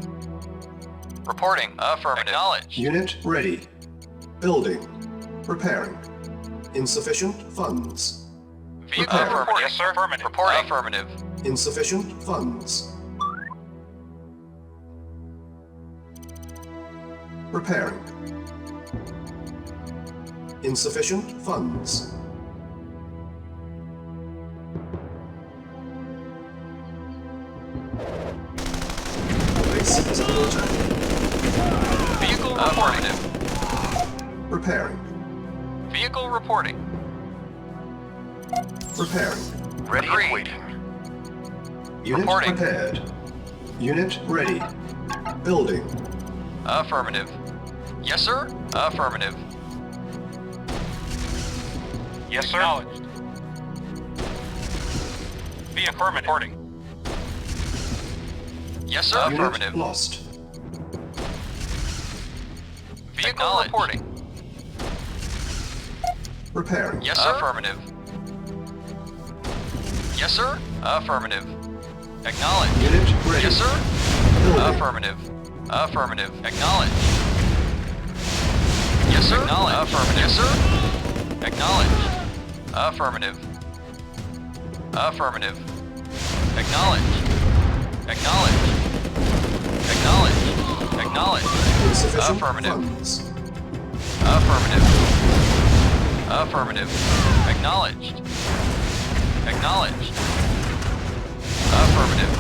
Reporting. Affirmative. Acknowledged. Unit ready. Building. Repairing. Insufficient funds. Vehicle Repairing. reporting. Yes, sir. Affirmative. Reporting. Affirmative. Insufficient funds. Repairing. Insufficient funds. Base is under attack. Vehicle reporting. Repairing. Vehicle reporting. Repairing. Ready and Agreed. waiting. Unit Reporting. repaired. Unit ready. Building. Affirmative. Yes, sir. Affirmative. Yes, sir. Acknowledged. Be affirmative. Reporting. Yes, sir. Unit Affirmative. lost. Vehicle reporting. Repairing. Yes, sir. Affirmative. Yes, sir. Affirmative. Acknowledged. Unit ready. Yes, sir. Building. Affirmative. Affirmative. Acknowledged. Yes, sir. Acknowledged. Affirmative. Yes, sir. Acknowledged. Affirmative. Affirmative. Acknowledged. Acknowledged. Acknowledged. Acknowledged. Insufficient Affirmative. funds. Affirmative. Affirmative. Acknowledged. Acknowledged. Affirmative.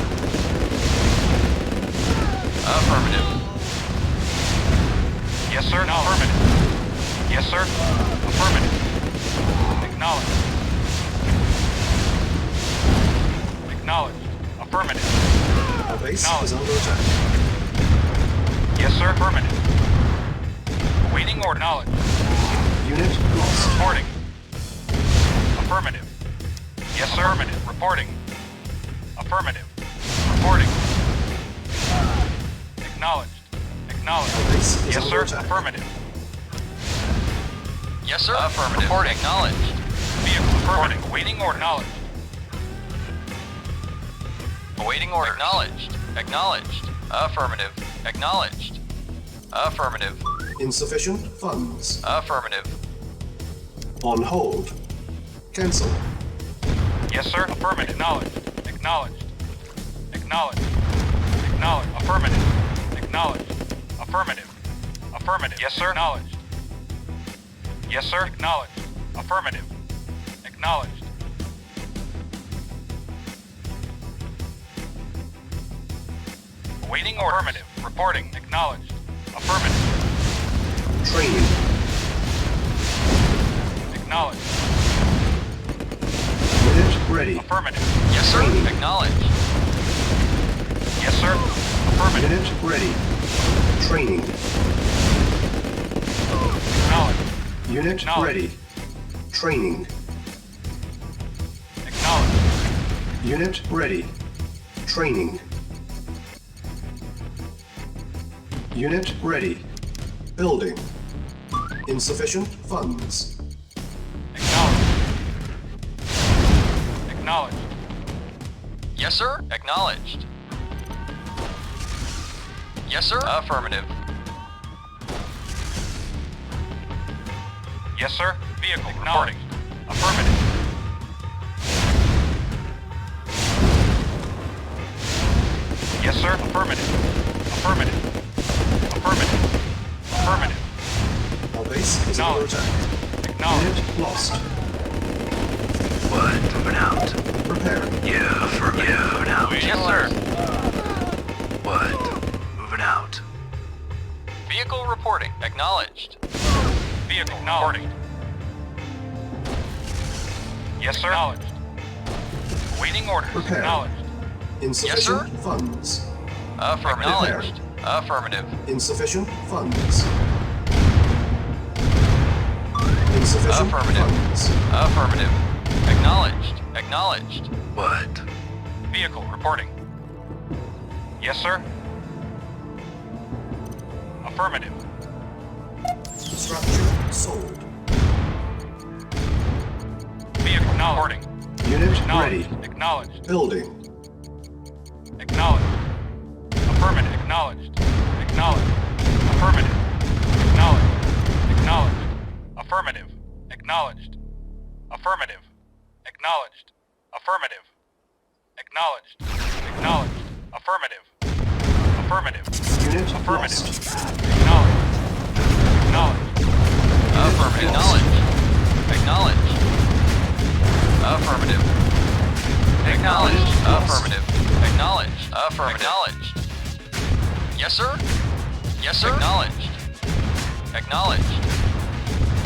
Affirmative. Yes, sir. No. Affirmative. Yes, sir. Affirmative. Acknowledged. Acknowledged. Affirmative. Our base Acknowledged. is under attack. Yes, sir. Affirmative. Awaiting order. Acknowledged. Unit lost. Reporting. Affirmative. Yes, sir. Affirmative. Reporting. Affirmative. Reporting. Acknowledged. Acknowledged. Our base is Yes, under sir. attack. Affirmative. Yes, sir. Affirmative. Reporting. Acknowledged. Vehicle affirmative. Awaiting order. Acknowledged. Awaiting order. Acknowledged. Acknowledged. Affirmative. Acknowledged. Affirmative. Insufficient funds. Affirmative. On hold. Cancel. Yes, sir. Affirmative. Acknowledged. Acknowledged. Acknowledged. Acknowledged. Affirmative. Acknowledged. Affirmative. Affirmative. Yes, sir. Acknowledged. Yes, sir. Acknowledged. Affirmative. Acknowledged. Awaiting order. Affirmative. Reporting. Acknowledged. Affirmative. Training. Acknowledged. Unit ready. Affirmative. Yes, sir. Training. Acknowledged. Yes, sir. Affirmative. Unit ready. Training. Acknowledged. Unit Acknowledged. ready. Training. Acknowledged. Unit ready. Training. Unit ready. Building. Insufficient funds. Acknowledged. Acknowledged. Yes, sir. Acknowledged. Yes, sir. Affirmative. Yes, sir. Vehicle reporting. Affirmative. Yes, sir. Affirmative. Affirmative. Affirmative. Affirmative. Our base is under attack. Acknowledged. Unit lost. What? Moving out. Prepare. Yeah, affirmative. Yeah, moving out. Yes, sir. What? Moving out. Vehicle reporting. Acknowledged. Vehicle reporting. Yes, sir. Acknowledged. Awaiting orders. Prepare. Acknowledged. Insufficient funds. Affirmative. Acknowledged. Affirmative. Insufficient funds. Insufficient Affirmative. funds. Affirmative. Acknowledged. Acknowledged. What? Vehicle reporting. Yes, sir. Affirmative. Structure sold. Vehicle reporting. Unit ready. Acknowledged. Acknowledged. Building. Acknowledged. Affirmative. Acknowledged. Acknowledged. Affirmative. Acknowledged. Acknowledged. Affirmative. Acknowledged. Affirmative. Acknowledged. Affirmative. Acknowledged. Acknowledged. Affirmative. Affirmative. Unit Affirmative. lost. Acknowledged. Acknowledged. Affirmative. Acknowledged. Acknowledged. Affirmative. Acknowledged. Affirmative. Acknowledged. Affirmative. Acknowledged. Yes, sir. Yes, sir. Acknowledged. Acknowledged.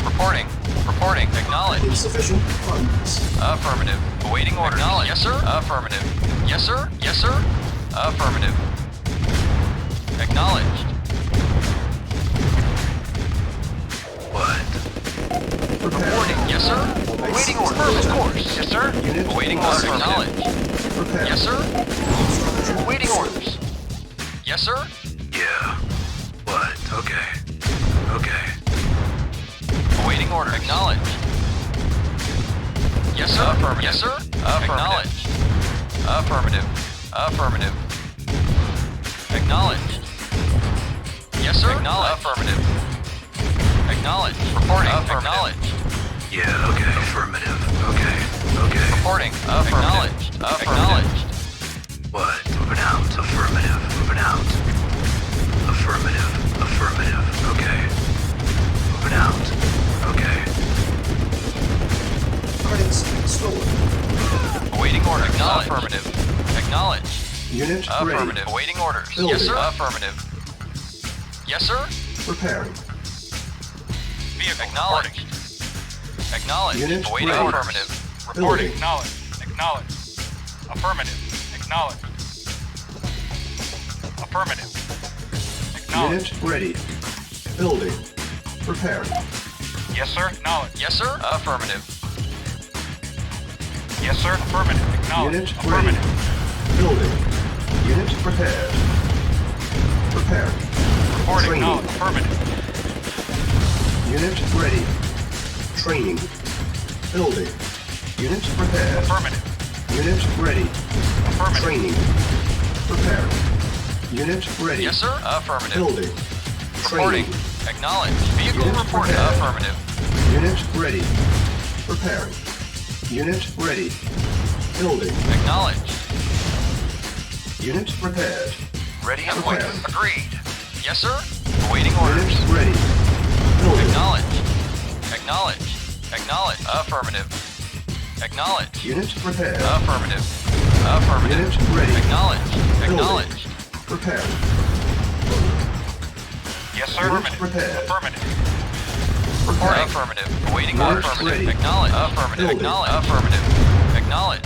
Reporting. Reporting. Acknowledged. Insufficient funds. Affirmative. Awaiting orders. Acknowledged. Yes, sir. Affirmative. Yes, sir. Yes, sir. Affirmative. Acknowledged. What? Prepare. Reporting. Yes, sir. Awaiting orders. First course. Yes, sir. Unit Awaiting lost. orders. Acknowledged. Prepare. Yes, sir. Structure Awaiting sold. orders. Yes, sir. Yeah. What? Okay. Okay. Awaiting order. Acknowledged. Yes, sir. Affirmative. Yes, sir. Acknowledged. Affirmative. Affirmative. Acknowledged. Yes, sir. Acknowledged. Affirmative. Acknowledged. Reporting. Acknowledged. Yeah, okay. Affirmative. Okay. Okay. Reporting. Acknowledged. Acknowledged. What? Moving out. Affirmative. Moving out. Affirmative. Affirmative. Okay. Moving out. Okay. Credits stolen. Awaiting order. Acknowledged. Affirmative. Acknowledged. Unit Affirmative. ready. Awaiting orders. Building. Yes, sir. Affirmative. Yes, sir. Preparing. Vehicle Acknowledged. reporting. Acknowledged. Unit Awaiting ready. affirmative. Reporting. Building. Acknowledged. Acknowledged. Affirmative. Acknowledged. Affirmative. Acknowledged. Unit ready. Building. Preparing. Yes, sir. Acknowledged. Yes, sir. Affirmative. Yes, sir. Affirmative. Acknowledged. Unit ready. Affirmative. Building. Unit prepared. Prepared. Report Training. acknowledged. Affirmative. Unit ready. Training. Building. Unit prepared. Affirmative. Unit ready. Affirmative. Training. Prepared. Unit ready. Yes, sir. Affirmative. Building. Reporting. Training. Acknowledged. Vehicle Unit reporting. prepared. Affirmative. Unit ready. Preparing. Unit ready. Building. Acknowledged. Unit prepared. Ready and Prepared. waiting. Agreed. Yes, sir. Awaiting orders. Unit ready. Building. Acknowledged. Acknowledged. Acknowledged. Affirmative. Acknowledged. Unit prepared. Affirmative. Affirmative. Unit ready. Acknowledged. Building. Acknowledged. Prepared. Yes, sir. Unit Affirmative. prepared. Affirmative. Prepared. Affirmative. Awaiting Unit orders. Affirmative. ready. Acknowledged. Affirmative. Building. Acknowledged. Affirmative. Acknowledged.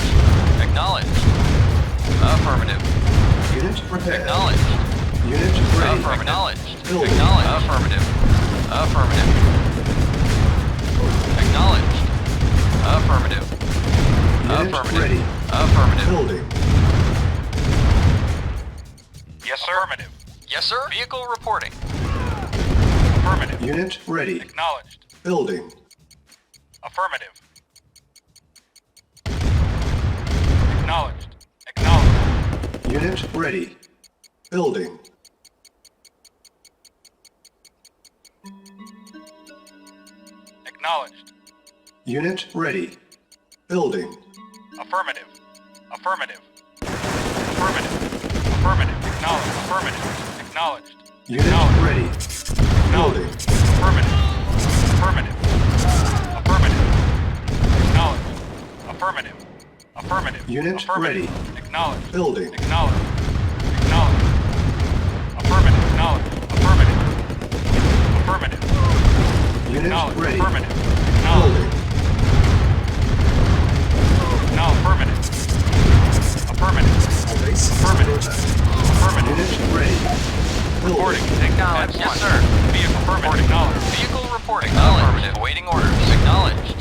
Acknowledged. Affirmative. Unit prepared. Acknowledged. Unit ready. Acknowledged. Building. Acknowledged. Affirmative. Affirmative. Acknowledged. Affirmative. Unit Affirmative. ready. Affirmative. Building. Yes, sir. Affirmative. Yes, sir. Vehicle reporting. Affirmative. Unit ready. Acknowledged. Building. Affirmative. Acknowledged. Acknowledged. Unit ready. Building. Acknowledged. Unit ready. Building. Affirmative. Affirmative. Affirmative. Affirmative. Acknowledged. Affirmative. Acknowledged. Unit Acknowledged. ready. Building. Acknowledged. Affirmative. Affirmative. Affirmative. Acknowledged. Affirmative. Affirmative. Unit Affirmative. ready. Acknowledged. Building. Acknowledged. Acknowledged. Affirmative. Acknowledged. Affirmative. Affirmative. Unit Acknowledged. ready. Affirmative. Acknowledged. Building. Now affirmative. Affirmative. Our base is under attack. Affirmative. Unit ready. Building. Reporting. Acknowledged. Yes, sir. Vehicle affirmative. Acknowledged. Vehicle reporting. Affirmative. Awaiting orders. Acknowledged.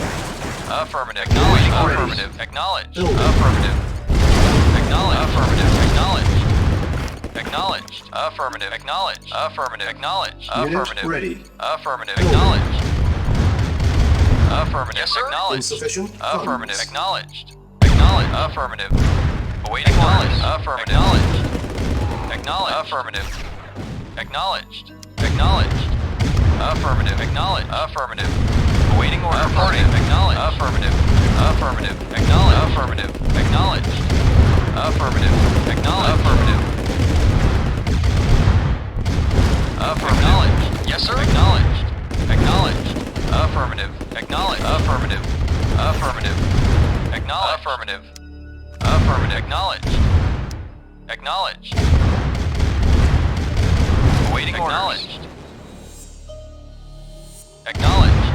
Affirmative. Acknowledged. Affirmative. Acknowledged. Building. Affirmative. Acknowledged. Affirmative. Acknowledged. Acknowledged. Affirmative. Acknowledged. Affirmative. Acknowledged. Unit Affirmative. ready. Affirmative. Building. Acknowledged. Affirmative. Yes, sir. Acknowledged. Insufficient Affirmative. funds. Acknowledged. Acknowledged. Affirmative. Awaiting orders. Affirmative. Acknowledged. Affirmative. Acknowledged. Acknowledged. Affirmative. Acknowledged. Affirmative. Awaiting order. Affirmative. Acknowledged. Affirmative. Affirmative. Acknowledged. Affirmative. Acknowledged. Affirmative. Acknowledged. Affirmative. Affirmative. Yes, sir. Acknowledged. Acknowledged. Affirmative. Acknowledged. Affirmative. Affirmative. Acknowledged. Affirmative. Affirmative. Acknowledged. Acknowledged. Awaiting orders. Acknowledged.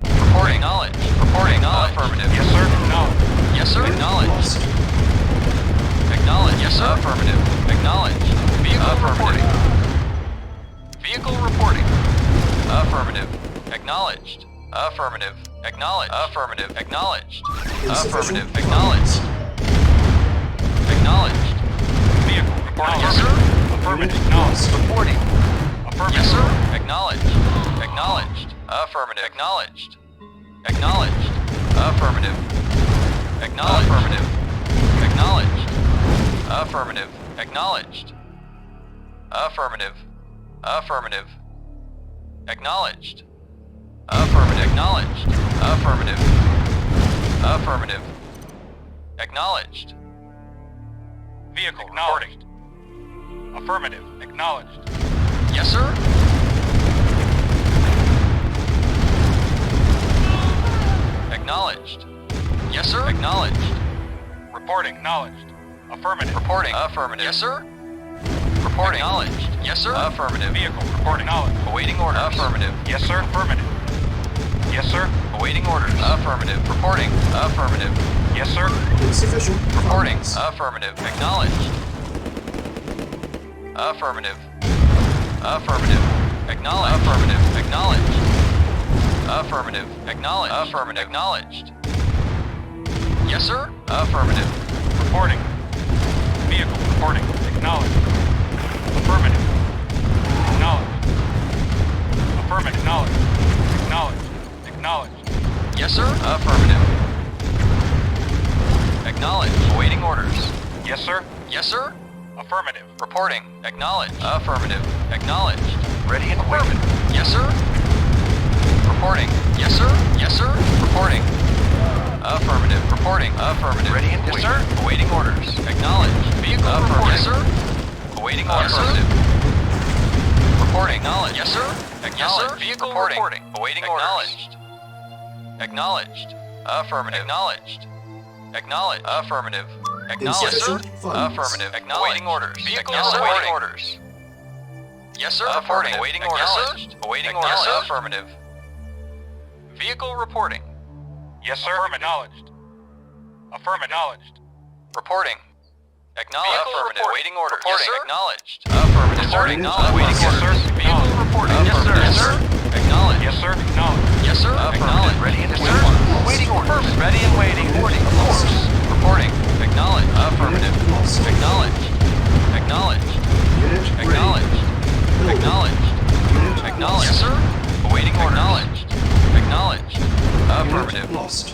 Reporting. Acknowledged. Reporting. Affirmative. Yes, sir. Acknowledged. Yes, sir. Unit Acknowledged. lost. Acknowledged. Yes, sir. Affirmative. Acknowledged. Vehicle reporting. Vehicle reporting. Affirmative. Acknowledged. Affirmative. Acknowledged. Affirmative. Acknowledged. Insufficient Affirmative. Acknowledged. Acknowledged. Vehicle reporting. Yes, sir. Affirmative. Unit Acknowledged. lost. Reporting. Affirmative. Yes, sir. Acknowledged. Acknowledged. Affirmative. Acknowledged. Acknowledged. Affirmative. Acknowledged. Affirmative. Acknowledged. Affirmative. Acknowledged. Affirmative. Affirmative. Acknowledged. Affirmative. Acknowledged. Affirmative. Affirmative. Acknowledged. Vehicle reporting. Affirmative. Acknowledged. Yes, sir. Acknowledged. Yes, sir. Acknowledged. Reporting. Acknowledged. Affirmative. Reporting. Affirmative. Yes, sir. Reporting. Acknowledged. Yes, sir. Affirmative. Vehicle reporting. Acknowledged. Awaiting orders. Affirmative. Yes, sir. Affirmative. Yes, sir. Awaiting orders. Affirmative. Reporting. Affirmative. Yes, sir. Insufficient Reporting. funds. Affirmative. Acknowledged. Affirmative. Affirmative. Acknowledged. Affirmative. Acknowledged. Affirmative. Acknowledged. Affirmative. Acknowledged. Yes, sir. Affirmative. Reporting. Vehicle reporting. Acknowledged. Affirmative. Acknowledged. Affirmative. Acknowledged. Acknowledged. Acknowledged. Yes, sir. Affirmative. Acknowledged. Awaiting orders. Yes, sir. Yes, sir. Affirmative. Reporting. Acknowledged. Affirmative. Acknowledged. Ready and waiting. Yes, sir. Reporting. Yes, sir. Yes, sir. Reporting. Affirmative. Reporting. Affirmative. Ready and yes, sir. Awaiting orders. Acknowledged. Vehicle reporting. Yes, sir. Awaiting orders. Affirmative. Reporting. Acknowledged. Yes, sir. Acknowledged. Yes, sir. Vehicle reporting. Awaiting orders. Acknowledged. Affirmative. Acknowledged. Acknowledged. Affirmative. Acknowledged. Yes, sir. Affirmative. Acknowledged. Awaiting orders. Vehicle awaiting orders. Yes, sir. Reporting. Awaiting orders. Yes, sir. Awaiting orders. Yes, sir. Affirmative. Vehicle reporting. Yes, sir. Acknowledged. Affirmative. Acknowledged. Reporting. Acknowledged. Affirmative. Awaiting orders. Yes, sir. Acknowledged. Affirmative. Reporting. Awaiting orders. Vehicle reporting. Yes, sir. Yes, sir. Acknowledged. Yes, sir. Acknowledged. Yes, sir. Acknowledged. Ready and Yes, sir. waiting orders. Ready and waiting. Reporting. Of course. Reporting. Acknowledged. Affirmative. Lost. Acknowledged. Acknowledged. Unit ready. Acknowledged. Building. Acknowledged. Unit Acknowledged. Yes, lost. sir. Awaiting orders. Acknowledged. Acknowledged. Affirmative. Unit lost.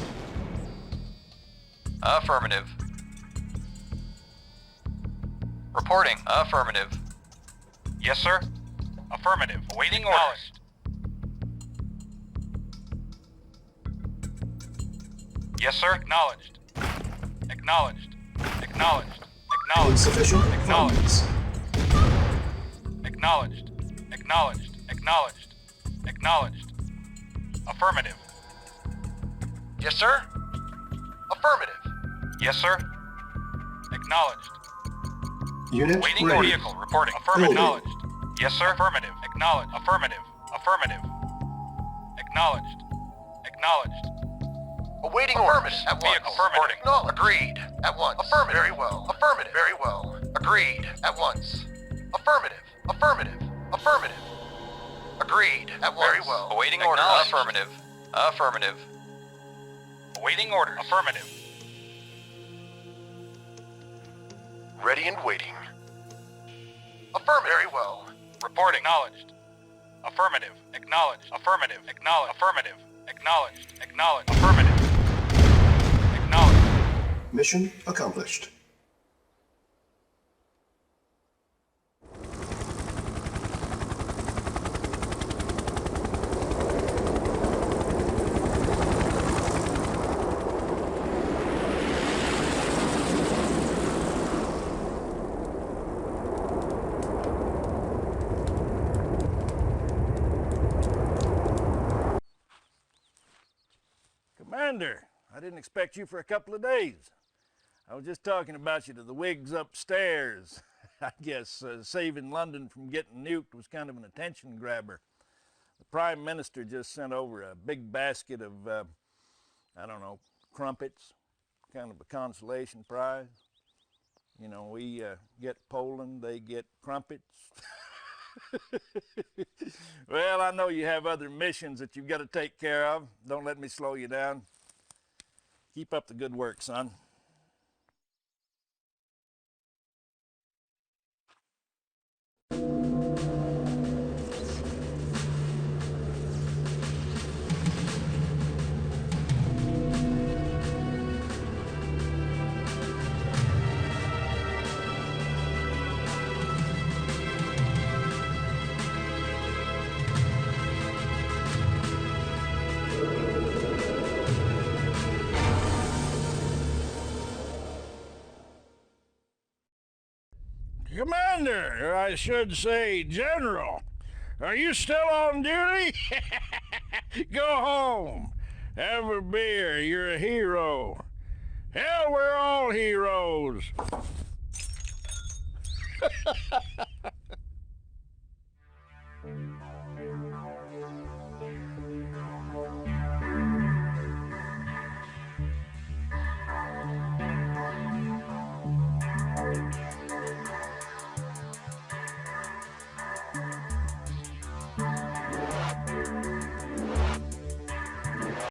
Affirmative. Reporting. Affirmative. Yes, sir. Affirmative. Awaiting orders. Yes, sir. Acknowledged. Acknowledged. Acknowledged. Acknowledged. Insufficient Acknowledged. funds. Acknowledged. Acknowledged. Acknowledged. Acknowledged. Affirmative. Yes, sir. Affirmative. Yes, sir. Acknowledged. Unit Waiting ready. vehicle reporting. Affirmative. Acknowledged. Yes, sir. Affirmative. Acknowledged. Affirmative. Affirmative. Acknowledged. Acknowledged. Awaiting orders. At once. Vehicle reporting. No, agreed. At once. Affirmative. Very well. Affirmative. Very well. Agreed. At once. Affirmative. Affirmative. Affirmative. Agreed. At once. Very well. Awaiting orders. Affirmative. Affirmative. Awaiting orders. Affirmative. Ready and waiting. Affirmative. Very well. Reporting. Acknowledged. Affirmative. Acknowledged. Affirmative. Acknowledged. Affirmative. Acknowledged. Acknowledged. Affirmative. Acknowledged. Mission accomplished. Commander, I didn't expect you for a couple of days. I was just talking about you to the wigs upstairs. I guess saving London from getting nuked was kind of an attention grabber. The Prime Minister just sent over a big basket of, I don't know, crumpets, kind of a consolation prize. You know, we get Poland, they get crumpets. Well, I know you have other missions that you've got to take care of. Don't let me slow you down. Keep up the good work, son. Commander, or I should say General, are you still on duty? Go home. Have a beer. You're a hero. Hell, we're all heroes.